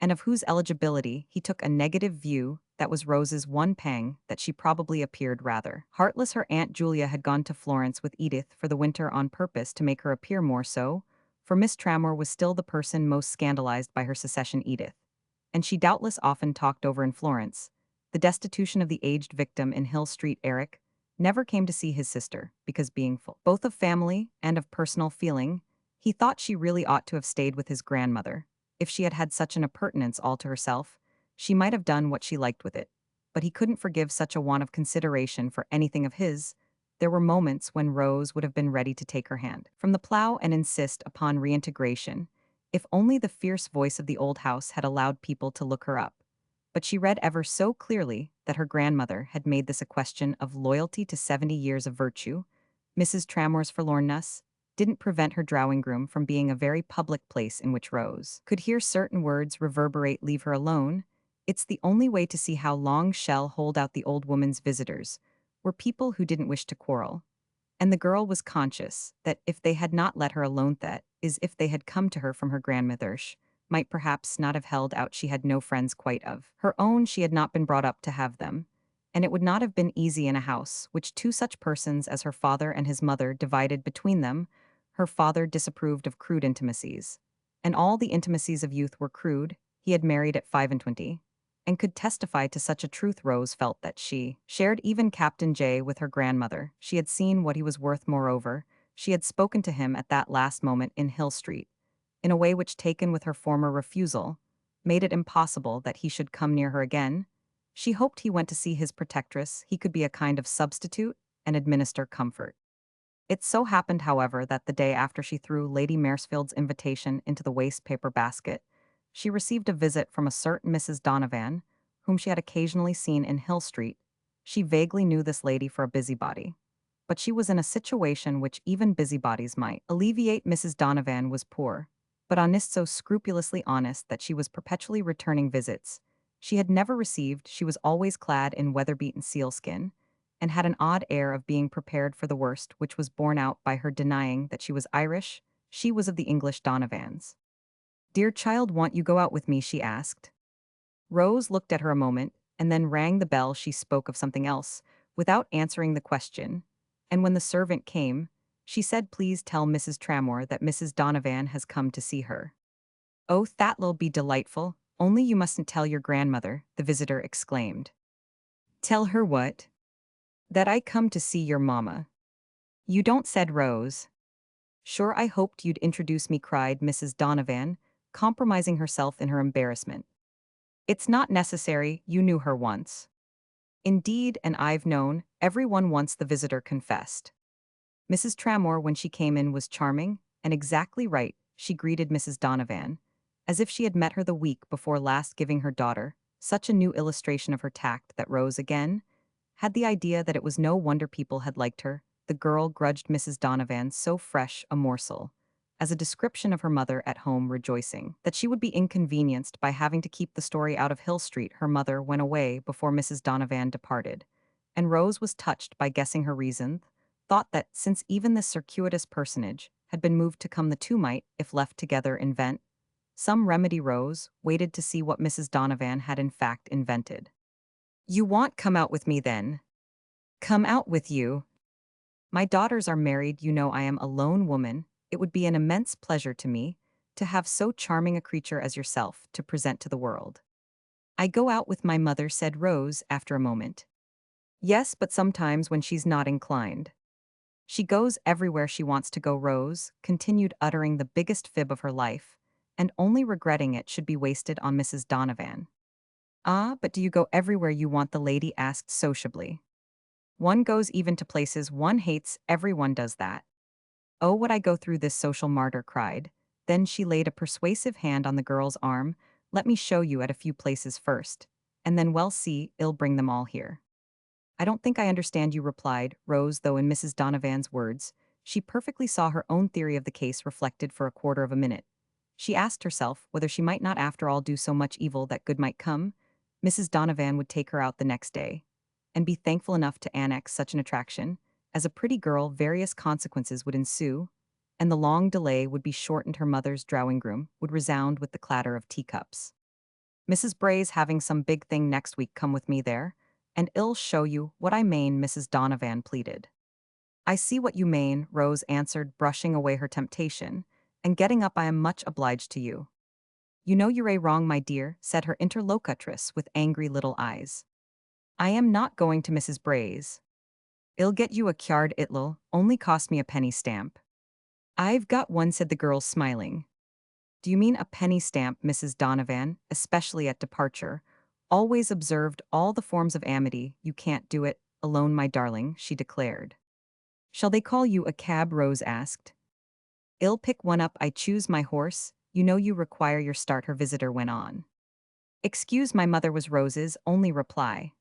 and of whose eligibility he took a negative view. That was Rose's one pang, that she probably appeared rather heartless. Her Aunt Julia had gone to Florence with Edith for the winter on purpose to make her appear more so, for Miss Tramore was still the person most scandalized by her secession. Edith, and she doubtless often talked over in Florence the destitution of the aged victim in Hill Street. Eric never came to see his sister, because being full both of family and of personal feeling, he thought she really ought to have stayed with his grandmother. If she had had such an appurtenance all to herself, she might have done what she liked with it. But he couldn't forgive such a want of consideration for anything of his. There were moments when Rose would have been ready to take her hand from the plow and insist upon reintegration, if only the fierce voice of the old house had allowed people to look her up. But she read ever so clearly that her grandmother had made this a question of loyalty to 70 years of virtue. Mrs. Tramore's forlornness didn't prevent her drawing room from being a very public place in which Rose could hear certain words reverberate, "Leave her alone." It's the only way to see how long shall hold out the old woman's visitors were people who didn't wish to quarrel. And the girl was conscious that if they had not let her alone, that is, if they had come to her from her grandmother's, might perhaps not have held out. She had no friends quite of her own, she had not been brought up to have them, and it would not have been easy in a house which two such persons as her father and his mother divided between them. Her father disapproved of crude intimacies, and all the intimacies of youth were crude. He had married at 25, and could testify to such a truth. Rose felt that she shared even Captain J with her grandmother. She had seen what he was worth. Moreover, she had spoken to him at that last moment in Hill Street, in a way which, taken with her former refusal, made it impossible that he should come near her again. She hoped he went to see his protectress. He could be a kind of substitute and administer comfort. It so happened, however, that the day after she threw Lady Maresfield's invitation into the waste paper basket, she received a visit from a certain Mrs. Donovan, whom she had occasionally seen in Hill Street. She vaguely knew this lady for a busybody, but she was in a situation which even busybodies might alleviate. Mrs. Donovan was poor, but honest, so scrupulously honest that she was perpetually returning visits. She had never received, she was always clad in weather-beaten sealskin, and had an odd air of being prepared for the worst, which was borne out by her denying that she was Irish. She was of the English Donovans. "Dear child, want you go out with me?" she asked. Rose looked at her a moment, and then rang the bell. She spoke of something else, without answering the question, and when the servant came, she said, "Please tell Mrs. Tramore that Mrs. Donovan has come to see her." "Oh, that'll be delightful, only you mustn't tell your grandmother," the visitor exclaimed. "Tell her what?" "That I come to see your mamma." "You don't," said Rose. "Sure, I hoped you'd introduce me," cried Mrs. Donovan, compromising herself in her embarrassment. "It's not necessary, you knew her once." "Indeed, and I've known everyone once," the visitor confessed. Mrs. Tramore, when she came in, was charming, and exactly right. She greeted Mrs. Donovan as if she had met her the week before last, giving her daughter such a new illustration of her tact that Rose again had the idea that it was no wonder people had liked her. The girl grudged Mrs. Donovan so fresh a morsel as a description of her mother at home, rejoicing that she would be inconvenienced by having to keep the story out of Hill Street. Her mother went away before Mrs. Donovan departed, and Rose was touched by guessing her reason, thought that, since even this circuitous personage had been moved to come, the two might, if left together, invent some remedy. Rose waited to see what Mrs. Donovan had in fact invented. "You want come out with me, then?" "Come out with you? My daughters are married. You know I am a lone woman. It would be an immense pleasure to me to have so charming a creature as yourself to present to the world." "I go out with my mother," said Rose after a moment. "Yes, but sometimes when she's not inclined." "She goes everywhere she wants to go," Rose continued, uttering the biggest fib of her life, and only regretting it should be wasted on Mrs. Donovan. "Ah, but do you go everywhere you want?" the lady asked sociably. "One goes even to places one hates. Everyone does that." "Oh, what I go through!" this social martyr cried. Then she laid a persuasive hand on the girl's arm. "Let me show you at a few places first, and then, well, see, I'll bring them all here." "I don't think I understand you," replied Rose, though in Mrs. Donovan's words she perfectly saw her own theory of the case reflected. For a quarter of a minute she asked herself whether she might not after all do so much evil that good might come. Mrs. Donovan would take her out the next day, and be thankful enough to annex such an attraction. As a pretty girl, various consequences would ensue, and the long delay would be shortened. Her mother's drawing room would resound with the clatter of teacups. "Mrs. Bray's having some big thing next week. Come with me there, and I'll show you what I mane," Mrs. Donovan pleaded. "I see what you mane," Rose answered, brushing away her temptation, and getting up. "I am much obliged to you." "You know you're a wrong, my dear," said her interlocutress with angry little eyes. "I am not going to Mrs. Bray's. I'll get you a card. It'll only cost me a penny stamp." "I've got one," said the girl, smiling. "Do you mean a penny stamp?" Mrs. Donovan, especially at departure, always observed all the forms of amity. "You can't do it alone, my darling," she declared. "Shall they call you a cab?" Rose asked. "I'll pick one up. I choose my horse. You know you require your start," her visitor went on. "Excuse my mother," was Rose's only reply.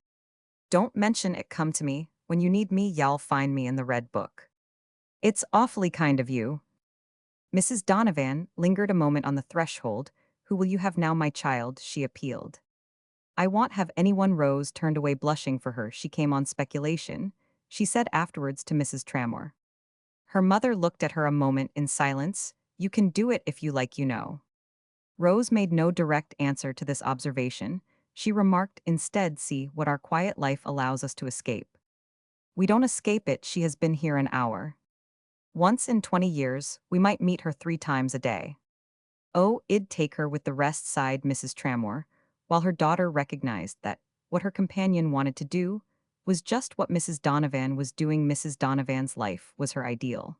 "Don't mention it. Come to me. When you need me, y'all find me in the Red Book." "It's awfully kind of you." Mrs. Donovan lingered a moment on the threshold. Who will you have now, my child? She appealed. I won't have anyone. Rose turned away blushing for her. She came on speculation, she said afterwards to Mrs. Tramore. Her mother looked at her a moment in silence. You can do it if you like, you know. Rose made no direct answer to this observation. She remarked instead, see what our quiet life allows us to escape. We don't escape it. She has been here an hour. Once in 20 years, we might meet her 3 times a day. Oh, I'd take her with the rest, sighed Mrs. Tramore, while her daughter recognized that what her companion wanted to do was just what Mrs. Donovan was doing. Mrs. Donovan's life was her ideal.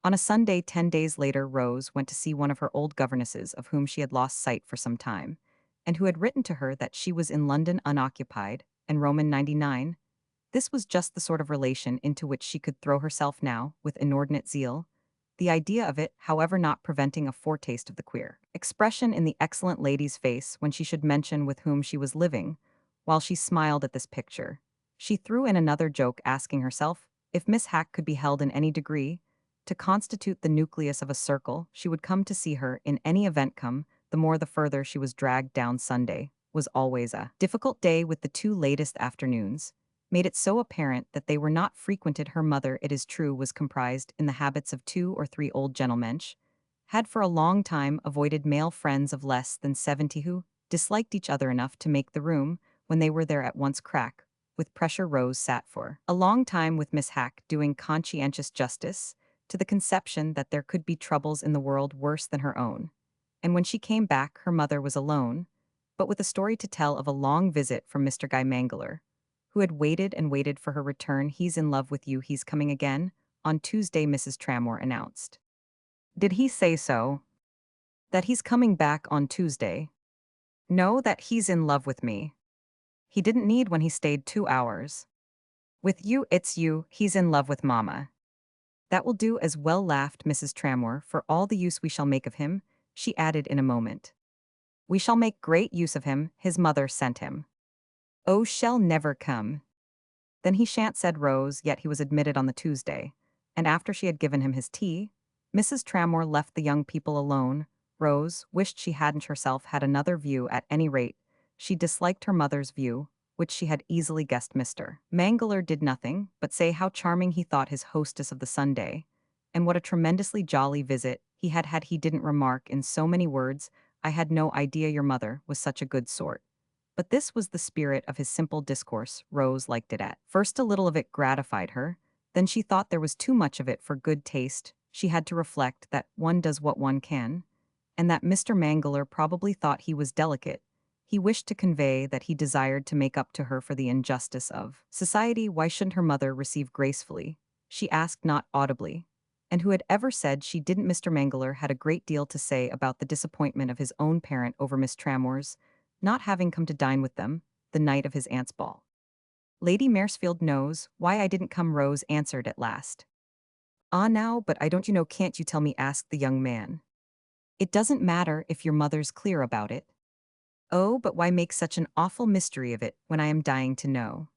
On a Sunday 10 days later, Rose went to see one of her old governesses of whom she had lost sight for some time, and who had written to her that she was in London unoccupied, and Roman 99. This was just the sort of relation into which she could throw herself now, with inordinate zeal. The idea of it, however, not preventing a foretaste of the queer expression in the excellent lady's face when she should mention with whom she was living. While she smiled at this picture, she threw in another joke, asking herself if Miss Hack could be held in any degree to constitute the nucleus of a circle. She would come to see her in any event. Come, the more the further she was dragged down. Sunday was always a difficult day, with the 2 latest afternoons made it so apparent that they were not frequented. Her mother, it is true, was comprised in the habits of 2 or 3 old gentlemen, had for a long time avoided male friends of less than 70 who disliked each other enough to make the room, when they were there, at once crack with pressure. Rose sat for a long time with Miss Hack, doing conscientious justice to the conception that there could be troubles in the world worse than her own. And when she came back, her mother was alone, but with a story to tell of a long visit from Mr. Guy Mangler, who had waited and waited for her return. He's in love with you. He's coming again on Tuesday, Mrs. Tramore announced. Did he say so? That he's coming back on Tuesday? No, that he's in love with me. He didn't need when he stayed 2 hours. With you, it's you. He's in love with Mama. That will do as well, laughed Mrs. Tramore, for all the use we shall make of him, she added in a moment. We shall make great use of him. His mother sent him. Oh, shall never come. Then he shan't, said Rose, yet he was admitted on the Tuesday, and after she had given him his tea, Mrs. Tramore left the young people alone. Rose wished she hadn't herself had another view. At any rate, she disliked her mother's view, which she had easily guessed. Mr. Mangler did nothing but say how charming he thought his hostess of the Sunday, and what a tremendously jolly visit he had had. He didn't remark in so many words, I had no idea your mother was such a good sort. But this was the spirit of his simple discourse. Rose liked it. At first a little of it gratified her, then she thought there was too much of it for good taste. She had to reflect that one does what one can, and that Mr. Mangler probably thought he was delicate. He wished to convey that he desired to make up to her for the injustice of society. Why shouldn't her mother receive gracefully? She asked, not audibly. And who had ever said she didn't? Mr. Mangler had a great deal to say about the disappointment of his own parent over Miss Tramore's not having come to dine with them the night of his aunt's ball. Lady Maresfield knows why I didn't come, Rose answered at last. Ah, now, but I don't, you know. Can't you tell me? Asked the young man. It doesn't matter if your mother's clear about it. Oh, but why make such an awful mystery of it when I am dying to know?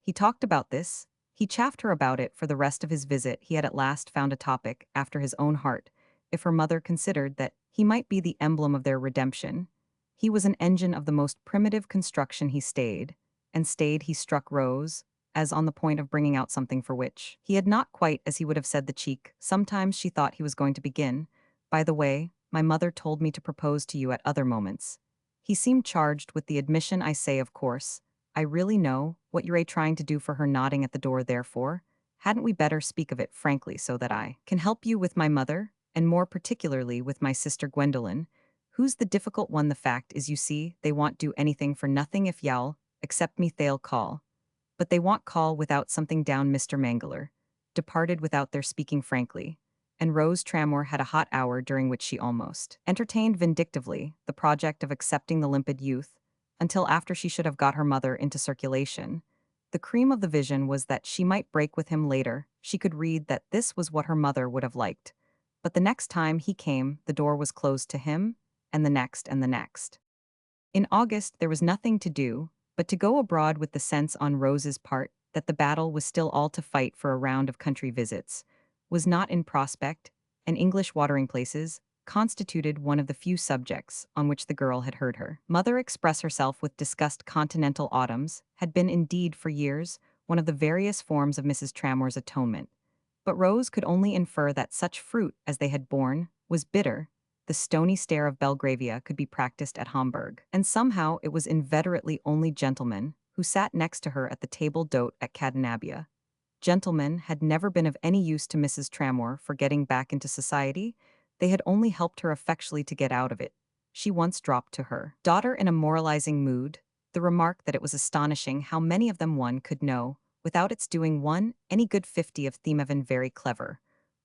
He talked about this, he chaffed her about it for the rest of his visit. He had at last found a topic after his own heart. If her mother considered that he might be the emblem of their redemption, he was an engine of the most primitive construction. He stayed, and stayed. He struck Rose, as on the point of bringing out something for which he had not quite, as he would have said, the cheek. Sometimes she thought he was going to begin. By the way, my mother told me to propose to you at other moments. He seemed charged with the admission. I say, of course, I really know what you're trying to do for her, nodding at the door. Therefore, hadn't we better speak of it frankly so that I can help you with my mother, and more particularly with my sister Gwendolen, who's the difficult one? The fact is, you see, they won't do anything for nothing if y'all accept me. They'll call. But they won't call without something down. Mr. Mangler departed without their speaking frankly, and Rose Tramore had a hot hour during which she almost entertained vindictively the project of accepting the limpid youth, until after she should have got her mother into circulation. The cream of the vision was that she might break with him later. She could read that this was what her mother would have liked. But the next time he came, the door was closed to him, and the next and the next. In August there was nothing to do but to go abroad, with the sense on Rose's part that the battle was still all to fight for. A round of country visits was not in prospect, and English watering places constituted one of the few subjects on which the girl had heard her mother express herself with discussed continental autumns had been indeed for years one of the various forms of Mrs. Trammore's atonement. But Rose could only infer that such fruit as they had borne was bitter. The stony stare of Belgravia could be practiced at Hamburg, and somehow it was inveterately only gentlemen who sat next to her at the table d'hote at Cadenabia. Gentlemen had never been of any use to Mrs. Tramore for getting back into society, they had only helped her effectually to get out of it. She once dropped to her daughter in a moralizing mood the remark that it was astonishing how many of them one could know, without its doing one any good 50 of them even very clever.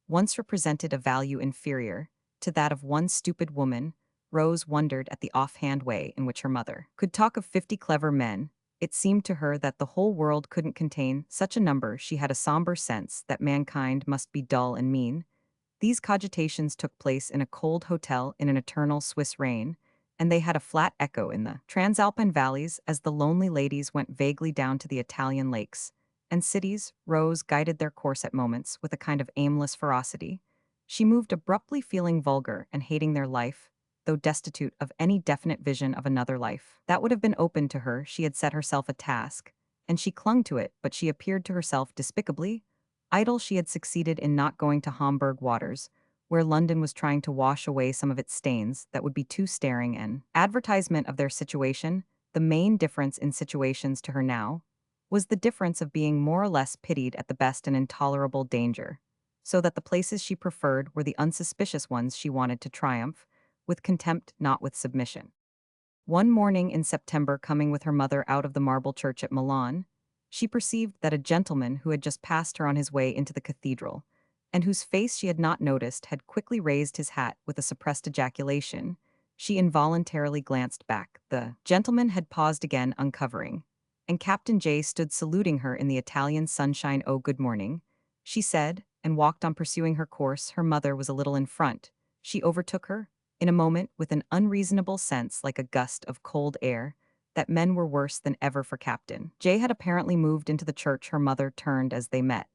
Once represented a value inferior to that of one stupid woman, Rose wondered at the offhand way in which her mother could talk of 50 clever men. It seemed to her that the whole world couldn't contain such a number. She had a somber sense that mankind must be dull and mean. These cogitations took place in a cold hotel in an eternal Swiss rain, and they had a flat echo in the Transalpine valleys as the lonely ladies went vaguely down to the Italian lakes and cities. Rose guided their course at moments with a kind of aimless ferocity. She moved abruptly, feeling vulgar and hating their life, though destitute of any definite vision of another life that would have been open to her. She had set herself a task, and she clung to it, but she appeared to herself despicably idle. She had succeeded in not going to Hamburg waters, where London was trying to wash away some of its stains that would be too staring an advertisement of their situation. The main difference in situations to her now was the difference of being more or less pitied at the best and intolerable danger, so that the places she preferred were the unsuspicious ones she wanted to triumph, with contempt not with submission. One morning in September, coming with her mother out of the marble church at Milan, she perceived that a gentleman who had just passed her on his way into the cathedral, and whose face she had not noticed, had quickly raised his hat with a suppressed ejaculation. She involuntarily glanced back. The gentleman had paused again, uncovering, and Captain J stood saluting her in the Italian sunshine. "Oh, good morning," she said, and walked on pursuing her course. Her mother was a little in front. She overtook her in a moment with an unreasonable sense, like a gust of cold air, that men were worse than ever. For Captain J had apparently moved into the church. Her mother turned as they met,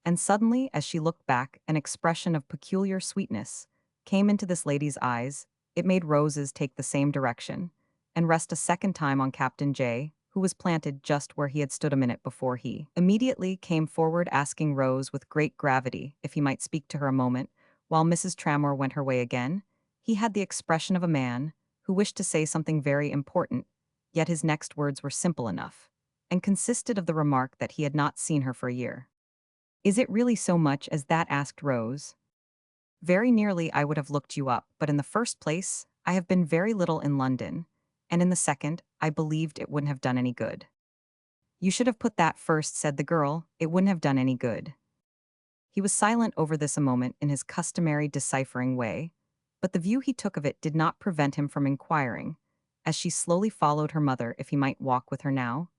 and suddenly, as she looked back, an expression of peculiar sweetness came into this lady's eyes. It made Rose's take the same direction, and rest a second time on Captain J, who was planted just where he had stood a minute before. He immediately came forward, asking Rose with great gravity if he might speak to her a moment, while Mrs. Tramore went her way again. He had the expression of a man who wished to say something very important, yet his next words were simple enough, and consisted of the remark that he had not seen her for a year. "Is it really so much as that?" asked Rose. "Very nearly. I would have looked you up, but in the first place, I have been very little in London, and in the second, I believed it wouldn't have done any good." "You should have put that first," said the girl. "It wouldn't have done any good." He was silent over this a moment in his customary deciphering way, but the view he took of it did not prevent him from inquiring, as she slowly followed her mother, if he might walk with her now.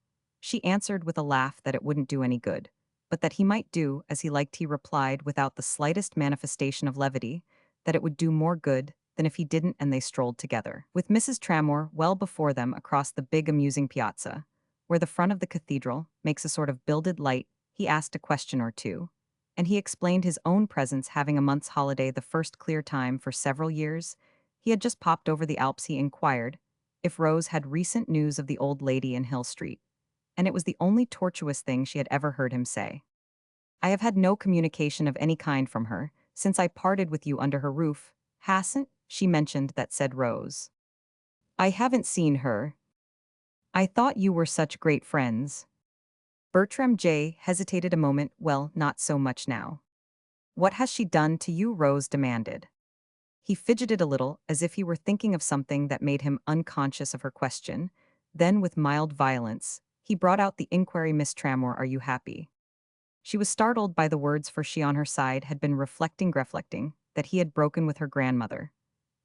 She answered with a laugh that it wouldn't do any good, but that he might do as he liked. He replied without the slightest manifestation of levity that it would do more good than if he didn't, and they strolled together, with Mrs. Tramore well before them, across the big amusing piazza, where the front of the cathedral makes a sort of builded light. He asked a question or two, and he explained his own presence, having a month's holiday, the first clear time for several years. He had just popped over the Alps. He inquired if Rose had recent news of the old lady in Hill Street, and it was the only tortuous thing she had ever heard him say. "I have had no communication of any kind from her since I parted with you under her roof." "Hasn't she mentioned that?" said Rose. "I haven't seen her. I thought you were such great friends." Bertram J hesitated a moment. "Well, not so much now." "What has she done to you?" Rose demanded. He fidgeted a little, as if he were thinking of something that made him unconscious of her question. Then, with mild violence, he brought out the inquiry. "Miss Tramore, are you happy?" She was startled by the words, for she on her side had been reflecting that he had broken with her grandmother,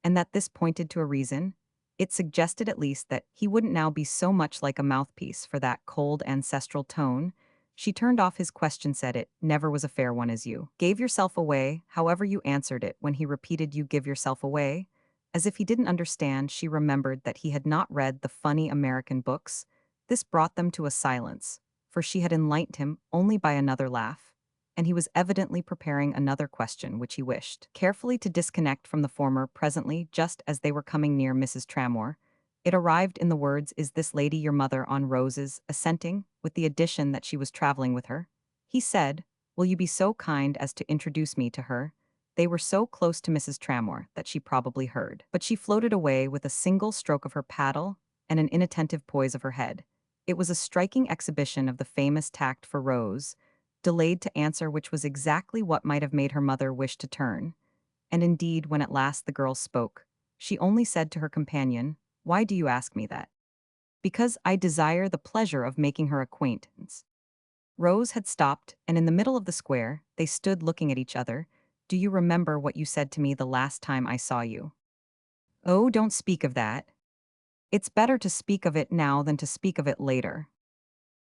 and that this pointed to a reason. It suggested at least that he wouldn't now be so much like a mouthpiece for that cold ancestral tone. She turned off his question, said it never was a fair one, as you gave yourself away. However, you answered it when he repeated "you give yourself away," as if he didn't understand. She remembered that he had not read the funny American books. This brought them to a silence, for she had enlightened him only by another laugh, and he was evidently preparing another question which he wished carefully to disconnect from the former presently just as they were coming near Mrs. Tramore. It arrived in the words, "Is this lady your mother?" on Rose's assenting, with the addition that she was traveling with her. He said, "Will you be so kind as to introduce me to her?" They were so close to Mrs. Tramore that she probably heard, but she floated away with a single stroke of her paddle and an inattentive poise of her head. It was a striking exhibition of the famous tact for Rose, delayed to answer, which was exactly what might have made her mother wish to turn. And indeed, when at last the girl spoke, she only said to her companion, "Why do you ask me that?" "Because I desire the pleasure of making her acquaintance." Rose had stopped, and in the middle of the square, they stood looking at each other. "Do you remember what you said to me the last time I saw you?" "Oh, don't speak of that. It's better to speak of it now than to speak of it later."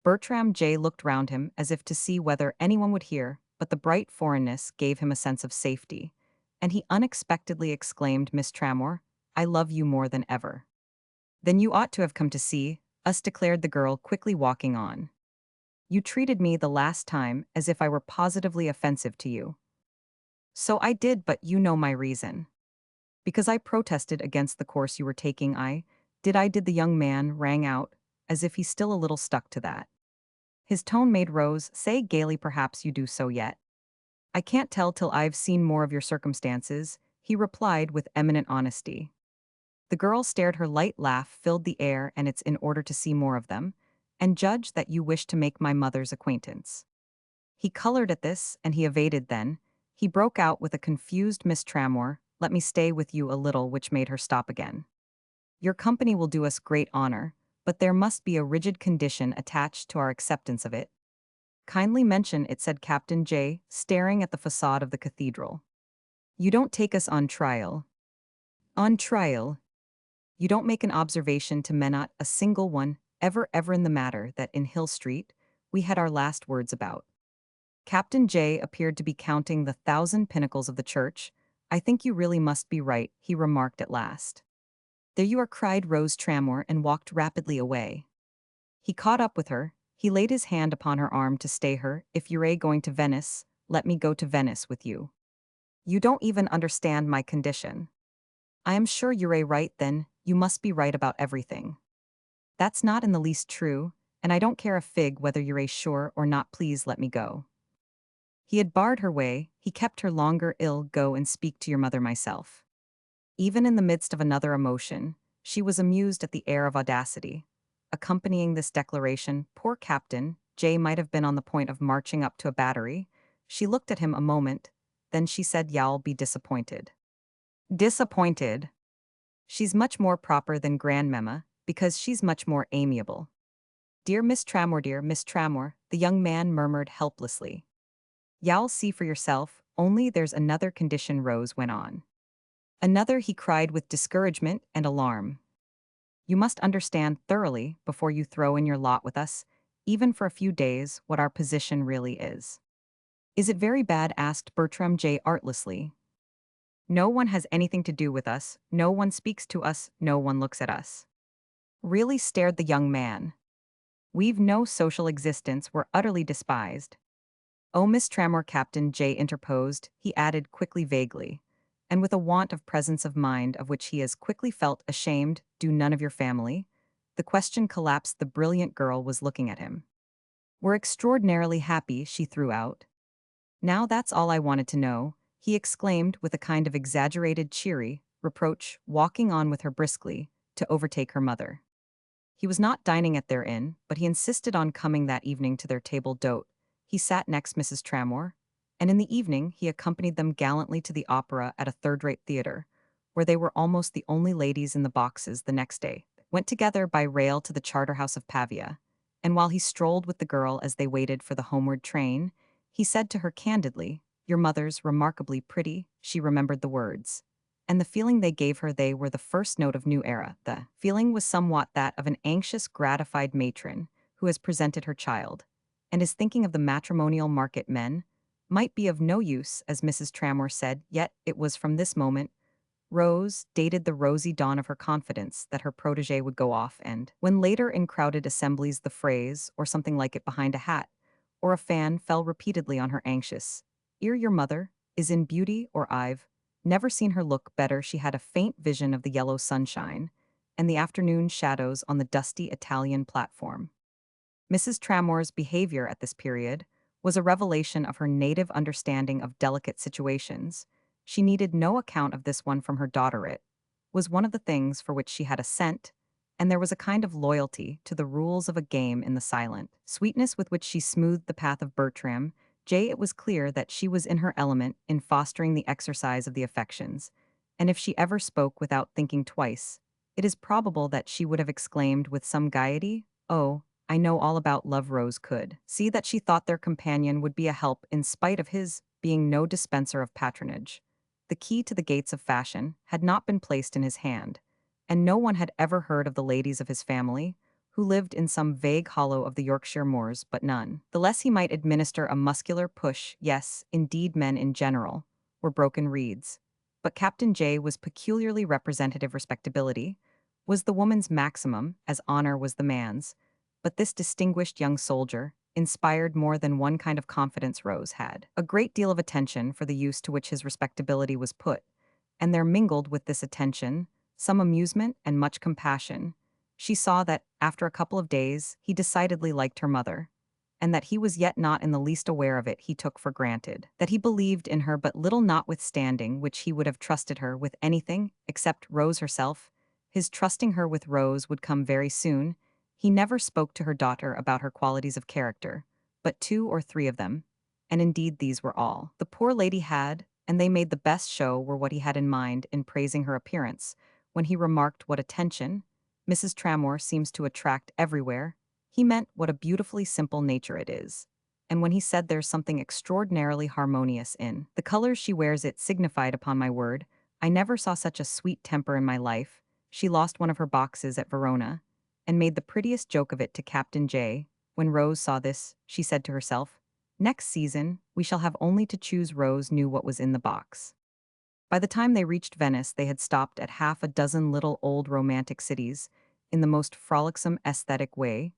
Bertram J. looked round him as if to see whether anyone would hear, but the bright foreignness gave him a sense of safety, and he unexpectedly exclaimed, "Miss Tramore, I love you more than ever." "Then you ought to have come to see us," declared the girl, quickly walking on. "You treated me the last time as if I were positively offensive to you." "So I did, but you know my reason." "Because I protested against the course you were taking. I did the young man rang out, as if he still a little stuck to that. His tone made Rose say gaily, "Perhaps you do so yet." "I can't tell till I've seen more of your circumstances," he replied with eminent honesty. The girl stared. Her light laugh filled the air, and "It's in order to see more of them, and judge that you wish to make my mother's acquaintance." He colored at this, and he evaded. Then he broke out with a confused, "Miss Tramore, let me stay with you a little," which made her stop again. "Your company will do us great honor, but there must be a rigid condition attached to our acceptance of it." "Kindly mention it," said Captain J., staring at the facade of the cathedral. "You don't take us on trial." "On trial?" "You don't make an observation to men, not a single one, ever in the matter that in Hill Street we had our last words about." Captain J. appeared to be counting the 1,000 pinnacles of the church. "I think you really must be right," he remarked at last. "There you are," cried Rose Tramore, and walked rapidly away. He caught up with her. He laid his hand upon her arm to stay her. "If you're going to Venice, let me go to Venice with you. You don't even understand my condition." "I am sure you're right. Then you must be right about everything." "That's not in the least true, and I don't care a fig whether you're sure or not. Please let me go." He had barred her way. He kept her longer. "I'll go and speak to your mother myself." Even in the midst of another emotion, she was amused at the air of audacity accompanying this declaration. Poor Captain J might have been on the point of marching up to a battery. She looked at him a moment, then she said, "Y'all be disappointed." "Disappointed? She's much more proper than grandmamma, because she's much more amiable." Dear Miss Tramore," the young man murmured helplessly. "Y'all see for yourself, only there's another condition," Rose went on. "Another," he cried with discouragement and alarm. "You must understand thoroughly, before you throw in your lot with us, even for a few days, what our position really is." "Is it very bad?" asked Bertram J. artlessly. "No one has anything to do with us, no one speaks to us, no one looks at us." "Really?" stared the young man. "We've no social existence, we're utterly despised." "Oh, Miss Tramore," Captain J. interposed, he added quickly, vaguely, and with a want of presence of mind of which he as quickly felt ashamed, "do none of your family?" The question collapsed. The brilliant girl was looking at him. "We're extraordinarily happy," she threw out. "Now that's all I wanted to know," he exclaimed with a kind of exaggerated cheery reproach, walking on with her briskly, to overtake her mother. He was not dining at their inn, but he insisted on coming that evening to their table d'hôte. He sat next Mrs. Tramore, and in the evening he accompanied them gallantly to the opera at a third-rate theatre, where they were almost the only ladies in the boxes. The next day, went together by rail to the Charterhouse of Pavia, and while he strolled with the girl as they waited for the homeward train, he said to her candidly, "Your mother's remarkably pretty." She remembered the words, and the feeling they gave her. They were the first note of new era. The feeling was somewhat that of an anxious, gratified matron who has presented her child, and is thinking of the matrimonial market. Men might be of no use, as Mrs. Tramore said, yet it was from this moment Rose dated the rosy dawn of her confidence that her protégé would go off, and when later in crowded assemblies the phrase, or something like it behind a hat, or a fan fell repeatedly on her anxious ear. Your mother is in beauty, or I've never seen her look better. She had a faint vision of the yellow sunshine and the afternoon shadows on the dusty Italian platform. Mrs. Tramore's behavior at this period was a revelation of her native understanding of delicate situations. She needed no account of this one from her daughter. It was one of the things for which she had a scent, and there was a kind of loyalty to the rules of a game in the silent sweetness with which she smoothed the path of Bertram. It was clear that she was in her element in fostering the exercise of the affections, and if she ever spoke without thinking twice, it is probable that she would have exclaimed with some gaiety, "Oh, I know all about love." Rose could see that she thought their companion would be a help in spite of his being no dispenser of patronage. The key to the gates of fashion had not been placed in his hand, and no one had ever heard of the ladies of his family, who lived in some vague hollow of the Yorkshire moors, but none. The less he might administer a muscular push, yes, indeed men in general, were broken reeds. But Captain J was peculiarly representative. Respectability was the woman's maximum, as honor was the man's, but this distinguished young soldier inspired more than one kind of confidence. Rose had a great deal of attention for the use to which his respectability was put, and there mingled with this attention some amusement and much compassion. She saw that, after a couple of days, he decidedly liked her mother, and that he was yet not in the least aware of it. He took for granted that he believed in her but little, notwithstanding which he would have trusted her with anything except Rose herself. His trusting her with Rose would come very soon. He never spoke to her daughter about her qualities of character, but two or three of them, and indeed these were all the poor lady had, and they made the best show, were what he had in mind in praising her appearance. When he remarked what attention Mrs. Tramore seems to attract everywhere, he meant what a beautifully simple nature it is. And when he said there's something extraordinarily harmonious in the colors she wears, it signified, upon my word, I never saw such a sweet temper in my life. She lost one of her boxes at Verona, and made the prettiest joke of it to Captain J. When Rose saw this, she said to herself, next season, we shall have only to choose. Rose knew what was in the box. By the time they reached Venice, they had stopped at half a dozen little old romantic cities, in the most frolicsome aesthetic way.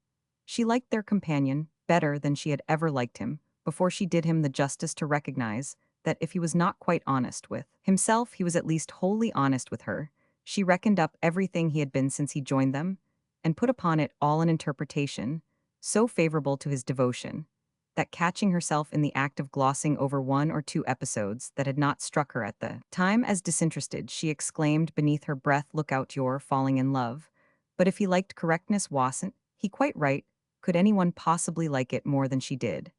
She liked their companion better than she had ever liked him, before she did him the justice to recognize that if he was not quite honest with himself, he was at least wholly honest with her. She reckoned up everything he had been since he joined them, and put upon it all an interpretation so favorable to his devotion, that, catching herself in the act of glossing over one or two episodes that had not struck her at the time as disinterested, she exclaimed beneath her breath, "Look out, you're falling in love." But if he liked correctness, wasn't he quite right? Could anyone possibly like it more than she did?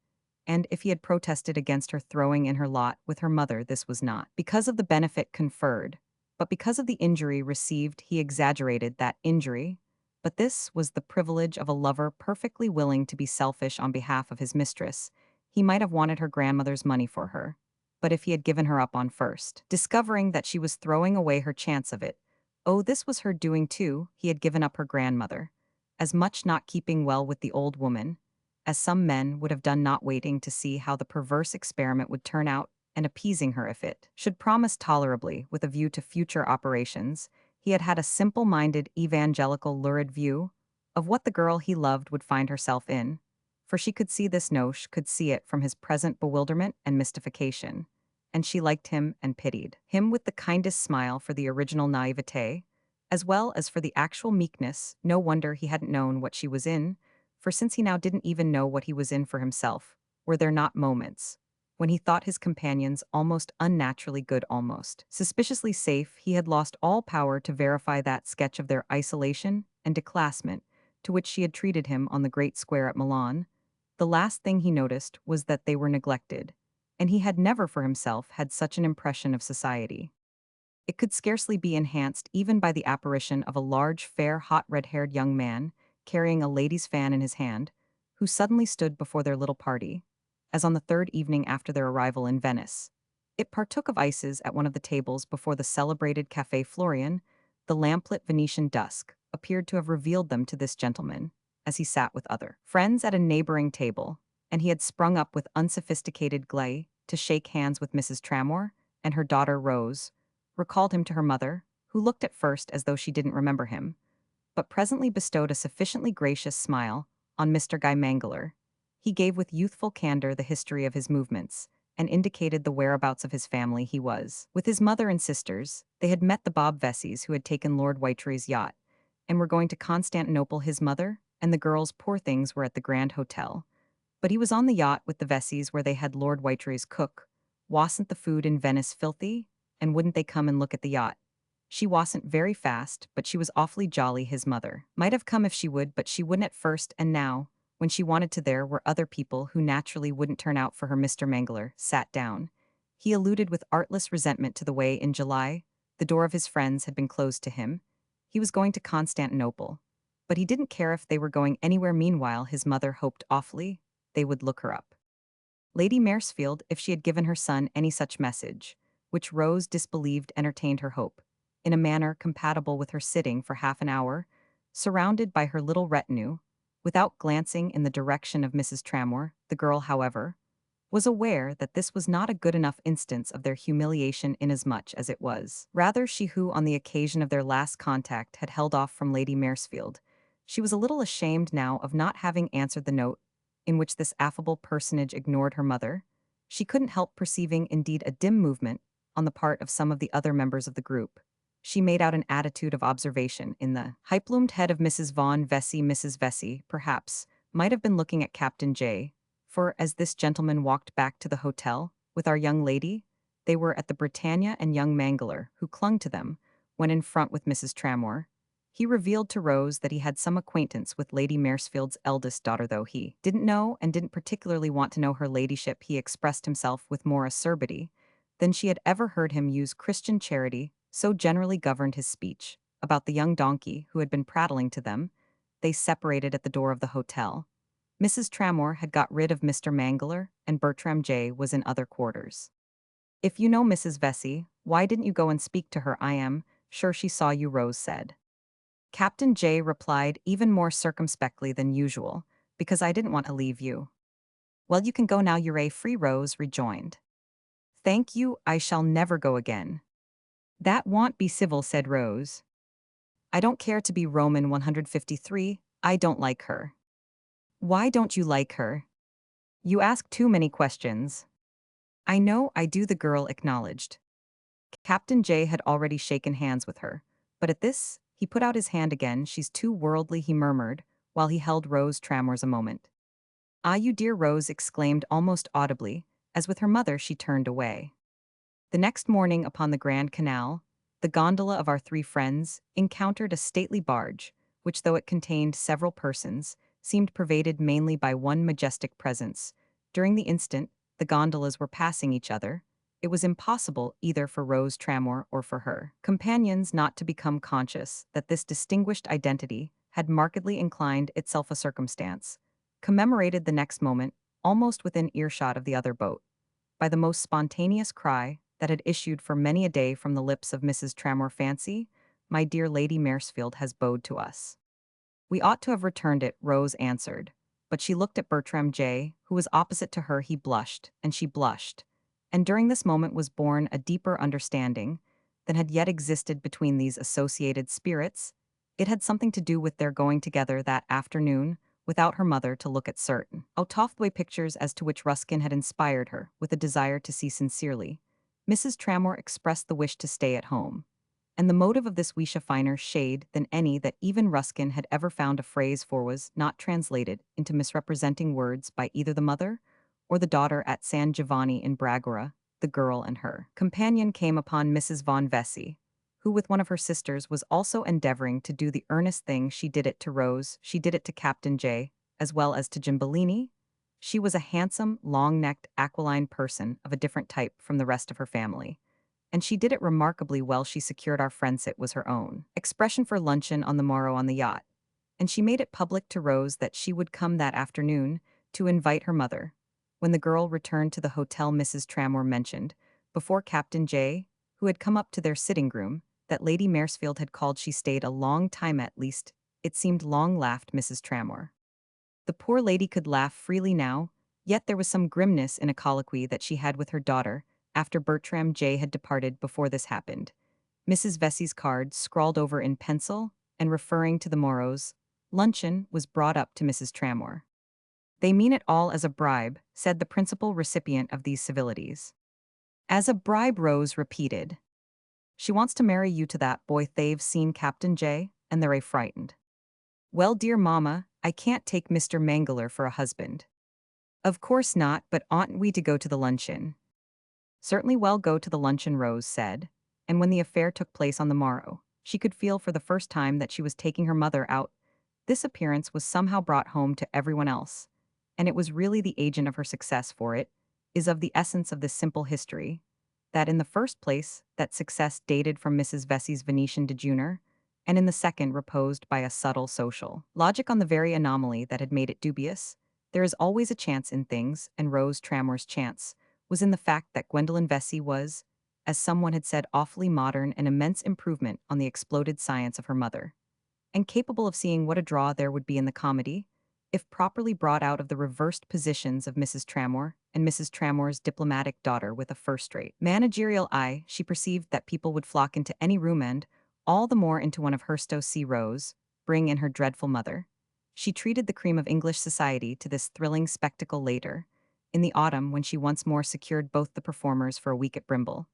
And if he had protested against her throwing in her lot with her mother, this was not because of the benefit conferred, but because of the injury received. He exaggerated that injury, but this was the privilege of a lover perfectly willing to be selfish on behalf of his mistress. He might have wanted her grandmother's money for her, but if he had given her up on first discovering that she was throwing away her chance of it, oh, this was her doing too. He had given up her grandmother, as much not keeping well with the old woman, as some men would have done, not waiting to see how the perverse experiment would turn out, and appeasing her if it should promise tolerably with a view to future operations. He had had a simple-minded, evangelical, lurid view of what the girl he loved would find herself in, for she could see this notion, could see it from his present bewilderment and mystification, and she liked him and pitied him with the kindest smile for the original naivete, as well as for the actual meekness. No wonder he hadn't known what she was in, for since he now didn't even know what he was in for himself, were there not moments when he thought his companions almost unnaturally good, almost suspiciously safe? He had lost all power to verify that sketch of their isolation and declassement to which she had treated him on the great square at Milan. The last thing he noticed was that they were neglected, and he had never for himself had such an impression of society. It could scarcely be enhanced even by the apparition of a large, fair, hot, red-haired young man, carrying a lady's fan in his hand, who suddenly stood before their little party, as on the third evening after their arrival in Venice. It partook of ices at one of the tables before the celebrated Café Florian. The lamplit Venetian dusk appeared to have revealed them to this gentleman, as he sat with other friends at a neighboring table, and he had sprung up with unsophisticated glee to shake hands with Mrs. Tramore, and her daughter Rose recalled him to her mother, who looked at first as though she didn't remember him, but presently bestowed a sufficiently gracious smile on Mr. Guy Mangler, He gave with youthful candor the history of his movements, and indicated the whereabouts of his family he was. With his mother and sisters, they had met the Bob Vessies who had taken Lord Whiteray's yacht, and were going to Constantinople. His mother and the girls, poor things, were at the Grand Hotel. But he was on the yacht with the Vessies where they had Lord Whiteray's cook. Wasn't the food in Venice filthy? And wouldn't they come and look at the yacht? She wasn't very fast, but she was awfully jolly. His mother might have come if she would, but she wouldn't at first, and now, when she wanted to, there were other people who naturally wouldn't turn out for her. Mr. Mangler sat down. He alluded with artless resentment to the way, in July, the door of his friends had been closed to him. He was going to Constantinople. But he didn't care if they were going anywhere. Meanwhile, his mother hoped awfully they would look her up. Lady Maresfield, if she had given her son any such message, which Rose disbelieved, entertained her hope, in a manner compatible with her sitting for half an hour, surrounded by her little retinue, without glancing in the direction of Mrs. Tramore. The girl, however, was aware that this was not a good enough instance of their humiliation, inasmuch as it was rather she who, on the occasion of their last contact, had held off from Lady Maresfield. She was a little ashamed now of not having answered the note in which this affable personage ignored her mother. She couldn't help perceiving, indeed, a dim movement on the part of some of the other members of the group. She made out an attitude of observation in the high-plumed head of Mrs. Vaughan Vesey. Mrs. Vesey, perhaps, might have been looking at Captain J, for as this gentleman walked back to the hotel with our young lady, they were at the Britannia, and young Mangler, who clung to them, when in front with Mrs. Tramore. He revealed to Rose that he had some acquaintance with Lady Maresfield's eldest daughter, though he didn't know and didn't particularly want to know her ladyship. He expressed himself with more acerbity than she had ever heard him use. Christian charity so generally governed his speech about the young donkey who had been prattling to them. They separated at the door of the hotel. Mrs. Tramore had got rid of Mr. Mangler, and Bertram J was in other quarters. "If you know Mrs. Vesey, why didn't you go and speak to her?" "I am sure she saw you," Rose said. Captain J replied even more circumspectly than usual, "Because I didn't want to leave you." "Well, you can go now, you're free," Rose rejoined. "Thank you, I shall never go again." "That won't be civil," said Rose. "I don't care to be Roman 153, I don't like her." "Why don't you like her?" "You ask too many questions." "I know I do," the girl acknowledged. Captain J had already shaken hands with her, but at this, he put out his hand again. "She's too worldly," he murmured, while he held Rose Tramore's a moment. "Ah, you dear," Rose exclaimed almost audibly, as with her mother she turned away. The next morning, upon the Grand Canal, the gondola of our three friends encountered a stately barge, which, though it contained several persons, seemed pervaded mainly by one majestic presence. During the instant the gondolas were passing each other, it was impossible either for Rose Tramore or for her companions not to become conscious that this distinguished identity had markedly inclined itself, a circumstance commemorated the next moment, almost within earshot of the other boat, by the most spontaneous cry that had issued for many a day from the lips of Mrs. Tramore. "Fancy, my dear Lady Maresfield has bowed to us." "We ought to have returned it," Rose answered, but she looked at Bertram J, who was opposite to her. He blushed, and she blushed, and during this moment was born a deeper understanding than had yet existed between these associated spirits. It had something to do with their going together that afternoon, without her mother, to look at certain out-of-the-way pictures as to which Ruskin had inspired her with a desire to see sincerely. Mrs. Tramore expressed the wish to stay at home, and the motive of this wish, a finer shade than any that even Ruskin had ever found a phrase for, was not translated into misrepresenting words by either the mother or the daughter. At San Giovanni in Bragora, the girl and her companion came upon Mrs. Vaughan Vesey, who with one of her sisters was also endeavoring to do the earnest thing. She did it to Rose, she did it to Captain J, as well as to Gimbellini. She was a handsome, long-necked, aquiline person of a different type from the rest of her family, and she did it remarkably well. She secured our friends, it was her own expression, for luncheon on the morrow on the yacht, and she made it public to Rose that she would come that afternoon to invite her mother. When the girl returned to the hotel, Mrs. Tramore mentioned, before Captain J, who had come up to their sitting-room, that Lady Maresfield had called. "She stayed a long time, at least it seemed long," laughed Mrs. Tramore. The poor lady could laugh freely now, yet there was some grimness in a colloquy that she had with her daughter after Bertram J had departed. Before this happened, Mrs. Vesey's card, scrawled over in pencil and referring to the morrow's luncheon, was brought up to Mrs. Tramore. They mean it all as a bribe, said the principal recipient of these civilities. As a bribe, Rose repeated. She wants to marry you to that boy. They've seen Captain J, and they're frightened. Well, dear Mama, I can't take Mr. Mangler for a husband. Of course not, but oughtn't we to go to the luncheon? Certainly, well, go to the luncheon, Rose said. And when the affair took place on the morrow, she could feel for the first time that she was taking her mother out. This appearance was somehow brought home to everyone else, and it was really the agent of her success, for it is of the essence of this simple history that in the first place that success dated from Mrs. Vesey's Venetian dejeuner, and in the second reposed by a subtle social logic on the very anomaly that had made it dubious. There is always a chance in things, and Rose Trammore's chance was in the fact that Gwendolen Vesey was, as someone had said, awfully modern, an immense improvement on the exploded science of her mother, and capable of seeing what a draw there would be in the comedy, if properly brought out of the reversed positions of Mrs. Tramore and Mrs. Tramore's diplomatic daughter with a first-rate managerial eye. She perceived that people would flock into any room and, all the more into one of Herstow C. Rose, bring in her dreadful mother. She treated the cream of English society to this thrilling spectacle later, in the autumn when she once more secured both the performers for a week at Brimble.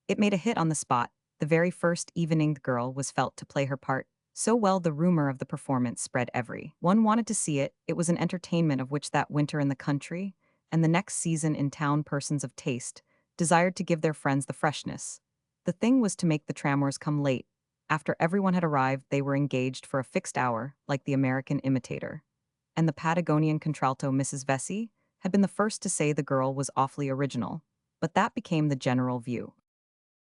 It made a hit on the spot. The very first evening the girl was felt to play her part so well the rumor of the performance spread every one wanted to see it. It was an entertainment of which that winter in the country, and the next season in town, persons of taste desired to give their friends the freshness. The thing was to make the Tramores come late. After everyone had arrived, they were engaged for a fixed hour, like the American imitator. And the Patagonian contralto Mrs. Vesey had been the first to say the girl was awfully original, but that became the general view.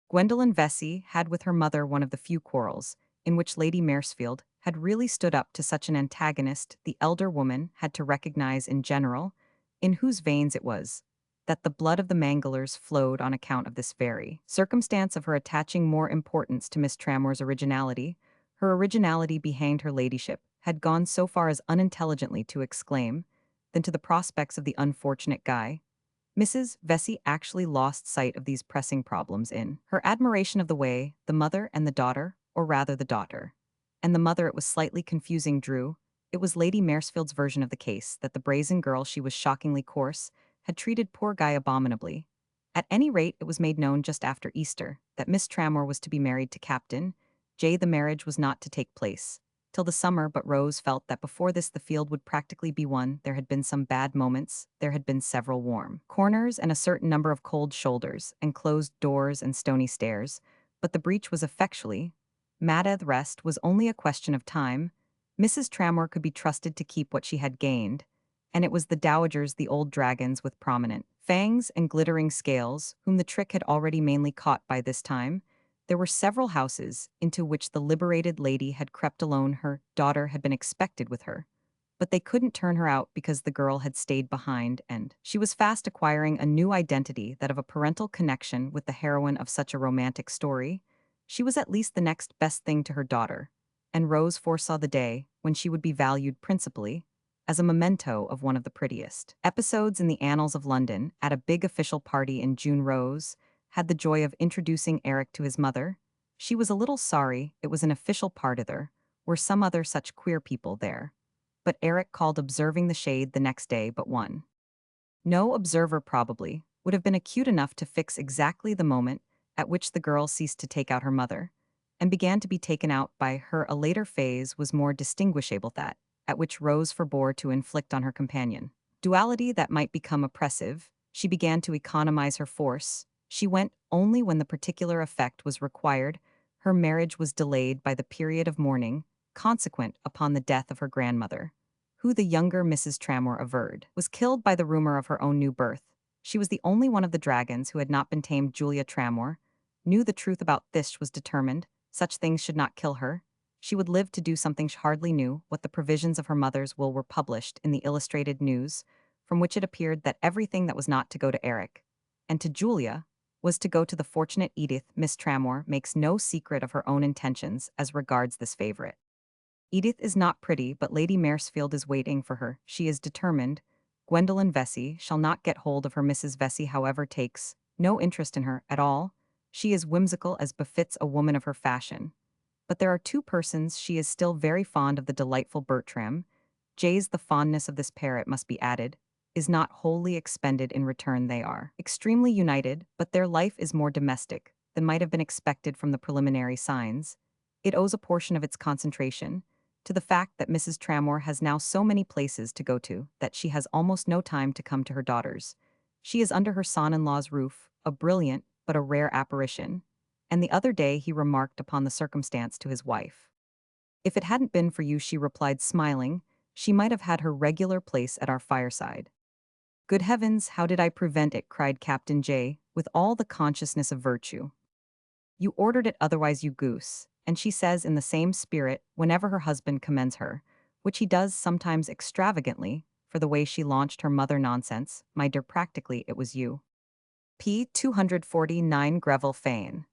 Gwendolen Vesey had with her mother one of the few quarrels in which Lady Maresfield had really stood up to such an antagonist. The elder woman had to recognize in general, in whose veins it was, that the blood of the Manglers flowed on account of this very circumstance of her attaching more importance to Miss Tramore's originality. Her originality behind her ladyship had gone so far as unintelligently to exclaim, than to the prospects of the unfortunate Guy. Mrs. Vesey actually lost sight of these pressing problems in her admiration of the way the mother and the daughter, or rather the daughter, and the mother, it was slightly confusing, drew. It was Lady Maresfield's version of the case that the brazen girl, she was shockingly coarse, had treated poor Guy abominably. At any rate, it was made known just after Easter that Miss Tramore was to be married to Captain J. The marriage was not to take place till the summer, but Rose felt that before this the field would practically be won. There had been some bad moments, there had been several warm corners and a certain number of cold shoulders, and closed doors and stony stairs, but the breach was effectually made. The rest was only a question of time. Mrs. Tramore could be trusted to keep what she had gained, and it was the dowagers, the old dragons with prominent fangs and glittering scales, whom the trick had already mainly caught by this time. There were several houses into which the liberated lady had crept alone. Her daughter had been expected with her, but they couldn't turn her out because the girl had stayed behind, and she was fast acquiring a new identity, that of a parental connection with the heroine of such a romantic story. She was at least the next best thing to her daughter, and Rose foresaw the day when she would be valued principally as a memento of one of the prettiest episodes in the annals of London. At a big official party in June, Rose had the joy of introducing Eric to his mother. She was a little sorry it was an official party. There were some other such queer people there, but Eric called, observing the shade the next day, but one. No observer probably would have been acute enough to fix exactly the moment at which the girl ceased to take out her mother, and began to be taken out by her. A later phase was more distinguishable, that at which Rose forbore to inflict on her companion duality that might become oppressive. She began to economize her force. She went only when the particular effect was required. Her marriage was delayed by the period of mourning consequent upon the death of her grandmother, who, the younger Mrs. Tramore averred, was killed by the rumor of her own new birth. She was the only one of the dragons who had not been tamed. Julia Tramore knew the truth about this, was determined such things should not kill her. She would live to do something she hardly knew what. The provisions of her mother's will were published in the Illustrated News, from which it appeared that everything that was not to go to Eric and to Julia was to go to the fortunate Edith. Miss Tramore makes no secret of her own intentions as regards this favorite. Edith is not pretty, but Lady Maresfield is waiting for her. She is determined. Gwendolen Vesey shall not get hold of her. Mrs. Vesey, however, takes no interest in her at all. She is whimsical as befits a woman of her fashion. But there are two persons she is still very fond of: the delightful Bertram Jay's the fondness of this pair, it must be added, is not wholly expended in return. They are extremely united, but their life is more domestic than might have been expected from the preliminary signs. It owes a portion of its concentration to the fact that Mrs. Tramore has now so many places to go to that she has almost no time to come to her daughters. She is under her son-in-law's roof, a brilliant but a rare apparition, and the other day he remarked upon the circumstance to his wife. If it hadn't been for you, she replied, smiling, she might have had her regular place at our fireside. Good heavens, how did I prevent it? Cried Captain J, with all the consciousness of virtue. You ordered it otherwise, you goose. And she says in the same spirit whenever her husband commends her, which he does sometimes extravagantly, for the way she launched her mother nonsense, my dear, practically it was you. P. 249 Greville Fane.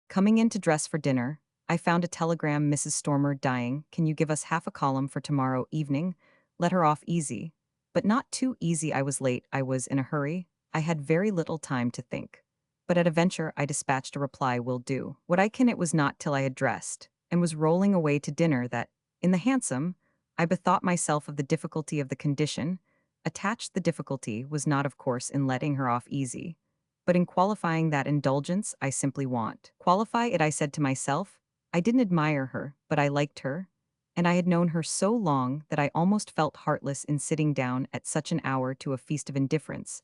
Coming in to dress for dinner, I found a telegram, Mrs. Stormer dying, can you give us half a column for tomorrow evening? Let her off easy. But not too easy. I was late, I was in a hurry, I had very little time to think. But at a venture I dispatched a reply, will do. What I can. It was not till I had dressed, and was rolling away to dinner that, in the hansom, I bethought myself of the difficulty of the condition. Attached the difficulty was not, of course, in letting her off easy, but in qualifying that indulgence I simply want. Qualify it, I said to myself. I didn't admire her, but I liked her, and I had known her so long that I almost felt heartless in sitting down at such an hour to a feast of indifference.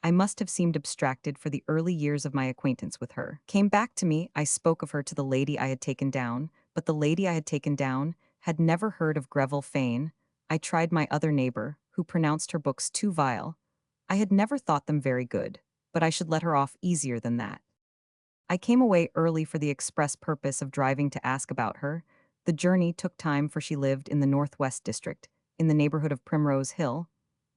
I must have seemed abstracted, for the early years of my acquaintance with her came back to me. I spoke of her to the lady I had taken down, but the lady I had taken down had never heard of Greville Fane. I tried my other neighbor, who pronounced her books too vile. I had never thought them very good, but I should let her off easier than that. I came away early for the express purpose of driving to ask about her. The journey took time, for she lived in the Northwest District, in the neighborhood of Primrose Hill.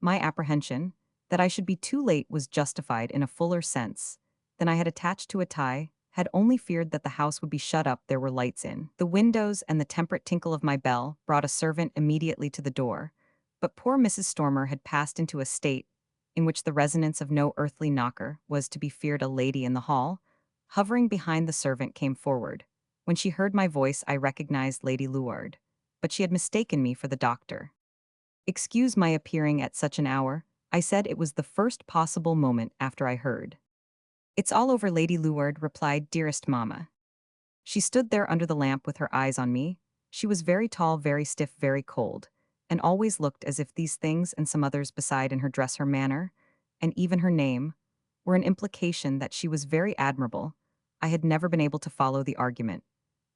My apprehension that I should be too late was justified in a fuller sense than I had attached to a tie, had only feared that the house would be shut up. There were lights in the windows, and the temperate tinkle of my bell brought a servant immediately to the door. But poor Mrs. Stormer had passed into a state in which the resonance of no earthly knocker was to be feared. A lady in the hall, hovering behind the servant, came forward. When she heard my voice, I recognized Lady Luard, but she had mistaken me for the doctor. Excuse my appearing at such an hour, I said. It was the first possible moment after I heard. It's all over, Lady Luard replied. Dearest mamma. She stood there under the lamp with her eyes on me. She was very tall, very stiff, very cold, and always looked as if these things and some others beside, in her dress, her manner, and even her name, were an implication that she was very admirable. I had never been able to follow the argument,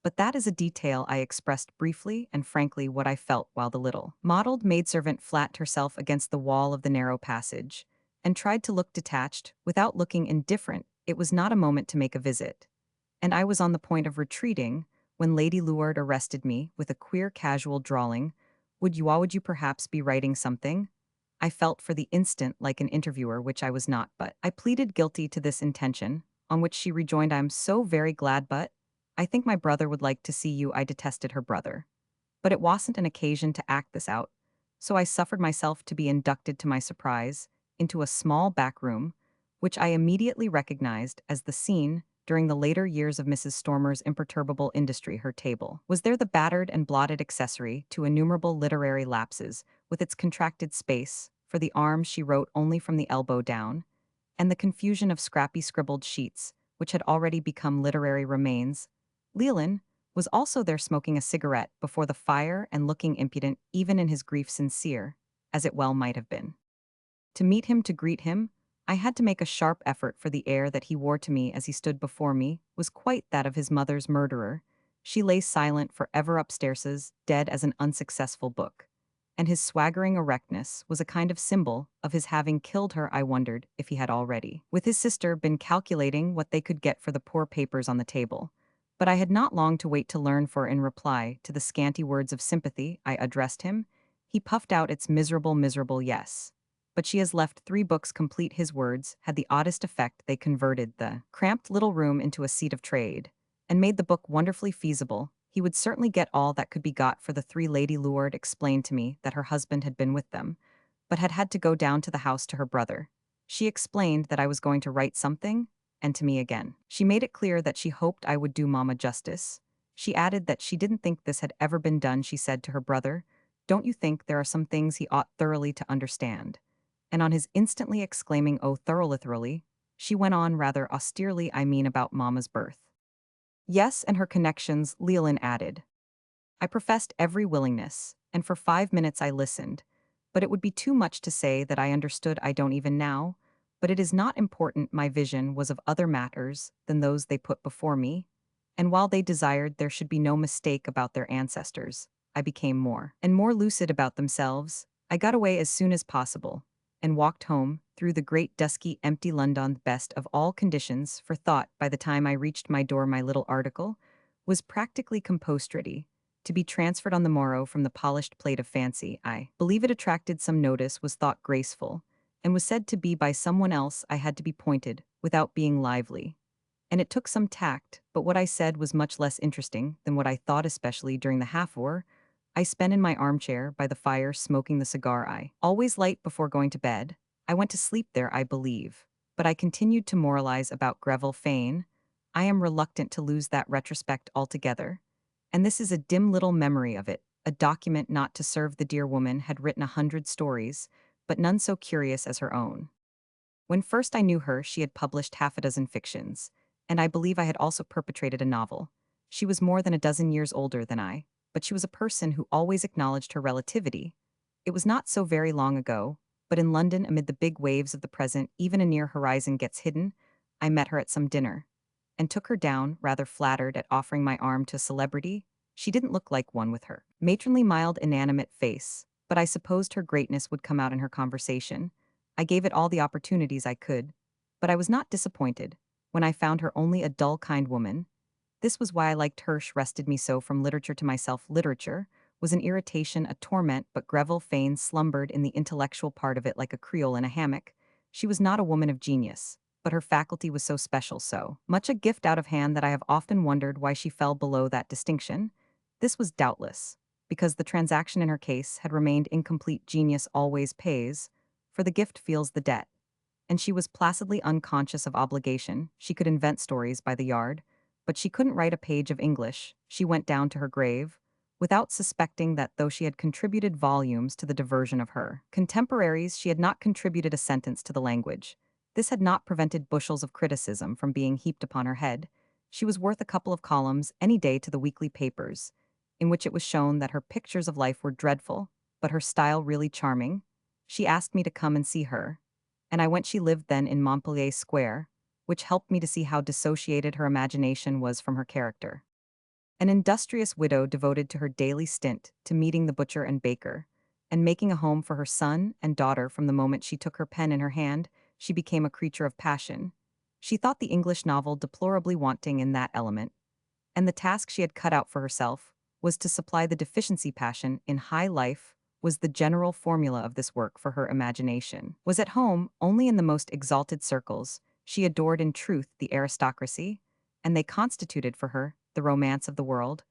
but that is a detail. I expressed briefly and frankly what I felt, while the little mottled maidservant flattened herself against the wall of the narrow passage, and tried to look detached, without looking indifferent. It was not a moment to make a visit, and I was on the point of retreating, when Lady Luard arrested me with a queer casual drawling. Would you perhaps be writing something? I felt for the instant like an interviewer, which I was not, but I pleaded guilty to this intention, on which she rejoined, I am so very glad, but I think my brother would like to see you. I detested her brother, but it wasn't an occasion to act this out, so I suffered myself to be inducted, to my surprise, into a small back room, which I immediately recognized as the scene during the later years of Mrs. Stormer's imperturbable industry. Her table was there, the battered and blotted accessory to innumerable literary lapses, with its contracted space for the arms she wrote only from the elbow down, and the confusion of scrappy scribbled sheets, which had already become literary remains. Leland was also there, smoking a cigarette before the fire and looking impudent, even in his grief sincere, as it well might have been. To meet him, to greet him, I had to make a sharp effort, for the air that he wore to me as he stood before me was quite that of his mother's murderer. She lay silent for ever upstairs, dead as an unsuccessful book, and his swaggering erectness was a kind of symbol of his having killed her. I wondered if he had already, with his sister, been calculating what they could get for the poor papers on the table. But I had not long to wait to learn, for in reply to the scanty words of sympathy I addressed him, he puffed out, it's miserable, miserable, yes. But she has left 3 books complete. His words had the oddest effect. They converted the cramped little room into a seat of trade, and made the book wonderfully feasible. He would certainly get all that could be got for the 3. Lady Luard explained to me that her husband had been with them, but had to go down to the house to her brother. She explained that I was going to write something, and to me again. She made it clear that she hoped I would do Mamma justice. She added that she didn't think this had ever been done. She said to her brother, Don't you think there are some things he ought thoroughly to understand? And on his instantly exclaiming, "Oh, thoroughly," she went on rather austerely, "I mean about Mama's birth." Yes, and her connections, Leolin added. I professed every willingness, and for 5 minutes I listened. But it would be too much to say that I understood. I don't even now. But it is not important. My vision was of other matters than those they put before me. And while they desired there should be no mistake about their ancestors, I became more and more lucid about themselves. I got away as soon as possible, and walked home, through the great dusky empty London, best of all conditions for thought. By the time I reached my door my little article was practically compost ready, to be transferred on the morrow from the polished plate of fancy. I believe it attracted some notice, was thought graceful, and was said to be by someone else. I had to be pointed, without being lively. And it took some tact, but what I said was much less interesting than what I thought, especially during the half-hour I spent in my armchair by the fire smoking the cigar I always light before going to bed. I went to sleep there, I believe. But I continued to moralize about Greville Fane. I am reluctant to lose that retrospect altogether. And this is a dim little memory of it, a document not to serve. The dear woman had written 100 stories, but none so curious as her own. When first I knew her, she had published half a dozen fictions, and I believe I had also perpetrated a novel. She was more than a dozen years older than I, but she was a person who always acknowledged her relativity. It was not so very long ago, but in London, amid the big waves of the present, even a near horizon gets hidden. I met her at some dinner, and took her down, rather flattered at offering my arm to a celebrity. She didn't look like one with her matronly, mild, inanimate face, but I supposed her greatness would come out in her conversation. I gave it all the opportunities I could, but I was not disappointed when I found her only a dull, kind woman. This was why I liked Hirsch, rested me so from literature to myself. Literature was an irritation, a torment, but Greville Fane slumbered in the intellectual part of it like a Creole in a hammock. She was not a woman of genius, but her faculty was so special, so much a gift out of hand, that I have often wondered why she fell below that distinction. This was doubtless because the transaction in her case had remained incomplete. Genius always pays, for the gift feels the debt. And she was placidly unconscious of obligation. She could invent stories by the yard, but she couldn't write a page of English. She went down to her grave, without suspecting that though she had contributed volumes to the diversion of her contemporaries, she had not contributed a sentence to the language. This had not prevented bushels of criticism from being heaped upon her head. She was worth a couple of columns any day to the weekly papers, in which it was shown that her pictures of life were dreadful, but her style really charming. She asked me to come and see her, and I went. She lived then in Montpellier Square, which helped me to see how dissociated her imagination was from her character. An industrious widow devoted to her daily stint to meeting the butcher and baker, and making a home for her son and daughter. From the moment she took her pen in her hand, she became a creature of passion. She thought the English novel deplorably wanting in that element, and the task she had cut out for herself was to supply the deficiency. Passion in high life was the general formula of this work, for her imagination was at home only in the most exalted circles. She adored in truth the aristocracy, and they constituted for her the romance of the world,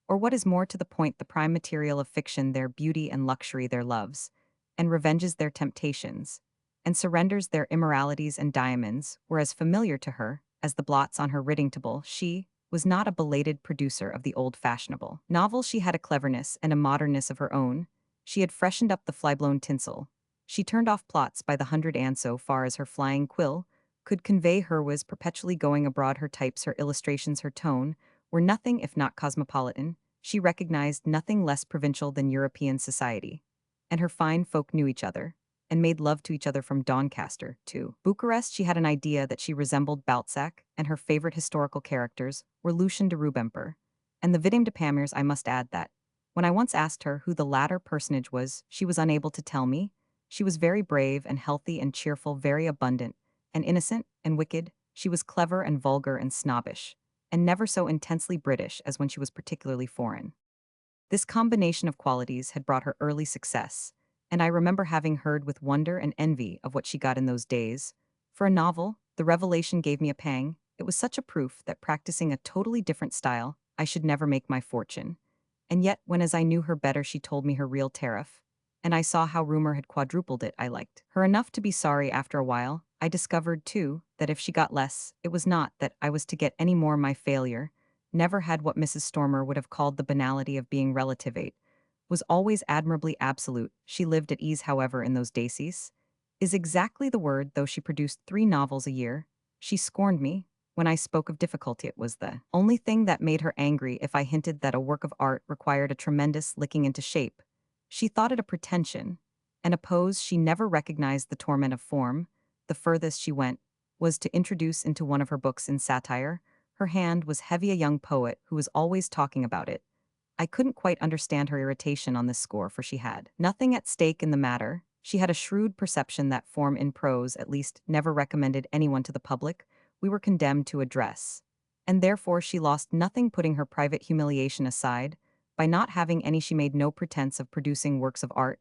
or what is more to the point, the prime material of fiction, their beauty and luxury, their loves and revenges, their temptations, and surrenders, their immoralities and diamonds, were as familiar to her as the blots on her writing table. She was not a belated producer of the old fashionable novel. She had a cleverness and a modernness of her own. She had freshened up the fly-blown tinsel. She turned off plots by the hundred, and so far as her flying quill could convey, her was perpetually going abroad. Her types, her illustrations, her tone were nothing if not cosmopolitan. She recognized nothing less provincial than European society. And her fine folk knew each other, and made love to each other from Doncaster to Bucharest. She had an idea that she resembled Balzac, and her favorite historical characters were Lucien de Rubempré and the Vidame de Pamiers. I must add that, when I once asked her who the latter personage was, she was unable to tell me. She was very brave and healthy and cheerful, very abundant and innocent and wicked. She was clever and vulgar and snobbish, and never so intensely British as when she was particularly foreign. This combination of qualities had brought her early success, and I remember having heard with wonder and envy of what she got in those days. For a novel, the revelation gave me a pang. It was such a proof that practicing a totally different style, I should never make my fortune. And yet, when as I knew her better, she told me her real tariff, and I saw how rumor had quadrupled it, I liked her enough to be sorry. After a while, I discovered, too, that if she got less, it was not that I was to get any more. My failure never had what Mrs. Stormer would have called the banality of being relativate, was always admirably absolute. She lived at ease, however, in those daisies. Is exactly the word, though she produced 3 novels a year. She scorned me. When I spoke of difficulty, it was the only thing that made her angry if I hinted that a work of art required a tremendous licking into shape. She thought it a pretension, and a pose she never recognized the torment of form. The furthest she went was to introduce into one of her books in satire. Her hand was heavy, a young poet who was always talking about it. I couldn't quite understand her irritation on this score, for she had nothing at stake in the matter. She had a shrewd perception that form in prose, at least, never recommended anyone to the public. We were condemned to address. And therefore she lost nothing, putting her private humiliation aside. By not having any, she made no pretense of producing works of art,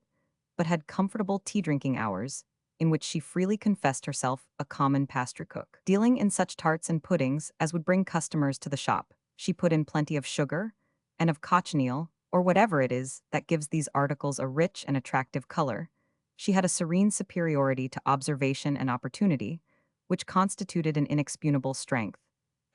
but had comfortable tea-drinking hours, in which she freely confessed herself a common pastry cook. Dealing in such tarts and puddings as would bring customers to the shop, she put in plenty of sugar, and of cochineal, or whatever it is that gives these articles a rich and attractive color. She had a serene superiority to observation and opportunity, which constituted an inexpugnable strength,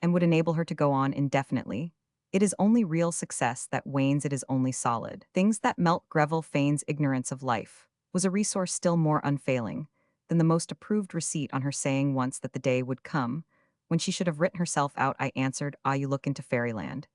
and would enable her to go on indefinitely. It is only real success that wanes, it is only solid. Things that melt. Greville Fane's ignorance of life was a resource still more unfailing than the most approved receipt on her saying once that the day would come when she should have written herself out. I answered, "Ah, you look into fairyland.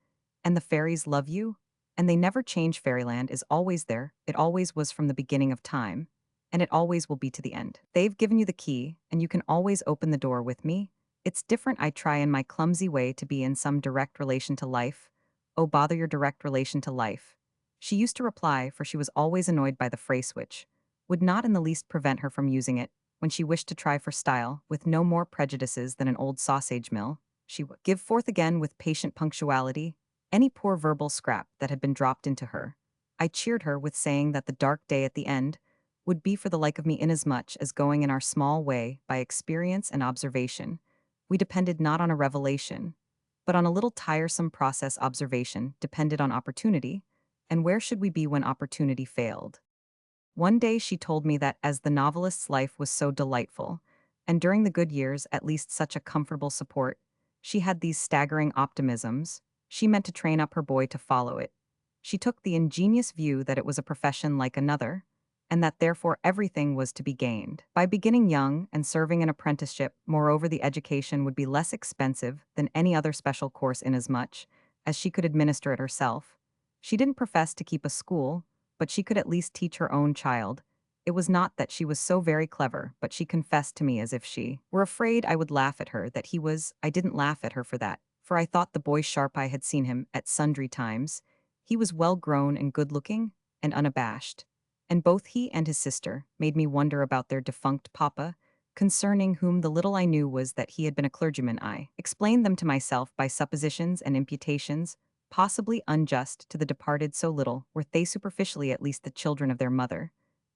And the fairies love you? And they never change. Fairyland is always there, it always was from the beginning of time, and it always will be to the end. They've given you the key, and you can always open the door with me. It's different. I try in my clumsy way to be in some direct relation to life. Oh, bother your direct relation to life." She used to reply, for she was always annoyed by the phrase, which would not in the least prevent her from using it when she wished to try for style, with no more prejudices than an old sausage mill. She would give forth again with patient punctuality any poor verbal scrap that had been dropped into her. I cheered her with saying that the dark day at the end would be for the like of me, inasmuch as, going in our small way by experience and observation, we depended not on a revelation, but on a little tiresome process. Observation depended on opportunity, and where should we be when opportunity failed? One day she told me that, as the novelist's life was so delightful, and during the good years at least such a comfortable support, she had these staggering optimisms, she meant to train up her boy to follow it. She took the ingenious view that it was a profession like another, and that therefore everything was to be gained by beginning young and serving an apprenticeship. Moreover, the education would be less expensive than any other special course, inasmuch as she could administer it herself. She didn't profess to keep a school, but she could at least teach her own child. It was not that she was so very clever, but she confessed to me, as if she were afraid I would laugh at her, that he was. I didn't laugh at her for that, for I thought the boy sharp. I had seen him at sundry times. He was well grown and good-looking and unabashed, and both he and his sister made me wonder about their defunct papa, concerning whom the little I knew was that he had been a clergyman. I explained them to myself by suppositions and imputations, possibly unjust to the departed. So little were they, superficially at least, the children of their mother.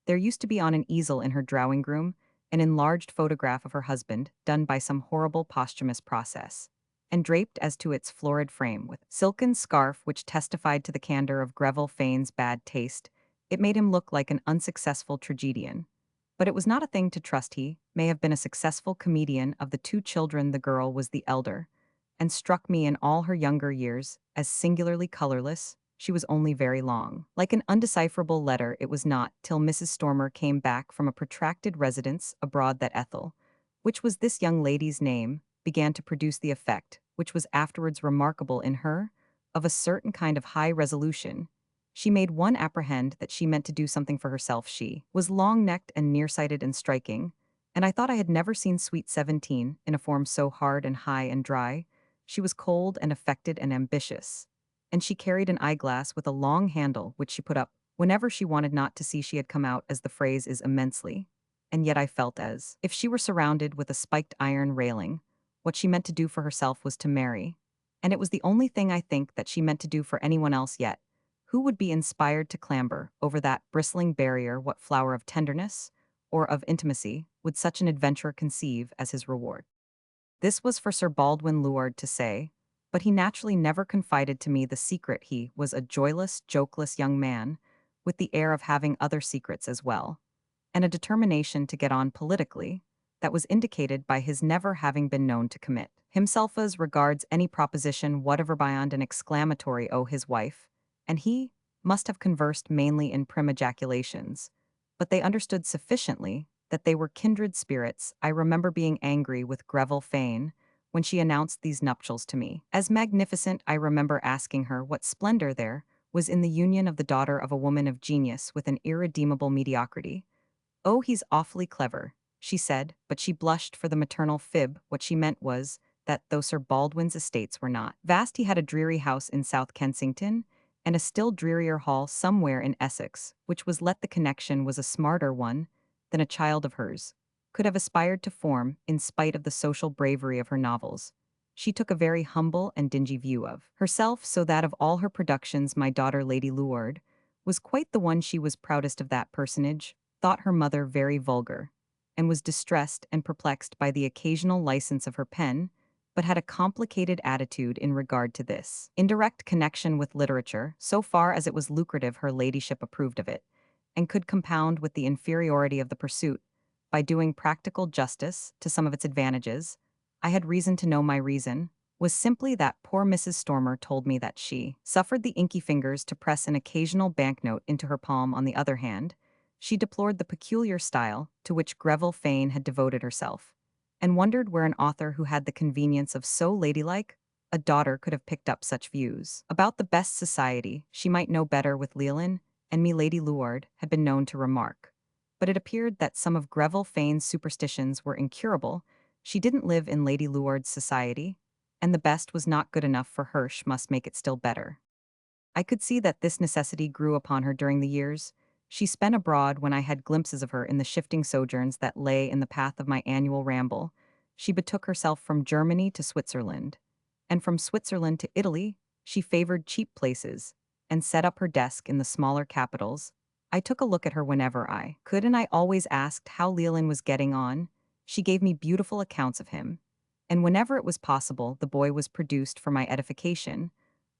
There used to be on an easel in her drawing-room an enlarged photograph of her husband, done by some horrible posthumous process, and draped as to its florid frame with silken scarf which testified to the candor of Greville Fane's bad taste. It made him look like an unsuccessful tragedian. But it was not a thing to trust. He may have been a successful comedian. Of the 2 children, the girl was the elder, and struck me in all her younger years as singularly colorless. She was only very long, like an undecipherable letter. It was not till Mrs. Stormer came back from a protracted residence abroad that Ethel, which was this young lady's name, began to produce the effect, which was afterwards remarkable in her, of a certain kind of high resolution. She made one apprehend that she meant to do something for herself. She was long-necked and nearsighted and striking, and I thought I had never seen sweet 17 in a form so hard and high and dry. She was cold and affected and ambitious, and she carried an eyeglass with a long handle which she put up whenever she wanted not to see. She had come out, as the phrase is, immensely, and yet I felt as if she were surrounded with a spiked iron railing. What she meant to do for herself was to marry, and it was the only thing, I think, that she meant to do for anyone else. Yet who would be inspired to clamber over that bristling barrier? What flower of tenderness or of intimacy would such an adventurer conceive as his reward? This was for Sir Baldwin Luard to say, but he naturally never confided to me the secret. He was a joyless, jokeless young man, with the air of having other secrets as well, and a determination to get on politically that was indicated by his never having been known to commit himself as regards any proposition whatever beyond an exclamatory "oh, his wife," and he must have conversed mainly in prim ejaculations, but they understood sufficiently that they were kindred spirits. I remember being angry with Greville Fane when she announced these nuptials to me. As magnificent, I remember asking her what splendor there was in the union of the daughter of a woman of genius with an irredeemable mediocrity. "Oh, he's awfully clever," she said, but she blushed for the maternal fib. What she meant was that though Sir Baldwin's estates were not vast, he had a dreary house in South Kensington, and a still drearier hall somewhere in Essex, which was let the connection was a smarter one than a child of hers could have aspired to form, in spite of the social bravery of her novels. She took a very humble and dingy view of herself, so that of all her productions my daughter Lady Luard was quite the one she was proudest of. That personage thought her mother very vulgar, and was distressed and perplexed by the occasional license of her pen, but had a complicated attitude in regard to this indirect connection with literature. So far as it was lucrative, her ladyship approved of it, and could compound with the inferiority of the pursuit by doing practical justice to some of its advantages. I had reason to know my reason was simply that poor Mrs. Stormer told me that she suffered the inky fingers to press an occasional banknote into her palm. On the other hand, she deplored the peculiar style to which Greville Fane had devoted herself, and wondered where an author who had the convenience of so ladylike a daughter could have picked up such views. About the best society, she might know better with Leolin, and me Lady Luard had been known to remark. But it appeared that some of Greville Fane's superstitions were incurable. She didn't live in Lady Luard's society, and the best was not good enough for her. She must make it still better. I could see that this necessity grew upon her during the years she spent abroad. When I had glimpses of her in the shifting sojourns that lay in the path of my annual ramble, she betook herself from Germany to Switzerland, and from Switzerland to Italy. She favored cheap places, and set up her desk in the smaller capitals. I took a look at her whenever I could, and I always asked how Leolin was getting on. She gave me beautiful accounts of him, and whenever it was possible, the boy was produced for my edification.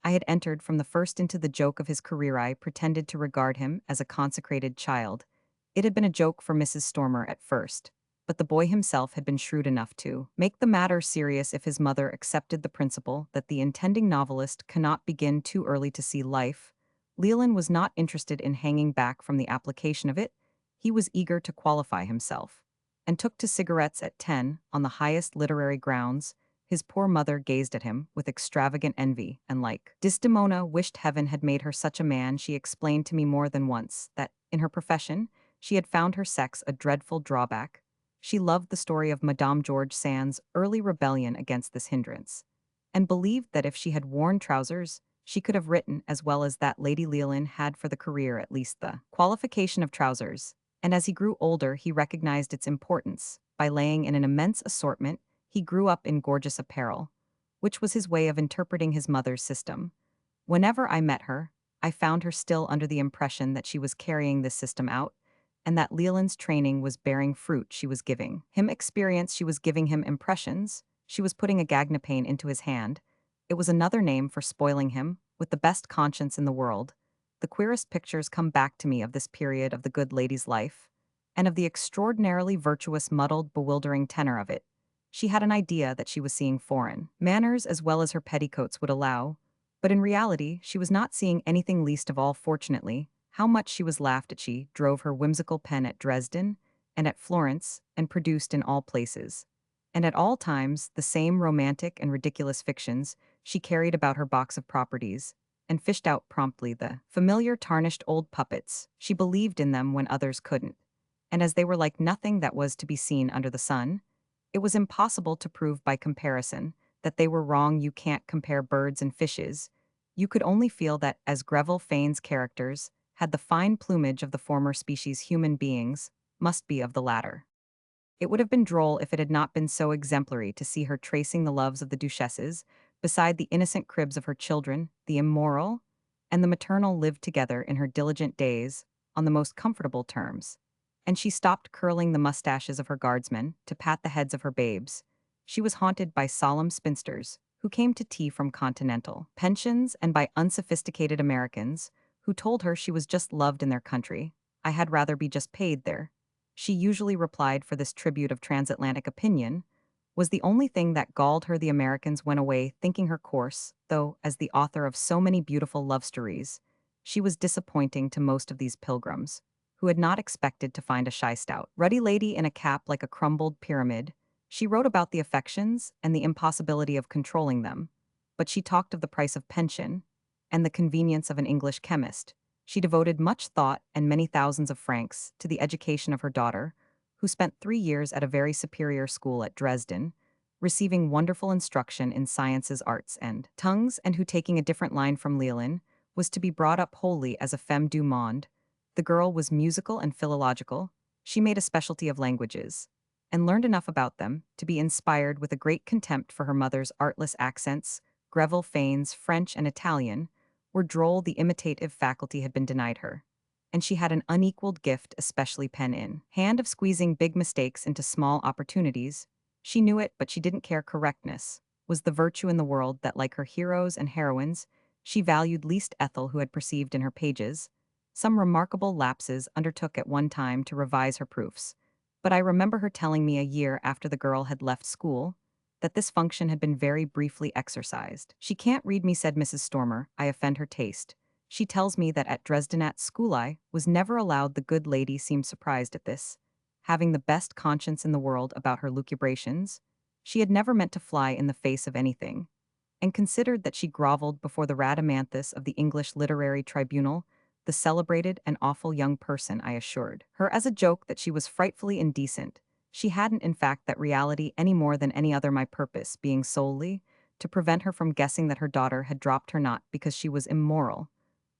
I had entered from the first into the joke of his career. I pretended to regard him as a consecrated child. It had been a joke for Mrs. Stormer at first, but the boy himself had been shrewd enough to make the matter serious if his mother accepted the principle that the intending novelist cannot begin too early to see life. Leolin was not interested in hanging back from the application of it. He was eager to qualify himself, and took to cigarettes at 10 on the highest literary grounds. His poor mother gazed at him with extravagant envy, and like Desdemona wished heaven had made her such a man. She explained to me more than once that, in her profession, she had found her sex a dreadful drawback. She loved the story of Madame George Sand's early rebellion against this hindrance, and believed that if she had worn trousers, she could have written as well as that Lady Leolin had for the career, at least the qualification of trousers. And as he grew older, he recognized its importance. By laying in an immense assortment, he grew up in gorgeous apparel, which was his way of interpreting his mother's system. Whenever I met her, I found her still under the impression that she was carrying this system out, and that Leolin's training was bearing fruit. She was giving him experience, she was giving him impressions, she was putting a gagnapane into his hand. It was another name for spoiling him, with the best conscience in the world. The queerest pictures come back to me of this period of the good lady's life, and of the extraordinarily virtuous, muddled, bewildering tenor of it. She had an idea that she was seeing foreign manners as well as her petticoats would allow, but in reality she was not seeing anything. Least of all, fortunately, how much she was laughed at. She drove her whimsical pen at Dresden and at Florence, and produced in all places, and at all times, the same romantic and ridiculous fictions. She carried about her box of properties, and fished out promptly the familiar tarnished old puppets. She believed in them when others couldn't, and as they were like nothing that was to be seen under the sun, it was impossible to prove by comparison that they were wrong. You can't compare birds and fishes. You could only feel that, as Greville Fane's characters had the fine plumage of the former species, human beings must be of the latter. It would have been droll if it had not been so exemplary to see her tracing the loves of the duchesses beside the innocent cribs of her children. The immoral and the maternal lived together in her diligent days on the most comfortable terms, and she stopped curling the mustaches of her guardsmen to pat the heads of her babes. She was haunted by solemn spinsters who came to tea from continental pensions, and by unsophisticated Americans who told her she was just loved in their country. I had rather be just paid there. She usually replied, for this tribute of transatlantic opinion was the only thing that galled her. The Americans went away thinking her coarse, though, as the author of so many beautiful love stories, She was disappointing to most of these pilgrims, who had not expected to find a shy stout, ruddy lady in a cap like a crumbled pyramid. She wrote about the affections and the impossibility of controlling them, but she talked of the price of pension and the convenience of an English chemist. She devoted much thought and many thousands of francs to the education of her daughter, who spent 3 years at a very superior school at Dresden, receiving wonderful instruction in sciences, arts, and tongues, and who, taking a different line from Leolin, was to be brought up wholly as a femme du monde. The girl was musical and philological. She made a specialty of languages, and learned enough about them to be inspired with a great contempt for her mother's artless accents. Greville Fane's French and Italian were droll, the imitative faculty had been denied her, and she had an unequaled gift, especially pen in hand, of squeezing big mistakes into small opportunities. She knew it, but she didn't care. Correctness was the virtue in the world that, like her heroes and heroines, she valued least. Ethel, who had perceived in her pages some remarkable lapses, undertook at one time to revise her proofs, but I remember her telling me a year after the girl had left school that this function had been very briefly exercised. "She can't read me," said Mrs. Stormer. "I offend her taste. She tells me that at Dresden at school I was never allowed." The good lady seemed surprised at this. Having the best conscience in the world about her lucubrations, she had never meant to fly in the face of anything, and considered that she groveled before the Rhadamanthus of the English literary tribunal, the celebrated and awful young person. I assured her as a joke that she was frightfully indecent. She hadn't, in fact, that reality any more than any other, my purpose being solely to prevent her from guessing that her daughter had dropped her not because she was immoral,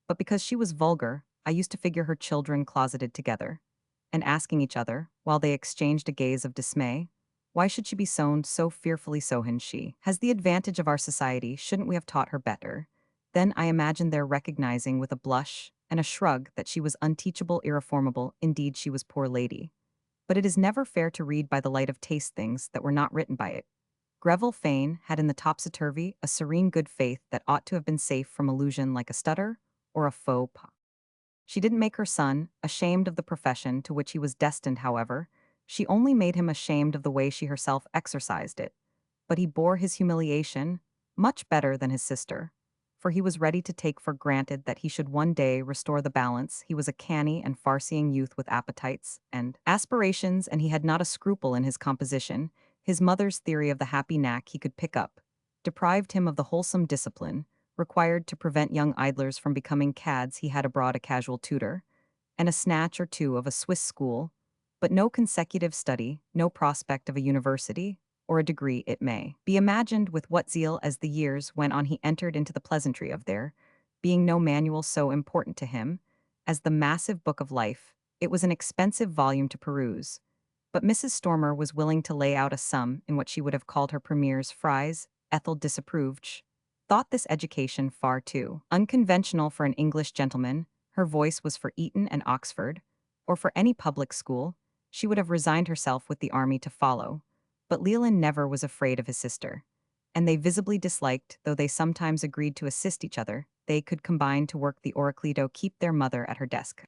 but because she was vulgar. I used to figure her children closeted together, and asking each other, while they exchanged a gaze of dismay, why should she be sown so fearfully? Sohan, she has the advantage of our society, shouldn't we have taught her better? Then I imagined their recognizing with a blush and a shrug that she was unteachable, irreformable. Indeed, she was, poor lady. But it is never fair to read by the light of taste things that were not written by it. Greville Fane had in the topsy-turvy a serene good faith that ought to have been safe from illusion, like a stutter or a faux pas. She didn't make her son ashamed of the profession to which he was destined, however. She only made him ashamed of the way she herself exercised it. But he bore his humiliation much better than his sister, for he was ready to take for granted that he should one day restore the balance. He was a canny and farseeing youth with appetites and aspirations, and he had not a scruple in his composition. His mother's theory of the happy knack he could pick up deprived him of the wholesome discipline required to prevent young idlers from becoming cads. He had abroad a casual tutor, and a snatch or two of a Swiss school, but no consecutive study, no prospect of a university, or a degree. It may be imagined with what zeal as the years went on he entered into the pleasantry of there being no manual so important to him as the massive book of life. It was an expensive volume to peruse, but Mrs. Stormer was willing to lay out a sum in what she would have called her premier's fries. Ethel disapproved. She thought this education far too unconventional for an English gentleman. Her voice was for Eton and Oxford, or for any public school. She would have resigned herself with the army to follow. But Leolin never was afraid of his sister, and they visibly disliked, though they sometimes agreed to assist each other. They could combine to work the Oracleto, keep their mother at her desk.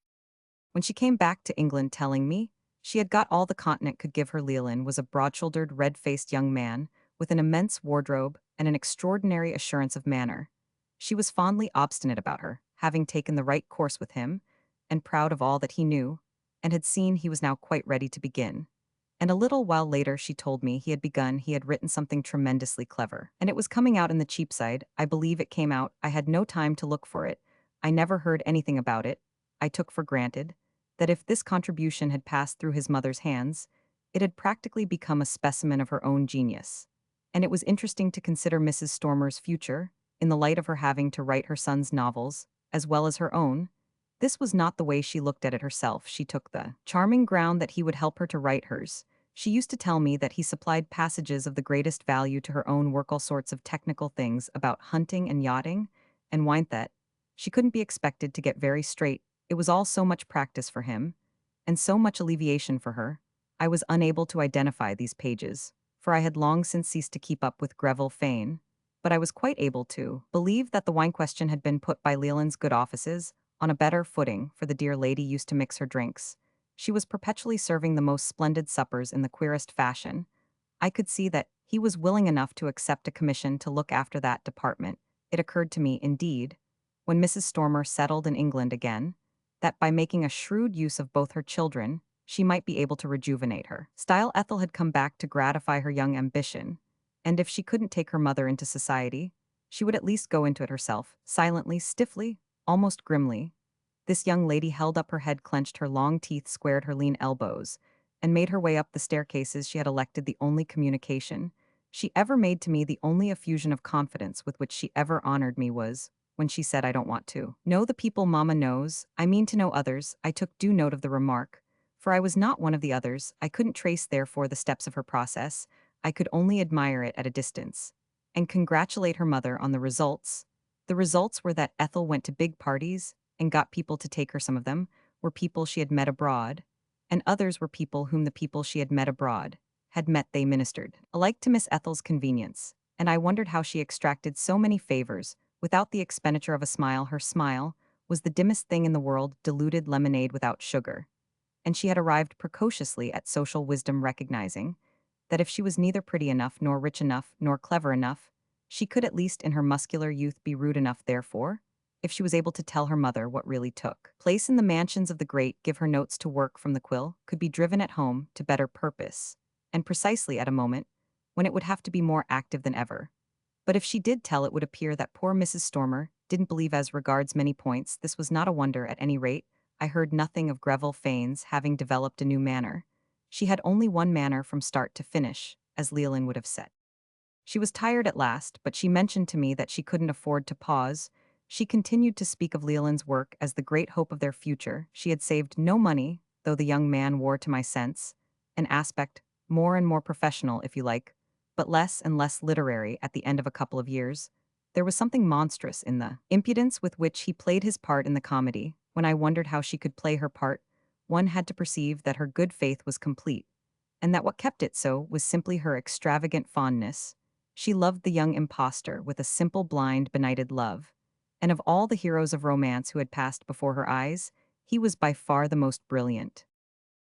When she came back to England telling me she had got all the continent could give her, Leolin was a broad-shouldered, red-faced young man with an immense wardrobe and an extraordinary assurance of manner. She was fondly obstinate about her, having taken the right course with him, and proud of all that he knew, and had seen he was now quite ready to begin. And a little while later she told me he had written something tremendously clever, and it was coming out in the Cheapside. I believe it came out. I had no time to look for it. I never heard anything about it. I took for granted that if this contribution had passed through his mother's hands, it had practically become a specimen of her own genius. And it was interesting to consider Mrs. Stormer's future, in the light of her having to write her son's novels, as well as her own. This was not the way she looked at it herself. She took the charming ground that he would help her to write hers. She used to tell me that he supplied passages of the greatest value to her own work, all sorts of technical things about hunting and yachting and wine, that she couldn't be expected to get very straight. It was all so much practice for him, and so much alleviation for her. I was unable to identify these pages, for I had long since ceased to keep up with Greville Fane, but I was quite able to believe that the wine question had been put by Leolin's good offices on a better footing, for the dear lady used to mix her drinks. She was perpetually serving the most splendid suppers in the queerest fashion. I could see that he was willing enough to accept a commission to look after that department. It occurred to me, indeed, when Mrs. Stormer settled in England again, that by making a shrewd use of both her children, she might be able to rejuvenate her. Style Ethel had come back to gratify her young ambition, and if she couldn't take her mother into society, she would at least go into it herself, silently, stiffly, almost grimly. This young lady held up her head, clenched her long teeth, squared her lean elbows, and made her way up the staircases she had elected the only communication she ever made to me, the only effusion of confidence with which she ever honored me was when she said, "I don't want to know the people Mama knows, I mean to know others." I took due note of the remark, for I was not one of the others. I couldn't trace, therefore, the steps of her process. I could only admire it at a distance and congratulate her mother on the results. The results were that Ethel went to big parties and got people to take her. Some of them were people she had met abroad, and others were people whom the people she had met abroad had met. They ministered alike to Miss Ethel's convenience, and I wondered how she extracted so many favors without the expenditure of a smile. Her smile was the dimmest thing in the world, diluted lemonade without sugar, and she had arrived precociously at social wisdom, recognizing that if she was neither pretty enough, nor rich enough, nor clever enough, she could at least in her muscular youth be rude enough. Therefore, if she was able to tell her mother what really took place in the mansions of the great, give her notes to work from the quill, could be driven at home to better purpose, and precisely at a moment when it would have to be more active than ever. But if she did tell, it would appear that poor Mrs. Stormer didn't believe as regards many points. This was not a wonder. At any rate, I heard nothing of Greville Fane's having developed a new manner. She had only one manner from start to finish, as Leolin would have said. She was tired at last, but she mentioned to me that she couldn't afford to pause. She continued to speak of Leolin's work as the great hope of their future. She had saved no money, though the young man wore, to my sense, an aspect more and more professional, if you like, but less and less literary at the end of a couple of years. There was something monstrous in the impudence with which he played his part in the comedy. When I wondered how she could play her part, one had to perceive that her good faith was complete, and that what kept it so was simply her extravagant fondness. She loved the young impostor with a simple, blind, benighted love, and of all the heroes of romance who had passed before her eyes, he was by far the most brilliant.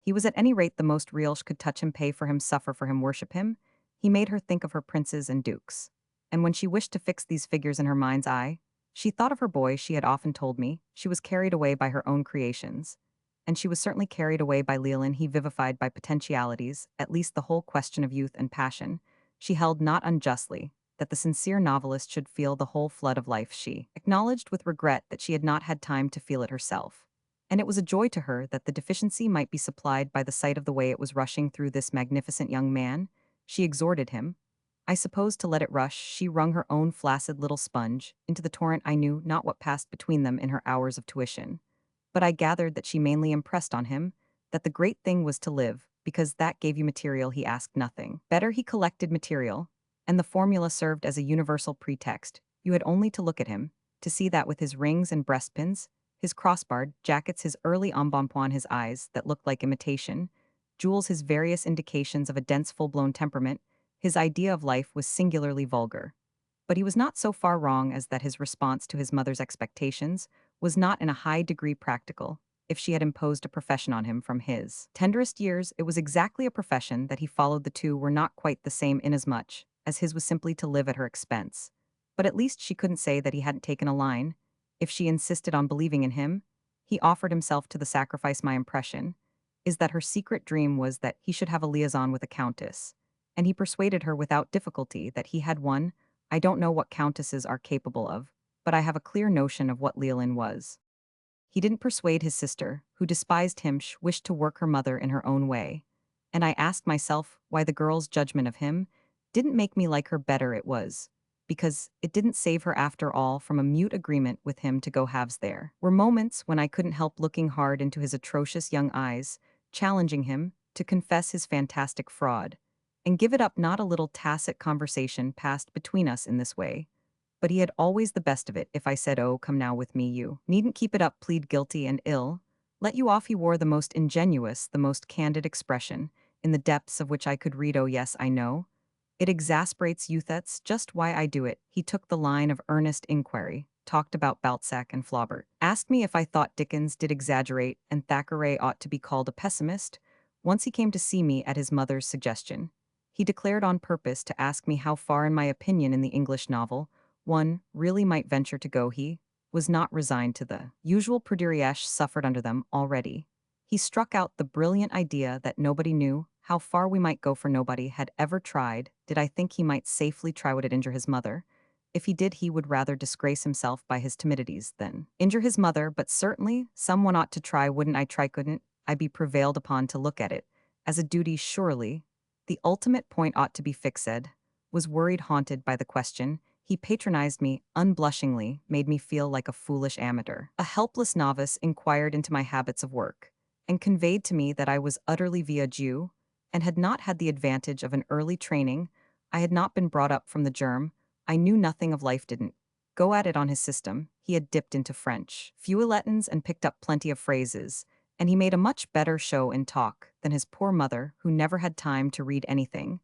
He was at any rate the most real. She could touch him, pay for him, suffer for him, worship him. He made her think of her princes and dukes. And when she wished to fix these figures in her mind's eye, she thought of her boy. She had often told me she was carried away by her own creations. And she was certainly carried away by Leolin. He vivified by potentialities, at least the whole question of youth and passion. She held not unjustly that the sincere novelist should feel the whole flood of life. She acknowledged with regret that she had not had time to feel it herself, and it was a joy to her that the deficiency might be supplied by the sight of the way it was rushing through this magnificent young man. She exhorted him, I suppose, to let it rush. She wrung her own flaccid little sponge into the torrent. I knew not what passed between them in her hours of tuition, but I gathered that she mainly impressed on him that the great thing was to live, because that gave you material. He asked nothing better. He collected material, and the formula served as a universal pretext. You had only to look at him to see that with his rings and breastpins, his crossbarred jackets, his early embonpoint, his eyes that looked like imitation jewels, his various indications of a dense, full-blown temperament, his idea of life was singularly vulgar. But he was not so far wrong as that his response to his mother's expectations was not in a high degree practical. If she had imposed a profession on him from his tenderest years, it was exactly a profession that he followed. The two were not quite the same, inasmuch as his was simply to live at her expense. But at least she couldn't say that he hadn't taken a line. If she insisted on believing in him, he offered himself to the sacrifice. My impression is that her secret dream was that he should have a liaison with a countess, and he persuaded her without difficulty that he had one. I don't know what countesses are capable of, but I have a clear notion of what Leolin was. He didn't persuade his sister, who despised him. She wished to work her mother in her own way, and I asked myself why the girl's judgment of him didn't make me like her better. It was because it didn't save her after all from a mute agreement with him to go halves. There were moments when I couldn't help looking hard into his atrocious young eyes, challenging him to confess his fantastic fraud and give it up. Not a little tacit conversation passed between us in this way, but he had always the best of it. If I said, "Oh, come now with me, you needn't keep it up," plead guilty and ill, let you off, he wore the most ingenuous, the most candid expression, in the depths of which I could read, "Oh yes, I know. It exasperates you, that's just why I do it." He took the line of earnest inquiry, talked about Balzac and Flaubert, asked me if I thought Dickens did exaggerate and Thackeray ought to be called a pessimist. Once he came to see me at his mother's suggestion. He declared on purpose to ask me how far, in my opinion, in the English novel, one really might venture to go. He was not resigned to the usual pruderiesh suffered under them already. He struck out the brilliant idea that nobody knew how far we might go, for nobody had ever tried. Did I think he might safely try would it injure his mother? If he did, he would rather disgrace himself by his timidities than injure his mother, but certainly someone ought to try. Wouldn't I try? Couldn't I be prevailed upon to look at it as a duty? Surely the ultimate point ought to be fixed. Was worried, haunted by the question. He patronized me unblushingly, made me feel like a foolish amateur. A helpless novice inquired into my habits of work, and conveyed to me that I was utterly via Jew, and had not had the advantage of an early training. I had not been brought up from the germ. I knew nothing of life, didn't go at it on his system. He had dipped into French, few Latins, and picked up plenty of phrases, and he made a much better show in talk than his poor mother, who never had time to read anything,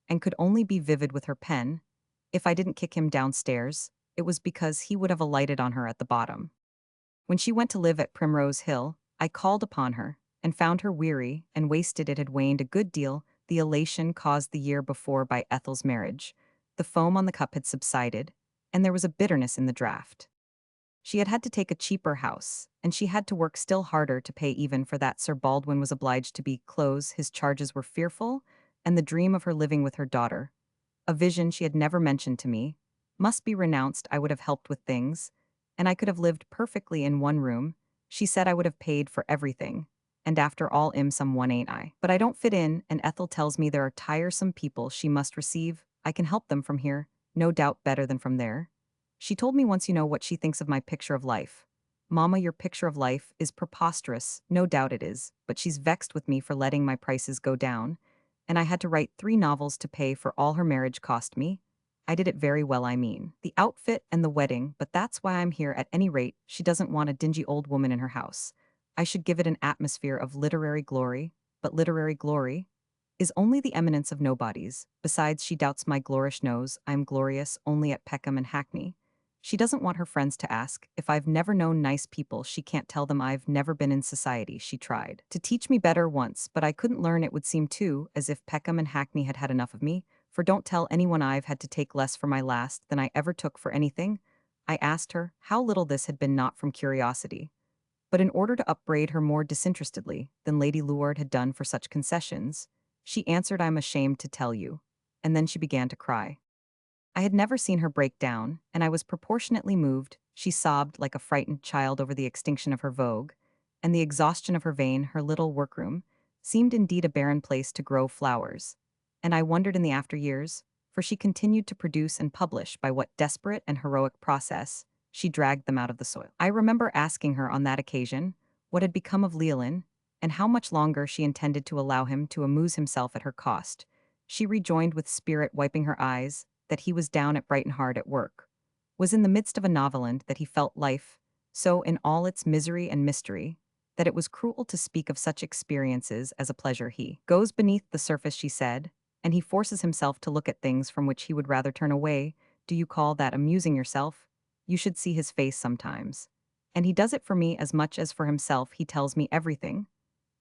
and could only be vivid with her pen. If I didn't kick him downstairs, it was because he would have alighted on her at the bottom. When she went to live at Primrose Hill, I called upon her, and found her weary and wasted. It had waned a good deal, the elation caused the year before by Ethel's marriage. The foam on the cup had subsided, and there was a bitterness in the draught. She had had to take a cheaper house, and she had to work still harder to pay even for that. Sir Baldwin was obliged to be close, his charges were fearful, and the dream of her living with her daughter, a vision she had never mentioned to me, must be renounced. I would have helped with things, and I could have lived perfectly in one room. She said I would have paid for everything, and after all, some one ain't I. But I don't fit in, and Ethel tells me there are tiresome people she must receive. I can help them from here, no doubt better than from there. She told me once, you know what she thinks of my picture of life. Mama, your picture of life is preposterous, no doubt it is, but she's vexed with me for letting my prices go down, and I had to write 3 novels to pay for all her marriage cost me. I did it very well, I mean. The outfit and the wedding, but that's why I'm here. At any rate, she doesn't want a dingy old woman in her house. I should give it an atmosphere of literary glory, but literary glory is only the eminence of nobodies. Besides, she doubts my glorish nose. I'm glorious only at Peckham and Hackney. She doesn't want her friends to ask if I've never known nice people. She can't tell them I've never been in society. She tried to teach me better once, but I couldn't learn. It would seem too as if Peckham and Hackney had had enough of me, for don't tell anyone I've had to take less for my last than I ever took for anything. I asked her how little this had been, not from curiosity, but in order to upbraid her more disinterestedly than Lady Luard had done for such concessions. She answered, I'm ashamed to tell you. And then she began to cry. I had never seen her break down, and I was proportionately moved. She sobbed like a frightened child over the extinction of her vogue, and the exhaustion of her vein. Her little workroom seemed indeed a barren place to grow flowers, and I wondered in the after years, for she continued to produce and publish by what desperate and heroic process she dragged them out of the soil. I remember asking her on that occasion what had become of Leolin, and how much longer she intended to allow him to amuse himself at her cost. She rejoined with spirit, wiping her eyes, that he was down at Brighton hard at work, was in the midst of a novel, and that he felt life so in all its misery and mystery that it was cruel to speak of such experiences as a pleasure. He goes beneath the surface, she said, and he forces himself to look at things from which he would rather turn away. Do you call that amusing yourself? You should see his face sometimes. And he does it for me as much as for himself. He tells me everything,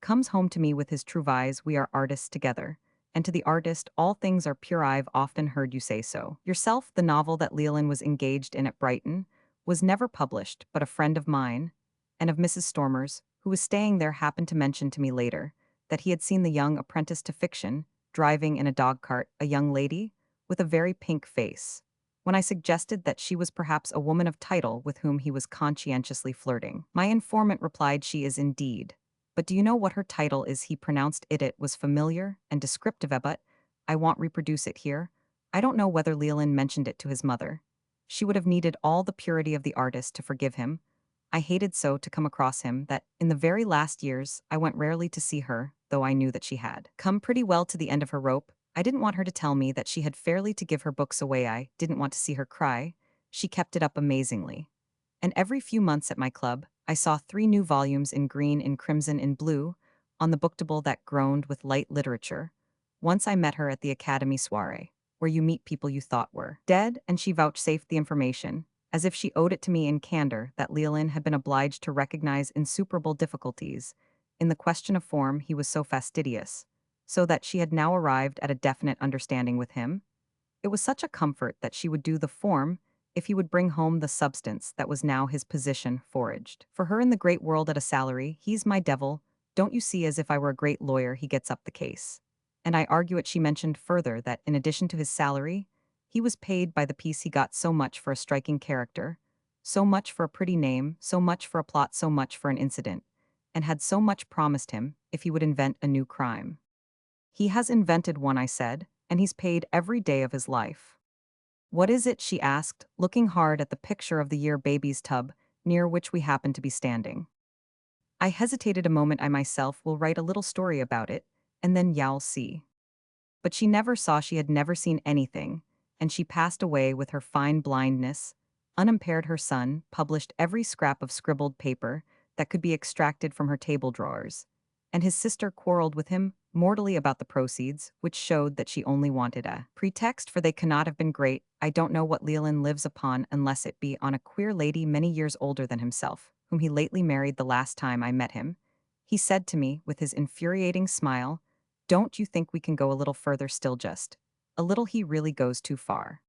comes home to me with his true eyes. We are artists together, and to the artist all things are pure. I've often heard you say so yourself. The novel that Leolin was engaged in at Brighton was never published, but a friend of mine and of Mrs. Stormer's, who was staying there, happened to mention to me later that he had seen the young apprentice to fiction driving in a dog-cart, a young lady with a very pink face. When I suggested that she was perhaps a woman of title with whom he was conscientiously flirting, my informant replied, she is indeed. But do you know what her title is? He pronounced it. It was familiar and descriptive, but I won't reproduce it here. I don't know whether Leolin mentioned it to his mother. She would have needed all the purity of the artist to forgive him. I hated so to come across him that, in the very last years, I went rarely to see her, though I knew that she had come pretty well to the end of her rope. I didn't want her to tell me that she had fairly to give her books away. I didn't want to see her cry. She kept it up amazingly. And every few months at my club, I saw 3 new volumes in green, in crimson, in blue, on the book table that groaned with light literature. Once I met her at the Academy soiree, where you meet people you thought were dead, and she vouchsafed the information, as if she owed it to me in candor, that Leolin had been obliged to recognize insuperable difficulties in the question of form. He was so fastidious, so that she had now arrived at a definite understanding with him. It was such a comfort that she would do the form if he would bring home the substance that was now his position foraged. For her in the great world at a salary, he's my devil. Don't you see, as if I were a great lawyer, he gets up the case. And I argue it. She mentioned further that, in addition to his salary, he was paid by the piece. He got so much for a striking character, so much for a pretty name, so much for a plot, so much for an incident, and had so much promised him if he would invent a new crime. He has invented one, I said, and he's paid every day of his life. What is it? She asked, looking hard at the picture of the year baby's tub, near which we happened to be standing. I hesitated a moment. I myself will write a little story about it, and then you'll see. But she never saw. She had never seen anything, and she passed away with her fine blindness. Unimpaired, her son published every scrap of scribbled paper that could be extracted from her table drawers, and his sister quarreled with him mortally about the proceeds, which showed that she only wanted a pretext, for they cannot have been great. I don't know what Leland lives upon unless it be on a queer lady many years older than himself, whom he lately married. The last time I met him, he said to me, with his infuriating smile, "Don't you think we can go a little further still, just a little? He really goes too far."